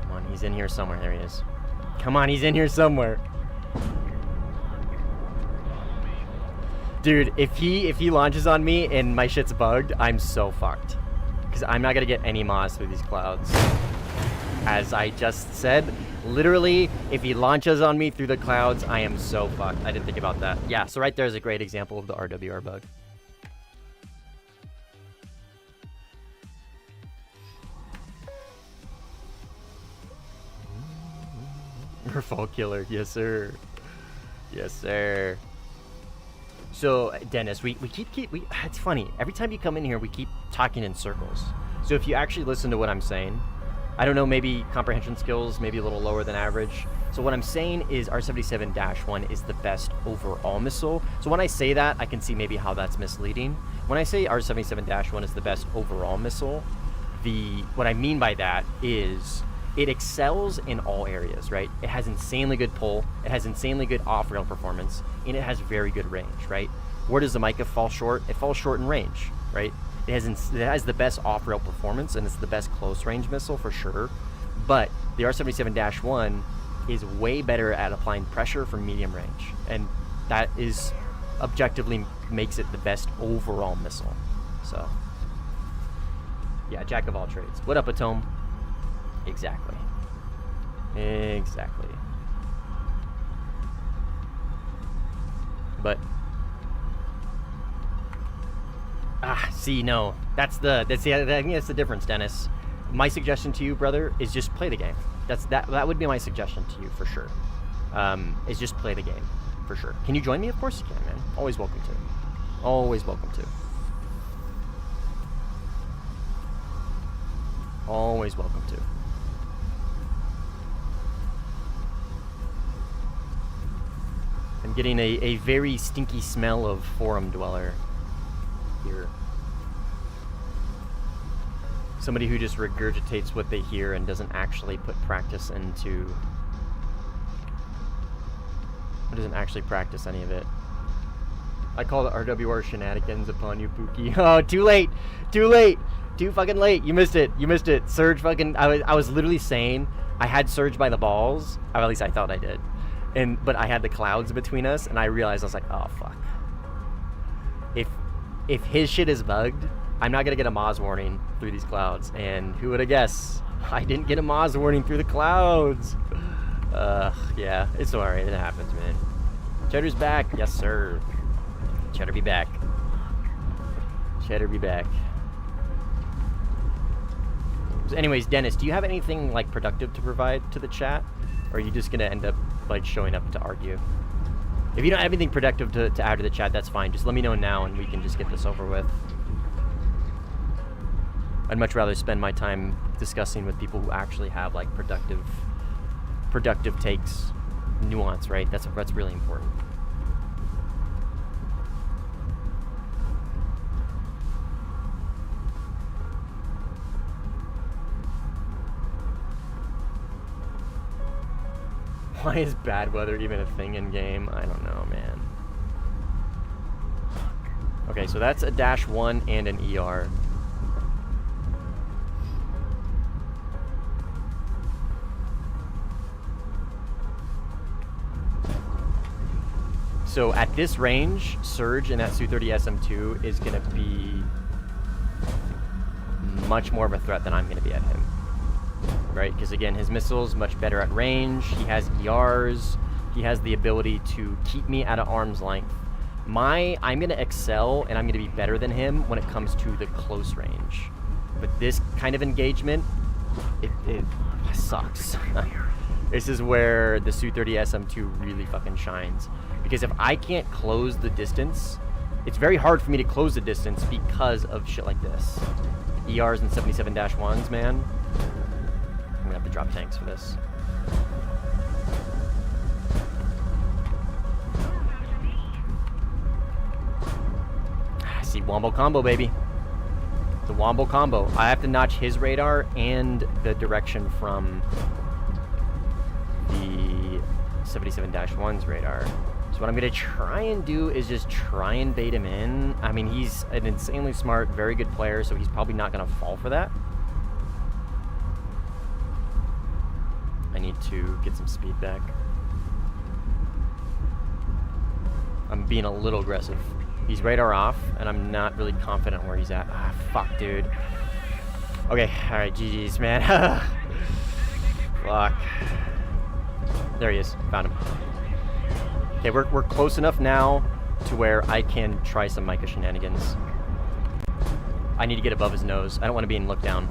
Come on, he's in here somewhere. There he is. Come on, he's in here somewhere. Dude, if he launches on me and my shit's bugged, I'm so fucked. Because I'm not going to get any mods through these clouds. As I just said, literally, if he launches on me through the clouds, I am so fucked. I didn't think about that. Yeah, so right there is a great example of the RWR bug. Merfolk killer, yes sir. Yes sir. So, Dennis, we keep it's funny. Every time you come in here, we keep talking in circles. So if you actually listen to what I'm saying, I don't know, maybe comprehension skills, maybe a little lower than average. So what I'm saying is R77-1 is the best overall missile. So when I say that, I can see maybe how that's misleading. When I say R77-1 is the best overall missile, what I mean by that is it excels in all areas, right? It has insanely good pull, it has insanely good off-rail performance, and it has very good range, right? Where does the Micah fall short? It falls short in range, right? It has the best off-rail performance, and it's the best close-range missile for sure. But the R77-1 is way better at applying pressure from medium range, and that is objectively makes it the best overall missile. So, yeah, jack of all trades. What up, Atome? Exactly. Exactly. But. See, no, I think that's the difference, Dennis. My suggestion to you, brother, is just play the game. That would be my suggestion to you for sure. Is just play the game for sure. Can you join me? Of course you can, man. Always welcome to. Always welcome to. Always welcome to. I'm getting a very stinky smell of forum dweller here. Somebody who just regurgitates what they hear and doesn't actually put practice into... Or doesn't actually practice any of it. I call the RWR shenanigans upon you, Pookie. Oh, too late! Too late! Too fucking late! You missed it! You missed it! Surge fucking... I was literally saying I had Surge by the balls. Or at least I thought I did. But I had the clouds between us, and I realized I was like, oh, fuck. If his shit is bugged, I'm not gonna get a Moz warning through these clouds. And who would have guessed? I didn't get a Moz warning through the clouds. Yeah, it's alright. It happens, man. Cheddar's back. Yes, sir. Cheddar be back. Cheddar be back. So anyways, Dennis, do you have anything like productive to provide to the chat? Or are you just gonna end up like showing up to argue? If you don't have anything productive to add to the chat, that's fine. Just let me know now and we can just get this over with. I'd much rather spend my time discussing with people who actually have like productive takes, nuance, right? That's really important. Why is bad weather even a thing in game? I don't know, man. Okay, so that's a -1 and an ER. So at this range, Surge in that Su-30 SM2 is going to be much more of a threat than I'm going to be at him. Right? Because again, his missile's much better at range. He has ERs. He has the ability to keep me at an arm's length. I'm going to excel and I'm going to be better than him when it comes to the close range. But this kind of engagement, it sucks. This is where the Su-30 SM2 really fucking shines. Because if I can't close the distance, it's very hard for me to close the distance because of shit like this. ERs and 77-1s, man. I'm gonna have to drop tanks for this. See, wombo combo, baby. The wombo combo. I have to notch his radar and the direction from the 77-1's radar. So what I'm going to try and do is just try and bait him in. I mean, he's an insanely smart, very good player, so he's probably not going to fall for that. I need to get some speed back. I'm being a little aggressive. He's radar off, and I'm not really confident where he's at. Ah, fuck, dude. Okay, alright, GG's, man. Fuck. There he is. Found him. Okay, we're close enough now to where I can try some Micah shenanigans. I need to get above his nose. I don't want to be in look down.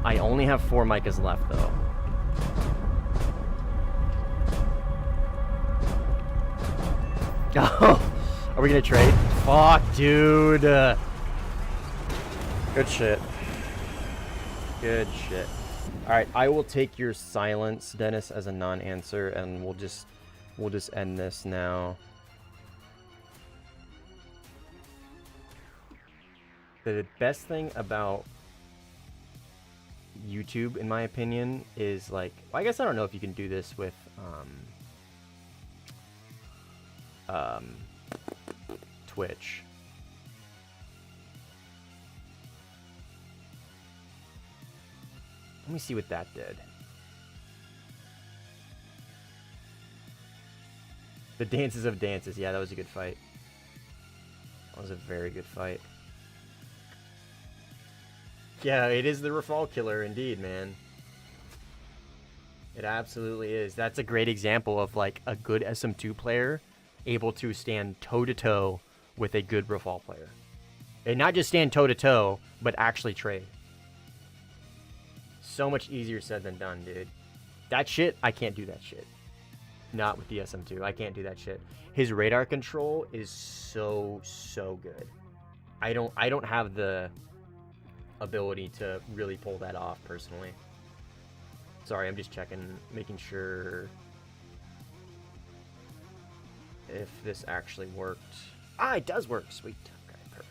I only have 4 Micahs left, though. Oh, are we gonna trade? Fuck, dude. Good shit. Good shit. Alright, I will take your silence, Dennis, as a non-answer, and we'll just end this now. The best thing about YouTube, in my opinion, is like, well, I guess I don't know if you can do this with Twitch. Let me see what that did. The Dances of Dances. Yeah, that was a good fight. That was a very good fight. Yeah, it is the Rafal killer indeed, man. It absolutely is. That's a great example of like a good SM2 player able to stand toe-to-toe with a good Rafal player. And not just stand toe-to-toe, but actually trade. So much easier said than done, dude. That shit, I can't do that shit. Not with the SM2. I can't do that shit. His radar control is so good. I don't have the ability to really pull that off personally. Sorry, I'm just checking, making sure if this actually worked. Ah, it does work. Sweet. Okay, perfect.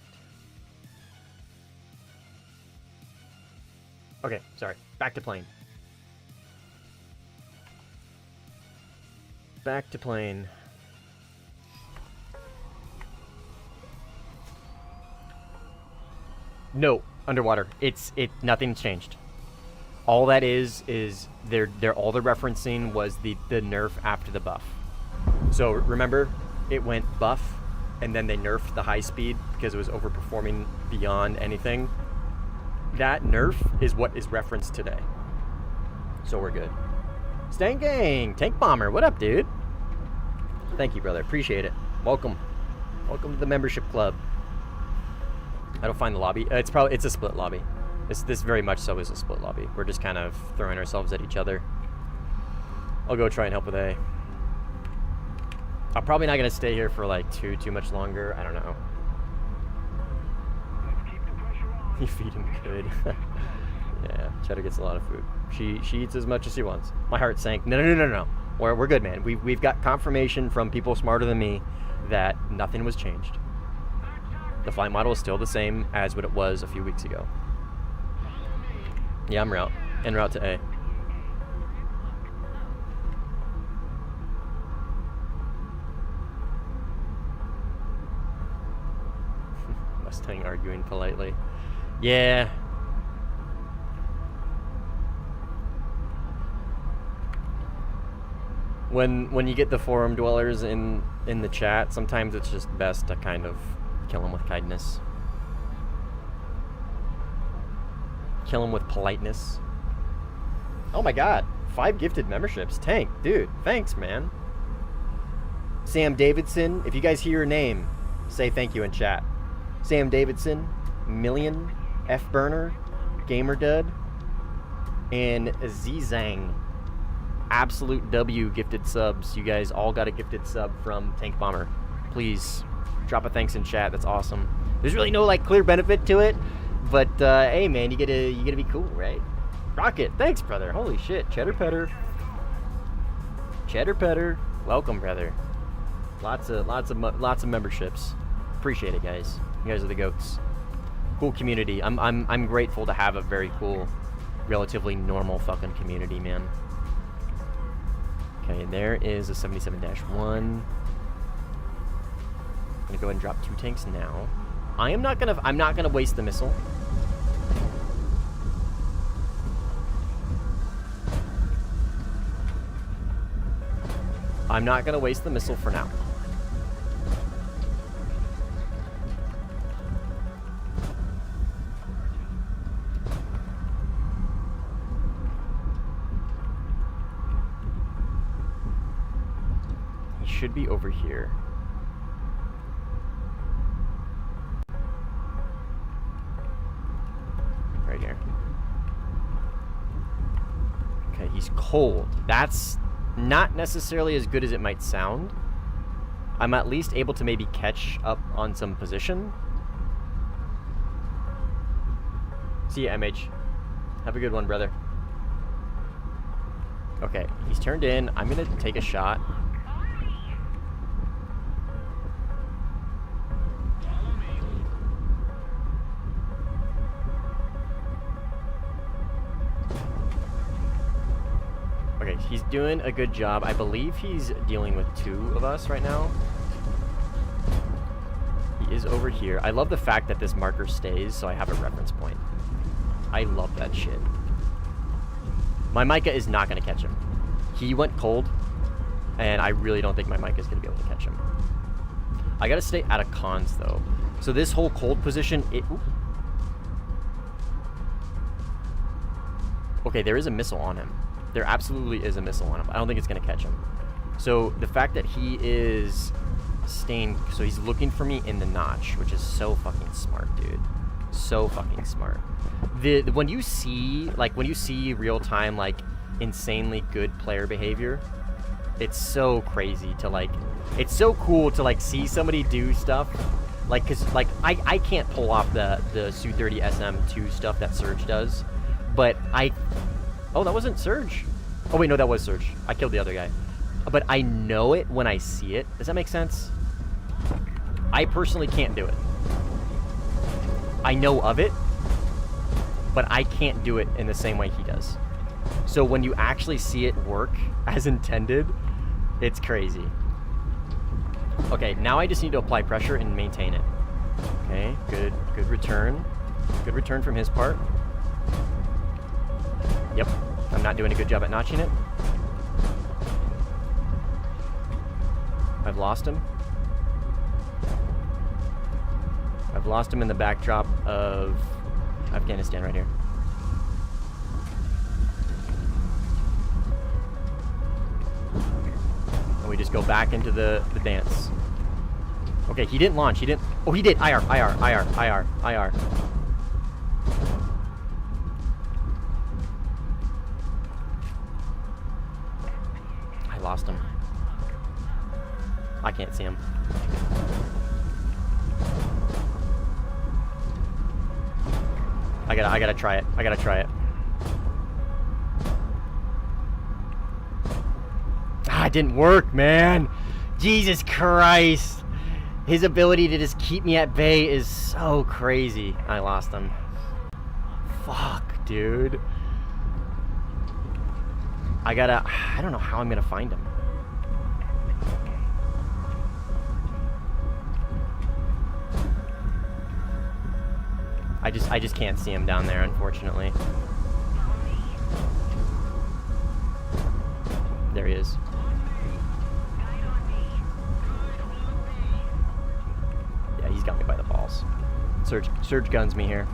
Okay, sorry. Back to plane. Back to plane. No, underwater. Nothing's changed. All that is they're all they're referencing was the nerf after the buff. So remember, it went buff, and then they nerfed the high speed because it was overperforming beyond anything. That nerf is what is referenced today. So we're good. Stanking! Tank Bomber, what up, dude? Thank you, brother. Appreciate it. Welcome. Welcome to the membership club. I don't find the lobby. It's a split lobby. This very much so is a split lobby. We're just kind of throwing ourselves at each other. I'll go try and help with A. I'm probably not gonna stay here for like too much longer. I don't know. Let's keep the pressure on. You feed him good. Yeah, Cheddar gets a lot of food. She eats as much as she wants. My heart sank. No. We're good, man. We've got confirmation from people smarter than me that nothing was changed. The flight model is still the same as what it was a few weeks ago. Yeah, I'm en route to A. Mustang arguing politely. Yeah. When you get the forum dwellers in the chat, sometimes it's just best to kind of kill them with kindness. Kill them with politeness. Oh my god, 5 gifted memberships. Tank, dude, thanks, man. Sam Davidson, if you guys hear your name, say thank you in chat. Sam Davidson, Million, F Burner, Gamerdud, and Zizang. Absolute W gifted subs. You guys all got a gifted sub from Tank Bomber. Please drop a thanks in chat. That's awesome. There's really no like clear benefit to it, but hey man, you gotta be cool, right? Rocket, thanks brother. Holy shit, Cheddar Petter. Cheddar Petter, welcome brother. Lots of memberships. Appreciate it, guys. You guys are the goats. Cool community. I'm grateful to have a very cool, relatively normal fucking community, man. Okay, there is a 77-1. I'm gonna go ahead and drop 2 tanks now. I'm not gonna waste the missile. I'm not gonna waste the missile for now. Should be over here. Right here. Okay, he's cold. That's not necessarily as good as it might sound. I'm at least able to maybe catch up on some position. See ya, MH. Have a good one, brother. Okay, he's turned in. I'm gonna take a shot. Okay, he's doing a good job. I believe he's dealing with 2 of us right now. He is over here. I love the fact that this marker stays, so I have a reference point. I love that shit. My Micah is not going to catch him. He went cold, and I really don't think my Micah is going to be able to catch him. I got to stay out of cons, though. So this whole cold position... Okay, there is a missile on him. There absolutely is a missile on him. I don't think it's going to catch him. So the fact that he is staying... So he's looking for me in the notch, which is so fucking smart, dude. So fucking smart. When you see real-time, like, insanely good player behavior, it's so crazy to, like... It's so cool to, like, see somebody do stuff. Like, because, like, I can't pull off the Su-30 SM2 stuff that Surge does. But Oh, that wasn't Surge. Oh, wait, no, that was Surge. I killed the other guy. But I know it when I see it. Does that make sense? I personally can't do it. I know of it, but I can't do it in the same way he does. So when you actually see it work as intended, it's crazy. Okay, now I just need to apply pressure and maintain it. Okay, good return. Good return from his part. Yep, I'm not doing a good job at notching it. I've lost him. I've lost him in the backdrop of Afghanistan right here. And we just go back into the dance. Okay, he didn't launch. He didn't. Oh, he did. IR. I lost him. I can't see him. I gotta try it. I gotta try it. Ah, it didn't work, man. Jesus Christ. His ability to just keep me at bay is so crazy. I lost him. Fuck, dude. I don't know how I'm gonna find him. I just can't see him down there, unfortunately. There he is. Yeah, he's got me by the balls. Surge guns me here.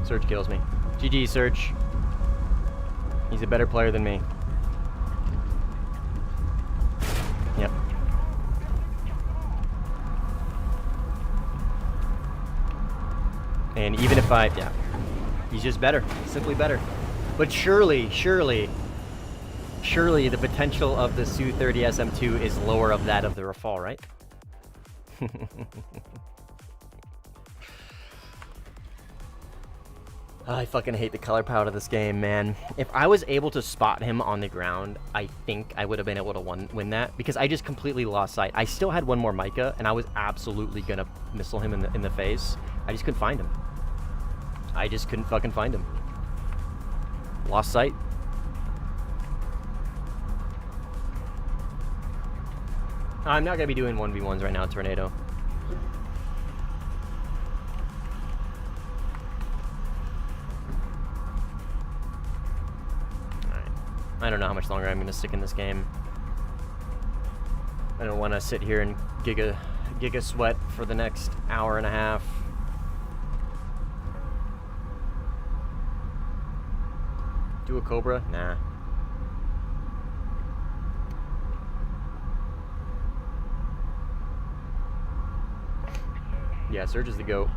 Surge kills me. GG, Surge. He's a better player than me. Yep. And even if yeah. He's just better. Simply better. But surely the potential of the Su-30 SM2 is lower of that of the Rafale, right? I fucking hate the color palette of this game, man. If I was able to spot him on the ground, I think I would have been able to win that, because I just completely lost sight. I still had one more Micah, and I was absolutely gonna missile him in the face. I just couldn't find him. I just couldn't fucking find him. Lost sight. I'm not gonna be doing 1v1s right now, Tornado. I don't know how much longer I'm going to stick in this game. I don't want to sit here and giga sweat for the next hour and a half. Do a Cobra? Nah. Yeah, Surge is the GOAT.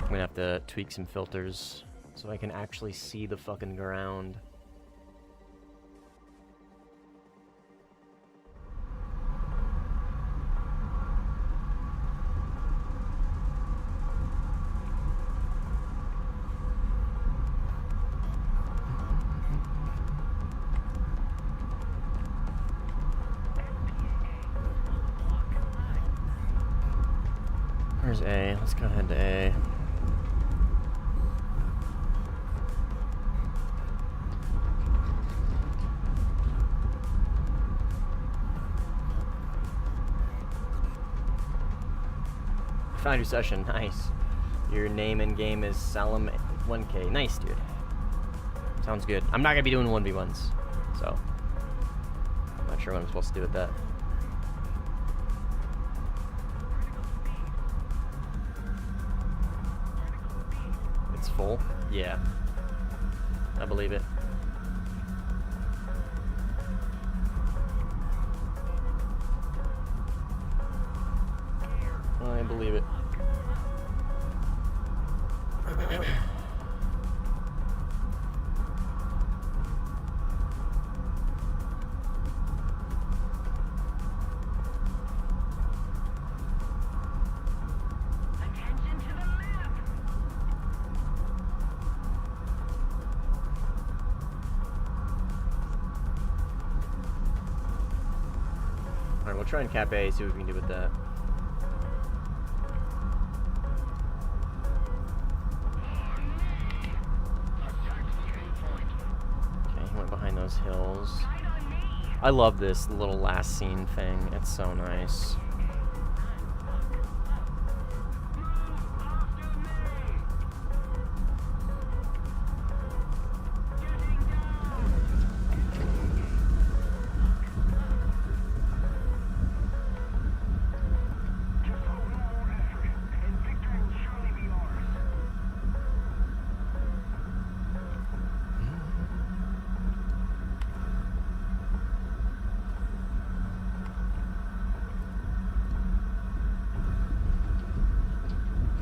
I'm gonna have to tweak some filters so I can actually see the fucking ground. Where's A? Let's go ahead to A. Found your session. Nice. Your name in game is Salam 1K. Nice, dude. Sounds good. I'm not gonna be doing 1v1s, so I'm not sure what I'm supposed to do with that. It's full? Yeah. I believe it. I believe it. Attention to the map. Alright, we'll try and cap A, see what we can do with that. Behind those hills. I love this little last scene thing. It's so nice.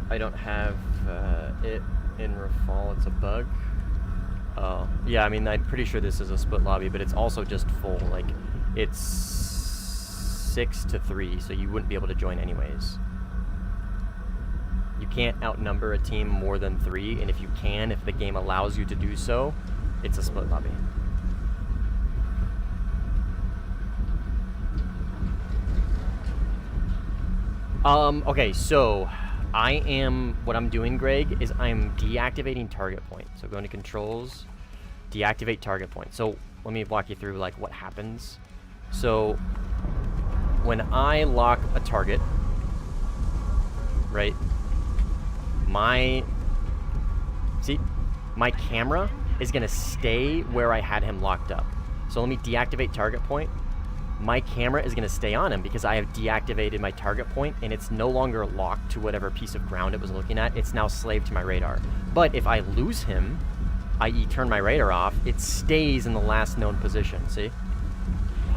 I don't have it in Rafal. It's a bug. Oh, yeah, I mean, I'm pretty sure this is a split lobby, but it's also just full. Like, it's 6 to 3, so you wouldn't be able to join anyways. You can't outnumber a team more than 3, and if you can, if the game allows you to do so, it's a split lobby. Okay, so what I'm doing, Greg, is I'm deactivating target point. So go into controls, deactivate target point. So let me walk you through like what happens. So when I lock a target, right, my camera is gonna stay where I had him locked up. So let me deactivate target point. My camera is gonna stay on him because I have deactivated my target point and it's no longer locked to whatever piece of ground it was looking at. It's now slave to my radar. But if I lose him, i.e. turn my radar off, it stays in the last known position, see?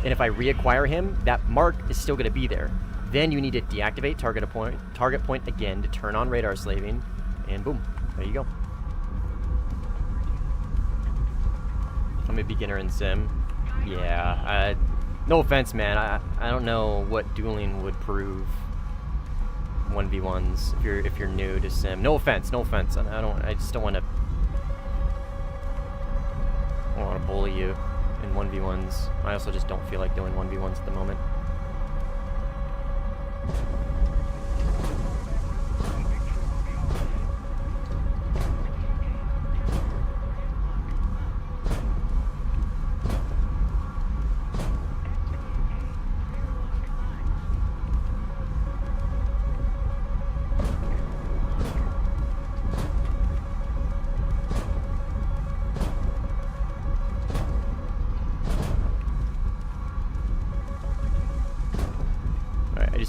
And if I reacquire him, that mark is still gonna be there. Then you need to deactivate target point again to turn on radar slaving, and boom, there you go. I'm a beginner in sim. Yeah, no offense, man. I don't know what dueling would prove 1v1s if you're new to sim. No offense, no offense. I just don't want to. I don't want to bully you in 1v1s. I also just don't feel like doing 1v1s at the moment.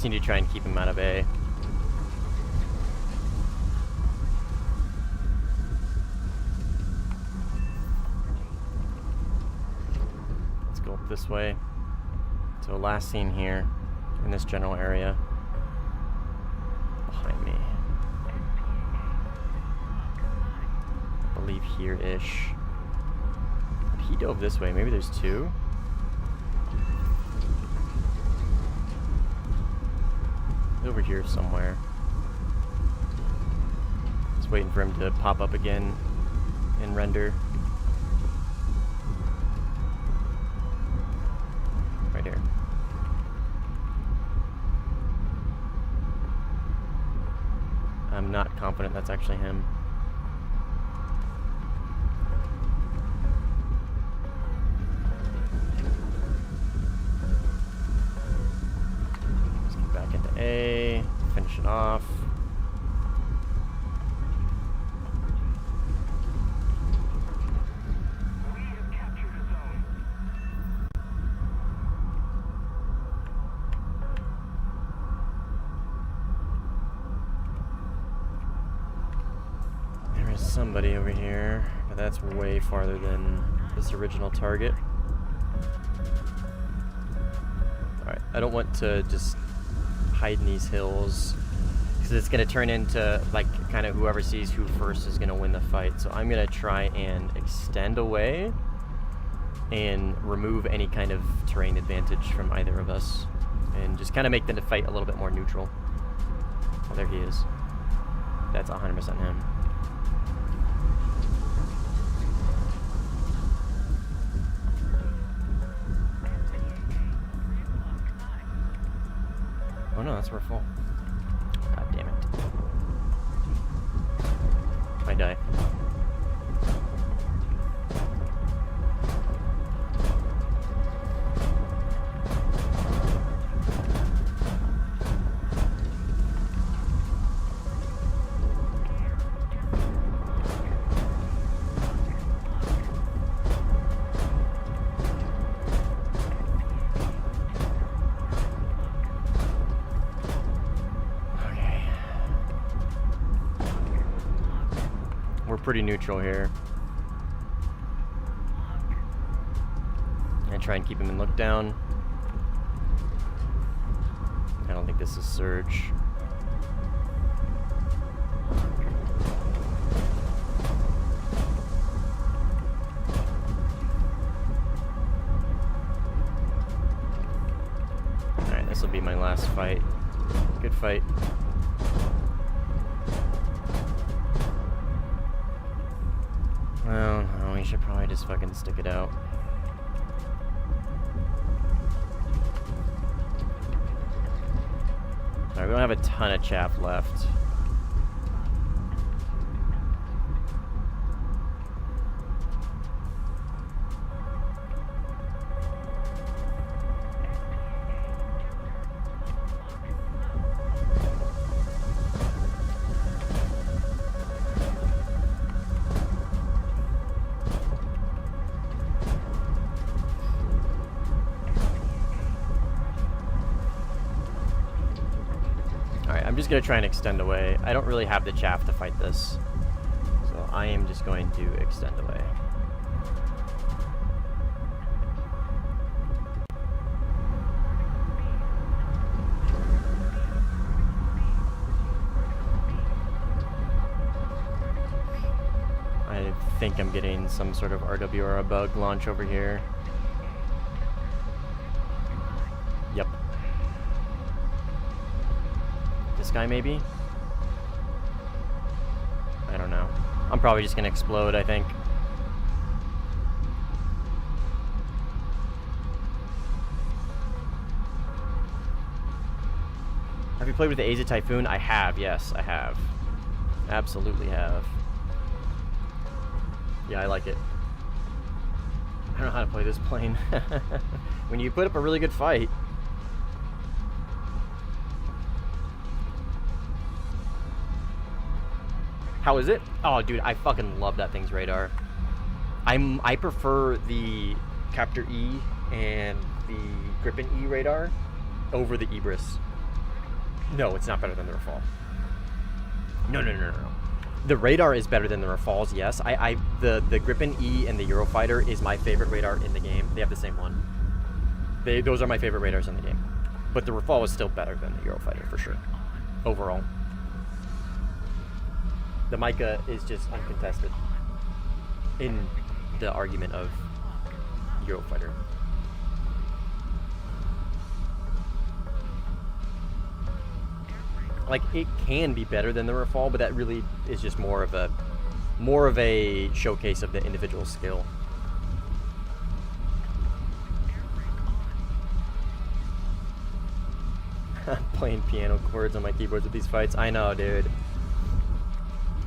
Need to try and keep him out of A. Let's go up this way. So last seen here in this general area. Behind me. I believe here-ish. He dove this way. Maybe there's two. Over here somewhere. Just waiting for him to pop up again and render. Right here. I'm not confident that's actually him. A, finish it off. We have captured a zone. There is somebody over here, but that's way farther than this original target. Alright, I don't want to just hide in these hills because it's going to turn into like kind of whoever sees who first is going to win the fight. So I'm going to try and extend away and remove any kind of terrain advantage from either of us and just kind of make the fight a little bit more neutral. Oh, there he is. That's 100% him. Oh no, that's where full. God damn it. I die. Pretty neutral here. I try and keep him in look down. I don't think this is Surge. Good fight. Well, no, we should probably just fucking stick it out. Alright, we don't have a ton of chaff left. I'm just going to try and extend away. I don't really have the chaff to fight this. So I am just going to extend away. I think I'm getting some sort of RWR bug launch over here. Yep. This guy, maybe? I don't know. I'm probably just gonna explode, I think. Have you played with the Aza Typhoon? I have, yes, I have. Absolutely have. Yeah, I like it. I don't know how to play this plane. When you put up a really good fight. How is it? Oh, dude, I fucking love that thing's radar. I prefer the Captor E and the Gripen E radar over the Ibris. No, it's not better than the Rafale. No. The radar is better than the Rafales, yes. The Gripen E and the Eurofighter is my favorite radar in the game. They have the same one. Those are my favorite radars in the game. But the Rafale is still better than the Eurofighter, for sure. Overall. The Mica is just uncontested in the argument of Eurofighter. Like, it can be better than the Rafale, but that really is just more of a showcase of the individual skill. I'm playing piano chords on my keyboards with these fights. I know, dude.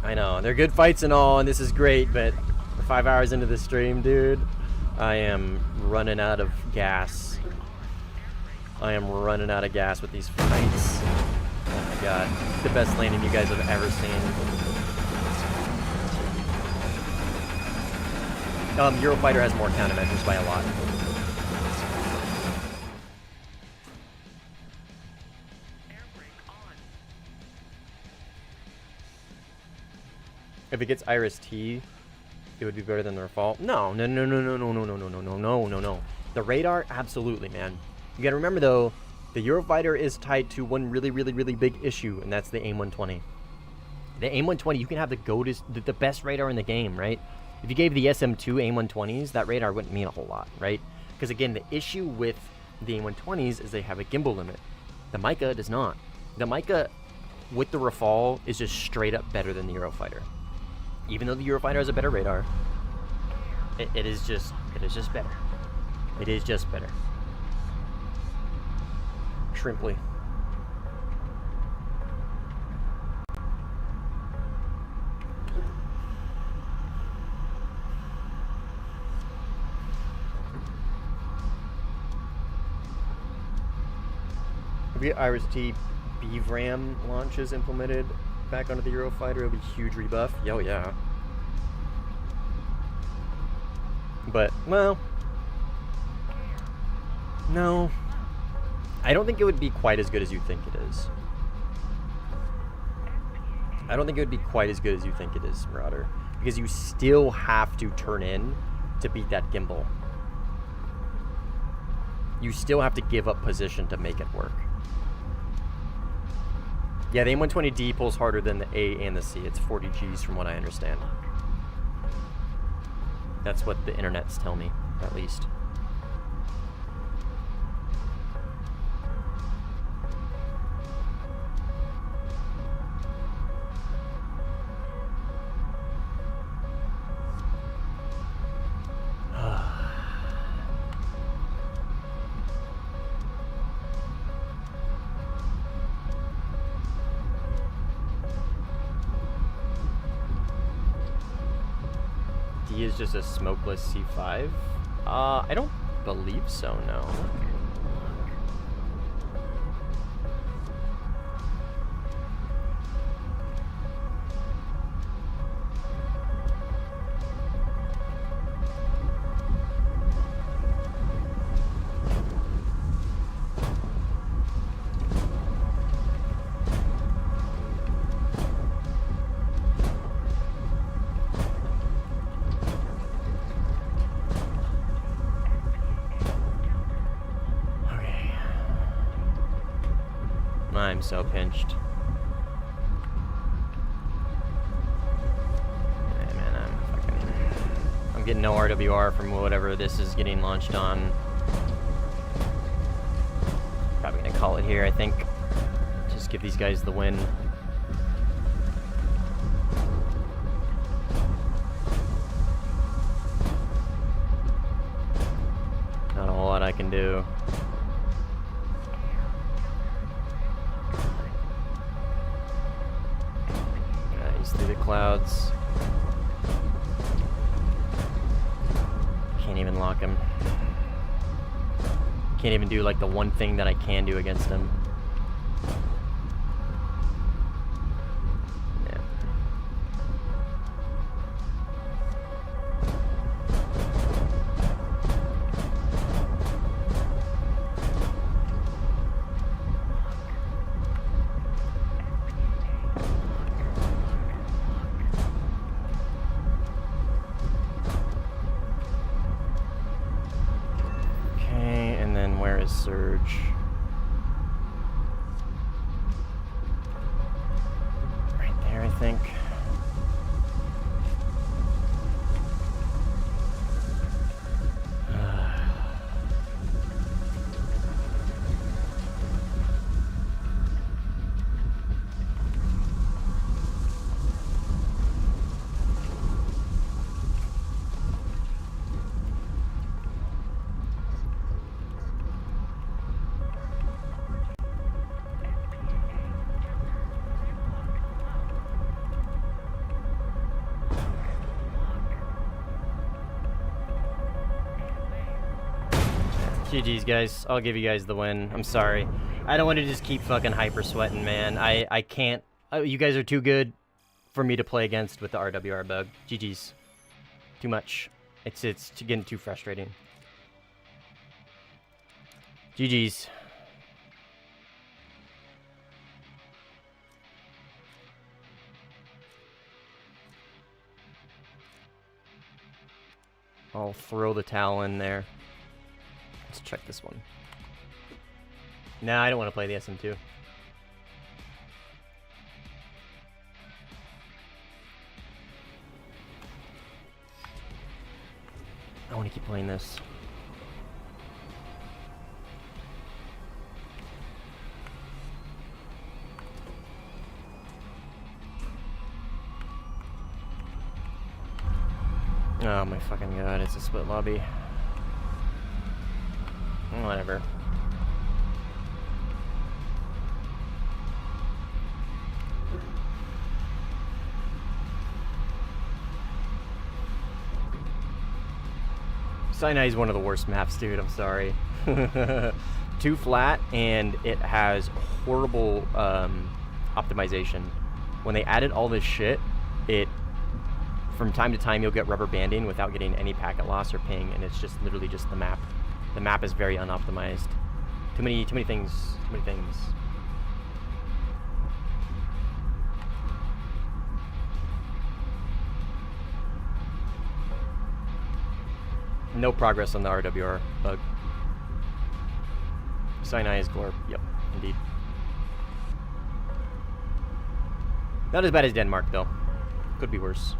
I know, they're good fights and all, and this is great, but 5 hours into the stream, dude, I am running out of gas. I am running out of gas with these fights. Oh my god, the best landing you guys have ever seen. Eurofighter has more countermeasures by a lot. If it gets Iris T, it would be better than the Rafale. No. The radar, absolutely, man. You gotta remember though, the Eurofighter is tied to one really big issue, and that's the AIM-120. The AIM-120, you can have the best radar in the game, right? If you gave the SM2 AIM-120s, that radar wouldn't mean a whole lot, right? Because again, the issue with the AIM-120s is they have a gimbal limit. The Mica does not. The Mica with the Rafale is just straight up better than the Eurofighter. Even though the Eurofighter has a better radar, it is just better. It is just better. Shrimply. If we get Iris T BVRAM launches implemented back onto the Eurofighter, it'll be a huge rebuff. Yo, yeah. But, well, no. I don't think it would be quite as good as you think it is. I don't think it would be quite as good as you think it is, Marauder. Because you still have to turn in to beat that gimbal. You still have to give up position to make it work. Yeah, the AIM-120D pulls harder than the A and the C. It's 40 Gs from what I understand. That's what the internets tell me, at least. he is just a smokeless C5? I don't believe so, no. I'm so pinched. Yeah, man, I'm getting no RWR from whatever this is getting launched on. Probably gonna call it here, I think. Just give these guys the win. Not a whole lot I can do. Through the clouds. Can't even lock him. Can't even do like the one thing that I can do against him. Yeah. Surge. Right there, I think. GG's, guys. I'll give you guys the win. I'm sorry. I don't want to just keep fucking hyper sweating, man. I can't. You guys are too good for me to play against with the RWR bug. GG's. Too much. It's getting too frustrating. GG's. I'll throw the towel in there. Let's check this one. Nah, I don't want to play the SM2. I want to keep playing this. Oh my fucking god, it's a split lobby. Whatever. Sinai is one of the worst maps, dude. I'm sorry. Too flat, and it has horrible optimization. When they added all this shit, from time to time you'll get rubber banding without getting any packet loss or ping, and it's just literally just the map. The map is very unoptimized. Too many things. Too many things. No progress on the RWR bug. Sinai is glorp. Yep, indeed. Not as bad as Denmark, though. Could be worse.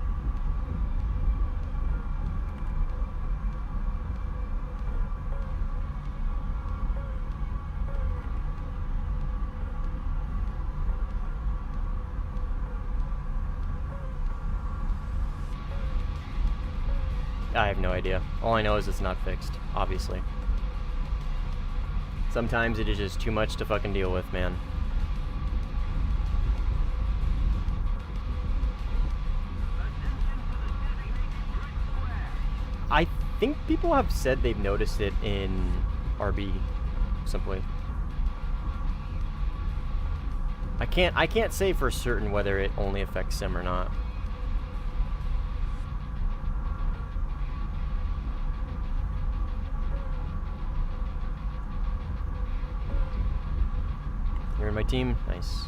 I have no idea. All I know is it's not fixed, obviously. Sometimes it is just too much to fucking deal with, man. think people have said they've noticed it in RB simply. I can't say for certain whether it only affects Sim or not. You're in my team? Nice.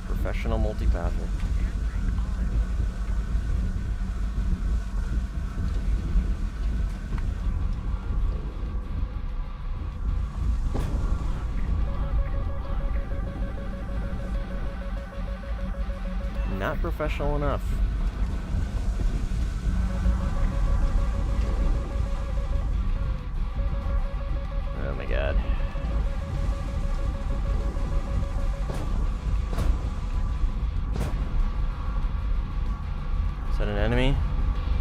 Professional multipather. Not professional enough. Oh my god. Is that an enemy?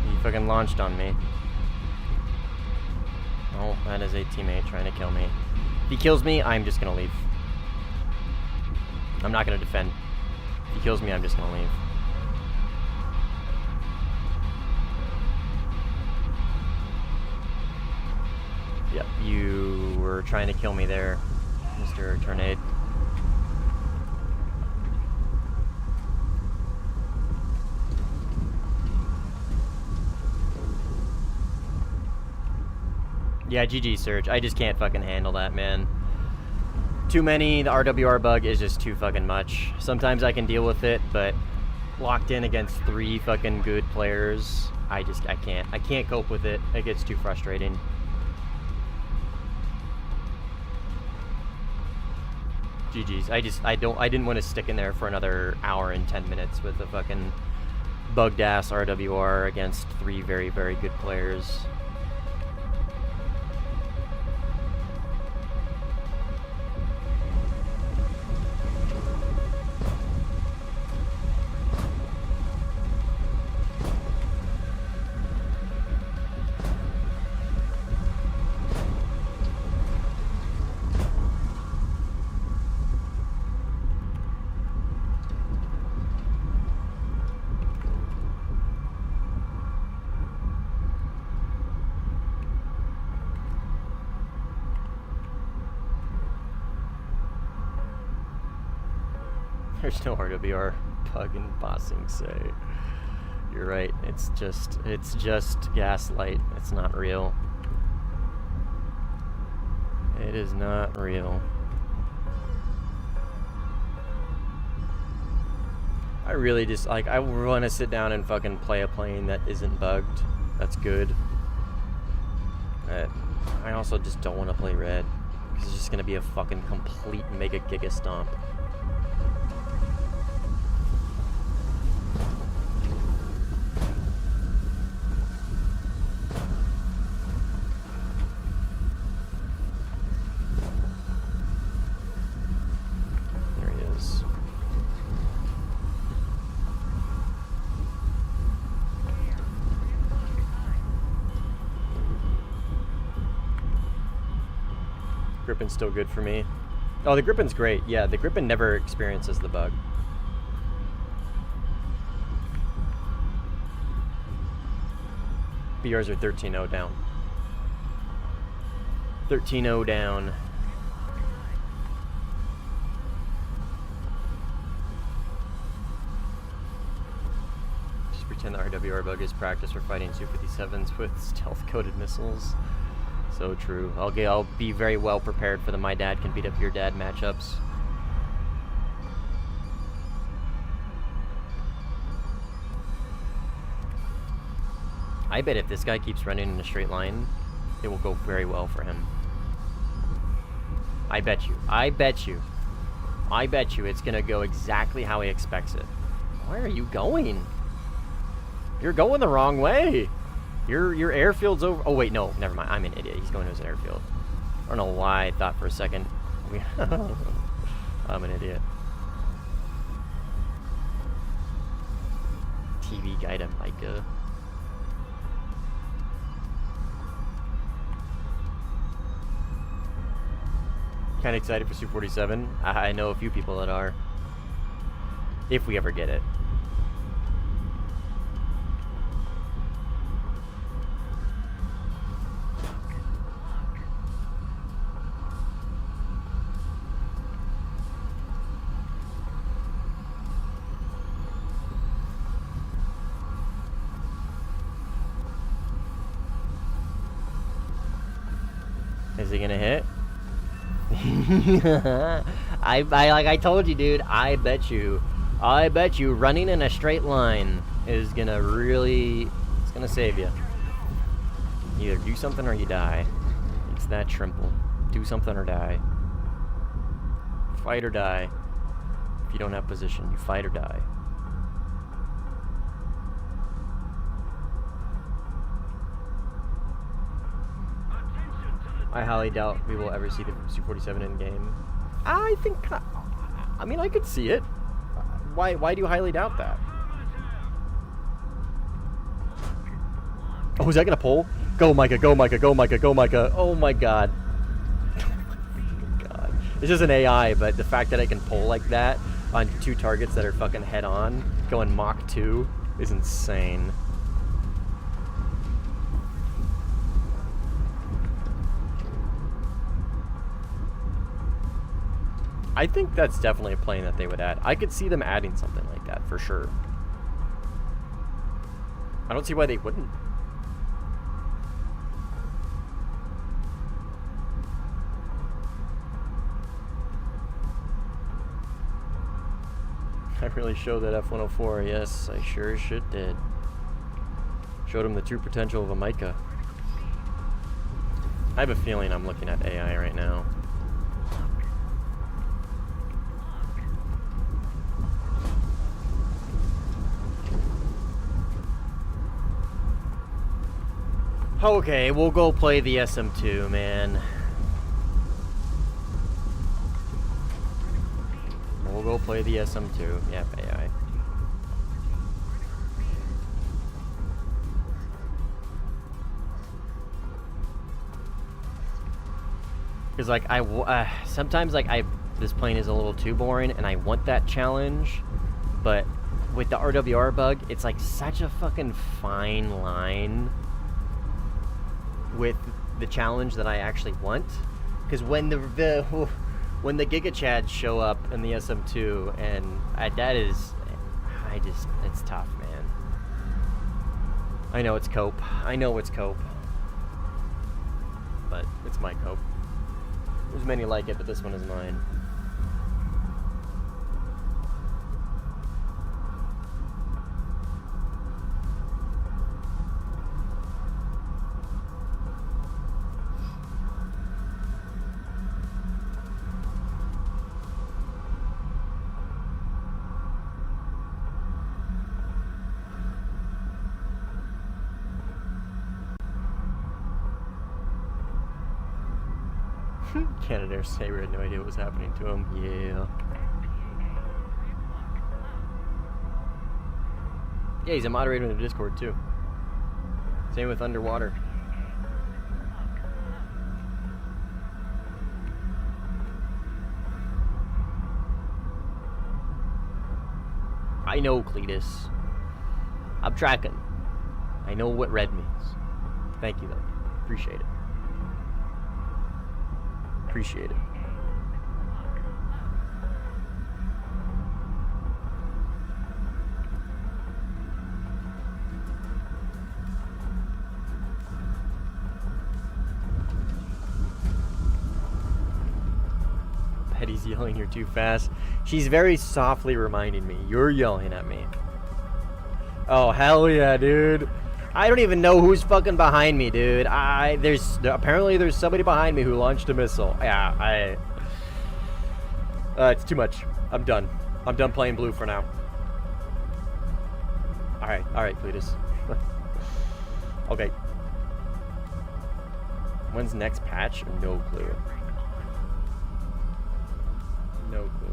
He fucking launched on me. Oh, that is a teammate trying to kill me. If he kills me, I'm just gonna leave. I'm not gonna defend. If he kills me, I'm just gonna leave. Yep, you were trying to kill me there, Mr. Tornade. Yeah, GG, Surge. I just can't fucking handle that, man. Too many. The RWR bug is just too fucking much. Sometimes I can deal with it, but locked in against 3 fucking good players, I can't. I can't cope with it. It gets too frustrating. GG's. I didn't want to stick in there for another hour and 10 minutes with a fucking bugged ass RWR against 3 very, very good players. There's no RWR bug in bossing, say. You're right. It's just gaslight. It's not real. It is not real. I really just, like, I want to sit down and fucking play a plane that isn't bugged. That's good. I also just don't want to play red, because it's just going to be a fucking complete mega giga stomp. Grippen's still good for me. Oh, the Grippen's great. Yeah, the Grippen never experiences the bug. BRs are 13-0 down. 13-0 down. Just pretend the RWR bug is practice for fighting Su-57s with stealth-coated missiles. So true. I'll be very well prepared for the my dad can beat up your dad matchups. I bet if this guy keeps running in a straight line, it will go very well for him. I bet you. I bet you. I bet you it's gonna go exactly how he expects it. Where are you going? You're going the wrong way. Your airfield's over. Oh wait, no, never mind. I'm an idiot. He's going to his airfield. I don't know why I thought for a second. I'm an idiot. TV guy to Micah. Kind of excited for Su-47. I know a few people that are. If we ever get it. Is he gonna hit? I like I told you, dude. I bet you running in a straight line is gonna really, it's gonna save you. You either do something or you die. It's that simple. Do something or die. Fight or die. If you don't have position, you fight or die. I highly doubt we will ever see the Su-47 in game. I think, I mean, I could see it. Why do you highly doubt that? Oh, is that gonna pull? Go, Micah, go, Micah, go, Micah, go, Micah. Oh my god. Oh my god. It's just an AI, but the fact that I can pull like that on 2 targets that are fucking head on, going Mach 2, is insane. I think that's definitely a plane that they would add. I could see them adding something like that for sure. I don't see why they wouldn't. I really showed that F-104. Yes, I sure as shit did. Showed him the true potential of a Micah. I have a feeling I'm looking at AI right now. Okay, we'll go play the SM2, man. We'll go play the SM2. Yep, AI. Because, like, sometimes, like, this plane is a little too boring, and I want that challenge, but with the RWR bug, it's, like, such a fucking fine line with the challenge that I actually want, because when the Giga Chads show up in the SM2, and that is, it's tough, man. I know it's cope. I know it's cope, but it's my cope. There's many like it, but this one is mine. Canadair Saber had no idea what was happening to him. Yeah. Yeah, he's a moderator in the Discord too. Same with Underwater. I know, Cletus. I'm tracking. I know what red means. Thank you, though. Appreciate it. Appreciate it. Betty's yelling, "You're too fast." She's very softly reminding me, "You're yelling at me." Oh, hell yeah, dude. I don't even know who's fucking behind me, dude. Apparently there's somebody behind me who launched a missile. Yeah, it's too much. I'm done. I'm done playing blue for now. Alright, Cletus. Okay. When's next patch? No clue. No clue.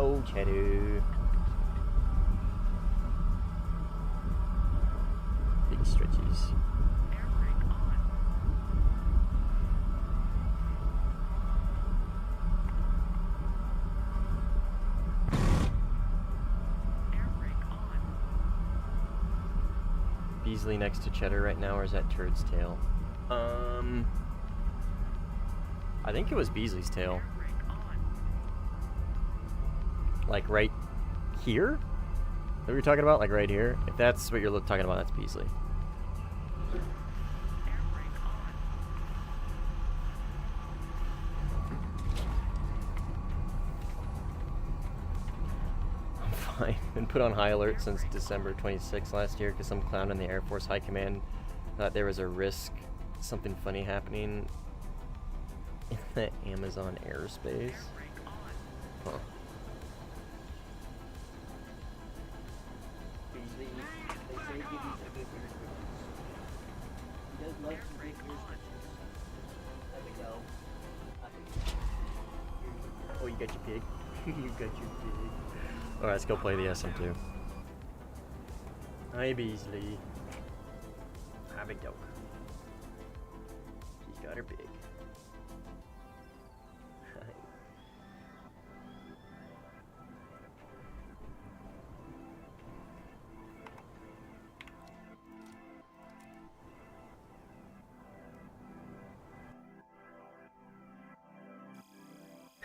Oh, cheddar. Big stretches. Air brake on. Air brake on. Beasley next to Cheddar right now, or is that Turd's tail? I think it was Beasley's tail. Air brake on. Like right here? Is that what you're talking about? Like right here? If that's what you're talking about, that's Beasley. Air brake on. I'm fine. Been put on high alert since December 26th last year because some clown in the Air Force High Command thought there was a risk, something funny happening in the Amazon airspace. Air brake on. Huh. Air brake on. Oh, you got your pig. You got your pig. Alright, let's go play the SM2. Hi, Beasley. Have a dog. She's got her pig.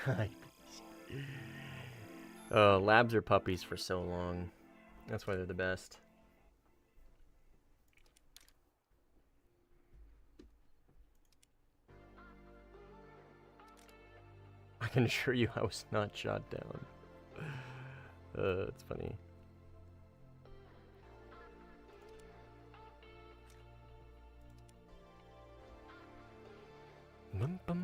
Hi. Labs are puppies for so long. That's why they're the best. I can assure you I was not shot down. It's funny. Bum, bum.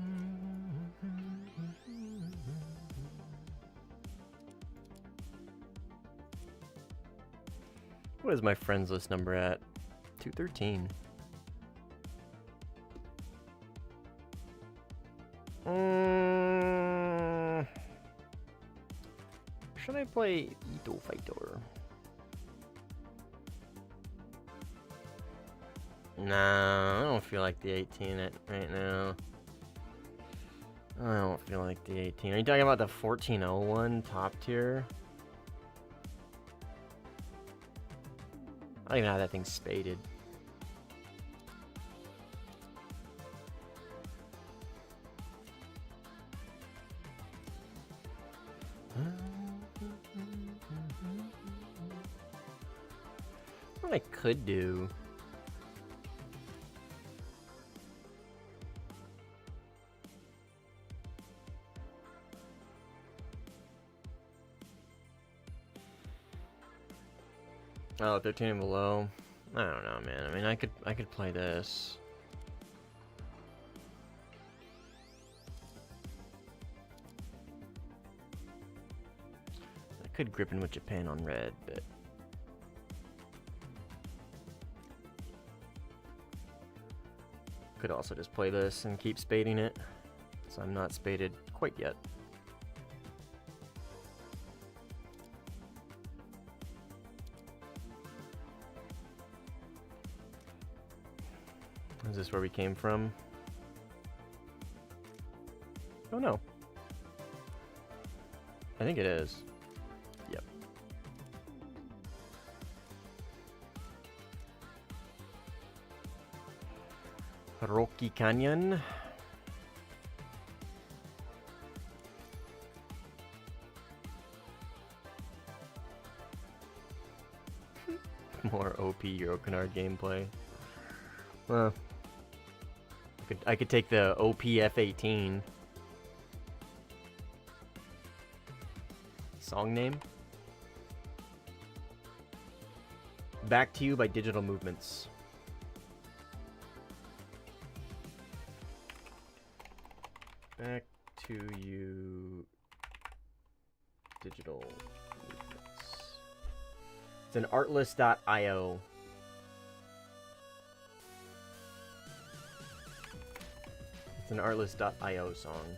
What is my friends list number at? 213. Should I play Dogfighter? Nah, I don't feel like the 18 right now. I don't feel like the 18. Are you talking about the 1401 top tier? I don't even know how that thing's spaded. What I could do. Oh, 13 and below. I don't know, man. I mean, I could play this. I could grip in with Japan on red, but could also just play this and keep spading it. So I'm not spaded quite yet. Is this where we came from? Oh no. I think it is. Yep. Rocky Canyon. More OP Eurocanard gameplay. Well, I could take the OP F-18. Song name? Back to You by Digital Movements. Back to You Digital Movements. It's an artlist.io. It's an artlist.io song.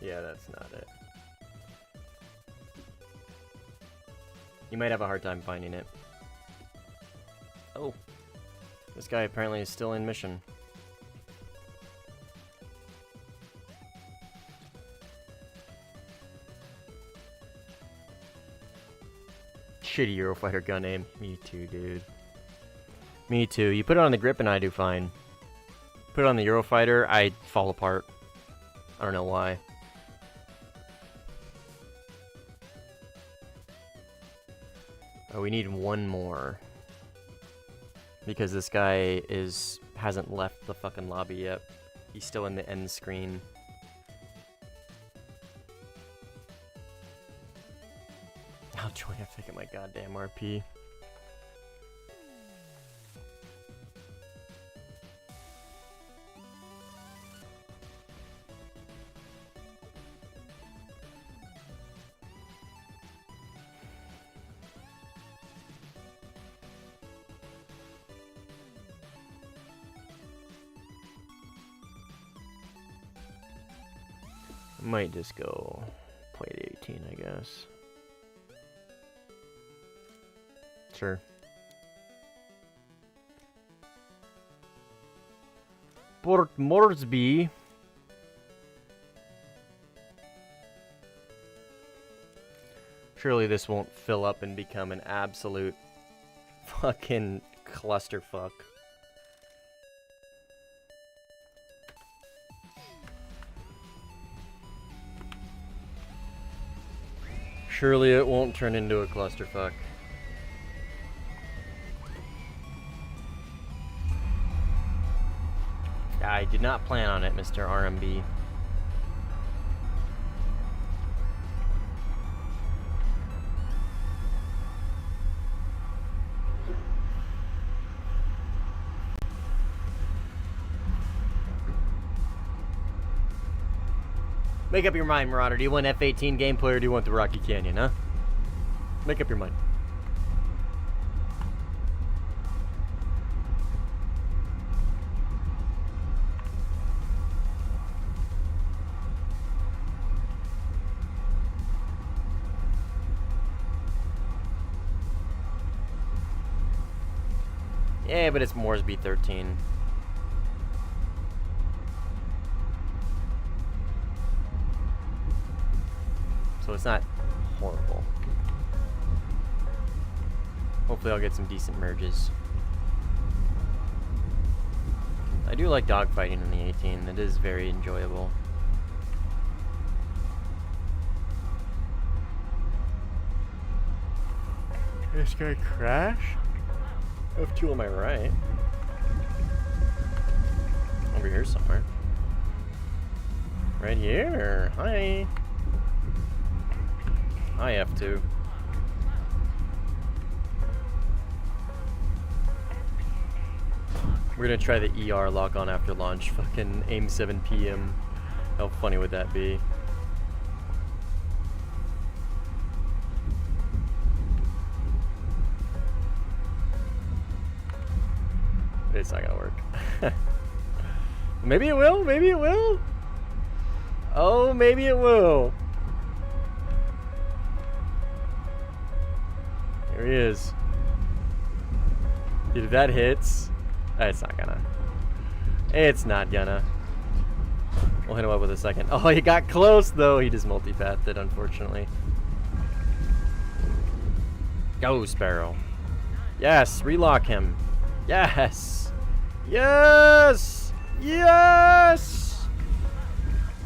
Yeah, that's not it. You might have a hard time finding it. Oh. This guy apparently is still in mission. Shitty Eurofighter gun aim. Me too, dude. Me too. You put it on the grip and I do fine. Put it on the Eurofighter, I fall apart. I don't know why. Oh, we need one more. Because this guy hasn't left the fucking lobby yet. He's still in the end screen. I'll join if I get my goddamn RP. Might just go play the 18, I guess. Sure. Port Moresby. Surely this won't fill up and become an absolute fucking clusterfuck. Surely it won't turn into a clusterfuck. I did not plan on it, Mr. RMB. Make up your mind, Marauder. Do you want F-18 gameplay or do you want the Rocky Canyon, huh? Make up your mind. Yeah, but it's Moresby 13. So it's not horrible. Hopefully I'll get some decent merges. I do like dogfighting in the 18. It is very enjoyable. This guy crash? I have two on my right. Over here somewhere. Right here. Hi. I have to. We're gonna try the ER lock on after launch. Fucking aim 7 PM. How funny would that be? It's not gonna work. Maybe it will, maybe it will. Oh, maybe it will. Here he is. Dude, if that hits, it's not gonna. It's not gonna. We'll hit him up with a second. Oh, he got close though. He just multi-pathed it, unfortunately. Go, Sparrow. Yes, relock him. Yes. Yes. Yes.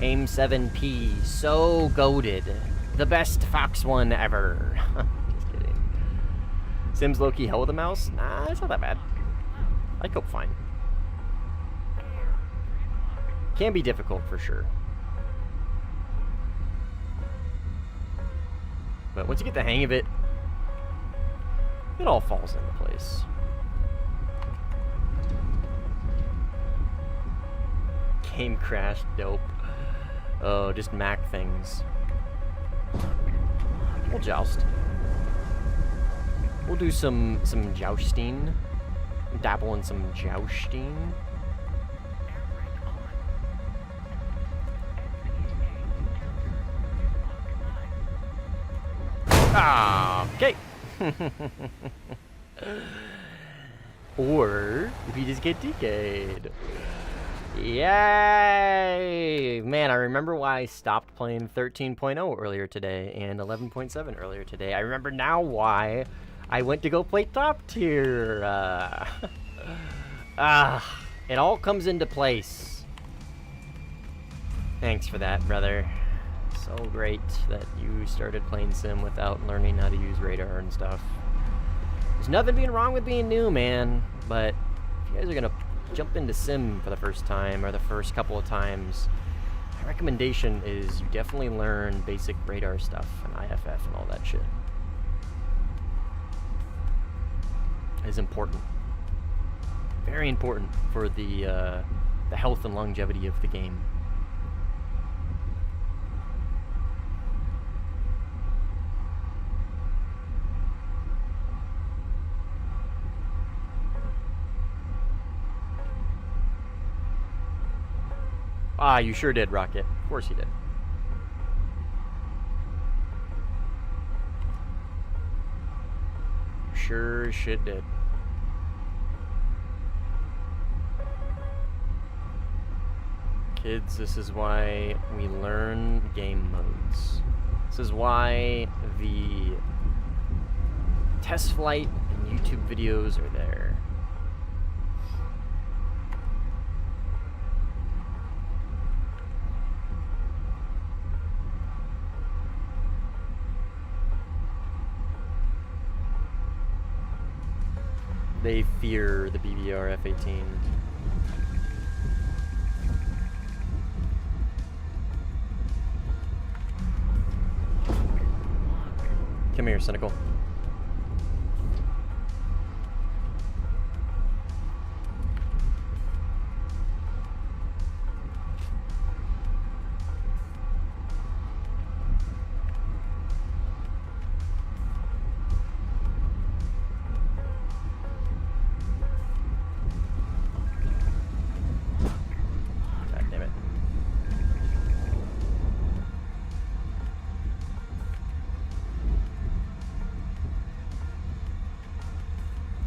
Aim 7P, so goated. The best Fox one ever. Just kidding. Sims low-key hell with a mouse? Nah, it's not that bad. I cope fine. Can be difficult for sure. But once you get the hang of it, it all falls into place. Game crash, dope. Oh, just Mac things. We'll joust. We'll do some jousting. Dabble in some jousting. Ah, okay. Or if you just get DK'd. Yay! Man, I remember why I stopped playing 13.0 earlier today and 11.7 earlier today. I remember now why I went to go play top tier. It all comes into place. Thanks for that, brother. So great that you started playing Sim without learning how to use radar and stuff. There's nothing being wrong with being new, man, but if you guys are gonna jump into Sim for the first time or the first couple of times, my recommendation is you definitely learn basic radar stuff and IFF and all that shit. It is important. Very important for the health and longevity of the game. Ah, you sure did, Rocket. Of course you did. Sure as shit did. Kids, this is why we learn game modes. This is why the test flight and YouTube videos are there. They fear the BBR F-18. Come here, Cynical.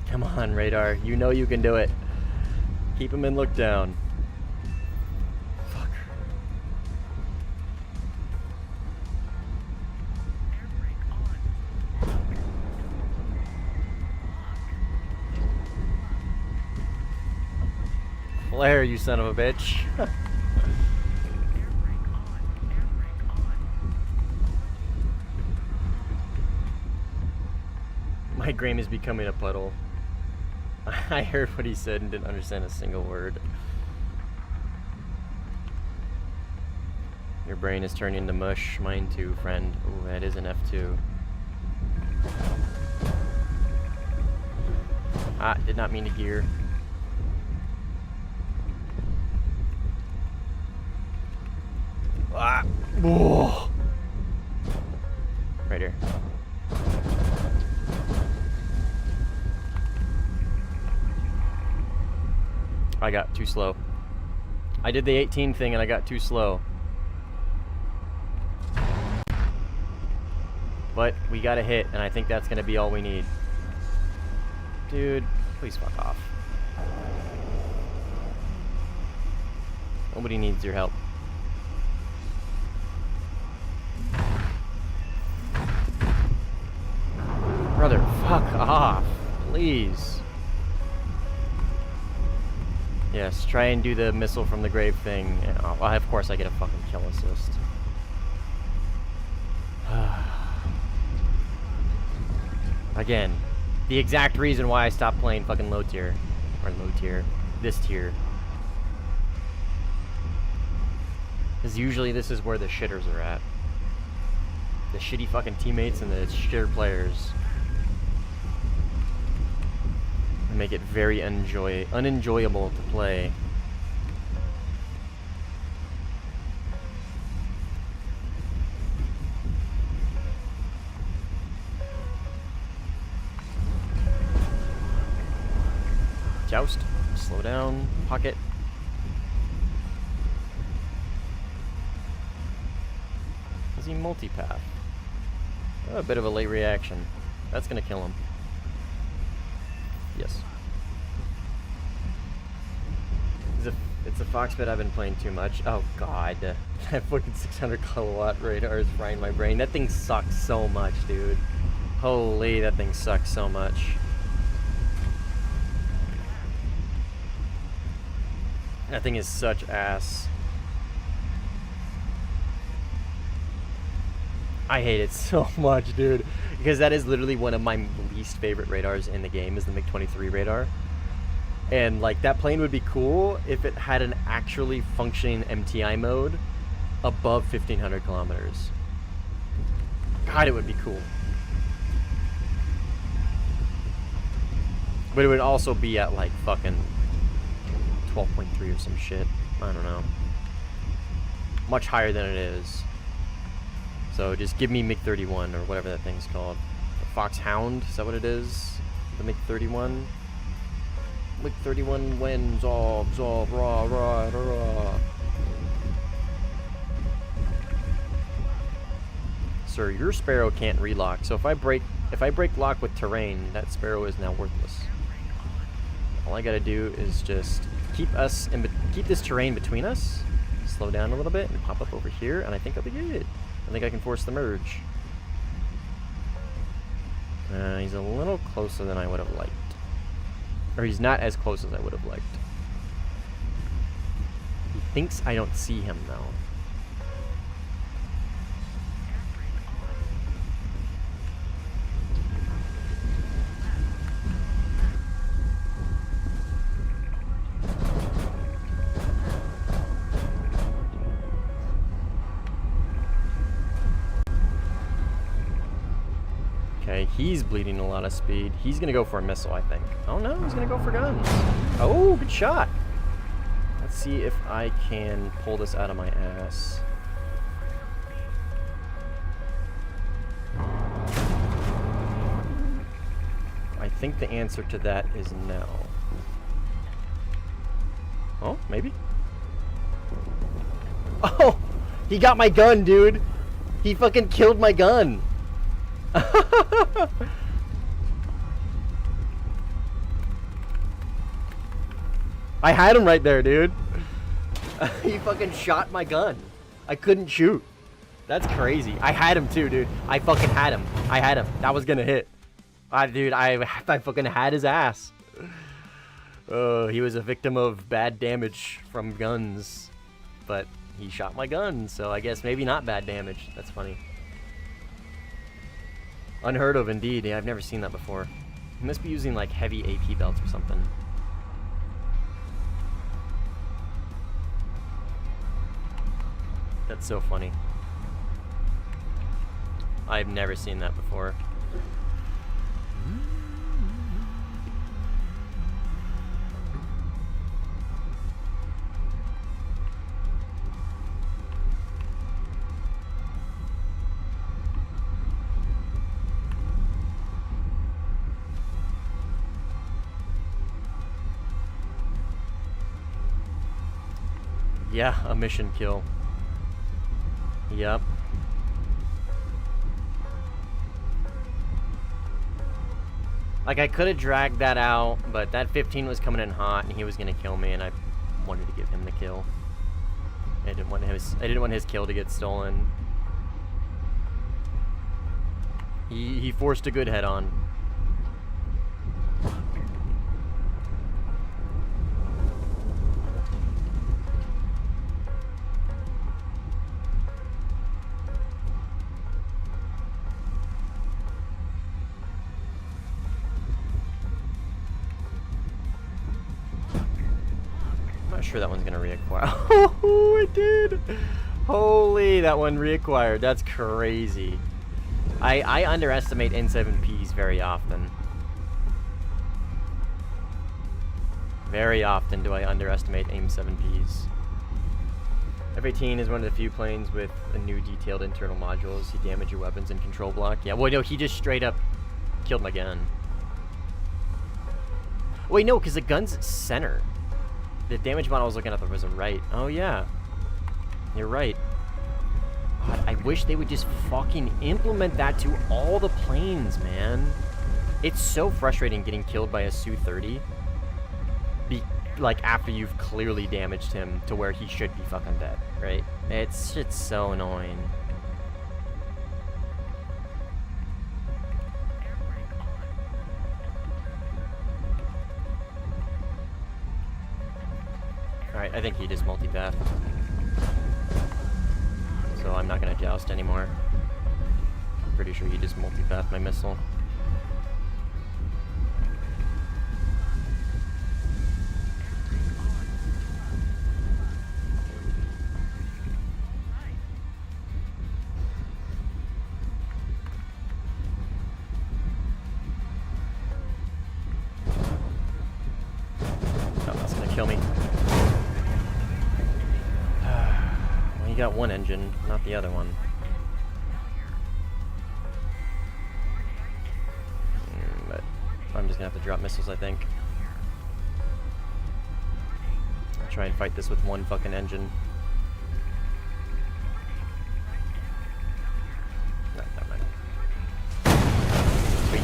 Come on, Radar. You know you can do it. Keep him in look down. Fuck. Air brake on. Flare, you son of a bitch. Air brake on. Air brake on. My grain is becoming a puddle. I heard what he said and didn't understand a single word. Your brain is turning to mush. Mine too, friend. Ooh, that is an F2. Ah, did not mean to gear. Ah! Whoa. Right here. I got too slow. I did the 18 thing and I got too slow. But we got a hit, and I think that's gonna be all we need. Dude, please fuck off. Nobody needs your help. Brother, fuck off. Please. Yes, try and do the missile from the grave thing. And, oh, well, of course I get a fucking kill assist. Again, the exact reason why I stopped playing fucking low tier. Or low tier. This tier. Because usually this is where the shitters are at. The shitty fucking teammates and the shitter players. And make it very unenjoyable to play. Joust, slow down, pocket. Is he multipath? Oh, a bit of a late reaction. That's gonna kill him. Yes. It's a fox bed I've been playing too much. Oh god. That fucking 600 kilowatt radar is frying my brain. That thing sucks so much, dude. Holy, that thing sucks so much. That thing is such ass. I hate it so much, dude. Because that is literally one of my least favorite radars in the game, is the MiG-23 radar. And like, that plane would be cool if it had an actually functioning MTI mode above 1500 kilometers. God, it would be cool. But it would also be at like fucking 12.3 or some shit. I don't know. Much higher than it is. So just give me MiG-31 or whatever that thing's called. Foxhound, is that what it is? The MiG-31? MiG-31 wins, rah, rah, rah. Sir, your Sparrow can't relock. So if I break lock with terrain, that Sparrow is now worthless. All I gotta do is just keep this terrain between us, slow down a little bit, and pop up over here, and I think I'll be good. I think I can force the merge. He's a little closer than I would have liked. Or he's not as close as I would have liked. He thinks I don't see him, though. Okay, he's bleeding a lot of speed. He's gonna go for a missile, I think. Oh no, he's gonna go for guns. Oh, good shot. Let's see if I can pull this out of my ass. I think the answer to that is no. Oh, maybe? Oh! He got my gun, dude! He fucking killed my gun! I had him right there, dude. He fucking shot my gun. I couldn't shoot. That's crazy. I had him too, dude. I fucking had him. I had him. That was gonna hit. Dude, I fucking had his ass. Oh, he was a victim of bad damage from guns. But he shot my gun, so I guess maybe not bad damage. That's funny. Unheard of, indeed. Yeah, I've never seen that before. He must be using, like, heavy AP belts or something. That's so funny. I've never seen that before. Yeah, a mission kill. Yep. Like, I could have dragged that out, but that 15 was coming in hot, and he was gonna kill me, and I wanted to give him the kill. I didn't want his kill to get stolen. He forced a good head on. Sure, that one's gonna reacquire. Oh, it did! Holy, that one reacquired. That's crazy. I underestimate N7Ps very often. Very often do I underestimate AIM-7Ps. F-18 is one of the few planes with a new detailed internal modules. You damage your weapons and control block. Yeah, well, no, he just straight up killed my gun. Wait, no, because the gun's center. The damage model I was looking at was a right. Oh, yeah. You're right. God, I wish they would just fucking implement that to all the planes, man. It's so frustrating getting killed by a Su-30. Like, after you've clearly damaged him to where he should be fucking dead, right? It's so annoying. Air brake on. Alright, I think he just multipath. So I'm not gonna joust anymore. I'm pretty sure he just multipath my missile. Oh, that's gonna kill me. Well, you got one engine, not the other one. But I'm just gonna have to drop missiles, I think. I'll try and fight this with one fucking engine. No, never mind. Sweet.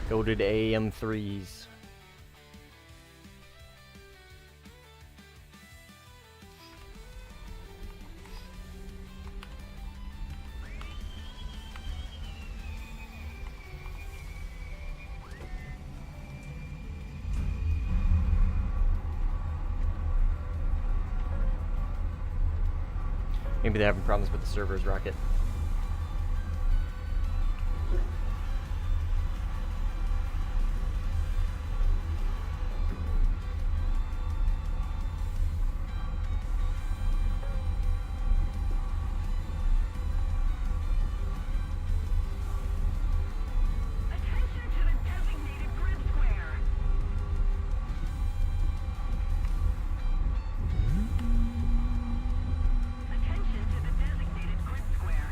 Goated AM3s. Maybe they're having problems with the servers, Rocket. Attention to the designated grid square. Attention to the designated grid square.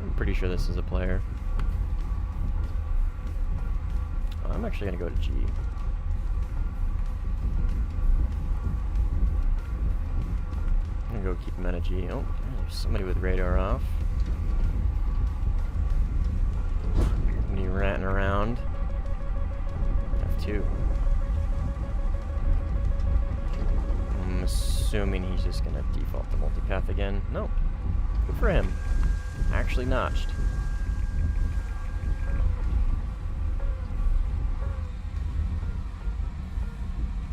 I'm pretty sure this is a player. I'm actually gonna go to G. I'm gonna go keep him at a G. Oh, there's somebody with radar off. Somebody ranting around. F2. I'm assuming he's just gonna default to multipath again. No. Good for him. Actually notched.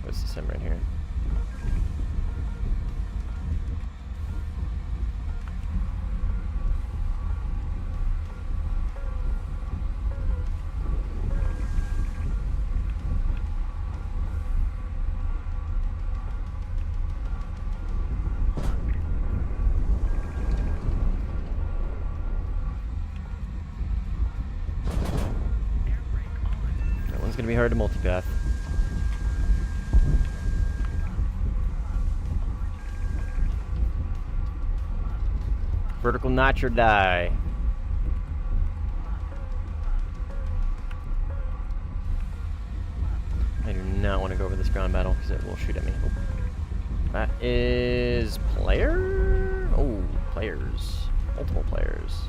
What's this him right here? Air brake on. That one's gonna be hard to multipath. Vertical notch or die. I do not want to go over this ground battle because it will shoot at me. Oh. That is player? Oh, players. Multiple players.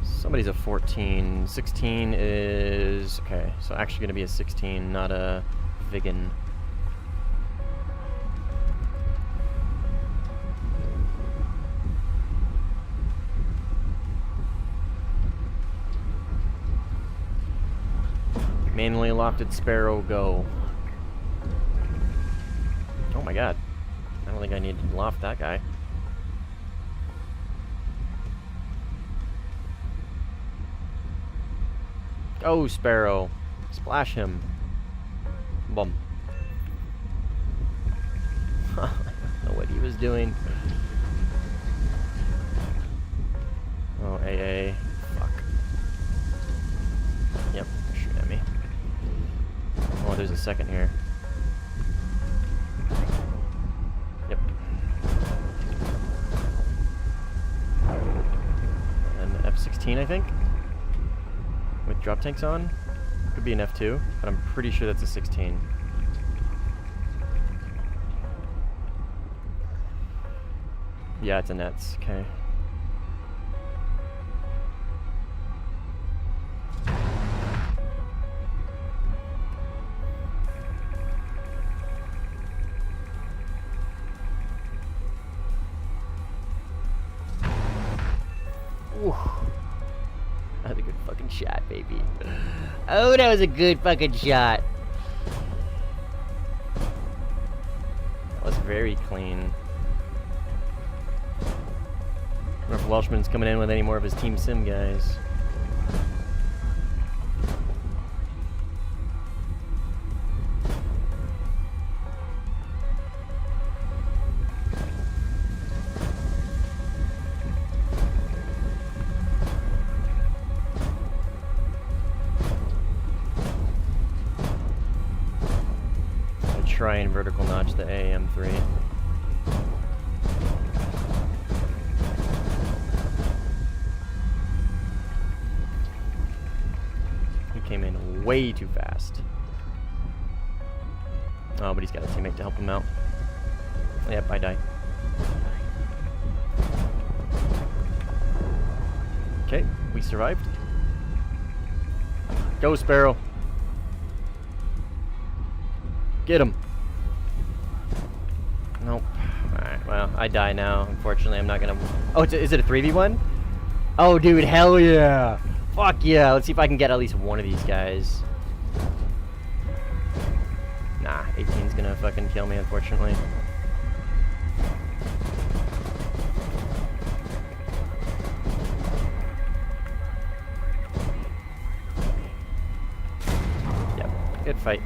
Somebody's a 14. 16 is... Okay, so actually going to be a 16, not a Vigan. Manually lofted Sparrow, go. Oh my god. I don't think I need to loft that guy. Go, Sparrow. Splash him. Bum. I don't know what he was doing. Oh, AA. Fuck. Yep, shoot at me. Oh, there's a second here. 16, I think. With drop tanks on. Could be an F2, but I'm pretty sure that's a 16. Yeah, it's a Nets. Okay. Ooh. That was a good fucking shot, baby. Oh, that was a good fucking shot. That was very clean. I wonder if Welshman's coming in with any more of his Team Sim guys. Try and vertical notch the AM3. He came in way too fast. Oh, but he's got a teammate to help him out. Yep, I die. Okay, we survived. Go, Sparrow. Get him. Nope. Alright, well, I die now. Unfortunately, I'm not gonna... Oh, is it a 3v1? Oh, dude, hell yeah! Fuck yeah! Let's see if I can get at least one of these guys. Nah, 18's gonna fucking kill me, unfortunately. Yep, good fight.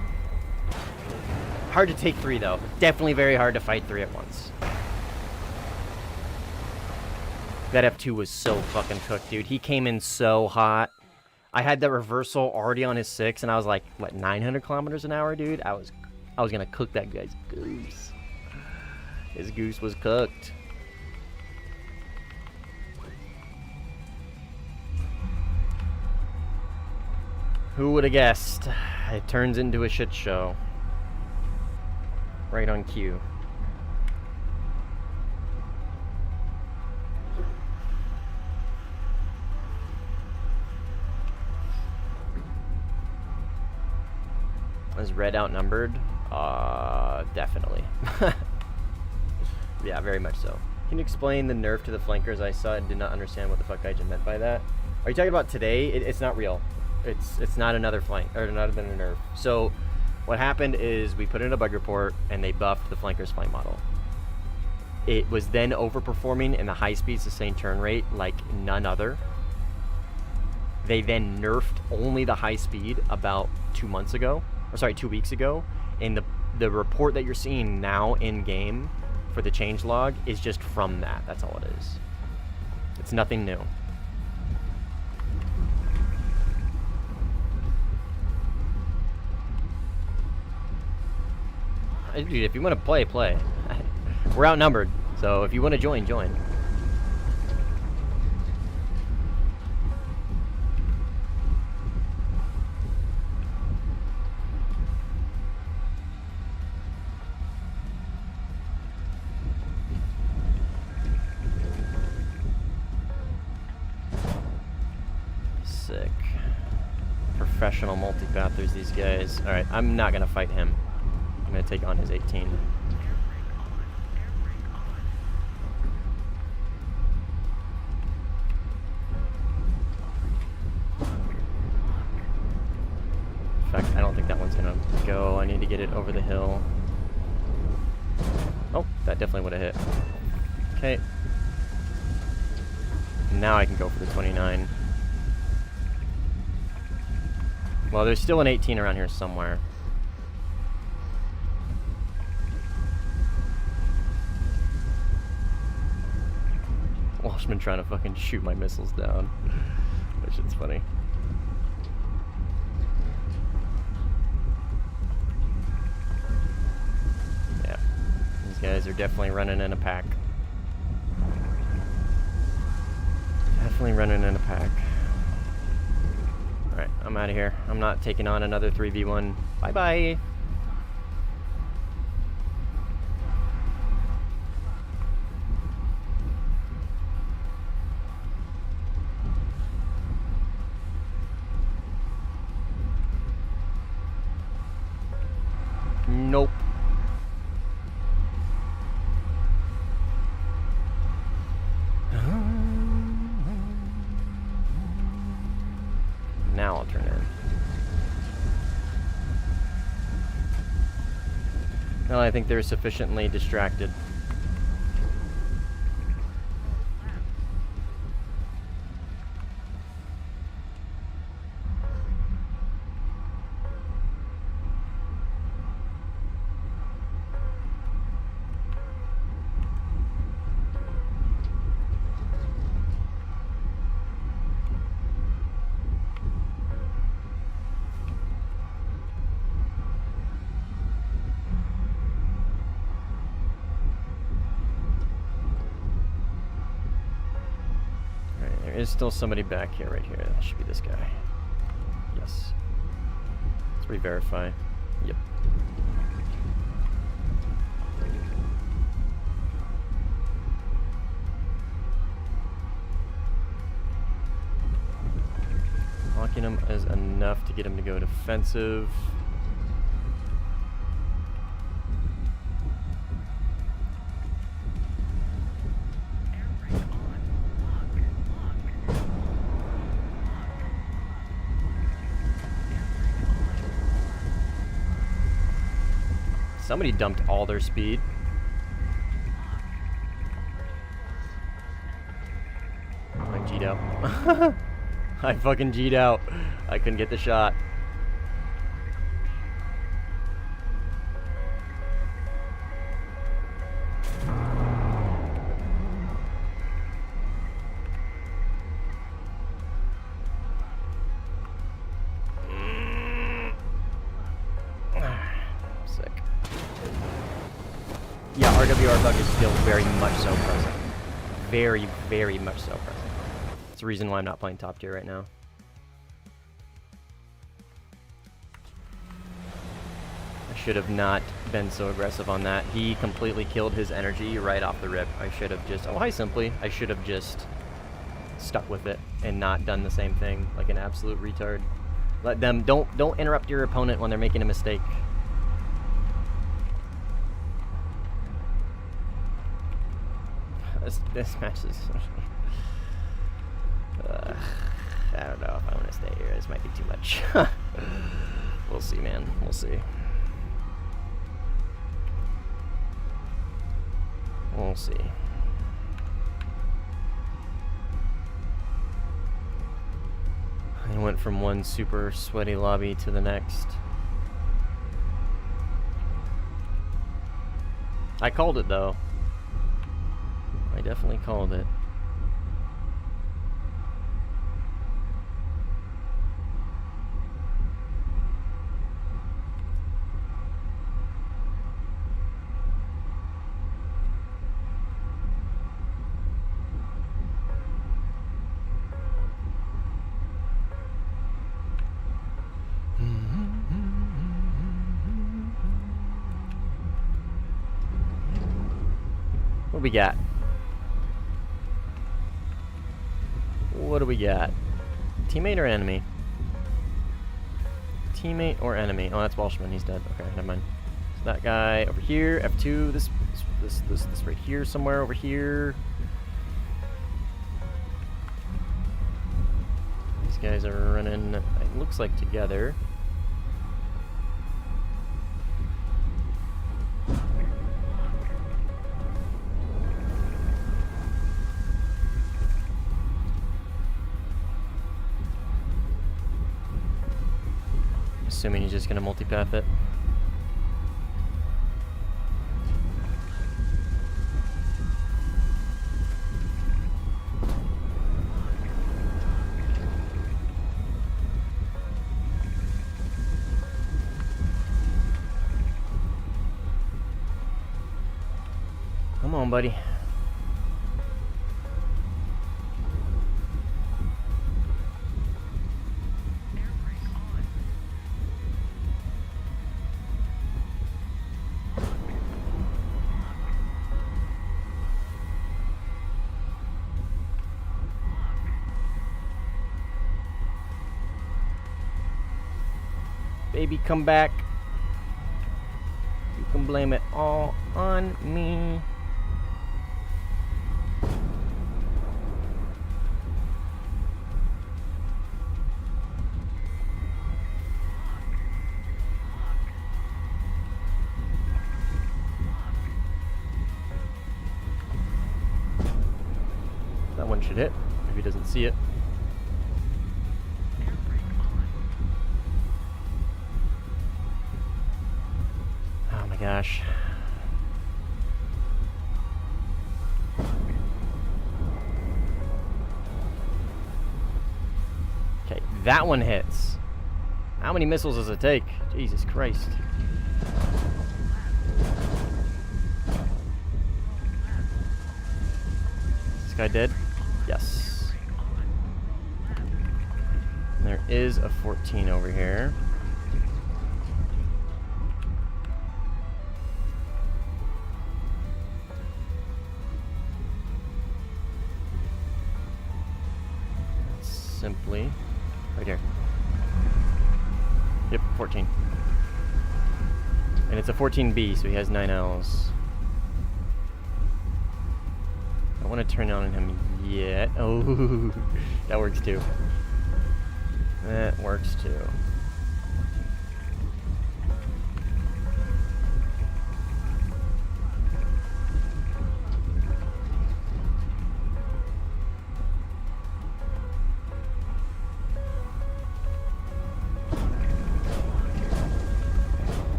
Hard to take 3 though. Definitely very hard to fight 3 at once. That F2 was so fucking cooked, dude. He came in so hot. I had the reversal already on his 6, and I was like, what, 900 kilometers an hour, dude? I was gonna cook that guy's goose. His goose was cooked. Who would have guessed? It turns into a shit show. Right on cue. Is red outnumbered? Definitely. Yeah, very much so. Can you explain the nerf to the flankers? I saw it and did not understand what the fuck Gaijin meant by that. Are you talking about today? It's not real. It's not another flank, or not another nerf. So what happened is we put in a bug report and they buffed the flanker's flank model. It was then overperforming in the high speed sustained turn rate like none other. They then nerfed only the high speed about 2 months ago, or sorry, 2 weeks ago. And the report that you're seeing now in game for the change log is just from that. That's all it is. It's nothing new. Dude, if you want to play, play. We're outnumbered, so if you want to join, join. Sick. Professional multi-pathers, these guys. Alright, I'm not going to fight him. I'm going to take on his 18. In fact, I don't think that one's going to go. I need to get it over the hill. Oh, that definitely would have hit. Okay. Now I can go for the 29. Well, there's still an 18 around here somewhere. Welshman trying to fucking shoot my missiles down. That shit's funny. Yeah. These guys are definitely running in a pack. Definitely running in a pack. Alright, I'm out of here. I'm not taking on another 3v1. Bye-bye! Nope. Now I'll turn in. No, I think they're sufficiently distracted. There's still somebody back here, right here. That should be this guy. Yes. Let's re-verify. Yep. Locking him is enough to get him to go defensive. Somebody dumped all their speed. I G'd out. I fucking G'd out. I couldn't get the shot. Sick. Yeah, RWR bug is still very much so present. Very, very much so present. It's the reason why I'm not playing top tier right now. I should have not been so aggressive on that. He completely killed his energy right off the rip. I should have just, oh hi Simply. I should have just stuck with it and not done the same thing like an absolute retard. Let them, don't interrupt your opponent when they're making a mistake. This match is... I don't know if I want to stay here. This might be too much. We'll see, man. We'll see. We'll see. I went from one super sweaty lobby to the next. I called it, though. I definitely called it. What do we got? What do we got? Teammate or enemy? Teammate or enemy? Oh, that's Walshman. He's dead. Okay, never mind. So that guy over here, F2. This right here, somewhere over here. These guys are running. It looks like together. Assuming he's just gonna multipath it. Come on, buddy. Baby, come back. You can blame it all on me. That one should hit, if he doesn't see it. Oh my gosh. Okay, that one hits. How many missiles does it take? Jesus Christ. Is this guy dead? Yes. There is a 14 over here. Simply right here. Yep, 14. And it's a 14B, so he has 9 Ls. I don't want to turn on him yet. Oh, that works too. That works too.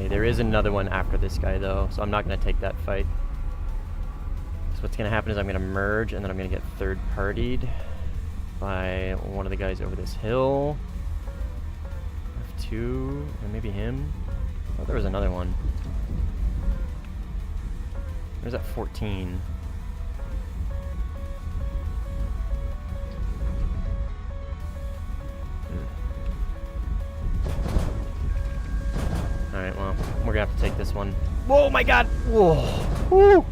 There is another one after this guy though, so I'm not going to take that fight. So what's going to happen is I'm going to merge and then I'm going to get third partied by one of the guys over this hill. F2, and maybe him. Oh, there was another one. There's that 14. Alright, well, we're gonna have to take this one. Whoa, my god! Whoa! Woo!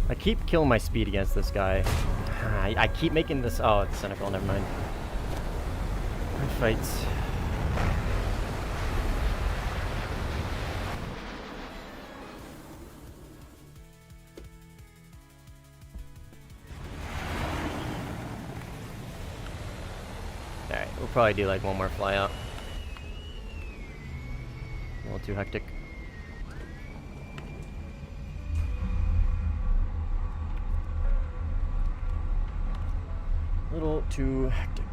I keep killing my speed against this guy. I keep making this... Oh, it's cynical, never mind. My fights. Alright, we'll probably do like one more fly out. A little too hectic. Little too hectic.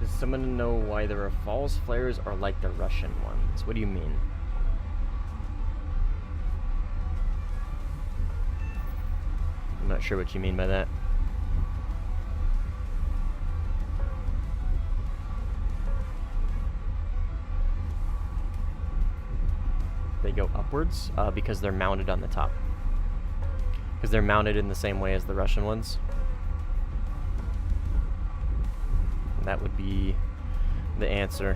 Does someone know why the Rafale's flares are like the Russian ones? What do you mean? I'm not sure what you mean by that. They go upwards because they're mounted on the top. Because they're mounted in the same way as the Russian ones. And that would be the answer.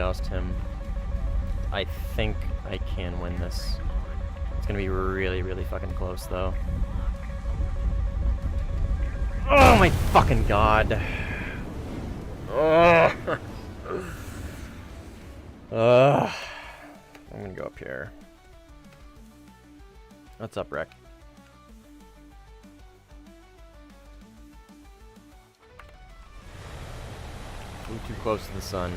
joust him. I think I can win this. It's gonna be really, really fucking close, though. Oh my fucking god! Ugh. Ugh. I'm gonna go up here. What's up, Rick? Flew too close to the sun.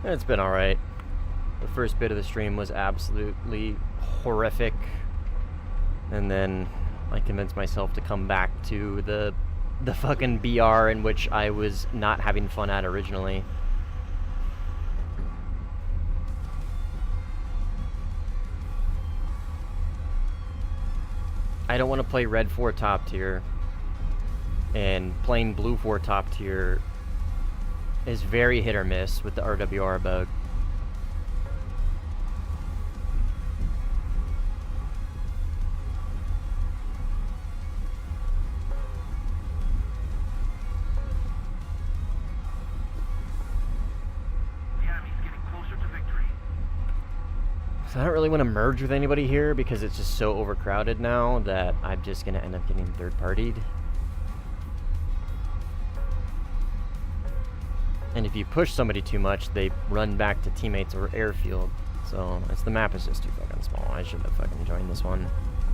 It's been alright. The first bit of the stream was absolutely horrific. And then I convinced myself to come back to the fucking BR in which I was not having fun at originally. I don't want to play red 4 top tier, and playing blue 4 top tier is very hit or miss with the RWR bug. The enemy's getting closer to victory. So I don't really want to merge with anybody here because it's just so overcrowded now that I'm just going to end up getting third-partied. And if you push somebody too much, they run back to teammates or airfield. So the map is just too fucking small. I should have fucking joined this one.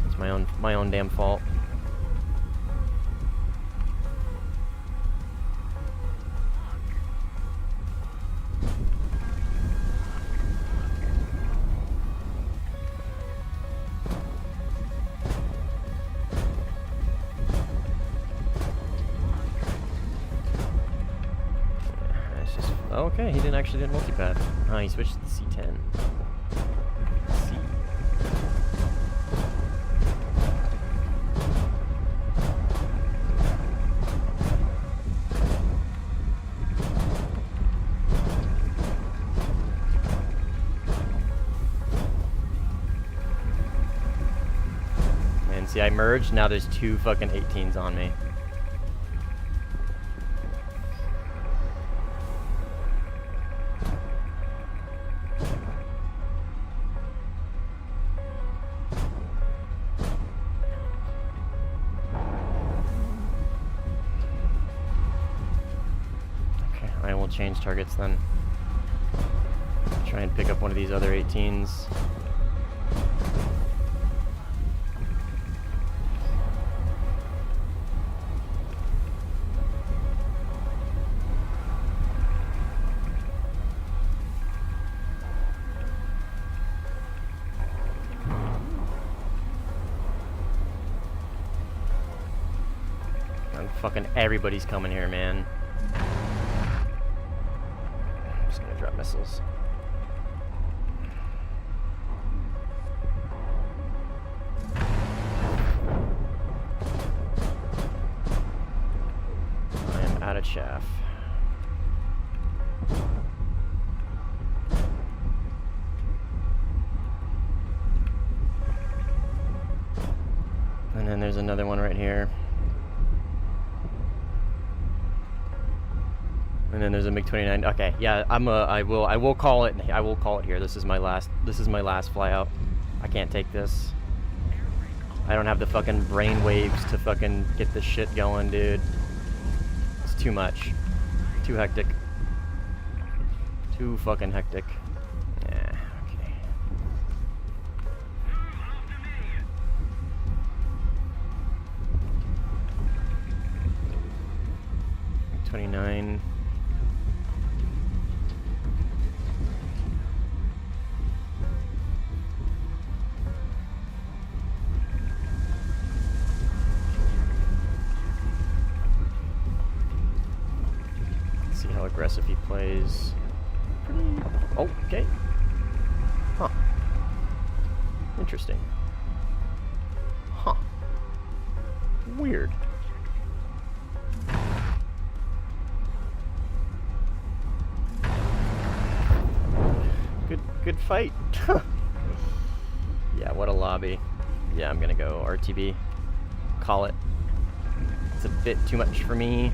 It's my own damn fault. Okay, he didn't multipath. Oh, he switched to the C10. C. And see, I merged. Now there's 2 fucking 18s on me. Change targets then. Try and pick up one of these other 18s. And fucking everybody's coming here, man. Drop missiles. I am out of chaff. And then there's another one right here. And then there's a MiG-29. Okay, yeah, I will call it. I will call it here. This is my last fly out. I can't take this. I don't have the fucking brain waves to fucking get this shit going, dude. It's too much. Too hectic. Too fucking hectic. Yeah, okay. 29. Aggressive he plays. Oh, okay. Huh. Interesting. Huh. Weird. Good fight. Yeah, what a lobby. Yeah, I'm gonna go RTB. Call it. It's a bit too much for me.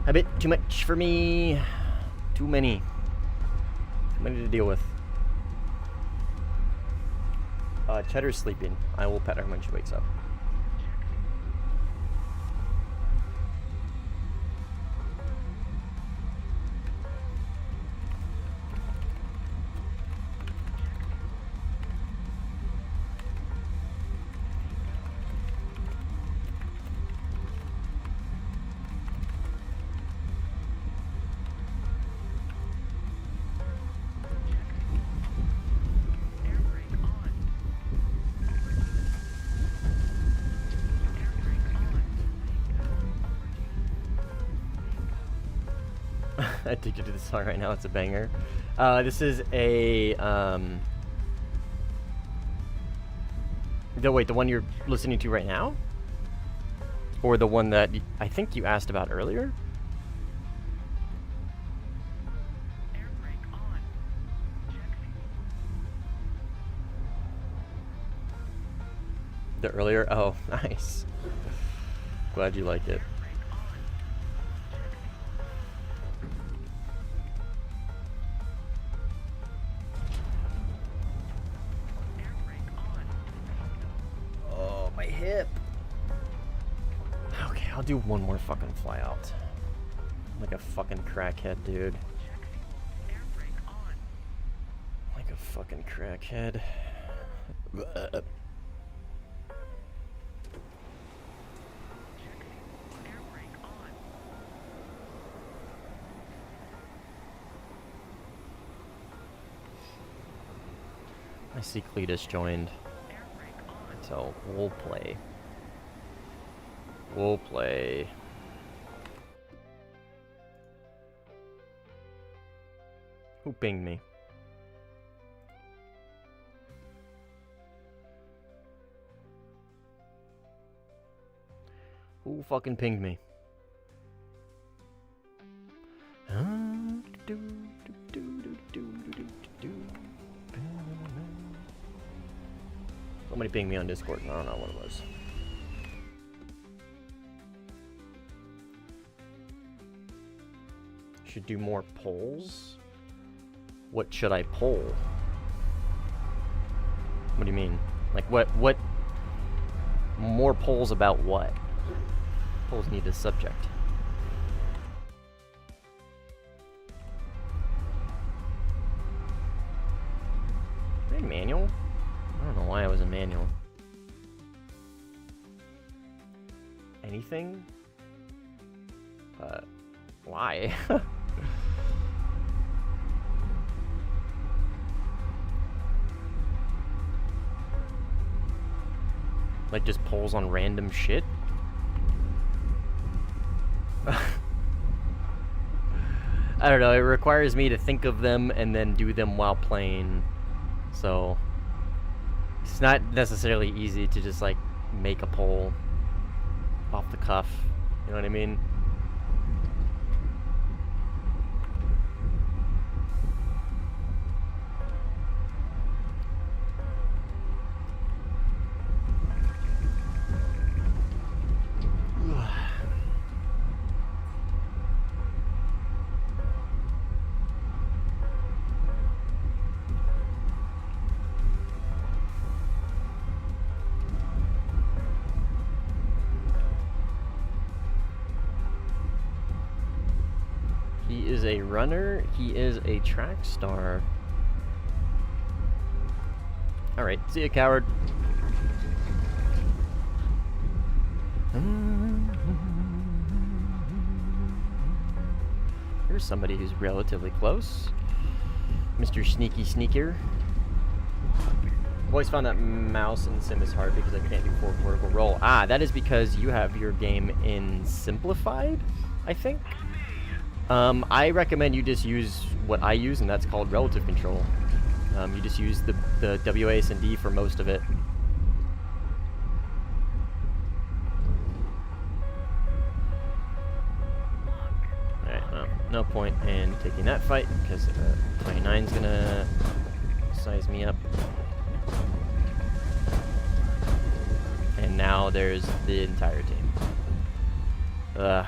A bit too much for me. Too many. Too many to deal with. Cheddar's sleeping. I will pet her when she wakes up. Addicted to this song right now. It's a banger. This is a wait, the one you're listening to right now, or the one that I think you asked about earlier? The earlier? Oh, nice. Glad you like it. I'll do one more fucking fly out. I'm like a fucking crackhead, dude. Like a fucking crackhead. I see Cletus joined. So we'll play. We'll play. Who pinged me? Who fucking pinged me? Somebody pinged me on Discord. I don't know what it was. Should do more polls? What should I poll? What do you mean? Like what more polls about what? Polls need a subject. Are they manual? I don't know why I was in manual. Anything? Why? Like just polls on random shit? I don't know, it requires me to think of them and then do them while playing. So it's not necessarily easy to just like make a poll off the cuff. You know what I mean? He is a runner. He is a track star. Alright, see ya, coward. Here's somebody who's relatively close. Mr. Sneaky Sneaker. I've always found that mouse in Sim is hard because I can't do forward vertical roll. Ah, that is because you have your game in simplified, I think. I recommend you just use what I use, and that's called relative control. You just use the WAS and D for most of it. Alright, well, no point in taking that fight, because 29's gonna size me up. now there's the entire team. Ugh.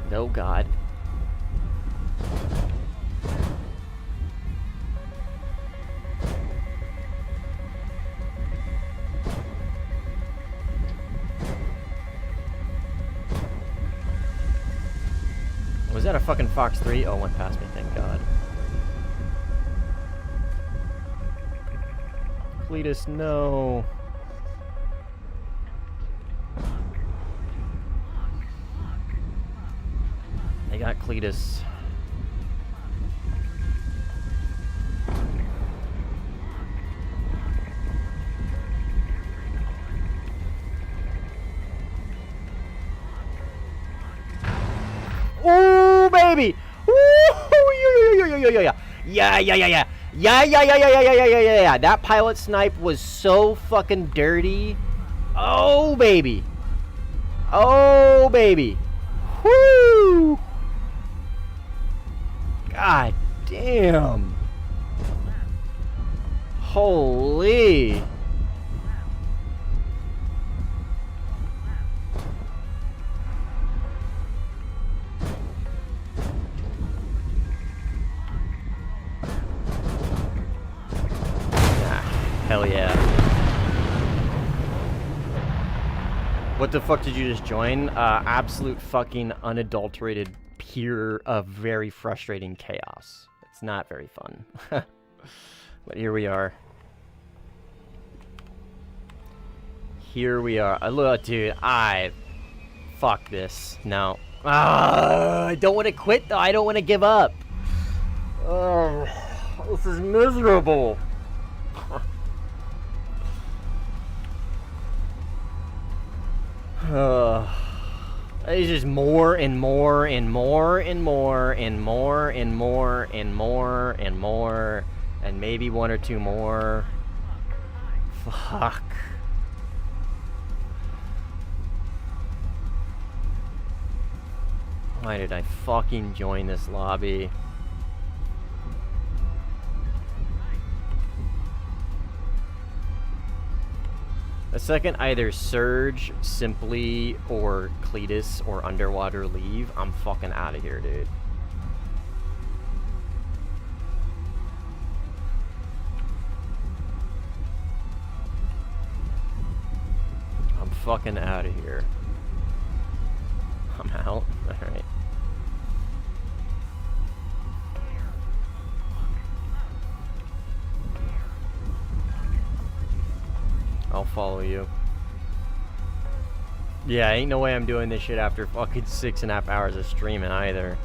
No God. Was that a fucking Fox 3? Oh, it went past me, thank God. Cletus, no. They got Cletus. Ooh, baby! Ooh, yeah. That pilot snipe was so fucking dirty. Oh, baby. Oh, baby. Whoo! God damn. Holy. Hell yeah. What the fuck did you just join? Absolute fucking unadulterated, pure, very frustrating chaos. It's not very fun. But here we are. Here we are. Look, dude, fuck this. No. I don't want to quit, though. I don't want to give up. Oh, this is miserable. It's just more and more and more and more and more and more and more and more and maybe one or two more. Fuck. Why did I fucking join this lobby? The second either Surge, Simply, or Cletus, or Underwater leave, I'm fucking out of here, dude. I'm fucking out of here. I'm out? Alright. I'll follow you. Yeah, ain't no way I'm doing this shit after fucking 6.5 hours of streaming either.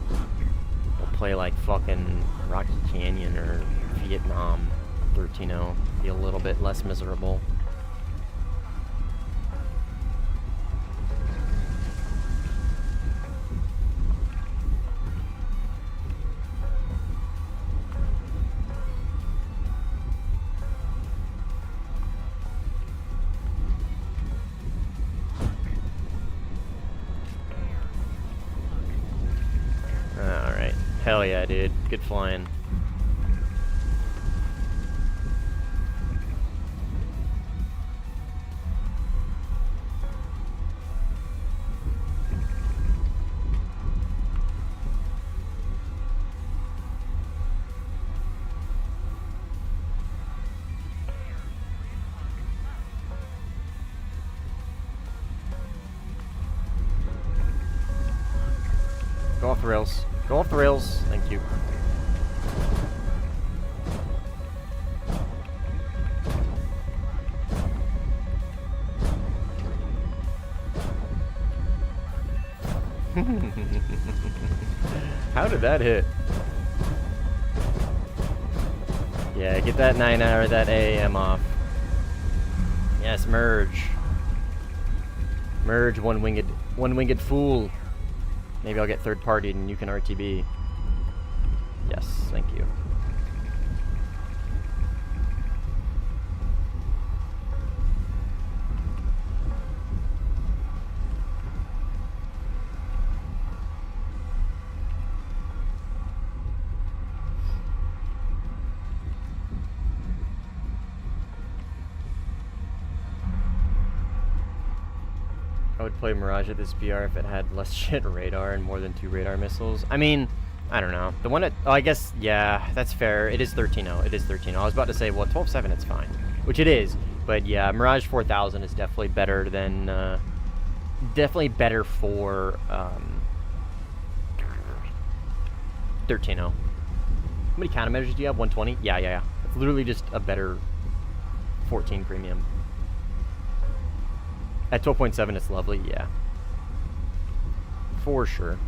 We'll play like fucking Rocky Canyon or Vietnam 13-0. Be a little bit less miserable. Hell yeah, dude. Good flying. Go off the rails. Go off the rails. Thank you. How did that hit? Yeah, get that 9 hour, that AAM off. Yes, merge. Merge one-winged fool. Maybe I'll get third-partied and you can RTB. Yes, thank you. I would play Mirage at this BR if it had less shit radar and more than 2 radar missiles. I mean, I don't know. The one at... Oh, I guess, yeah, that's fair. It is 13-0. It is 13-0. I was about to say, well, 12-7, it's fine. Which it is. But yeah, Mirage 4000 is definitely better than... definitely better for 13-0. How many countermeasures do you have? 120? Yeah. It's literally just a better 14 premium. At 12.7, it's lovely, yeah. For sure.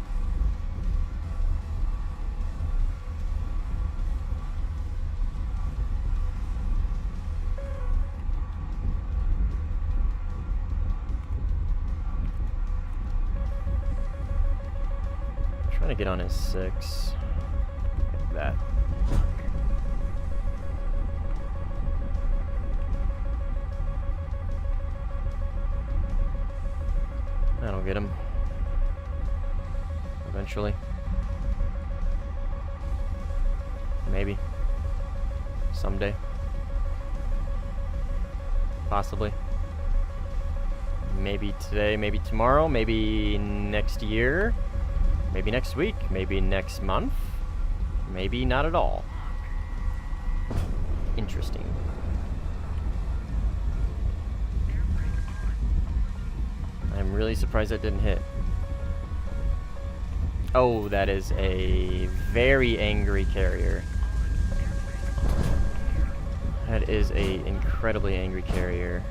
Trying to get on his 6. Like that. That'll get him. Eventually. Maybe. Someday. Possibly. Maybe today, maybe tomorrow, maybe next year, maybe next week, maybe next month, maybe not at all. Interesting. I'm really surprised that didn't hit. Oh, that is a very angry carrier. That is a incredibly angry carrier.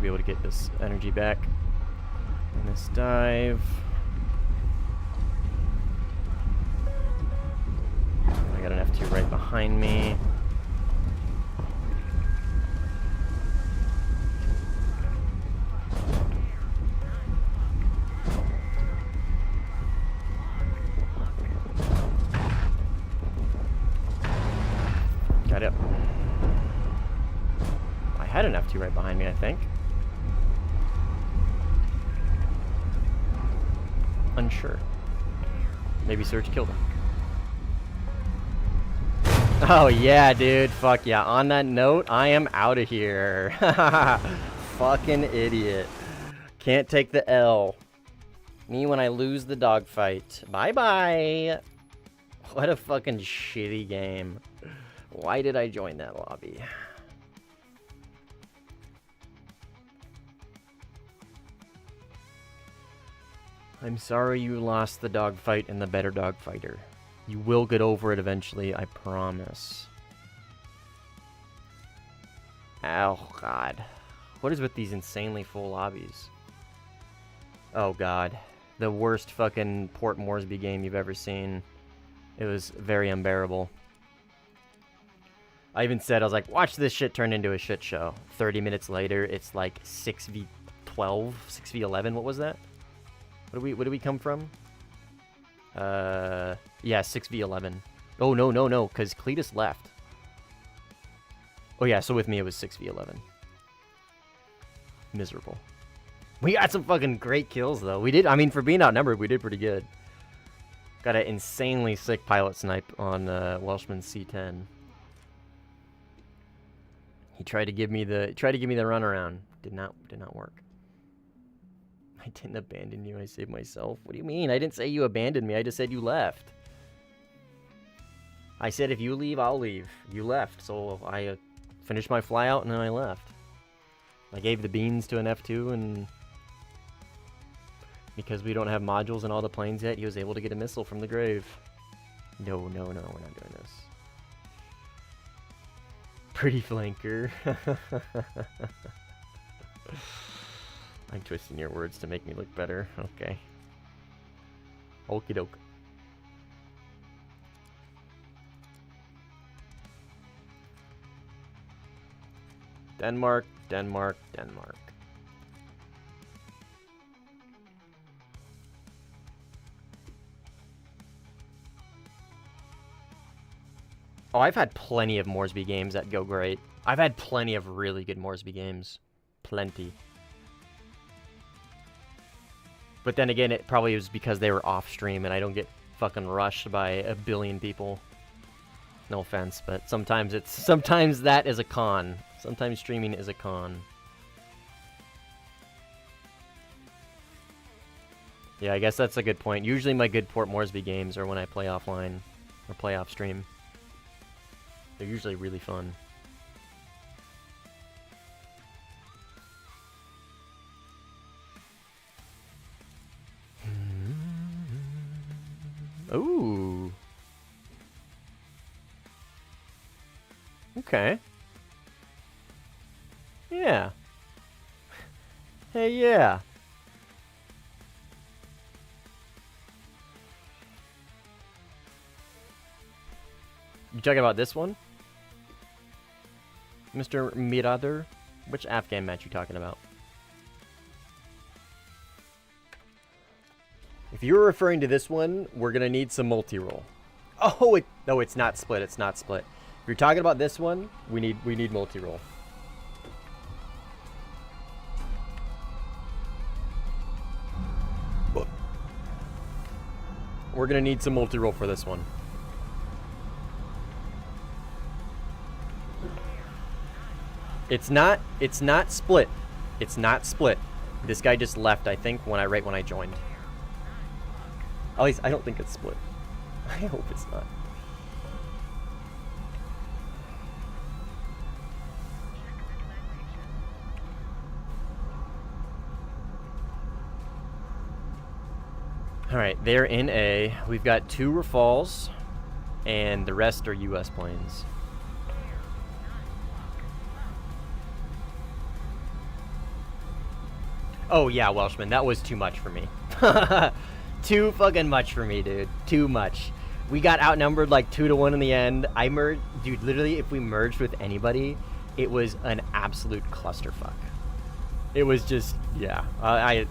Be able to get this energy back in this dive. I got an F2 right behind me. Got it. I had an F2 right behind me, I think. Unsure. Maybe Surge killed him. Oh yeah, dude. Fuck yeah. On that note, I am out of here. Fucking idiot. Can't take the L. Me when I lose the dogfight. Bye-bye. What a fucking shitty game. Why did I join that lobby? I'm sorry you lost the dogfight and the better dogfighter. You will get over it eventually, I promise. Oh, God. What is with these insanely full lobbies? Oh, God. The worst fucking Port Moresby game you've ever seen. It was very unbearable. I even said, I was like, watch this shit turn into a shit show. 30 minutes later, it's like 6v12, 6v11. What was that? What do we come from? Yeah, 6v11. Oh, no, because Cletus left. Oh, yeah, so with me it was 6v11. Miserable. We got some fucking great kills, though. We did, I mean, for being outnumbered, we did pretty good. Got an insanely sick pilot snipe on Welshman C10. He tried to give me the runaround. Did not work. I didn't abandon you. I saved myself. What do you mean? I didn't say you abandoned me. I just said you left. I said if you leave, I'll leave. You left, so I finished my flyout and then I left. I gave the beans to an F2, and because we don't have modules in all the planes yet, he was able to get a missile from the grave. No, we're not doing this. Pretty flanker. I'm twisting your words to make me look better. Okay. Okie doke. Denmark, Denmark, Denmark. Oh, I've had plenty of Moresby games that go great. I've had plenty of really good Moresby games. Plenty. But then again, it probably was because they were off stream and I don't get fucking rushed by a billion people. No offense, but sometimes that is a con. Sometimes streaming is a con. Yeah, I guess that's a good point. Usually my good Port Moresby games are when I play offline or play off stream. They're usually really fun. Ooh. Okay. Yeah. Hey, yeah. You talking about this one? Mr. Mirador? Which Afghan match you talking about? If you're referring to this one, we're gonna need some multi-roll. Oh, no, it's not split. It's not split. If you're talking about this one, we need multi-roll. We're gonna need some multi-roll for this one. It's not split. It's not split. This guy just left, I think, right when I joined. At least I don't think it's split. I hope it's not. Alright, they're in A. We've got 2 Rafales, and the rest are US planes. Oh yeah, Welshman, that was too much for me. Too fucking much for me, dude. Too much. We got outnumbered like 2-1 in the end. I merged, dude, literally if we merged with anybody, it was an absolute clusterfuck. It was just, yeah. I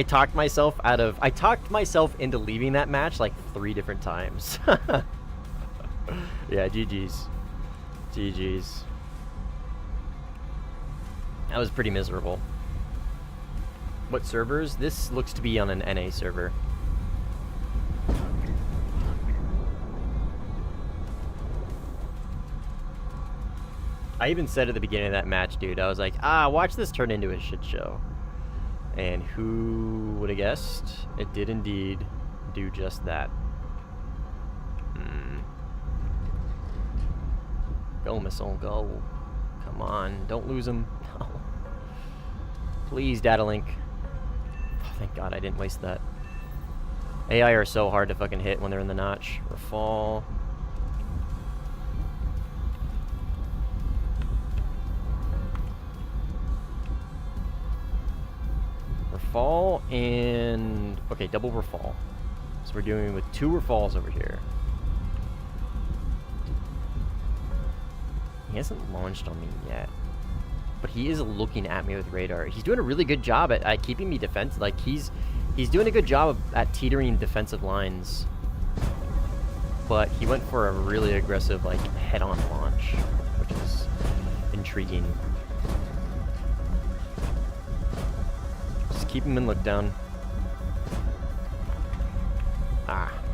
talked myself into leaving that match like 3 different times. Yeah, GG's. GG's. That was pretty miserable. What servers? This looks to be on an NA server. I even said at the beginning of that match, dude, I was like, watch this turn into a shit show. And who would have guessed? It did indeed do just that. Go, missile, go. Come on, don't lose him. No. Please, data link. Oh, thank God I didn't waste that. AI are so hard to fucking hit when they're in the notch. Rafale. Rafale and... Okay, double Rafale. So we're doing with 2 Rafales over here. He hasn't launched on me yet. But he is looking at me with radar. He's doing a really good job at keeping me defensive. Like, he's doing a good job at teetering defensive lines. But he went for a really aggressive, like, head-on launch, which is intriguing. Just keep him in look down.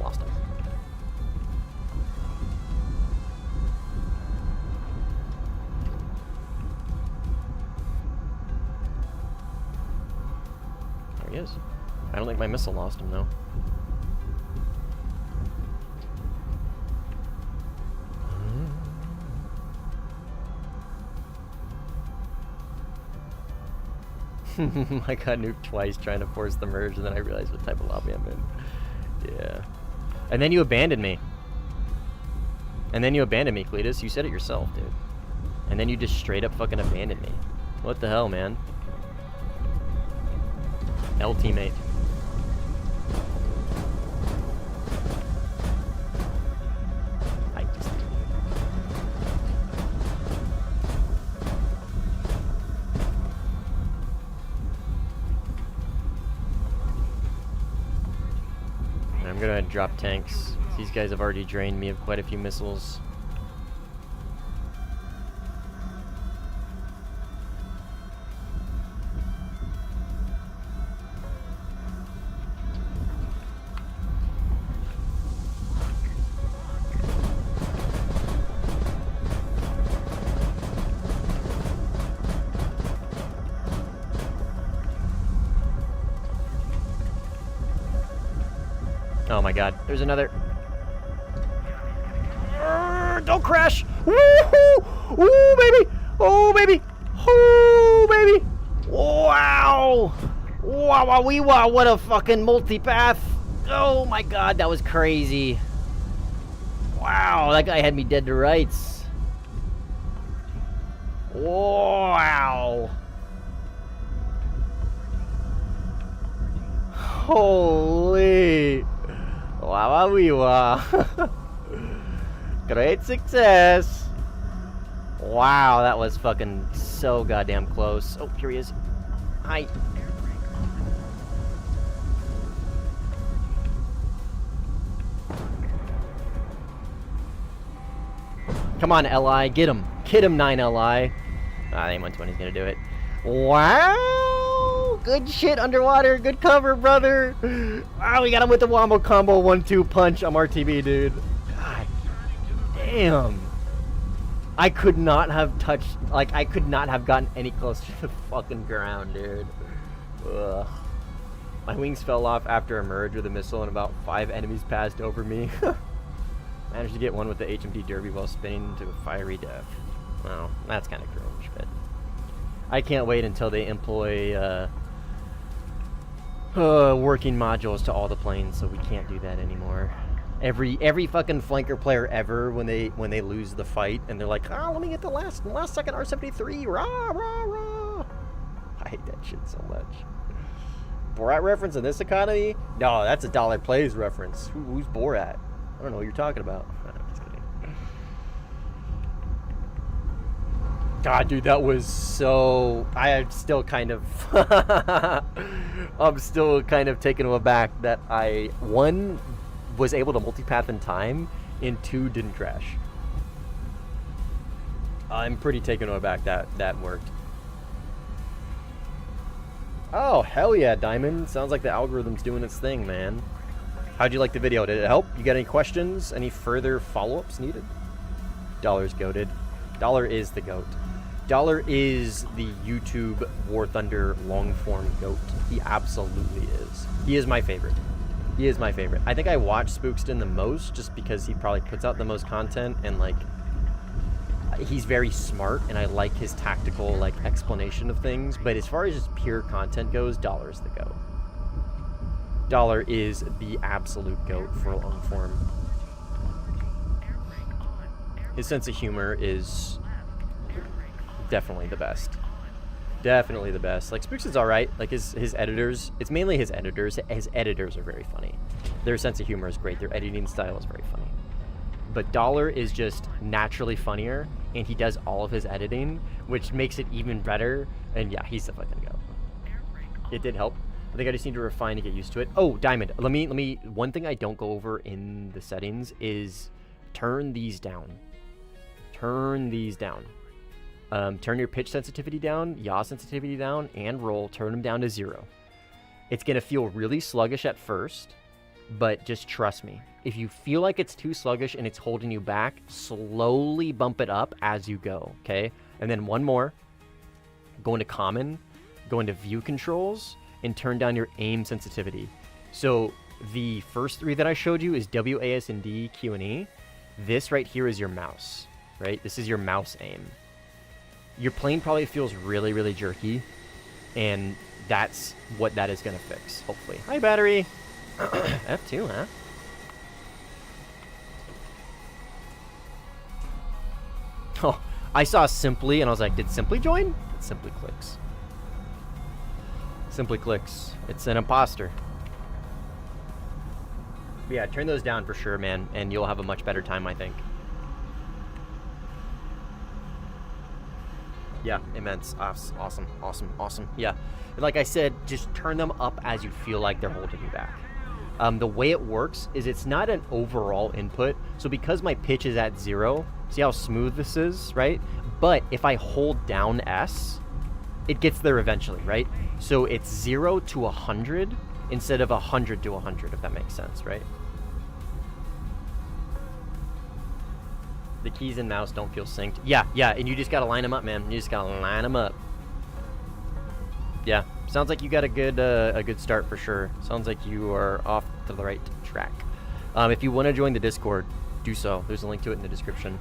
Lost him. There he is. I don't think my missile lost him, though. I got nuked twice trying to force the merge, and then I realized what type of lobby I'm in. Yeah. And then you abandoned me. And then you abandoned me, Cletus. You said it yourself, dude. And then you just straight up fucking abandoned me. What the hell, man? L teammate. I'm gonna drop tanks. See These guys have already drained me of quite a few missiles. Oh my god, there's another. Don't crash! Woohoo! Ooh, baby! Oh, baby! Oh, baby! Wow! Wow, wow, wee, wow, what a fucking multipath! Oh my god, that was crazy. Wow, that guy had me dead to rights. Wow! Holy! Wow, wow, wee, wow. Great success. Wow, that was fucking so goddamn close. Oh, here he is. Hi. Come on, LI, get him. Get him, 9 LI. Ah, the M120's gonna do it. Wow! Good shit underwater. Good cover, brother. Wow, we got him with the wombo combo 1-2 punch on RTB, dude. God damn. I could not have touched, like, I could not have gotten any closer to the fucking ground, dude. Ugh. My wings fell off after a merge with a missile and about 5 enemies passed over me. Managed to get one with the HMD Derby while spinning to a fiery death. Well, that's kind of cringe, but I can't wait until they employ working modules to all the planes, so we can't do that anymore. Every fucking flanker player ever, when they lose the fight and they're like, oh, let me get the last second R73, rah rah rah. I hate that shit so much. Borat reference in this economy? No, that's a Dollar Plays reference. Who's Borat? I don't know what you're talking about. I'm just kidding. God, dude, that was so... I'm still kind of... I'm still kind of taken aback that I, 1, was able to multipath in time, and 2, didn't crash. I'm pretty taken aback that worked. Oh, hell yeah, Diamond. Sounds like the algorithm's doing its thing, man. How'd you like the video? Did it help? You got any questions? Any further follow-ups needed? Dollar's goated. Dollar is the goat. Dollar is the YouTube Warthunder long-form goat. He absolutely is. He is my favorite. He is my favorite. I think I watch Spookston the most just because he probably puts out the most content, and like, he's very smart, and I like his tactical like explanation of things. But as far as just pure content goes, Dollar's the goat. Dollar is the absolute goat for long form. His sense of humor is definitely the best. Definitely the best. Like, Spooks is alright. Like, his editors, it's mainly his editors. His editors are very funny. Their sense of humor is great. Their editing style is very funny. But Dollar is just naturally funnier, and he does all of his editing, which makes it even better. And yeah, he's the fucking goat. It did help. I think I just need to refine to get used to it. Oh, Diamond, let me, one thing I don't go over in the settings is turn these down. Turn these down. Turn your pitch sensitivity down, yaw sensitivity down, and roll. Turn them down to 0. It's going to feel really sluggish at first, but just trust me. If you feel like it's too sluggish and it's holding you back, slowly bump it up as you go, okay? And then one more. Go into common, go into view controls, and turn down your aim sensitivity. So the first 3 that I showed you is WASD, Q, and E. This right here is your mouse, right? This is your mouse aim. Your plane probably feels really, really jerky, and that's what that is going to fix, hopefully. Hi, battery. F2, huh? Oh, I saw Simply, and I was like, did Simply join? It Simply clicks. Simply clicks. It's an imposter. But yeah, turn those down for sure, man, and you'll have a much better time, I think. Yeah, immense. Awesome, awesome, awesome. Yeah, and like I said, just turn them up as you feel like they're holding you back. The way it works is it's not an overall input. So because my pitch is at 0, see how smooth this is, right? But if I hold down S, it gets there eventually, right? So it's 0 to 100 instead of 100 to 100, if that makes sense, right? The keys and mouse don't feel synced. Yeah, and you just gotta line them up, man. You just gotta line them up. Yeah, sounds like you got a good start for sure. Sounds like you are off to the right track. If you want to join the Discord, do so. There's a link to it in the description.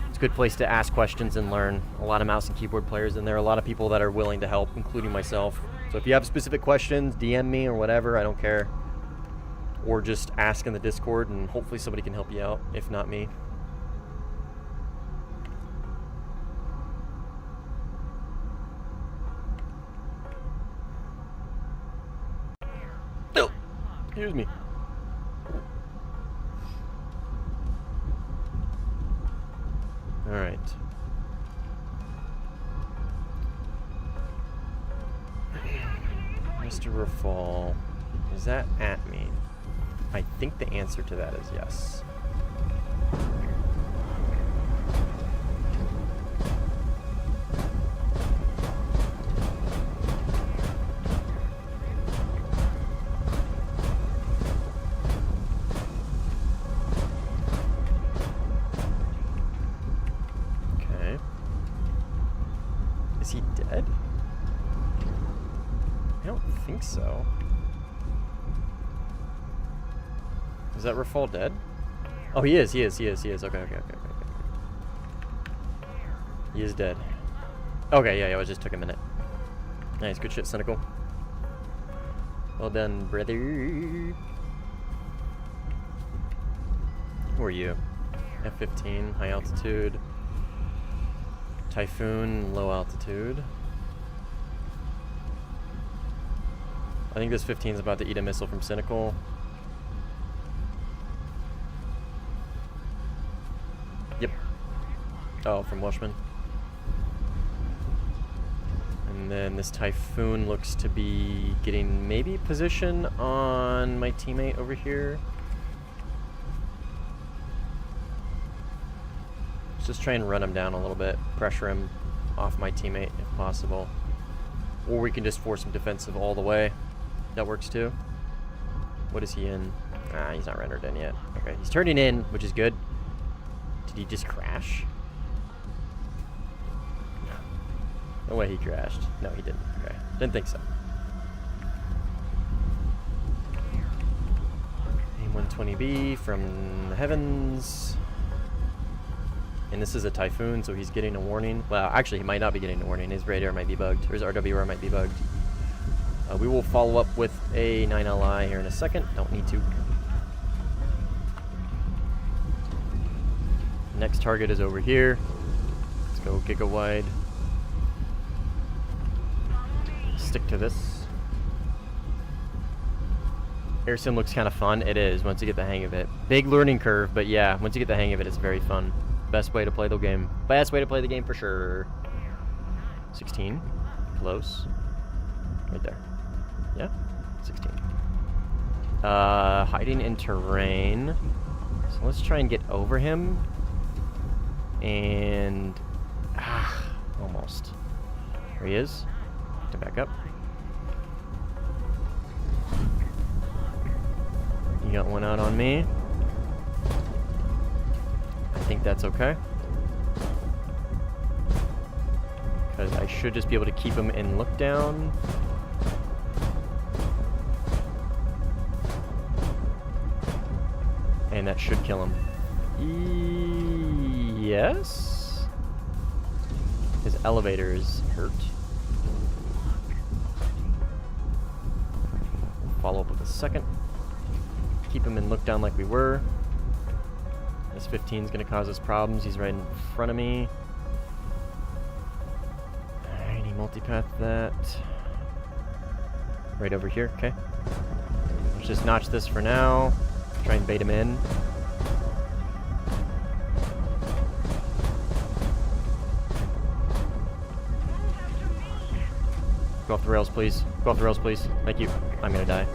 It's a good place to ask questions and learn. A lot of mouse and keyboard players in there. A lot of people that are willing to help, including myself. So if you have specific questions, DM me or whatever. I don't care. Or just ask in the Discord, and hopefully somebody can help you out, if not me. Oh, excuse me. All right. Mr. Rafal, is that at me? I think the answer to that is yes. Okay. Is he dead? I don't think so. Is that Rafal dead? Oh, he is. Okay. He is dead. Okay, yeah, it just took a minute. Nice, good shit, Cynical. Well done, brother. Who are you? F-15, high altitude. Typhoon, low altitude. I think this 15 is about to eat a missile from Cynical. Yep. Oh, from Welshman. And then this Typhoon looks to be getting maybe position on my teammate over here. Let's just try and run him down a little bit. Pressure him off my teammate if possible. Or we can just force him defensive all the way. That works too. What is he in? Ah, he's not rendered in yet. Okay, he's turning in, which is good. Did he just crash? No way he crashed. No, he didn't. Okay, didn't think so. AIM-120B from the heavens. And this is a Typhoon, so he's getting a warning. Well, actually, he might not be getting a warning. His radar might be bugged, or his RWR might be bugged. We will follow up with a 9LI here in a second. Don't need to. Next target is over here. Let's go giga wide. Stick to this. Air sim looks kind of fun. It is, once you get the hang of it. Big learning curve, but yeah, once you get the hang of it, it's very fun. Best way to play the game. Best way to play the game for sure. 16. Close. Right there. Yeah? 16. Hiding in terrain. So let's try and get over him. And... almost. There he is. To back up. You got one out on me. I think that's okay. Because I should just be able to keep him in look down. And that should kill him. Yes? His elevator is hurt. Follow up with a second. Keep him in look down like we were. This 15 is going to cause us problems. He's right in front of me. Alright, he multipath that. Right over here, okay. Let's just notch this for now. Try and bait him in. Go off the rails, please. Go off the rails, please. Thank you. I'm gonna die.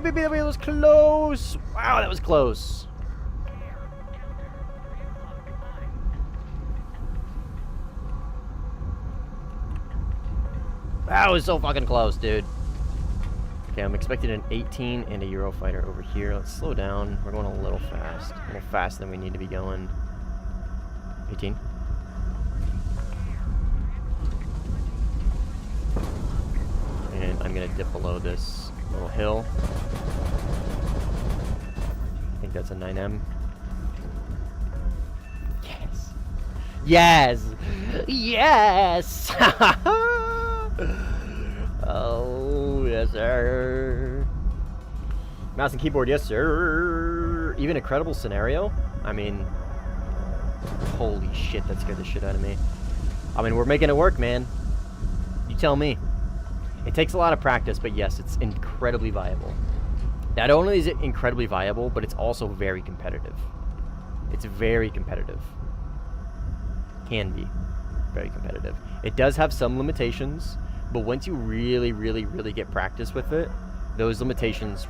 That was close. Wow, that was close. That was so fucking close, dude. Okay, I'm expecting an 18 and a Eurofighter over here. Let's slow down. We're going a little fast. A little faster than we need to be going. 18. And I'm gonna dip below this little hill. I think that's a 9M. Yes. Yes! Yes! Oh, yes, sir. Mouse and keyboard, yes, sir. Even a credible scenario? I mean, holy shit, that scared the shit out of me. I mean, we're making it work, man. You tell me. It takes a lot of practice, but yes, it's incredibly viable. Not only is it incredibly viable, but it's also very competitive. It's very competitive. Can be very competitive. It does have some limitations, but once you really, really, really get practice with it, those limitations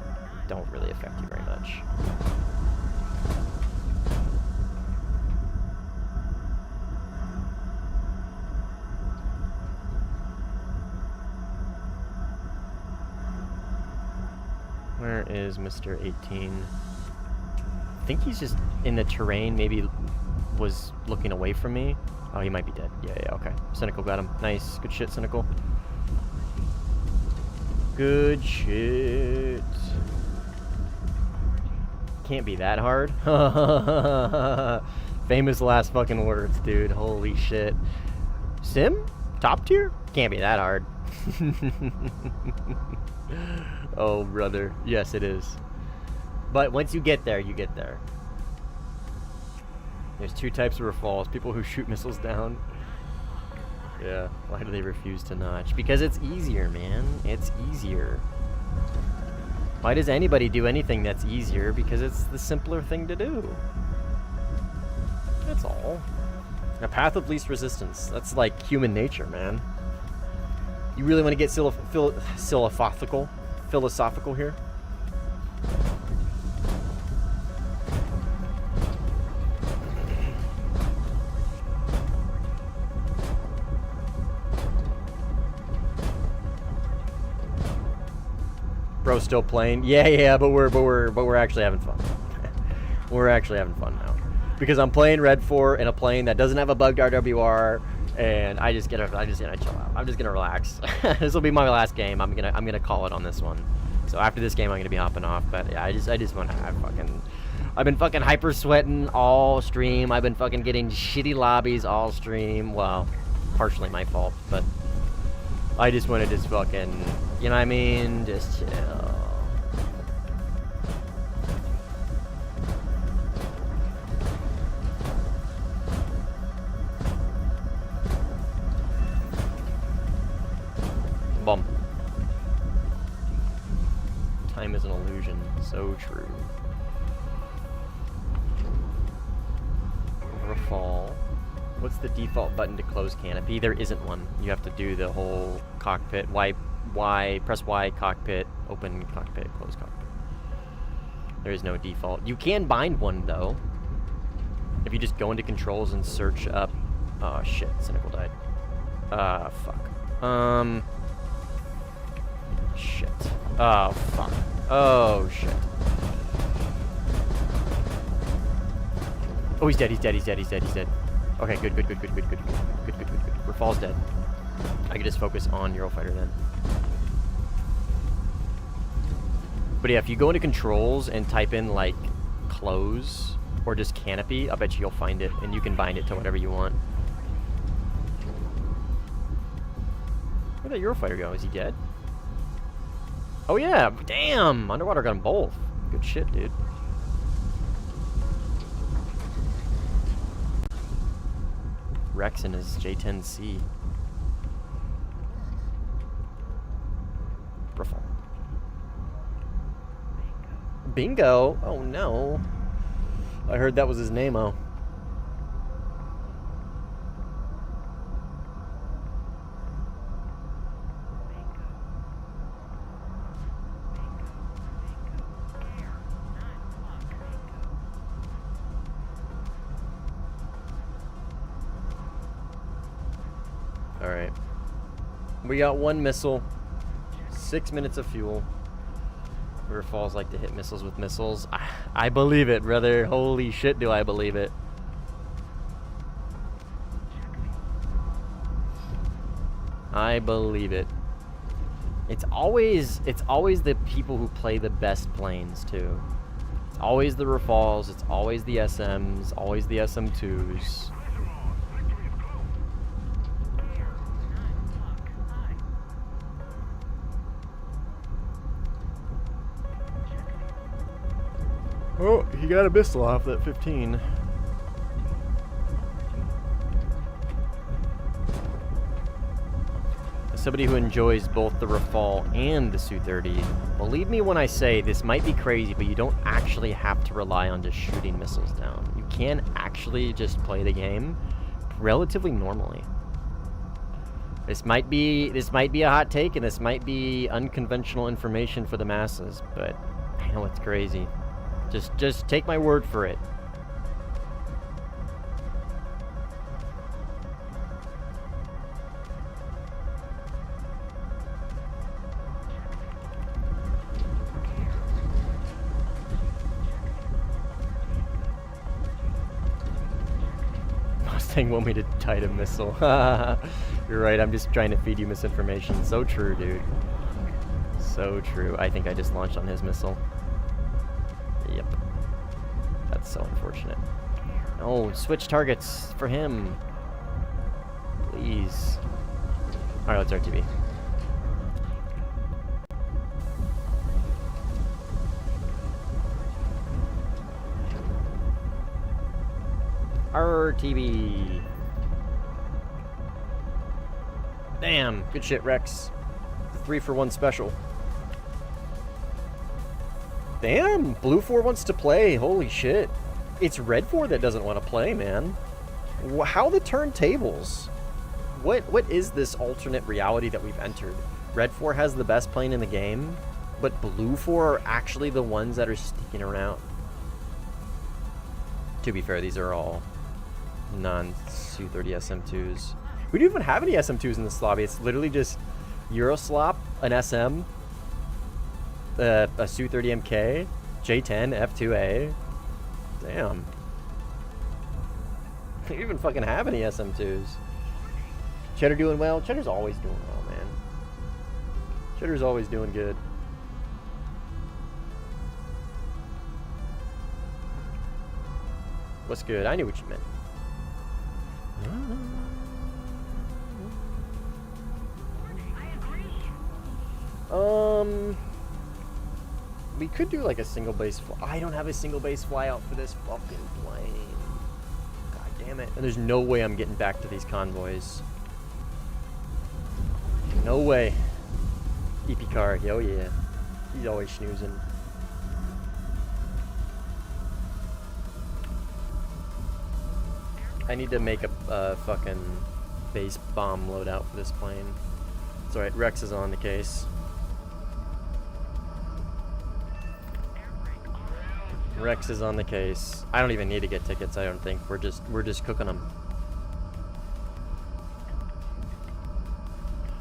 don't really affect you very much. Where is Mr. 18? I think he's just in the terrain, maybe was looking away from me. Oh, he might be dead. Yeah, okay. Cynical got him. Nice. Good shit, Cynical. Good shit. Can't be that hard. Famous last fucking words, dude. Holy shit. Sim? Top tier? Can't be that hard. Oh, brother. Yes, it is. But once you get there, you get there. There's two types of rafals. People who shoot missiles down. Yeah. Why do they refuse to notch? Because it's easier, man. It's easier. Why does anybody do anything that's easier? Because it's the simpler thing to do. That's all. A path of least resistance. That's like human nature, man. You really want to get philosophical here? Bro, still playing? Yeah, but we're actually having fun. We're actually having fun now because I'm playing Red 4 in a plane that doesn't have a bugged RWR, and I just gonna chill out. I'm just gonna relax. This will be my last game. I'm gonna call it on this one. So after this game, I'm gonna be hopping off. But yeah, I just want to have fucking. I've been fucking hyper sweating all stream. I've been fucking getting shitty lobbies all stream. Well, partially my fault, but I just want to just fucking, you know what I mean? Just chill. Bum. Time is an illusion. So true. Rafal. What's the default button to close canopy? There isn't one. You have to do the whole cockpit. Press Y, cockpit, open cockpit, close cockpit. There is no default. You can bind one though. If you just go into controls and search up. Oh shit, Cynical died. Fuck. Shit. Oh fuck. Oh shit. Oh, he's dead. Okay, good. Rafal's dead. I can just focus on Eurofighter then. But yeah, if you go into controls and type in like close or just canopy, I bet you'll find it, and you can bind it to whatever you want. Where'd that Eurofighter go? Is he dead? Oh yeah, damn! Underwater got them both. Good shit, dude. Rex and his J-10C. Rafal. Bingo! Oh no. I heard that was his name-o. Alright. We got 1 missile. 6 minutes of fuel. River Falls like to hit missiles with missiles. I believe it, brother. Holy shit, do I believe it. I believe it. It's always the people who play the best planes, too. It's always the Rafales, it's always the SMs, always the SM2s. Oh, he got a missile off that 15. As somebody who enjoys both the Rafale and the Su-30, believe me when I say this might be crazy, but you don't actually have to rely on just shooting missiles down. You can actually just play the game relatively normally. This might be a hot take, and this might be unconventional information for the masses, but I know it's crazy. Just take my word for it. Mustang want me to tight a missile. You're right, I'm just trying to feed you misinformation. So true, dude. So true. I think I just launched on his missile. Yep. That's so unfortunate. Oh, switch targets for him. Please. Alright, let's RTV. RTV. Damn, good shit, Rex. The 3-for-1 special. Damn, Blue 4 wants to play. Holy shit. It's Red 4 that doesn't want to play, man. How the turntables? What is this alternate reality that we've entered? Red 4 has the best plane in the game, but Blue 4 are actually the ones that are sticking around. To be fair, these are all non-Su-30 SM2s. We don't even have any SM2s in this lobby. It's literally just Euroslop, an SM, a Su-30 MK, J10, F2A. Damn. We don't even fucking have any SM2s. Cheddar doing well? Cheddar's always doing well, man. Cheddar's always doing good. What's good? I knew what you meant. We could do like a single base I don't have a single base flyout for this fucking plane. God damn it. And there's no way I'm getting back to these convoys. No way. EP car, oh yeah. He's always snoozing. I need to make a fucking base bomb loadout for this plane. It's alright, Rex is on the case. Rex is on the case. I don't even need to get tickets, I don't think. We're just cooking them.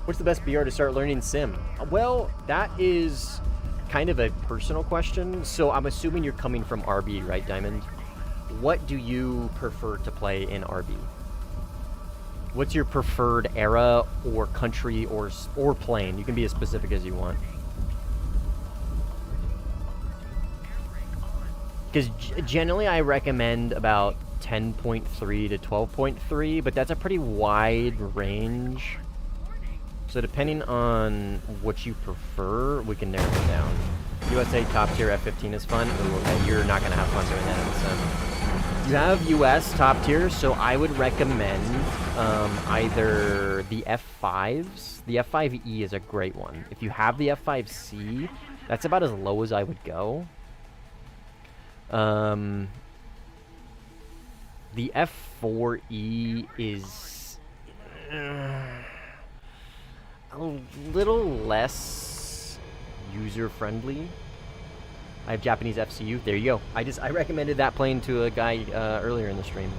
What's the best BR to start learning sim? Well, that is kind of a personal question. So I'm assuming you're coming from RB, right, Diamond? What do you prefer to play in RB? What's your preferred era or country or plane? You can be as specific as you want. Because generally I recommend about 10.3 to 12.3, but that's a pretty wide range. So depending on what you prefer, we can narrow it down. USA top tier F-15 is fun. Ooh, and you're not going to have fun doing that in the sim. You have US top tier, so I would recommend either the F5s. The F5E is a great one. If you have the F5C, that's about as low as I would go. The F4E is a little less user-friendly. I have Japanese FCU. There you go. I recommended that plane to a guy earlier in the stream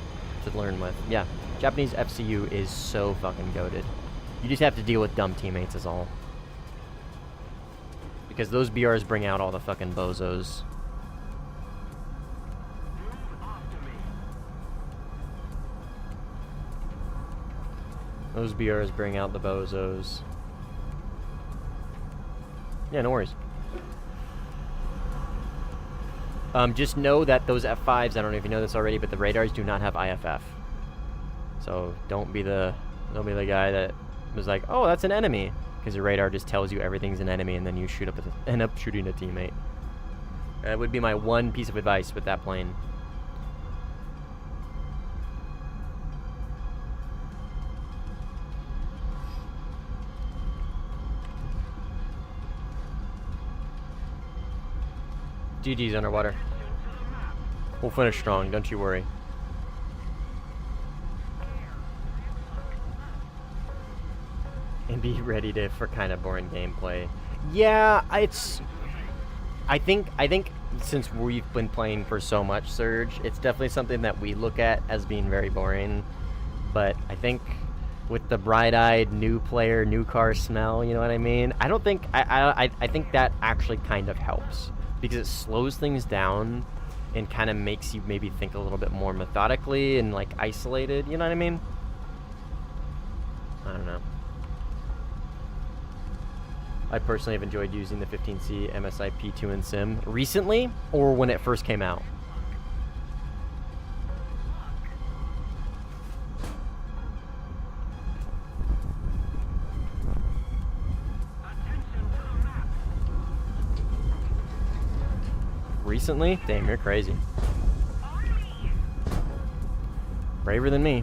to learn with. Yeah, Japanese FCU is so fucking goated. You just have to deal with dumb teammates is all. Because those BRs bring out all the fucking bozos. Those BRs bring out the bozos. Yeah, no worries. Just know that those F5s, I don't know if you know this already, but the radars do not have IFF. So don't be the guy that was like, oh, that's an enemy. Because the radar just tells you everything's an enemy and then you end up shooting a teammate. That would be my one piece of advice with that plane. GG's underwater. We'll finish strong, don't you worry. And be ready for kind of boring gameplay. Yeah, I think since we've been playing for so much Surge, it's definitely something that we look at as being very boring. But I think with the bright-eyed new player, new car smell, you know what I mean? I don't think I think that actually kind of helps because it slows things down and kind of makes you maybe think a little bit more methodically and like isolated, you know what I mean? I don't know. I personally have enjoyed using the 15C MSI P2 in Sim recently or when it first came out. Recently? Damn, you're crazy. Braver than me.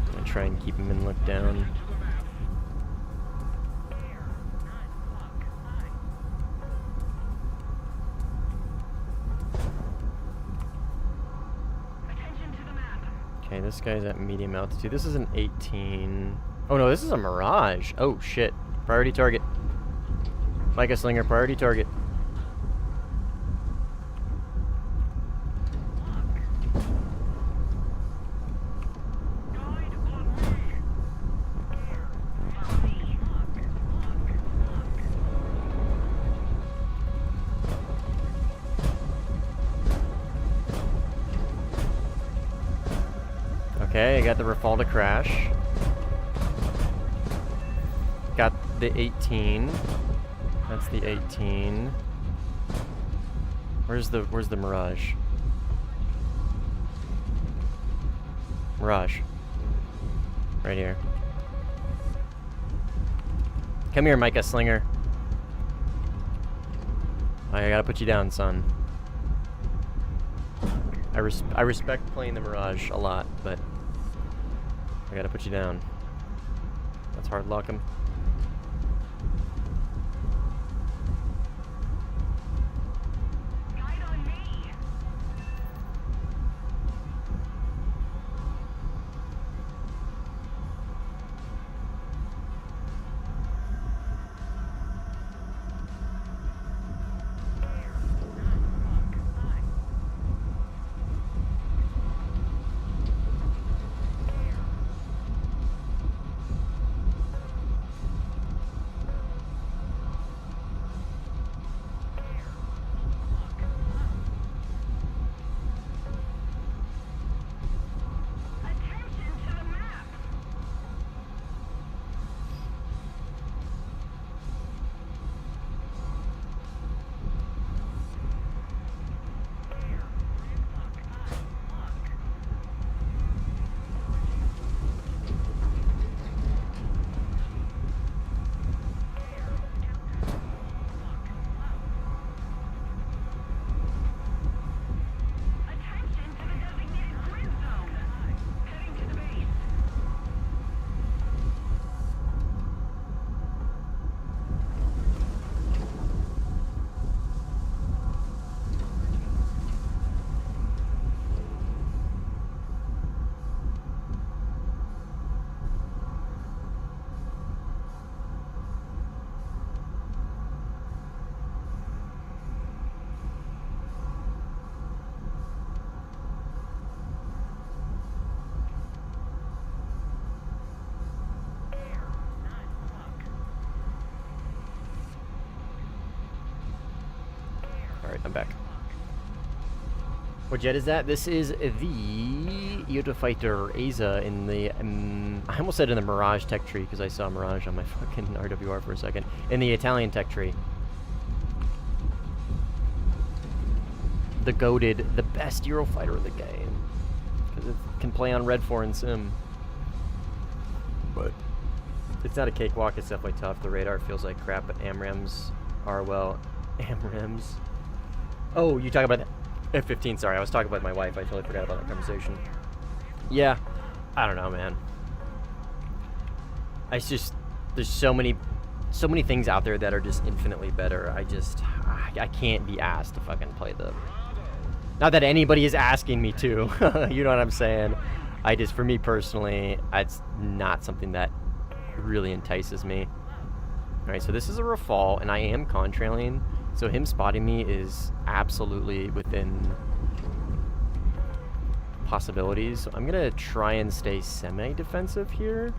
I'm gonna try and keep him in look down. Okay, this guy's at medium altitude. This is an 18. Oh no, this is a Mirage. Oh shit. Priority target. Micah Slinger, priority target. Okay, I got the Rafalda crash. Got the 18. That's the 18. Where's the Mirage? Mirage. Right here. Come here, Micah Slinger. I gotta put you down, son. I respect playing the Mirage a lot, but I gotta put you down. Let's hard lock him. I'm back. What jet is that? This is the Warthunder Aza in the, I almost said in the Mirage tech tree because I saw Mirage on my fucking RWR for a second. In the Italian tech tree. The goated, the best Eurofighter of the game. Because it can play on Red 4 and Sim. But it's not a cakewalk, it's definitely tough. The radar feels like crap, but AMRAMs are, well, AMRAMs. Oh, you talk about F-15, sorry, I was talking about my wife. I totally forgot about that conversation. Yeah, I don't know, man. It's just, there's so many things out there that are just infinitely better. I can't be asked to fucking play the... Not that anybody is asking me to, you know what I'm saying? For me personally, it's not something that really entices me. Alright, so this is a Rafale, and I am contrailing, so him spotting me is absolutely within possibilities. So I'm gonna try and stay semi-defensive here.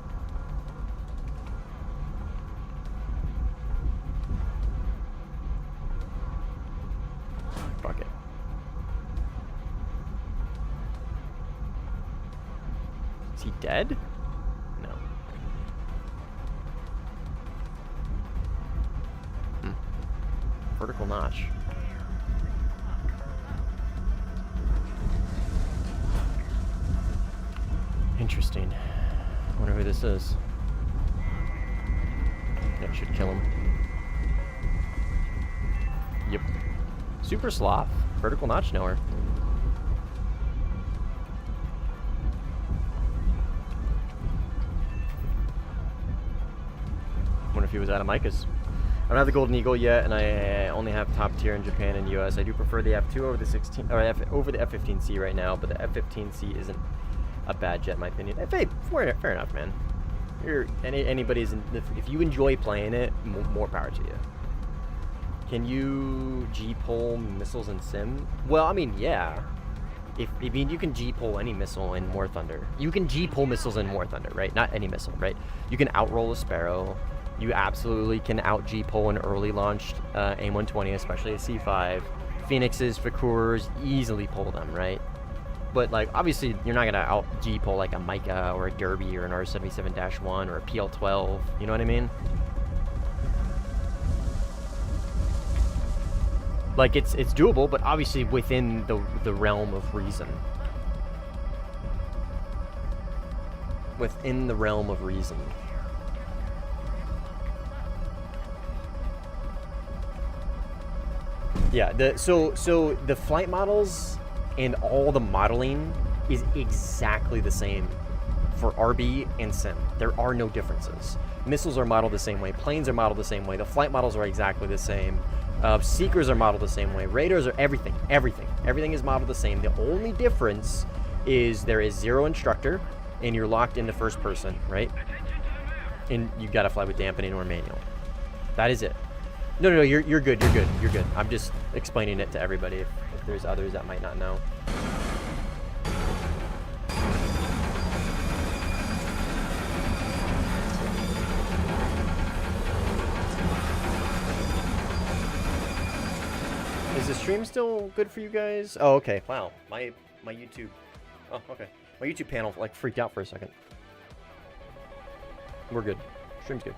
Fuck it. Is he dead? No. Vertical notch. Interesting. Wonder who this is. That should kill him. Yep. Super sloth. Vertical notch knower. Wonder if he was out of Micah's. I don't have the Golden Eagle yet, and I only have top tier in Japan and US. I do prefer the F2 over the 16, or over the F-15C right now, but the F-15C isn't a bad jet in my opinion. Fair enough, man. Anybody's if you enjoy playing it, more power to you. Can you G-pole missiles in Sim? Well, I mean, yeah. I mean, you can G-pole any missile in Warthunder. You can G-pole missiles in Warthunder, right? Not any missile, right? You can outroll a Sparrow. You absolutely can out G-pole an early launched AIM-120, especially a C5. Phoenixes, Fakurs, easily pull them, right? But, like, obviously, you're not going to out G-pole like a Micah or a Derby or an R77-1 or a PL-12. You know what I mean? Like, it's doable, but obviously within the realm of reason. Within the realm of reason. Yeah, so the flight models and all the modeling is exactly the same for RB and Sim. There are no differences. Missiles are modeled the same way. Planes are modeled the same way. The flight models are exactly the same. Seekers are modeled the same way. Radars are everything. Everything is modeled the same. The only difference is there is 0 instructor, and you're locked into first person, right? And you gotta fly with dampening or manual. That is it. No, you're good. You're good. I'm just explaining it to everybody if there's others that might not know. Is the stream still good for you guys? Oh, okay. Wow. My YouTube. Oh, okay. My YouTube panel like freaked out for a second. We're good. Stream's good.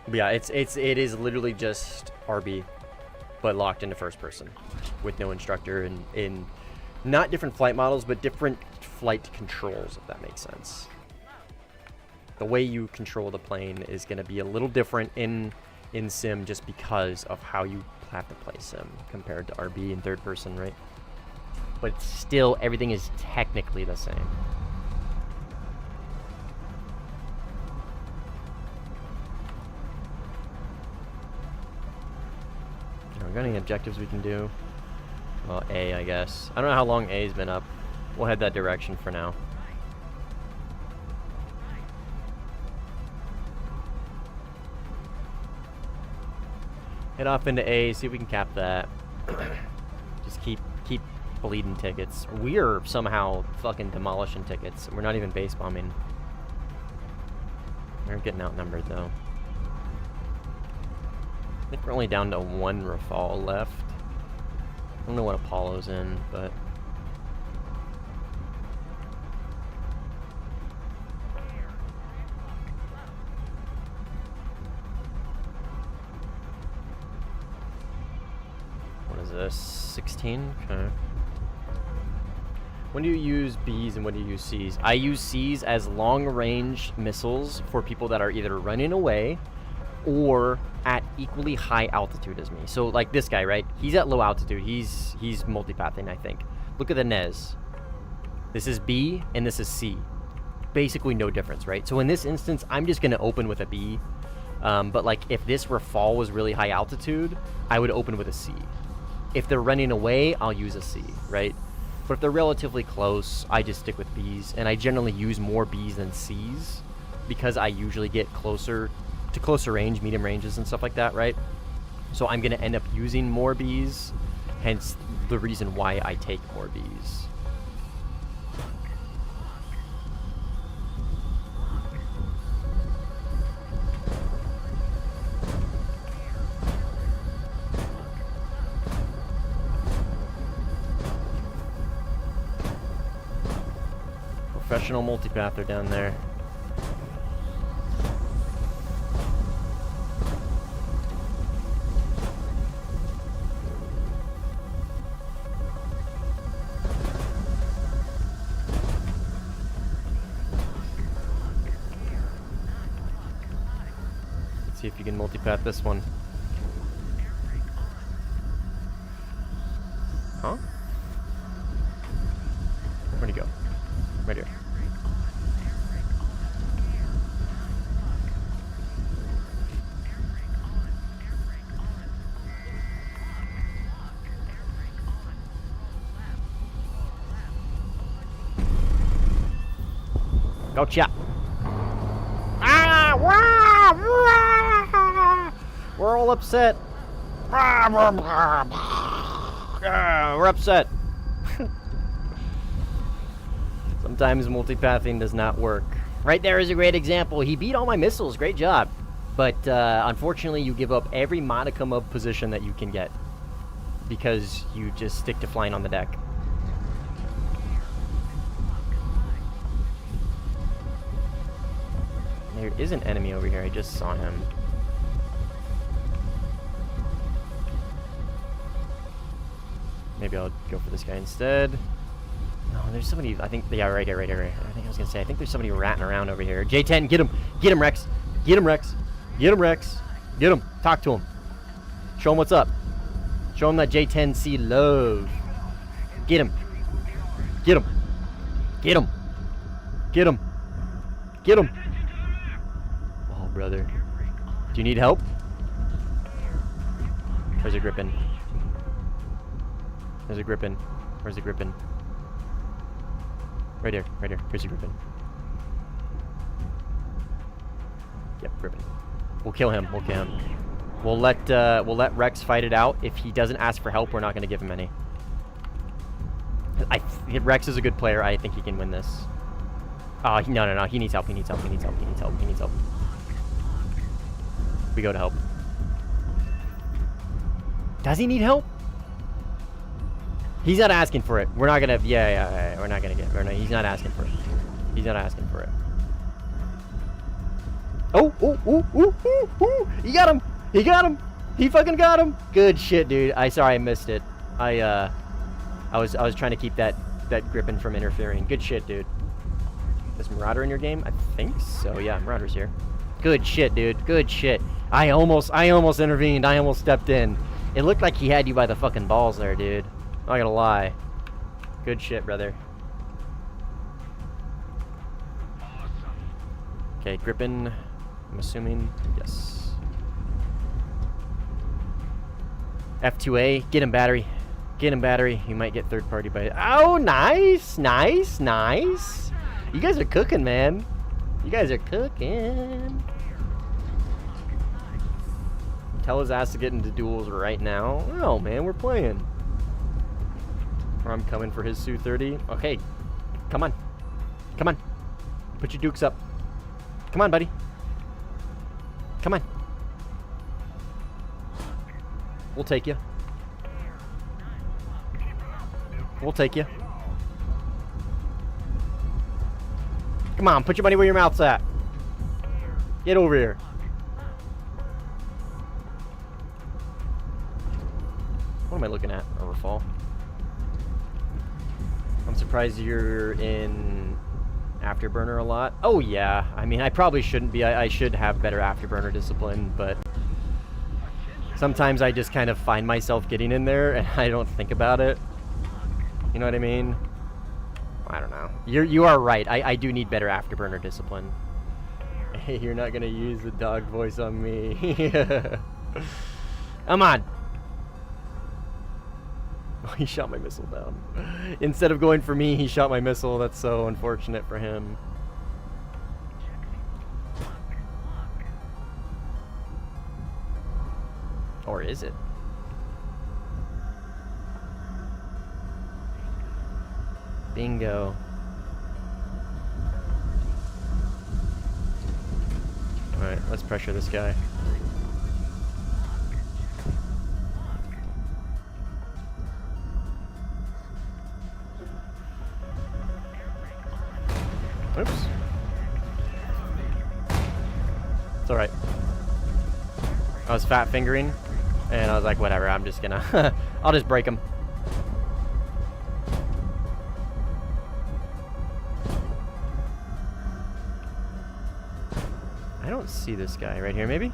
But yeah, it is literally just RB, but locked into first person with no instructor and in not different flight models, but different flight controls, if that makes sense. The way you control the plane is going to be a little different in Sim just because of how you have to play Sim compared to RB in third person, right? But still, everything is technically the same. Are we got any objectives we can do? Well, A, I guess. I don't know how long A's been up. We'll head that direction for now. Head off into A, see if we can cap that. Just keep bleeding tickets. We are somehow fucking demolishing tickets. We're not even base bombing. We're getting outnumbered though. I think we're only down to 1 Rafale left. I don't know what Apollo's in, but... What is this? 16? Okay. When do you use Bs and when do you use Cs? I use Cs as long-range missiles for people that are either running away or at equally high altitude as me. So like this guy, right? He's at low altitude. He's multipathing, I think. Look at the Nez. This is B and this is C. Basically no difference, right? So in this instance, I'm just going to open with a B. But like if this Rafale was really high altitude, I would open with a C. If they're running away, I'll use a C, right? But if they're relatively close, I just stick with Bs. And I generally use more Bs than Cs because I usually get closer to closer range, medium ranges and stuff like that, right? So I'm going to end up using more Bs, hence the reason why I take more Bs. Professional multipather down there. Let's see if you can multipath this one. Huh? Where'd he go? Right here. Gotcha. Ah! Wah! Wah! We're all upset. We're upset. Sometimes multipathing does not work. Right there is a great example. He beat all my missiles. Great job. But unfortunately, you give up every modicum of position that you can get because you just stick to flying on the deck. There is an enemy over here. I just saw him. Maybe I'll go for this guy instead. No, there's somebody. I think. Yeah, right here. I think I was gonna say. I think there's somebody ratting around over here. J10, get him. Get him, Rex. Get him, Rex. Get him, Rex. Get him. Talk to him. Show him what's up. Show him that J10C love. Get him. Get him. Get him. Get him. Get him. Oh, brother. Do you need help? Where's the gripping? There's a gripping. Where's the gripping? Right here. Right here. Here's the gripping. Yep, gripping. We'll kill him. We'll kill him. We'll let Rex fight it out. If he doesn't ask for help, we're not going to give him any. Rex is a good player. I think he can win this. Oh, no. He needs help. He needs help. He needs help. He needs help. He needs help. We go to help. Does he need help? He's not asking for it. We're not gonna. Yeah. We're not gonna get. He's not asking for it. He's not asking for it. Oh! He got him. He got him. He fucking got him. Good shit, dude. Sorry I missed it. I was trying to keep that gripping from interfering. Good shit, dude. Is Marauder in your game? I think so. Yeah, Marauder's here. Good shit, dude. Good shit. I almost intervened. I almost stepped in. It looked like he had you by the fucking balls there, dude. Not gonna lie. Good shit, brother. Okay, gripping. I'm assuming. Yes. F2A. Get him, battery. Get him, battery. You might get third party by. Oh, nice. Nice. Nice. You guys are cooking, man. You guys are cooking. Tell his ass to get into duels right now. Oh, man, we're playing. Or I'm coming for his Su-30. Okay, come on. Come on. Put your dukes up. Come on, buddy. Come on. We'll take you. We'll take you. Come on, put your money where your mouth's at. Get over here. What am I looking at? Overfall. I'm surprised you're in Afterburner a lot. Oh yeah, I mean I probably shouldn't be. I should have better Afterburner discipline, but sometimes I just kind of find myself getting in there and I don't think about it. You know what I mean? I don't know. You are right. I do need better Afterburner discipline. Hey, you're not gonna use the dog voice on me. Come on. Oh, he shot my missile down. Instead of going for me, he shot my missile. That's so unfortunate for him. Or is it? Bingo. Alright, let's pressure this guy. Oops. It's alright. I was fat fingering, and I was like, whatever, I'm just gonna... I'll just break him. I don't see this guy. Right here, maybe?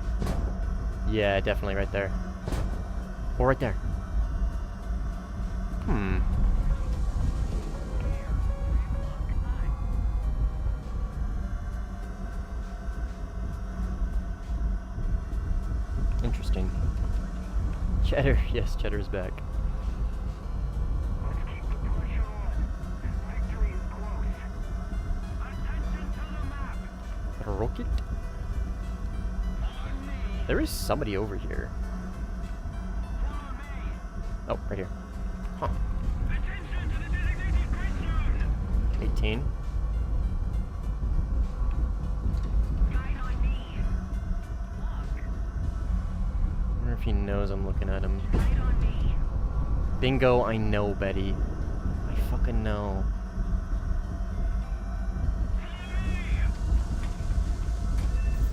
Yeah, definitely right there. Or right there. Hmm. Interesting. Cheddar. Yes, Cheddar's back. Let's keep the pressure on. Victory is close. Attention to the map. Rocket? There is somebody over here. Oh, right here. Huh. Attention to the designated grid zone. 18. Guide on me. I wonder if he knows I'm looking at him. Guide on me. Bingo, I know, Betty. I fucking know.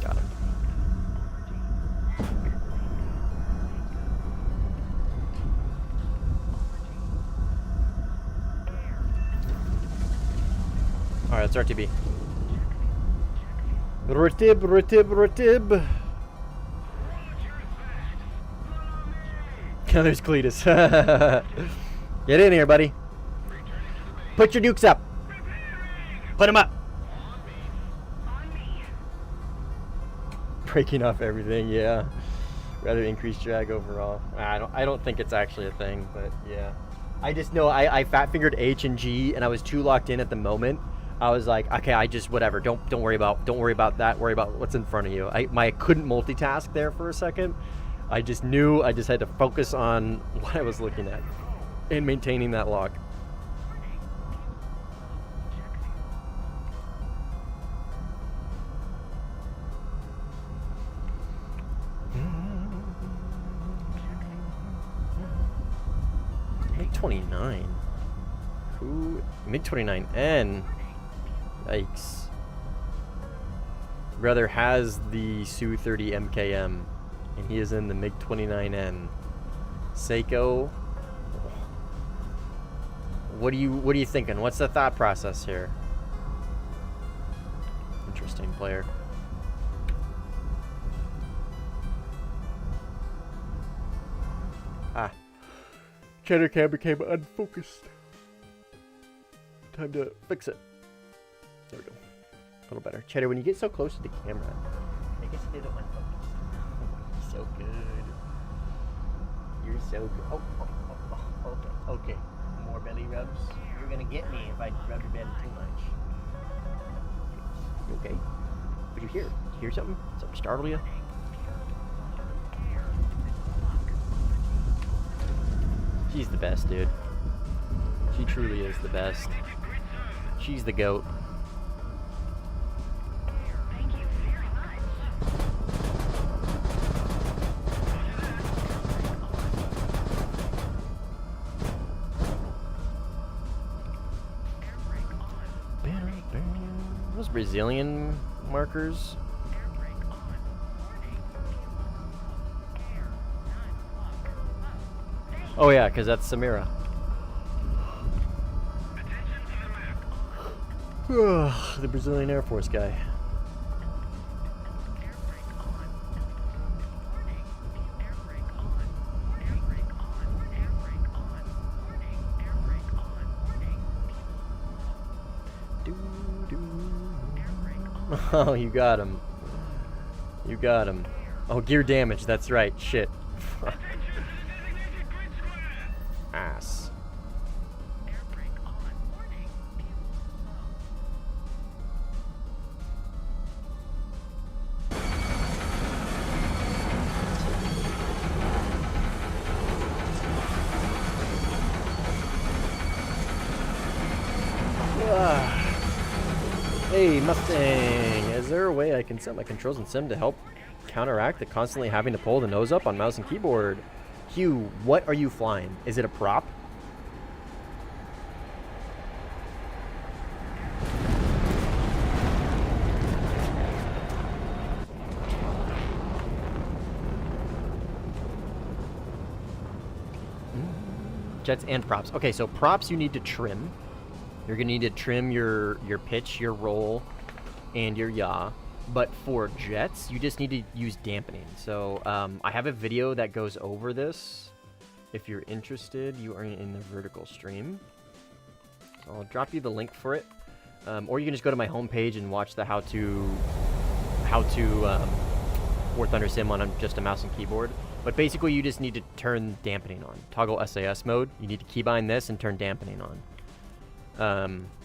Got him. Alright, let's RTB. Rotib. Oh, there's Cletus. Get in here, buddy. Put your dukes up. Put them up. Breaking off everything, yeah. Rather increase drag overall. I don't think it's actually a thing, but yeah. I just know I fat fingered H and G and I was too locked in at the moment. I was like, okay, I just whatever. Don't worry about that. Worry about what's in front of you. I couldn't multitask there for a second. I just knew I just had to focus on what I was looking at and maintaining that lock. MiG-29. Who? MiG-29N. Yikes. Brother has the Su-30 MKM, and he is in the MiG-29N. Seiko. What are you thinking? What's the thought process here? Interesting player. Ah. Cheddar cam became unfocused. Time to fix it. There we go. A little better. Cheddar, when you get so close to the camera, I guess it didn't unfocus. So good. You're so good. Oh, okay. More belly rubs. You're gonna get me if I rub your belly too much. You okay? What do you hear? Did you hear something? Something startle you? She's the best, dude. She truly is the best. She's the GOAT. Thank you very much. the Brazilian markers? Air brake on. Warning. Fuel low. Air. None. Lock. Up. Thanks. Oh yeah, because that's Samira. Attention to the map. The Brazilian Air Force guy. Air brake on. Warning. Air brake on. Air brake on. Air brake on. Warning. Air brake on. Warning. Doo, doo. Air brake on. Oh, you got him. You got him. Oh, gear damage. That's right. Shit. Attention to the designated grid square. Ass. Air brake on. Warning. Fuel low. Ah. Hey, Mustang. Is there a way I can set my controls in Sim to help counteract the constantly having to pull the nose up on mouse and keyboard? Hugh, what are you flying? Is it a prop? Jets and props. Okay, so props you need to trim. You're gonna need to trim your pitch, your roll, and your yaw. But for jets, you just need to use dampening. So I have a video that goes over this. If you're interested, you are in the vertical stream. So I'll drop you the link for it. Or you can just go to my homepage and watch the how to Warthunder sim on just a mouse and keyboard. But basically, you just need to turn dampening on. Toggle SAS mode. You need to keybind this and turn dampening on.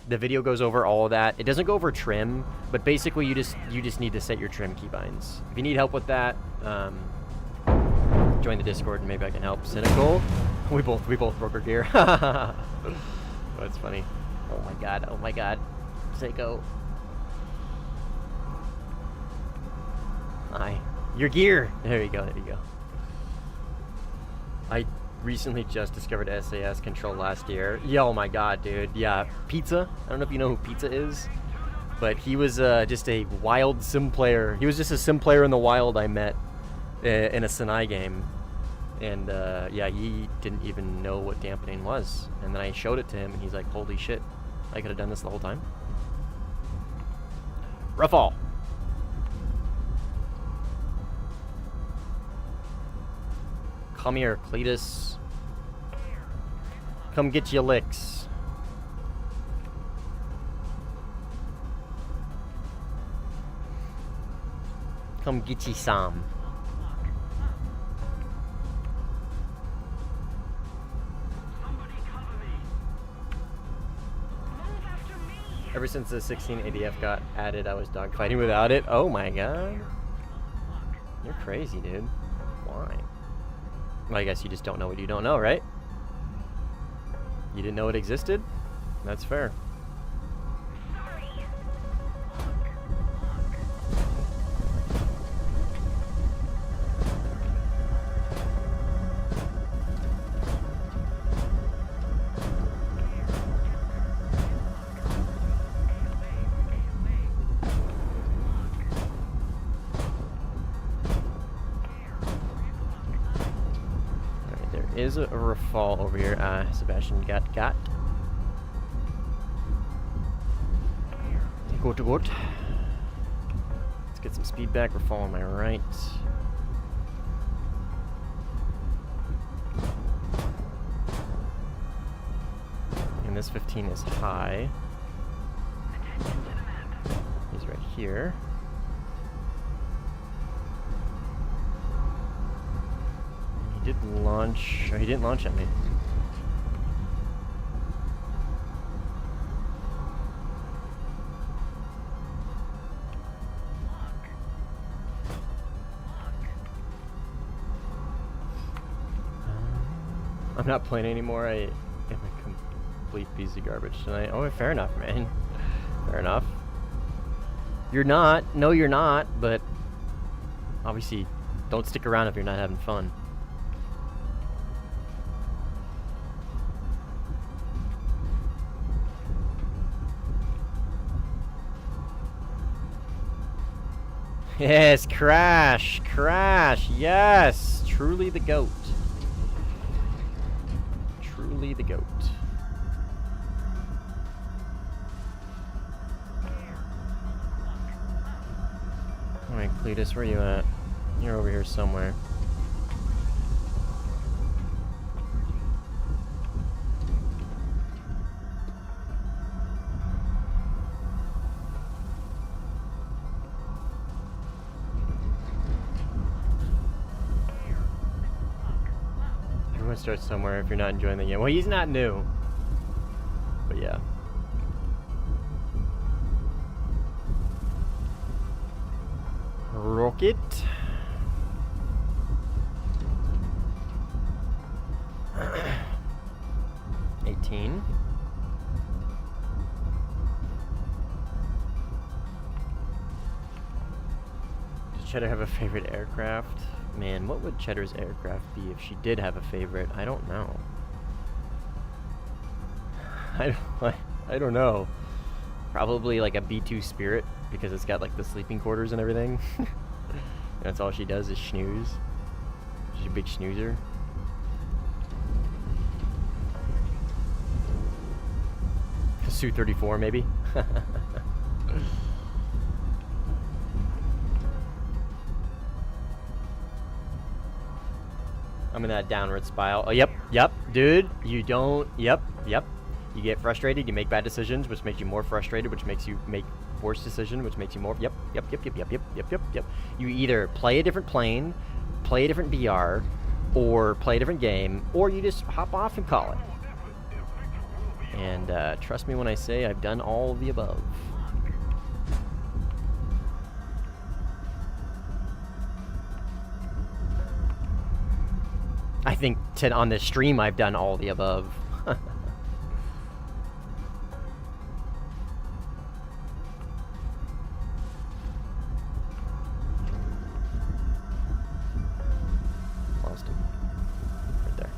The video goes over all of that. It doesn't go over trim, but basically you just need to set your trim keybinds. If you need help with that, join the Discord and maybe I can help. Cynical. We both broke our gear. Oh, that's funny. Oh my god. Oh my god. Seiko. Hi. Your gear. There you go. There you go. I recently just discovered SAS control last year. Yeah, oh my god, dude. Yeah, Pizza. I don't know if you know who Pizza is, but he was just a wild sim player. He was just a sim player in the wild I met in a Sinai game. And yeah, he didn't even know what dampening was. And then I showed it to him, and he's like, holy shit, I could have done this the whole time. Rafal. Come here, Cletus. Come get your licks. Come get you some. Somebody cover me. Move after me. Ever since the 16 ADF got added, I was dogfighting without it. Oh my god. You're crazy, dude. Why? Well, I guess you just don't know what you don't know, right? You didn't know it existed? That's fair. Sorry. Alright, there is a Rafal over here. Sebastian got. Good. Let's get some speed back. Rafal on my right. And this 15 is high. He's right here. And he did launch. Oh, he didn't launch at me. I'm not playing anymore. I am a complete piece of garbage tonight. Oh, fair enough, man. Fair enough. You're not. No, you're not. But obviously, don't stick around if you're not having fun. Yes, Crash! Crash! Yes! Truly the GOAT. Truly the GOAT. Alright, Cletus, where you at? You're over here somewhere. Everyone starts somewhere if you're not enjoying the game. Well, he's not new. But yeah. Rocket. $18. Does Cheddar have a favorite aircraft? Man, what would Cheddar's aircraft be if she did have a favorite? I don't know. I don't know. Probably like a B2 Spirit because it's got like the sleeping quarters and everything. That's all she does is snooze. She's a big snoozer. Su-34 maybe. I'm in that downward spiral. Oh, yep, dude. You don't. Yep. You get frustrated. You make bad decisions, which makes you more frustrated, which makes you make worse decisions, which makes you more. Yep. You either play a different plane, play a different BR, or play a different game, or you just hop off and call it. And trust me when I say I've done all of the above. I think on this stream I've done all the above. Lost him. Right there.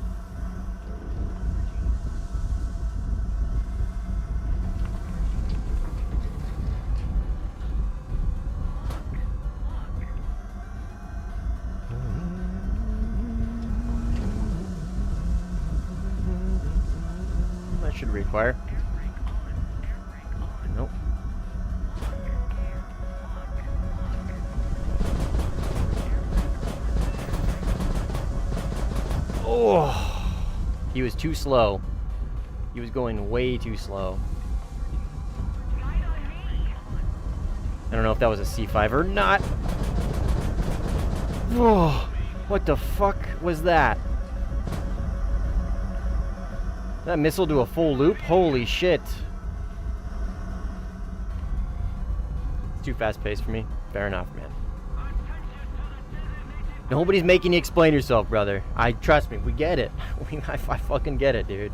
That should require. Nope. Oh, he was too slow. He was going way too slow. I don't know if that was a C5 or not. Oh, what the fuck was that? That missile do a full loop? Holy shit. It's too fast paced for me. Fair enough, man. Nobody's making you explain yourself, brother. Trust me, we get it. I fucking get it, dude.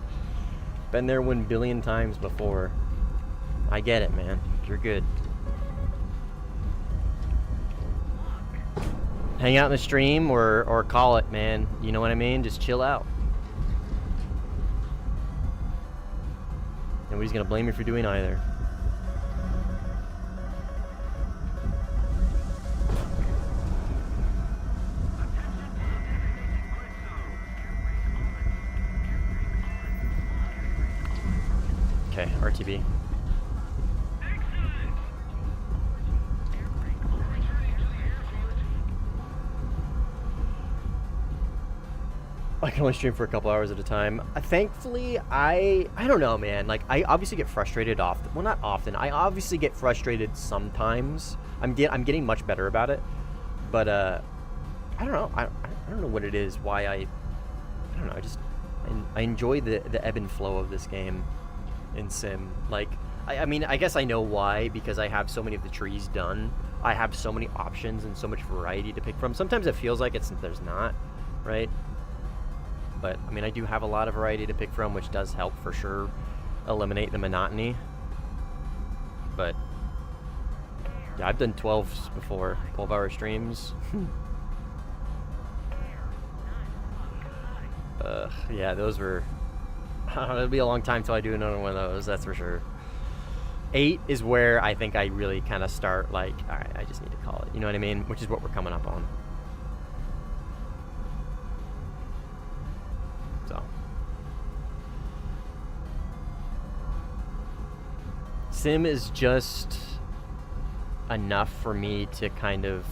Been there 1 billion times before. I get it, man. You're good. Hang out in the stream or call it, man. You know what I mean? Just chill out. Nobody's gonna blame you for doing either. Okay, RTB. I can only stream for a couple hours at a time. Thankfully, I don't know, man. Like, I obviously get frustrated often. Well, not often. I obviously get frustrated sometimes. I'm getting much better about it. But, I don't know. I don't know what it is. Why I don't know. I enjoy the ebb and flow of this game in Sim. Like, I mean, I guess I know why. Because I have so many of the trees done. I have so many options and so much variety to pick from. Sometimes it feels like there's not, right? But, I mean, I do have a lot of variety to pick from, which does help, for sure, eliminate the monotony. But, yeah, I've done 12s before, 12-hour streams. Yeah, those were... I don't know, it'll be a long time till I do another one of those, that's for sure. 8 is where I think I really kind of start like, all right, I just need to call it. You know what I mean? Which is what we're coming up on. So. Sim is just enough for me to kind of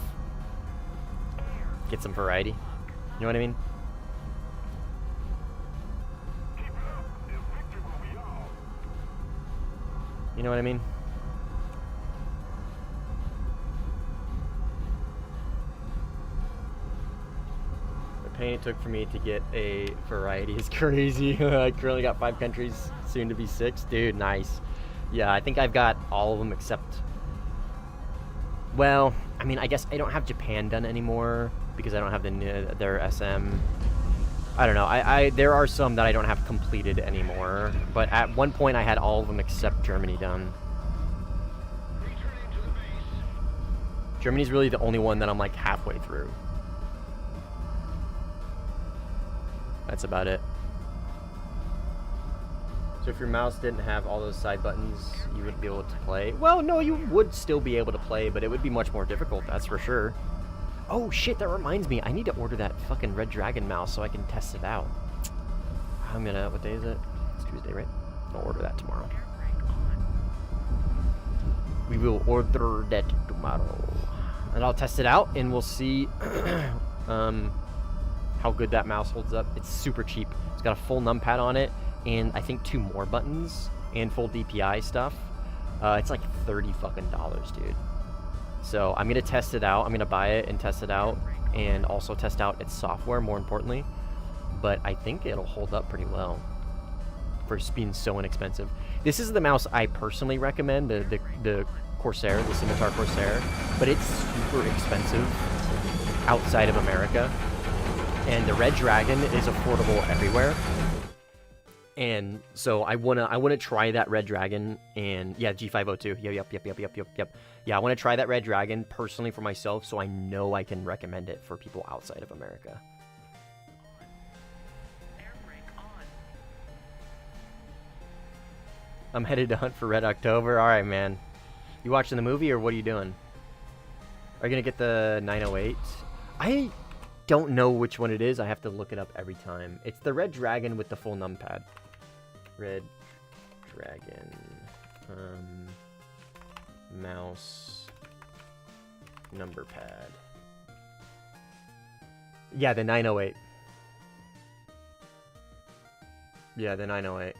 get some variety. You know what I mean? You know what I mean? The pain it took for me to get a variety is crazy. I currently got 5 countries, soon to be 6. Dude, nice. Yeah, I think I've got all of them except... Well, I mean, I guess I don't have Japan done anymore because I don't have their SM. I don't know. There are some that I don't have completed anymore, but at one point I had all of them except Germany done. Germany's really the only one that I'm like halfway through. That's about it. So if your mouse didn't have all those side buttons, you wouldn't be able to play. Well, no, you would still be able to play, but it would be much more difficult, that's for sure. Oh shit, that reminds me. I need to order that fucking Red Dragon mouse so I can test it out. I'm gonna, what day is it? It's Tuesday, right? I'll order that tomorrow. We will order that tomorrow. And I'll test it out and we'll see how good that mouse holds up. It's super cheap. It's got a full numpad on it and I think 2 more buttons and full DPI stuff. It's like $30 fucking, dude. So I'm gonna test it out. I'm gonna buy it and test it out, and also test out its software, more importantly. But I think it'll hold up pretty well for being so inexpensive. This is the mouse I personally recommend, the Corsair, the Scimitar Corsair, but it's super expensive outside of America. And the Red Dragon is affordable everywhere. And so I wanna try that Red Dragon, and yeah, G502. Yep. Yeah, I wanna try that Red Dragon personally for myself, so I know I can recommend it for people outside of America. I'm headed to hunt for Red October. All right, man. You watching the movie or what are you doing? Are you gonna get the 908? I don't know which one it is. I have to look it up every time. It's the Red Dragon with the full numpad. Red Dragon mouse number pad. Yeah, the 908. Yeah, the 908.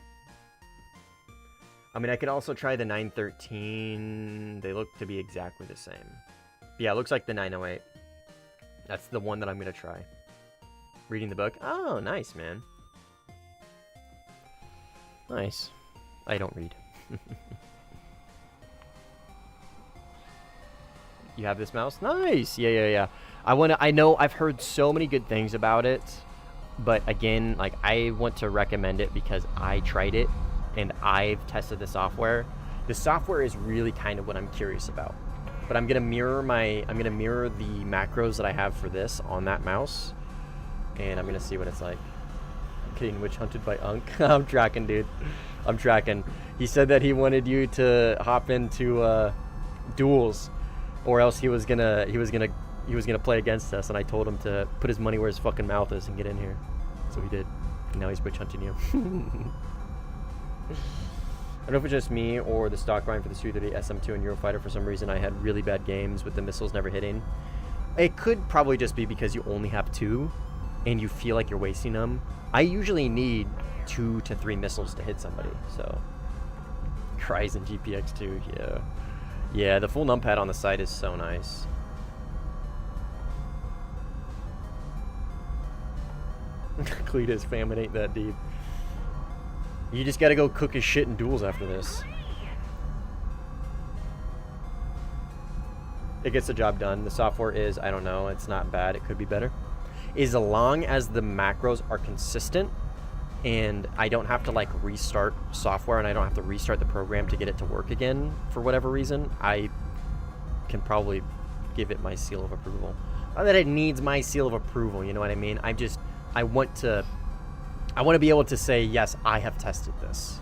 I mean, I could also try the 913. They look to be exactly the same. Yeah, it looks like the 908. That's the one that I'm going to try. Reading the book. Oh, nice, man. Nice. I don't read. You have this mouse? Nice. Yeah. I know I've heard so many good things about it, but again, like I want to recommend it because I tried it and I've tested the software. The software is really kind of what I'm curious about. But I'm gonna mirror the macros that I have for this on that mouse, and I'm gonna see what it's like. I'm getting witch hunted by Unk. I'm tracking, dude. I'm tracking. He said that he wanted you to hop into duels, or else he was gonna play against us. And I told him to put his money where his fucking mouth is and get in here. So he did. And now he's witch hunting you. I don't know if it's just me or the stock grind for the Su-30 SM2 and Eurofighter. For some reason, I had really bad games with the missiles never hitting. It could probably just be because you only have 2 and you feel like you're wasting them. I usually need 2 to 3 missiles to hit somebody, so. Ryzen GPX2, yeah. Yeah, the full numpad on the side is so nice. Cletus, famine ain't that deep. You just gotta go cook his shit in duels after this. It gets the job done. The software is, I don't know, it's not bad. It could be better. As long as the macros are consistent and I don't have to like restart software and I don't have to restart the program to get it to work again for whatever reason, I can probably give it my seal of approval. Not that it needs my seal of approval, you know what I mean? I want to be able to say, yes, I have tested this.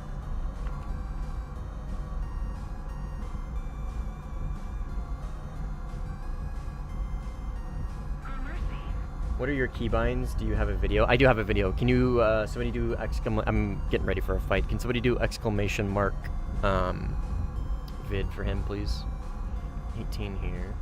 What are your keybinds? Do you have a video? I do have a video. Can you, somebody do I'm getting ready for a fight. Can somebody do exclamation mark, vid for him, please? 18 here.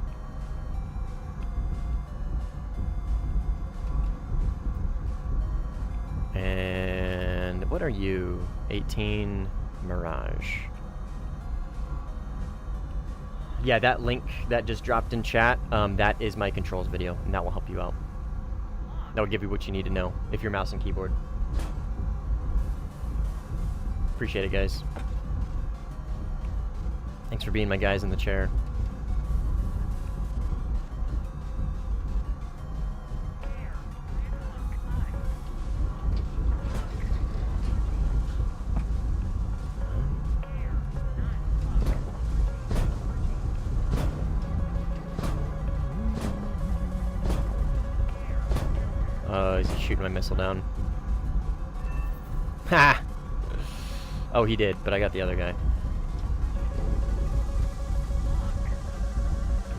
And what are you? 18 Mirage. Yeah, that link that just dropped in chat, that is my controls video, and that will help you out. That will give you what you need to know if you're mouse and keyboard. Appreciate it, guys. Thanks for being my guys in the chair. Is he shooting my missile down? Ha! Oh, he did, but I got the other guy.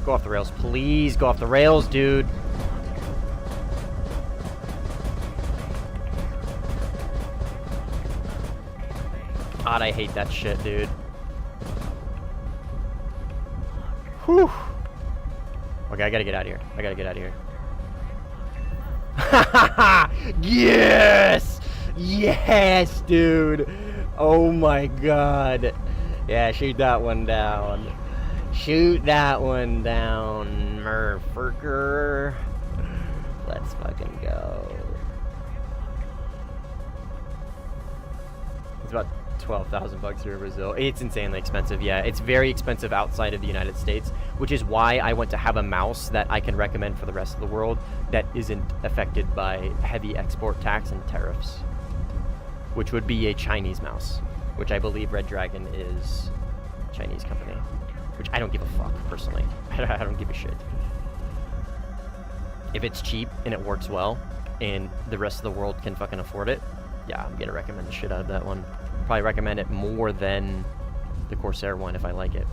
Go off the rails. Please go off the rails, dude. God, I hate that shit, dude. Whew. Okay, I gotta get out of here. I gotta get out of here. Yes! Yes, dude! Oh my god. Yeah, shoot that one down. Shoot that one down, motherfucker. Let's fucking go. It's about 12,000 bucks here in Brazil. It's insanely expensive, yeah. It's very expensive outside of the United States, which is why I want to have a mouse that I can recommend for the rest of the world that isn't affected by heavy export tax and tariffs, which would be a Chinese mouse, which I believe Red Dragon is a Chinese company, which I don't give a fuck, personally. I don't give a shit. If it's cheap and it works well and the rest of the world can fucking afford it, yeah, I'm gonna recommend the shit out of that one. Probably recommend it more than the Corsair one if I like it.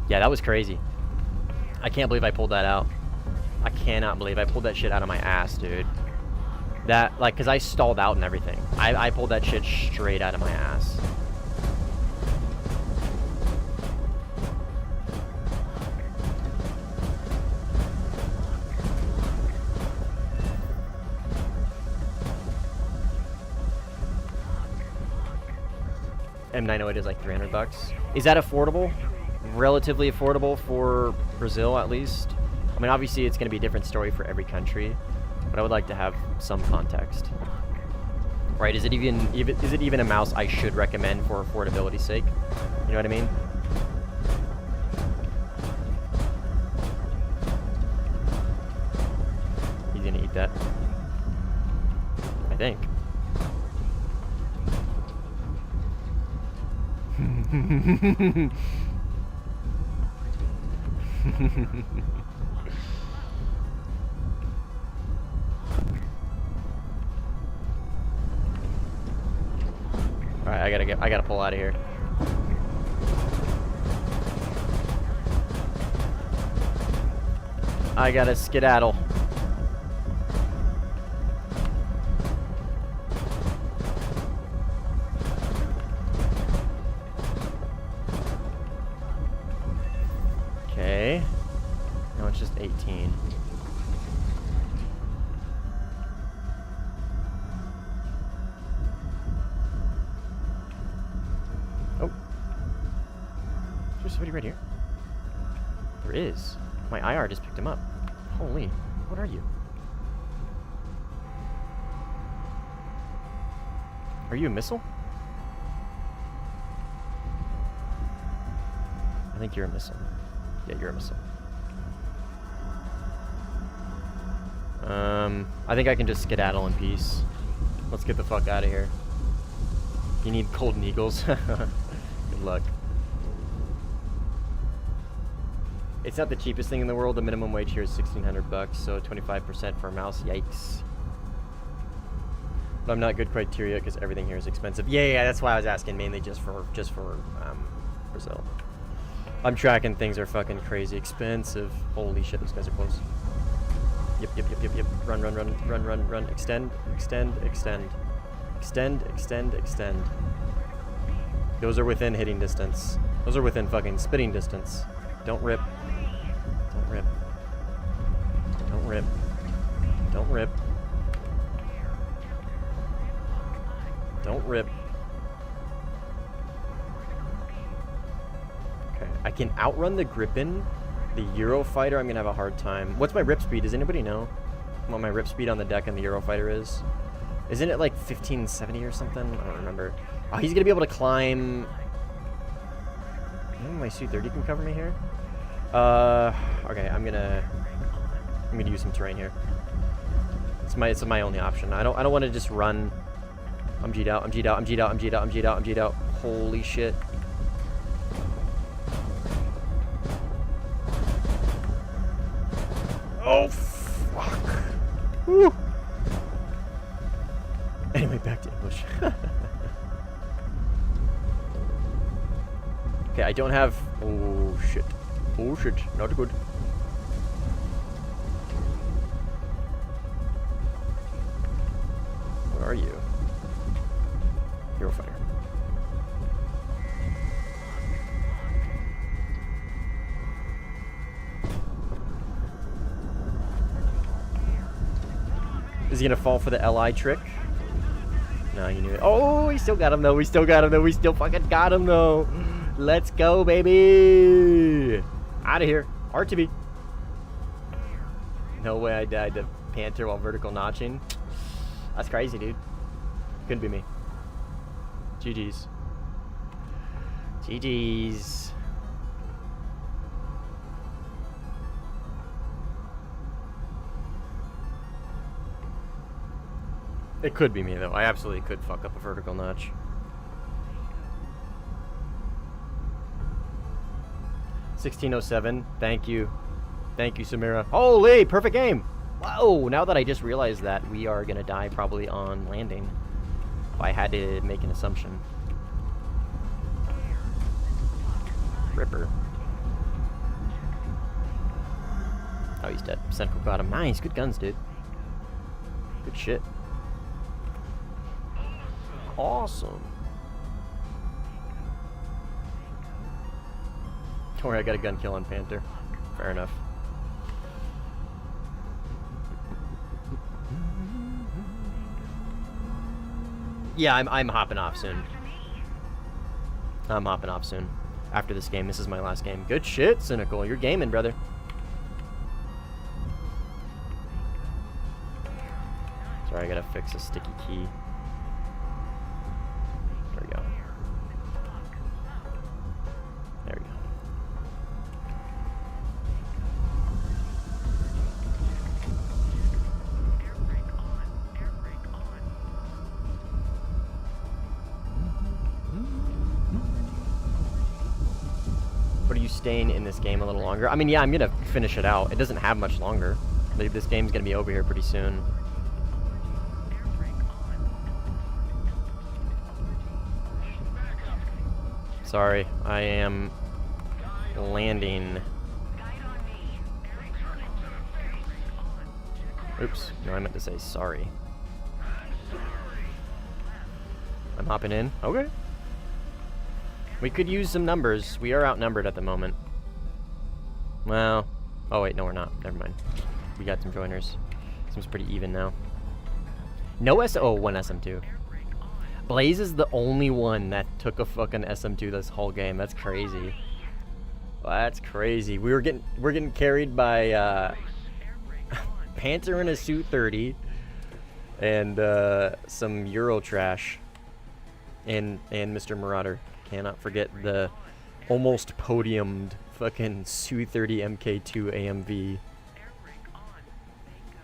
Yeah, that was crazy. I can't believe I pulled that out. I cannot believe I pulled that shit out of my ass, dude. That, like, because I stalled out and everything. I pulled that shit straight out of my ass. M908 is like 300 bucks. Is that affordable? Relatively affordable for Brazil, at least? I mean, obviously it's going to be a different story for every country, but I would like to have some context. Right, is it even a mouse I should recommend for affordability's sake? You know what I mean? He's going to eat that. I think. Alright, I gotta pull out of here. I gotta skedaddle. Okay. Now it's just 18. Oh. Is there somebody right here? There is. My IR just picked him up. Holy. What are you? Are you a missile? I think you're a missile. Yeah, you're a missile. I think I can just skedaddle in peace. Let's get the fuck out of here. You need golden eagles? Good luck. It's not the cheapest thing in the world. The minimum wage here is 1,600 bucks, so 25% for a mouse. Yikes. But I'm not good criteria because everything here is expensive. Yeah, that's why I was asking, mainly just for Brazil. I'm tracking, things are fucking crazy expensive. Holy shit, those guys are close. Yep, yep, yep, yep, yep. Run, run, run, run, run, run. Extend, extend, extend. Extend, extend, extend. Those are within hitting distance. Those are within fucking spitting distance. Don't rip. Don't rip. Don't rip. Don't rip. Don't rip. Okay, I can outrun the Gripen. The Eurofighter, I'm gonna have a hard time. What's my rip speed? Does anybody know what my rip speed on the deck and the Eurofighter is? Isn't it like 1570 or something? I don't remember. Oh, he's gonna be able to climb. Oh, my Su-30 can cover me here. Okay, I'm gonna use some terrain here. It's my only option. I don't want to just run. I'm G'd out. I'm G'd out. I'm G'd out. I'm G'd out. I'm G'd out. I'm G'd out. Holy shit. Oh, fuck. Woo. Anyway, back to English. Okay, I don't have... Oh, shit. Oh, shit. Not good. Where are you? Eurofighter. Is he gonna fall for the LI trick? No, you knew it. Oh, we still got him though. We still got him though. We still fucking got him though. Let's go, baby. Out of here. RTV. No way I died to Panther while vertical notching. That's crazy, dude. Couldn't be me. GG's. GG's. It could be me, though. I absolutely could fuck up a vertical notch. $16.07. Thank you. Thank you, Samira. Holy, perfect game. Whoa, now that I just realized that, we are going to die probably on landing. If I had to make an assumption. Ripper. Oh, he's dead. Sentinel got him. Nice. Good guns, dude. Good shit. Awesome. Don't worry, I got a gun kill on Panther. Fair enough. Yeah, I'm hopping off soon. I'm hopping off soon. After this game, this is my last game. Good shit, Cynical. You're gaming, brother. Sorry, I gotta fix a sticky key. There we go. There we go. Air brake on. Air brake on. But are you staying in this game a little longer? I mean, yeah, I'm gonna finish it out. It doesn't have much longer. Maybe this game's gonna be over here pretty soon. Air brake on. Sorry, I am landing. Guide on me. Air brake on. Oops, no, I meant to say sorry. I'm hopping in. Okay. We could use some numbers. We are outnumbered at the moment. Well, oh wait, no we're not. Never mind. We got some joiners. Seems pretty even now. No one SM2. Blaze is the only one that took a fucking SM2 this whole game. That's crazy. That's crazy. We're getting carried by Panther in a Su-30 and some Euro trash and Mr. Marauder. Cannot forget the almost podiumed fucking Su-30 MK2 AMV. Air brake on. Bingo.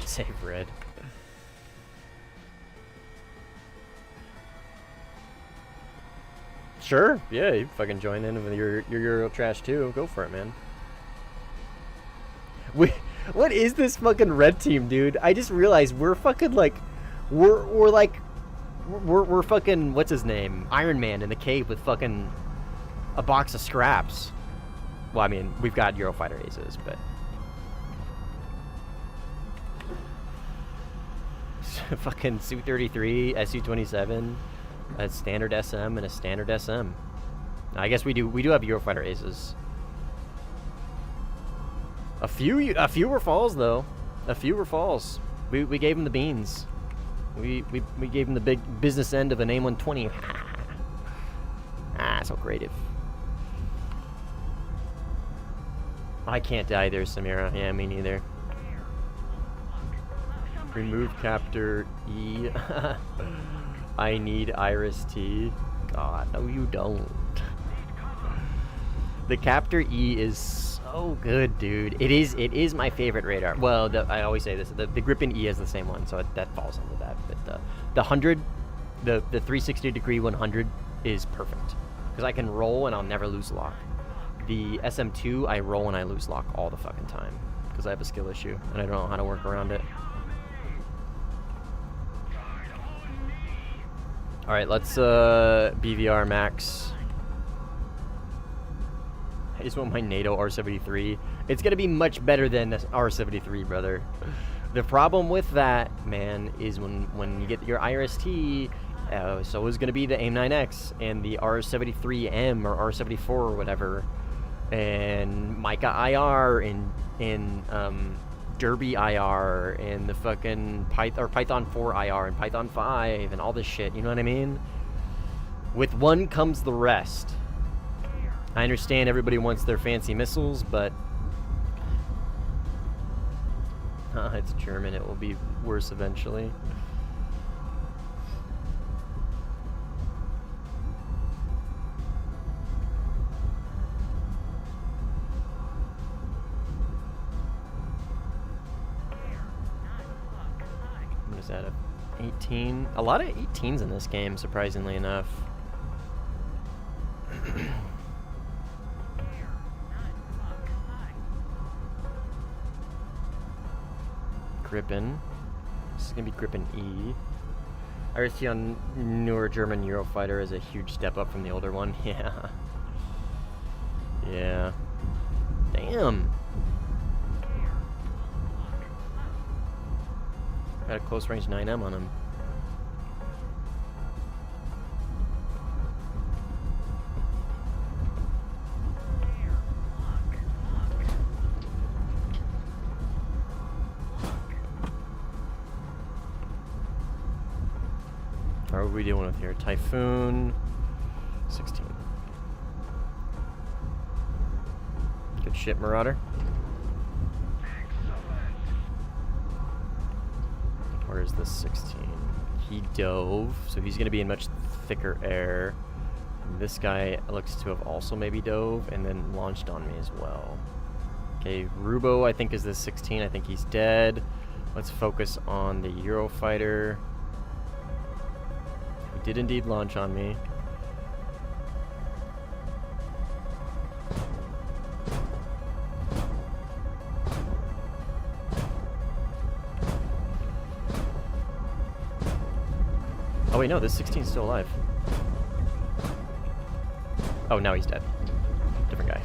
Save red. Sure, yeah, you fucking join in with your Euro trash too. Go for it, man. What is this fucking red team, dude? I just realized we're fucking like, we're fucking, what's his name? Iron Man in the cave with fucking a box of scraps. Well, I mean, we've got Eurofighter aces, but fucking Su-33, Su-27, a standard SM, and a standard SM. I guess we do have Eurofighter aces. A few were falls though. A few were falls. We gave him the beans. We gave him the big business end of an AIM-120. So creative. I can't either, Samira. Yeah, me neither. Remove Captor E. I need Iris T. God, no you don't. The Captor E is so good, dude. It is my favorite radar. Well, I always say this. The Gripen E has the same one, so that falls under that. But the 100, the 360 degree 100 is perfect. Because I can roll and I'll never lose lock. The SM2, I roll and I lose lock all the fucking time. Because I have a skill issue and I don't know how to work around it. Alright, let's BVR max. I just want my NATO R73. It's gonna be much better than R73, brother. The problem with that, man, is when you get your IRST, so is gonna be the AIM-9X and the R73M or R74 or whatever, and Micah IR and Derby IR and the fucking Python 4 IR and Python 5 and all this shit. You know what I mean? With one comes the rest. I understand everybody wants their fancy missiles, but it's German. It will be worse eventually. What is that? A 18? A lot of 18s in this game, surprisingly enough. Gripen. This is gonna be Gripen E. RST on newer German Eurofighter is a huge step up from the older one. Yeah. Yeah. Damn. Got a close range 9M on him. What are we dealing with here? Typhoon 16. Good shit, Marauder. Where's the 16? He dove, so he's going to be in much thicker air. And this guy looks to have also maybe dove and then launched on me as well. Okay, Rubo I think is the 16. I think he's dead. Let's focus on the Eurofighter. He did indeed launch on me. Oh wait, no, this 16 is still alive. Oh, now he's dead. Different guy.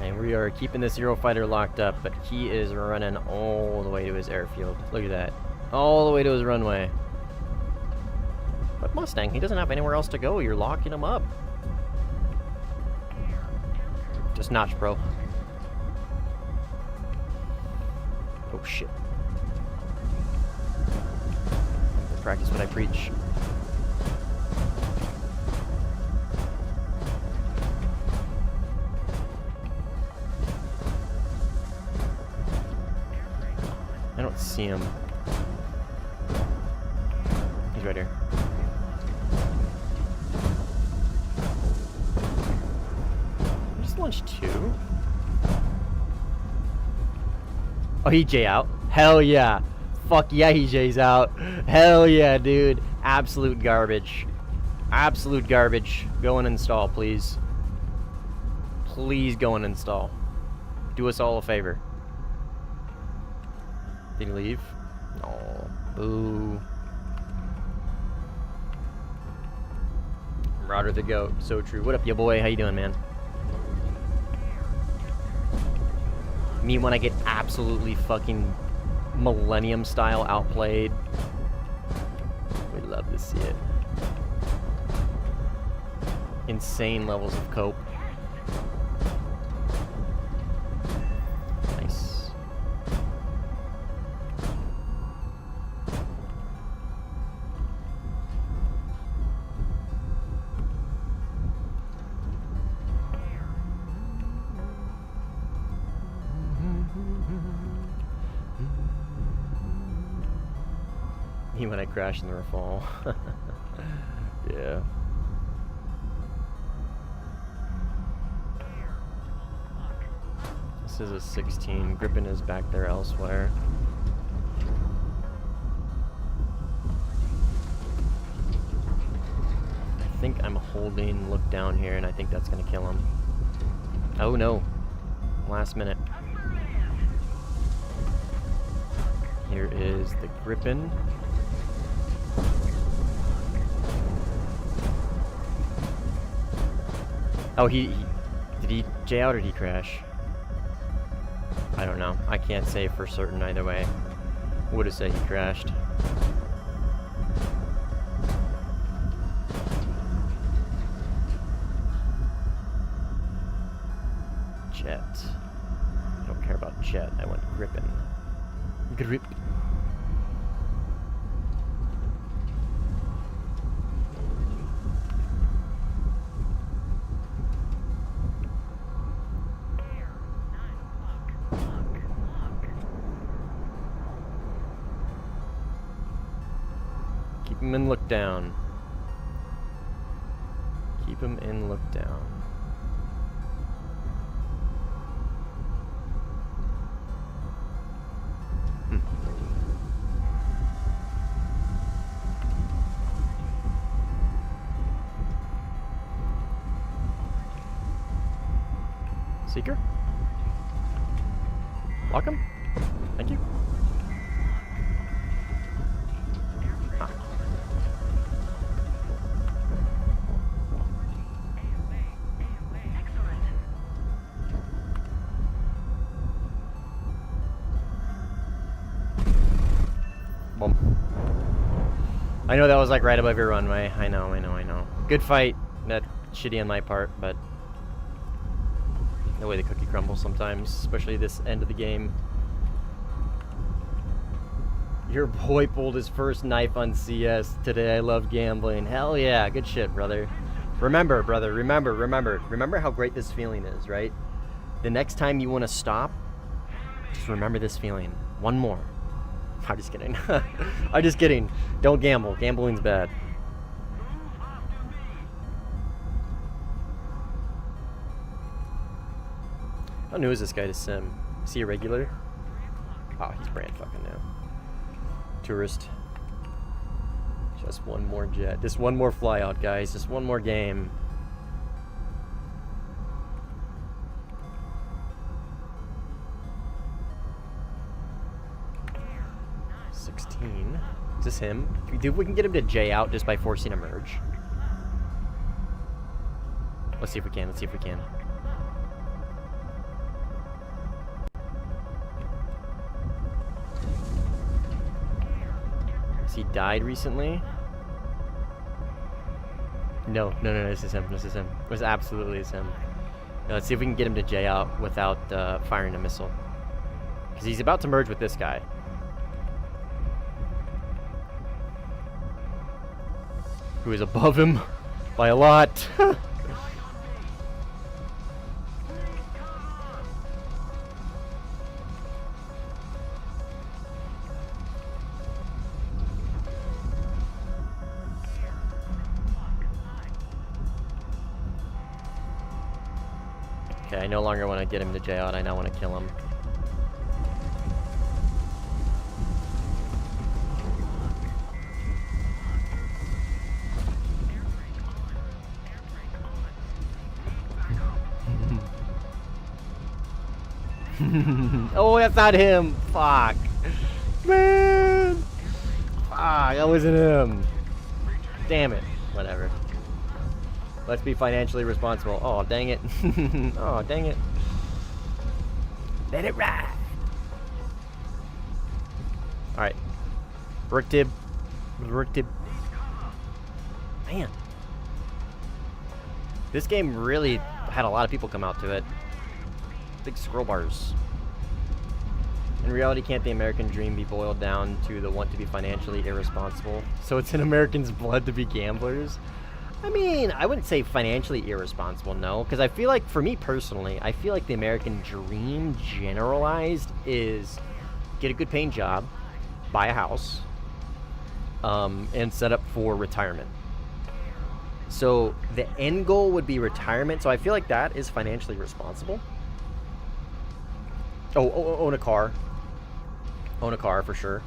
And we are keeping this Eurofighter locked up, but he is running all the way to his airfield. Look at that. All the way to his runway. But Mustang, he doesn't have anywhere else to go. You're locking him up. Just notch, bro. Oh shit. Practice what I preach. I don't see him. He's right here. Launch 2. Oh, he J out. Hell yeah. Fuck yeah, he J's out. Hell yeah, dude. Absolute garbage. Absolute garbage. Go and install, please. Please go and install. Do us all a favor. Did he leave? No. Boo. Marauder the goat. So true. What up, yo boy? How you doing, man? Me when I get absolutely fucking Millennium style outplayed. We love to see it. Insane levels of cope. Nice. Me when I crash in the fall. Yeah. This is a 16. Grippin is back there elsewhere. I think I'm holding look down here, and I think that's gonna kill him. Oh no. Last minute. Here is the Grippin. Oh, did he J out or did he crash? I don't know. I can't say for certain either way. Would have said he crashed. Jet. I don't care about jet. I want Grippin. Grip. Keep him in look down. Keep him in look down. Seeker? Lock him? Thank you. Ah. Boom. I know that was like right above your runway. I know. Good fight. That shitty on my part, but the way the cookie crumbles sometimes, especially this end of the game. Your boy pulled his first knife on CS today. I love gambling. Hell yeah, good shit, brother. Remember, brother, remember how great this feeling is, right? The next time you want to stop, just remember this feeling. One more. I'm just kidding. I'm just kidding. Don't gamble. Gambling's bad. How new is this guy to sim? Is he a regular? Oh, he's brand fucking new. Tourist. Just one more jet. Just one more fly out, guys. Just one more game. Is this him? Dude, we can get him to J out just by forcing a merge. Let's see if we can. Let's see if we can. Has he died recently? No, this is him. This is him. It was absolutely him. Now, let's see if we can get him to J out without firing a missile. Because he's about to merge with this guy. Who is above him by a lot. Okay, I no longer want to get him to J out. I now want to kill him. Oh, that's not him. Fuck. man! Ah, that wasn't him. Damn it. Whatever. Let's be financially responsible. Oh, dang it. Oh, dang it. Let it ride. Alright. Brick tib. Man. This game really had a lot of people come out to it. Big scroll bars. In reality, can't the American dream be boiled down to the want to be financially irresponsible? So it's in Americans' blood to be gamblers? I mean, I wouldn't say financially irresponsible, no. Because I feel like, for me personally, I feel like the American dream generalized is get a good paying job, buy a house, and set up for retirement. So the end goal would be retirement. So I feel like that is financially responsible. Oh, own a car. Own a car for sure.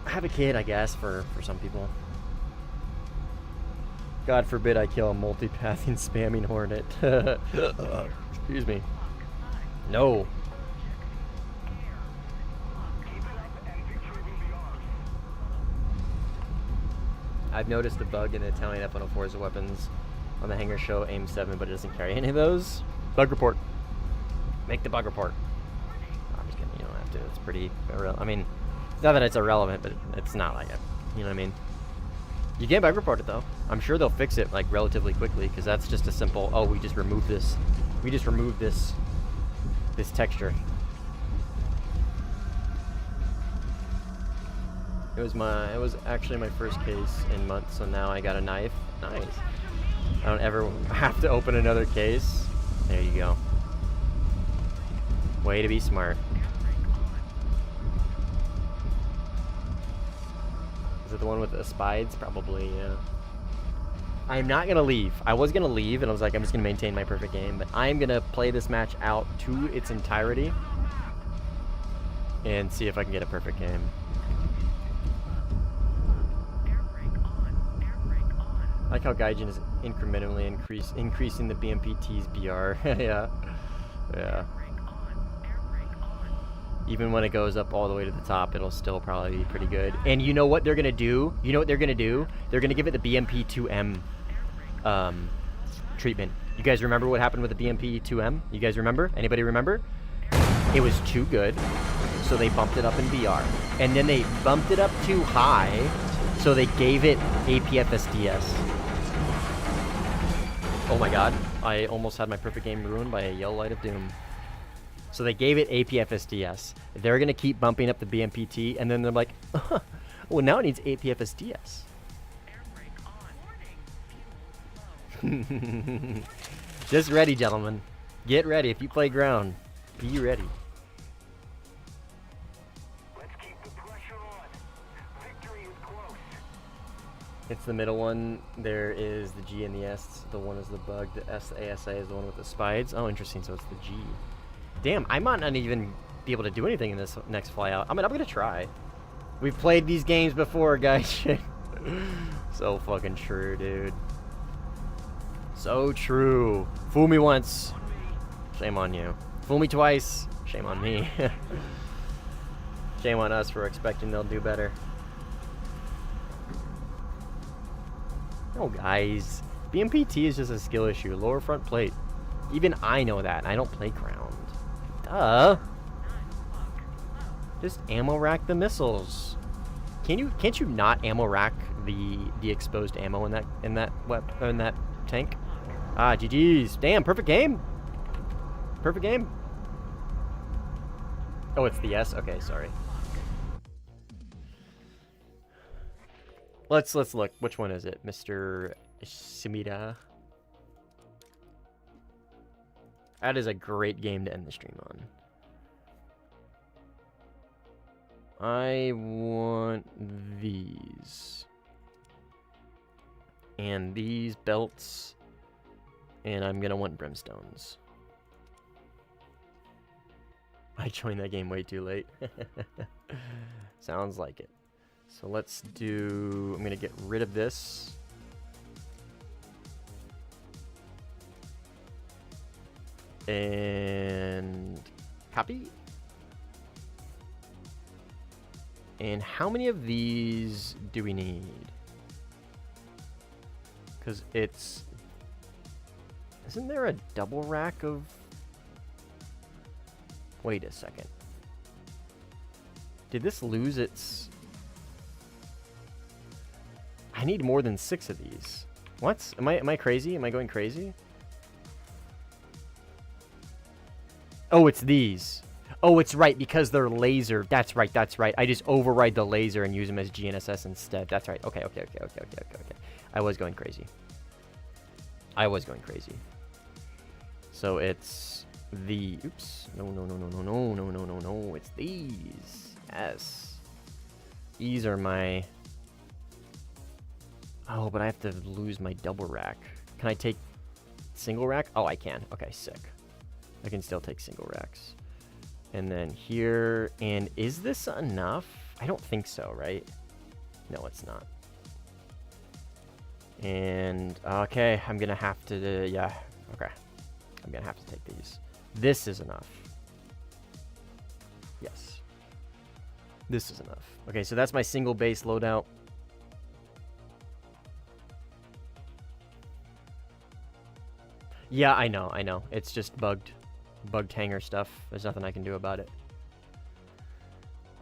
Have a kid, I guess, for some people. God forbid I kill a multipathing spamming hornet. Excuse me. No. I've noticed a bug in the Italian F-104's weapons on the hangar show aim 7, but it doesn't carry any of those. Bug report. Make the bug report. No, I'm just kidding. You don't have to. It's pretty irrelevant. I mean, it's not that it's irrelevant, but it's not like it. You know what I mean? You can bug report it though. I'm sure they'll fix it like relatively quickly because that's just a simple. Oh, we just removed this. We just removed this texture. It was actually my first case in months, so now I got a knife. Nice. I don't ever have to open another case. There you go. Way to be smart. Is it the one with the spides? Probably, yeah. I'm not gonna leave. I was gonna leave, and I was like, I'm just gonna maintain my perfect game, but I'm gonna play this match out to its entirety and see if I can get a perfect game. I like how Gaijin is incrementally increasing the BMPT's BR. Yeah. Yeah. Even when it goes up all the way to the top, it'll still probably be pretty good. And you know what they're gonna do? You know what they're gonna do? They're gonna give it the BMP2M treatment. You guys remember what happened with the BMP2M? You guys remember? Anybody remember? It was too good, so they bumped it up in BR. And then they bumped it up too high, so they gave it APFSDS. Oh my god, I almost had my perfect game ruined by a yellow light of doom. So they gave it APFSDS. They're going to keep bumping up the BMPT, and then they're like, well, now it needs APFSDS. Just ready, gentlemen. Get ready. If you play ground, be ready. Let's keep the pressure on. Victory is close. It's the middle one. There is the G and the S. The one is the bug. The S, the ASA is the one with the spides. Oh, interesting. So it's the G. Damn, I might not even be able to do anything in this next fly out. I mean, I'm gonna try. We've played these games before, guys. So fucking true, dude. So true. Fool me once. Shame on you. Fool me twice. Shame on me. Shame on us for expecting they'll do better. No, guys. BMPT is just a skill issue. Lower front plate. Even I know that, and I don't play ground. Duh. Just ammo rack the missiles. Can't you not ammo rack the exposed ammo in that tank? Ah, GG's. Damn, perfect game. Perfect game. Oh, it's the S. Okay, sorry. Let's look. Which one is it, Mr. Simida? That is a great game to end the stream on. I want these. And these belts. And I'm gonna want brimstones. I joined that game way too late. Sounds like it. So let's do... I'm gonna get rid of this. And copy. And how many of these do we need? Because it's... Isn't there a double rack of... Wait a second. Did this lose its... I need more than 6 of these. What? Am I crazy? Am I going crazy? Oh, it's these. Oh, it's right, because they're laser. That's right, that's right. I just override the laser and use them as GNSS instead. That's right. Okay. I was going crazy. So it's the... Oops. No. It's these. Yes. These are my... Oh, but I have to lose my double rack. Can I take single rack? Oh, I can. Okay, sick. I can still take single racks. And then here, and is this enough? I don't think so, right? No, it's not. And, okay, I'm gonna have to, yeah, okay. I'm gonna have to take these. This is enough. Yes. This is enough. Okay, so that's my single base loadout. Yeah, I know. It's just bugged hanger stuff. There's nothing I can do about it.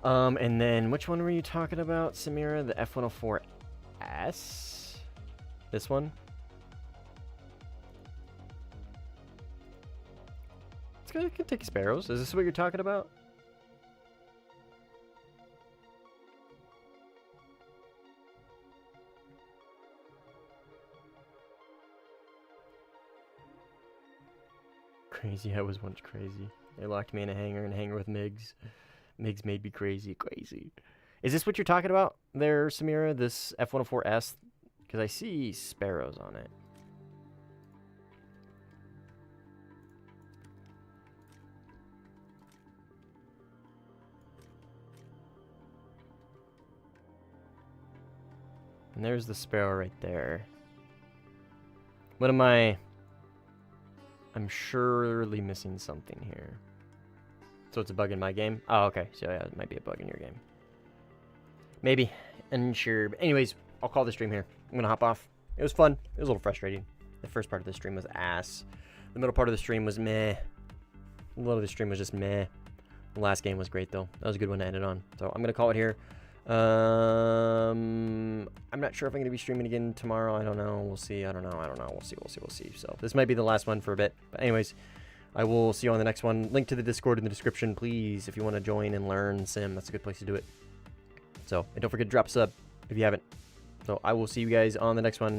And then which one were you talking about, Samira? The F-104S? This one? It's good. I can take sparrows. Is this what you're talking about? Crazy. I was once crazy. They locked me in a hangar with MiGs. MiGs made me crazy. Is this what you're talking about there, Samira? This F-104S? Because I see sparrows on it. And there's the sparrow right there. What am I... I'm surely missing something here. So it's a bug in my game? Oh, okay. So yeah, it might be a bug in your game. Maybe. Unsure. But anyways, I'll call the stream here. I'm going to hop off. It was fun. It was a little frustrating. The first part of the stream was ass. The middle part of the stream was meh. A lot of the stream was just meh. The last game was great, though. That was a good one to end it on. So I'm going to call it here. I'm not sure if I'm going to be streaming again tomorrow. I don't know. We'll see. I don't know. We'll see. So this might be the last one for a bit. But anyways, I will see you on the next one. Link to the Discord in the description, please. If you want to join and learn Sim, that's a good place to do it. So, and don't forget to drop a sub if you haven't. So I will see you guys on the next one.